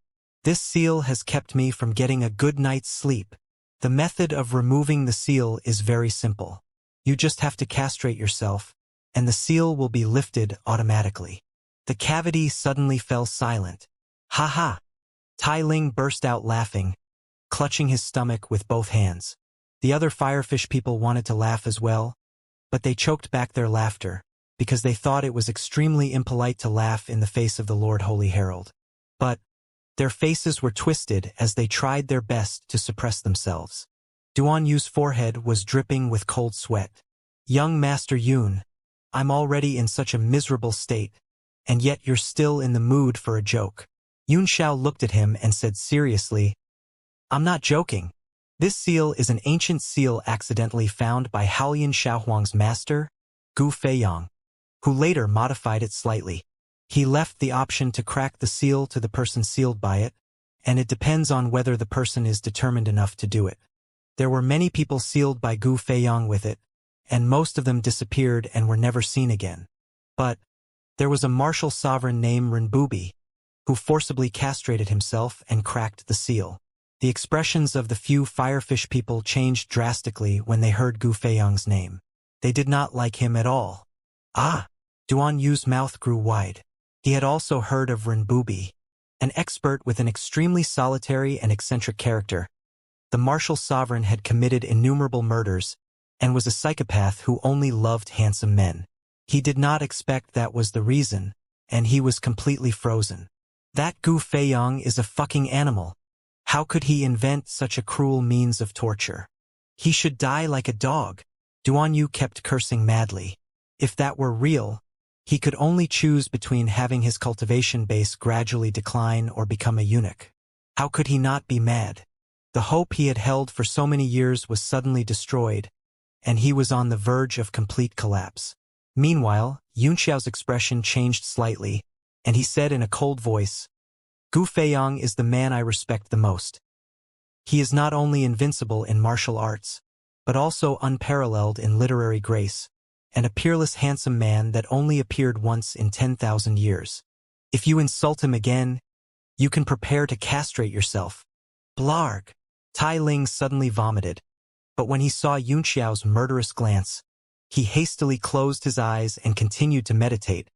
This seal has kept me from getting a good night's sleep. The method of removing the seal is very simple. You just have to castrate yourself, and the seal will be lifted automatically." The cavity suddenly fell silent. "Ha ha!" Tai Ling burst out laughing, clutching his stomach with both hands. The other firefish people wanted to laugh as well, but they choked back their laughter, because they thought it was extremely impolite to laugh in the face of the Lord Holy Herald. But their faces were twisted as they tried their best to suppress themselves. Duan Yu's forehead was dripping with cold sweat. "Young Master Yun, I'm already in such a miserable state, and yet you're still in the mood for a joke." Yun Xiao looked at him and said seriously, "I'm not joking. This seal is an ancient seal accidentally found by Haolian Xiaohuang's master, Gu Feiyang, who later modified it slightly. He left the option to crack the seal to the person sealed by it, and it depends on whether the person is determined enough to do it. There were many people sealed by Gu Feiyang with it, and most of them disappeared and were never seen again. But there was a martial sovereign named Renbubi, who forcibly castrated himself and cracked the seal." The expressions of the few firefish people changed drastically when they heard Gu Feiyang's name. They did not like him at all. "Ah!" Duan Yu's mouth grew wide. He had also heard of Renbubi, an expert with an extremely solitary and eccentric character. The martial sovereign had committed innumerable murders and was a psychopath who only loved handsome men. He did not expect that was the reason, and he was completely frozen. That Gu Feiyang is a fucking animal. How could he invent such a cruel means of torture? He should die like a dog. Duan Yu kept cursing madly. If that were real, he could only choose between having his cultivation base gradually decline or become a eunuch. How could he not be mad? The hope he had held for so many years was suddenly destroyed, and he was on the verge of complete collapse. Meanwhile, Yunxiao's expression changed slightly, and he said in a cold voice, Gu Feiyang is the man I respect the most. He is not only invincible in martial arts, but also unparalleled in literary grace, and a peerless handsome man that only appeared once in 10,000 years. If you insult him again, you can prepare to castrate yourself. Blarg! Tai Ling suddenly vomited, but when he saw Yunxiao's murderous glance, he hastily closed his eyes and continued to meditate,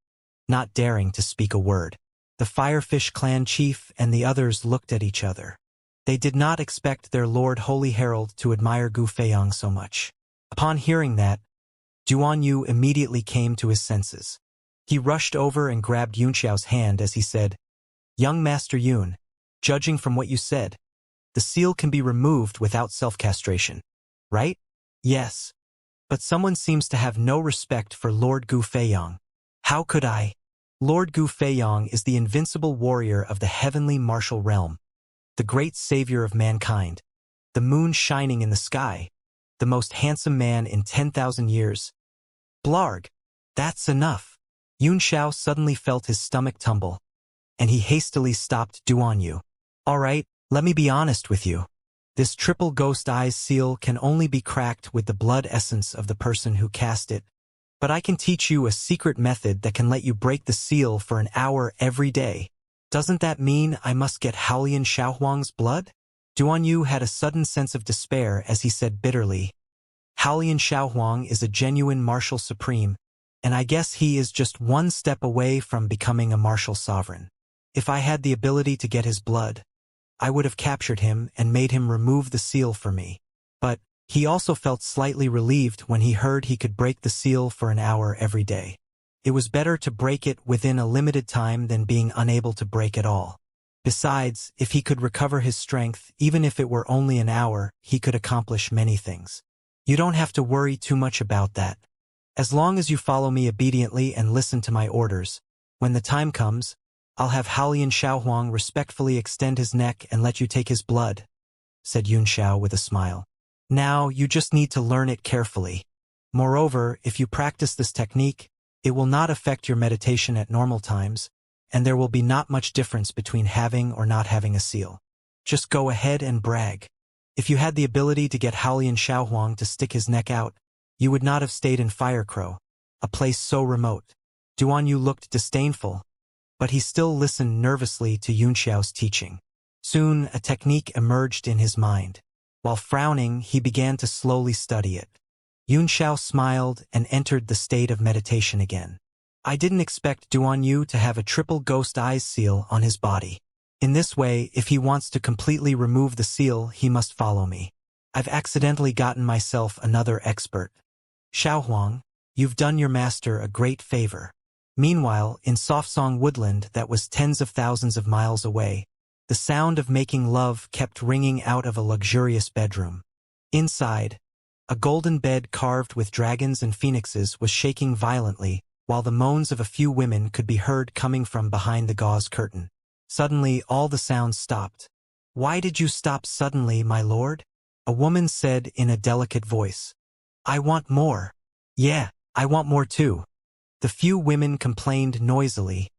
not daring to speak a word. The Firefish clan chief and the others looked at each other. They did not expect their Lord Holy Herald to admire Gu Feiyang so much. Upon hearing that, Duan Yu immediately came to his senses. He rushed over and grabbed Yunxiao's hand as he said, Young Master Yun, judging from what you said, the seal can be removed without self-castration, right? Yes. But someone seems to have no respect for Lord Gu Feiyang. How could I? Lord Gu Feiyang is the invincible warrior of the heavenly martial realm, the great savior of mankind, the moon shining in the sky, the most handsome man in 10,000 years. Blarg! That's enough. Yunxiao suddenly felt his stomach tumble, and he hastily stopped Duan Yu. All right, let me be honest with you. This triple ghost eyes seal can only be cracked with the blood essence of the person who cast it, but I can teach you a secret method that can let you break the seal for an hour every day. Doesn't that mean I must get Haolian Xiaohuang's blood? Duan Yu had a sudden sense of despair as he said bitterly, Haolian Xiaohuang is a genuine martial supreme, and I guess he is just one step away from becoming a martial sovereign. If I had the ability to get his blood, I would have captured him and made him remove the seal for me. But he also felt slightly relieved when he heard he could break the seal for an hour every day. It was better to break it within a limited time than being unable to break at all. Besides, if he could recover his strength, even if it were only an hour, he could accomplish many things. You don't have to worry too much about that. As long as you follow me obediently and listen to my orders, when the time comes, I'll have Haolian Xiaohuang respectfully extend his neck and let you take his blood, said Yunxiao with a smile. Now, you just need to learn it carefully. Moreover, if you practice this technique, it will not affect your meditation at normal times, and there will be not much difference between having or not having a seal. Just go ahead and brag. If you had the ability to get Haolian Xiaohuang to stick his neck out, you would not have stayed in Firecrow, a place so remote. Duan Yu looked disdainful, but he still listened nervously to Yunxiao's teaching. Soon, a technique emerged in his mind. While frowning, he began to slowly study it. Yunxiao smiled and entered the state of meditation again. I didn't expect Duan Yu to have a triple ghost eyes seal on his body. In this way, if he wants to completely remove the seal, he must follow me. I've accidentally gotten myself another expert. Xiaohuang, you've done your master a great favor. Meanwhile, in Softsong Woodland that was tens of thousands of miles away, the sound of making love kept ringing out of a luxurious bedroom. Inside, a golden bed carved with dragons and phoenixes was shaking violently, while the moans of a few women could be heard coming from behind the gauze curtain. Suddenly, all the sounds stopped. Why did you stop suddenly, my lord? A woman said in a delicate voice. I want more. Yeah, I want more too. The few women complained noisily,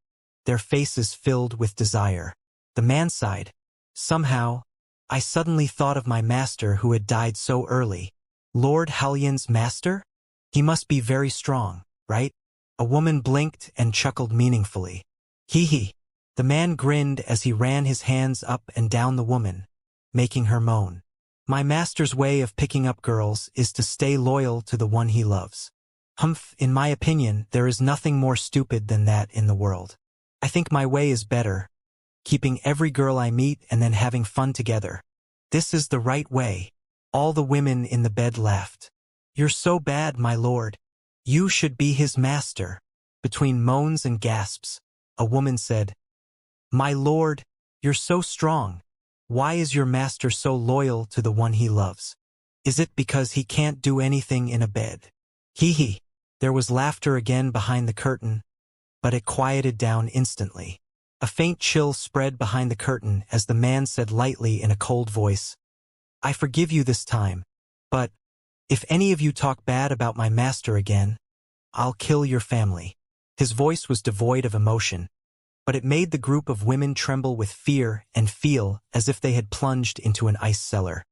their faces filled with desire. The man sighed. Somehow, I suddenly thought of my master who had died so early. Lord Haolian's master? He must be very strong, right? A woman blinked and chuckled meaningfully. Hee hee. The man grinned as he ran his hands up and down the woman, making her moan. My master's way of picking up girls is to stay loyal to the one he loves. Humph, in my opinion, there is nothing more stupid than that in the world. I think my way is better, keeping every girl I meet and then having fun together. This is the right way. All the women in the bed laughed. You're so bad, my lord. You should be his master. Between moans and gasps, a woman said, My lord, you're so strong. Why is your master so loyal to the one he loves? Is it because he can't do anything in a bed? Hee hee. There was laughter again behind the curtain, but it quieted down instantly. A faint chill spread behind the curtain as the man said lightly in a cold voice, I forgive you this time, but if any of you talk bad about my master again, I'll kill your family. His voice was devoid of emotion, but it made the group of women tremble with fear and feel as if they had plunged into an ice cellar.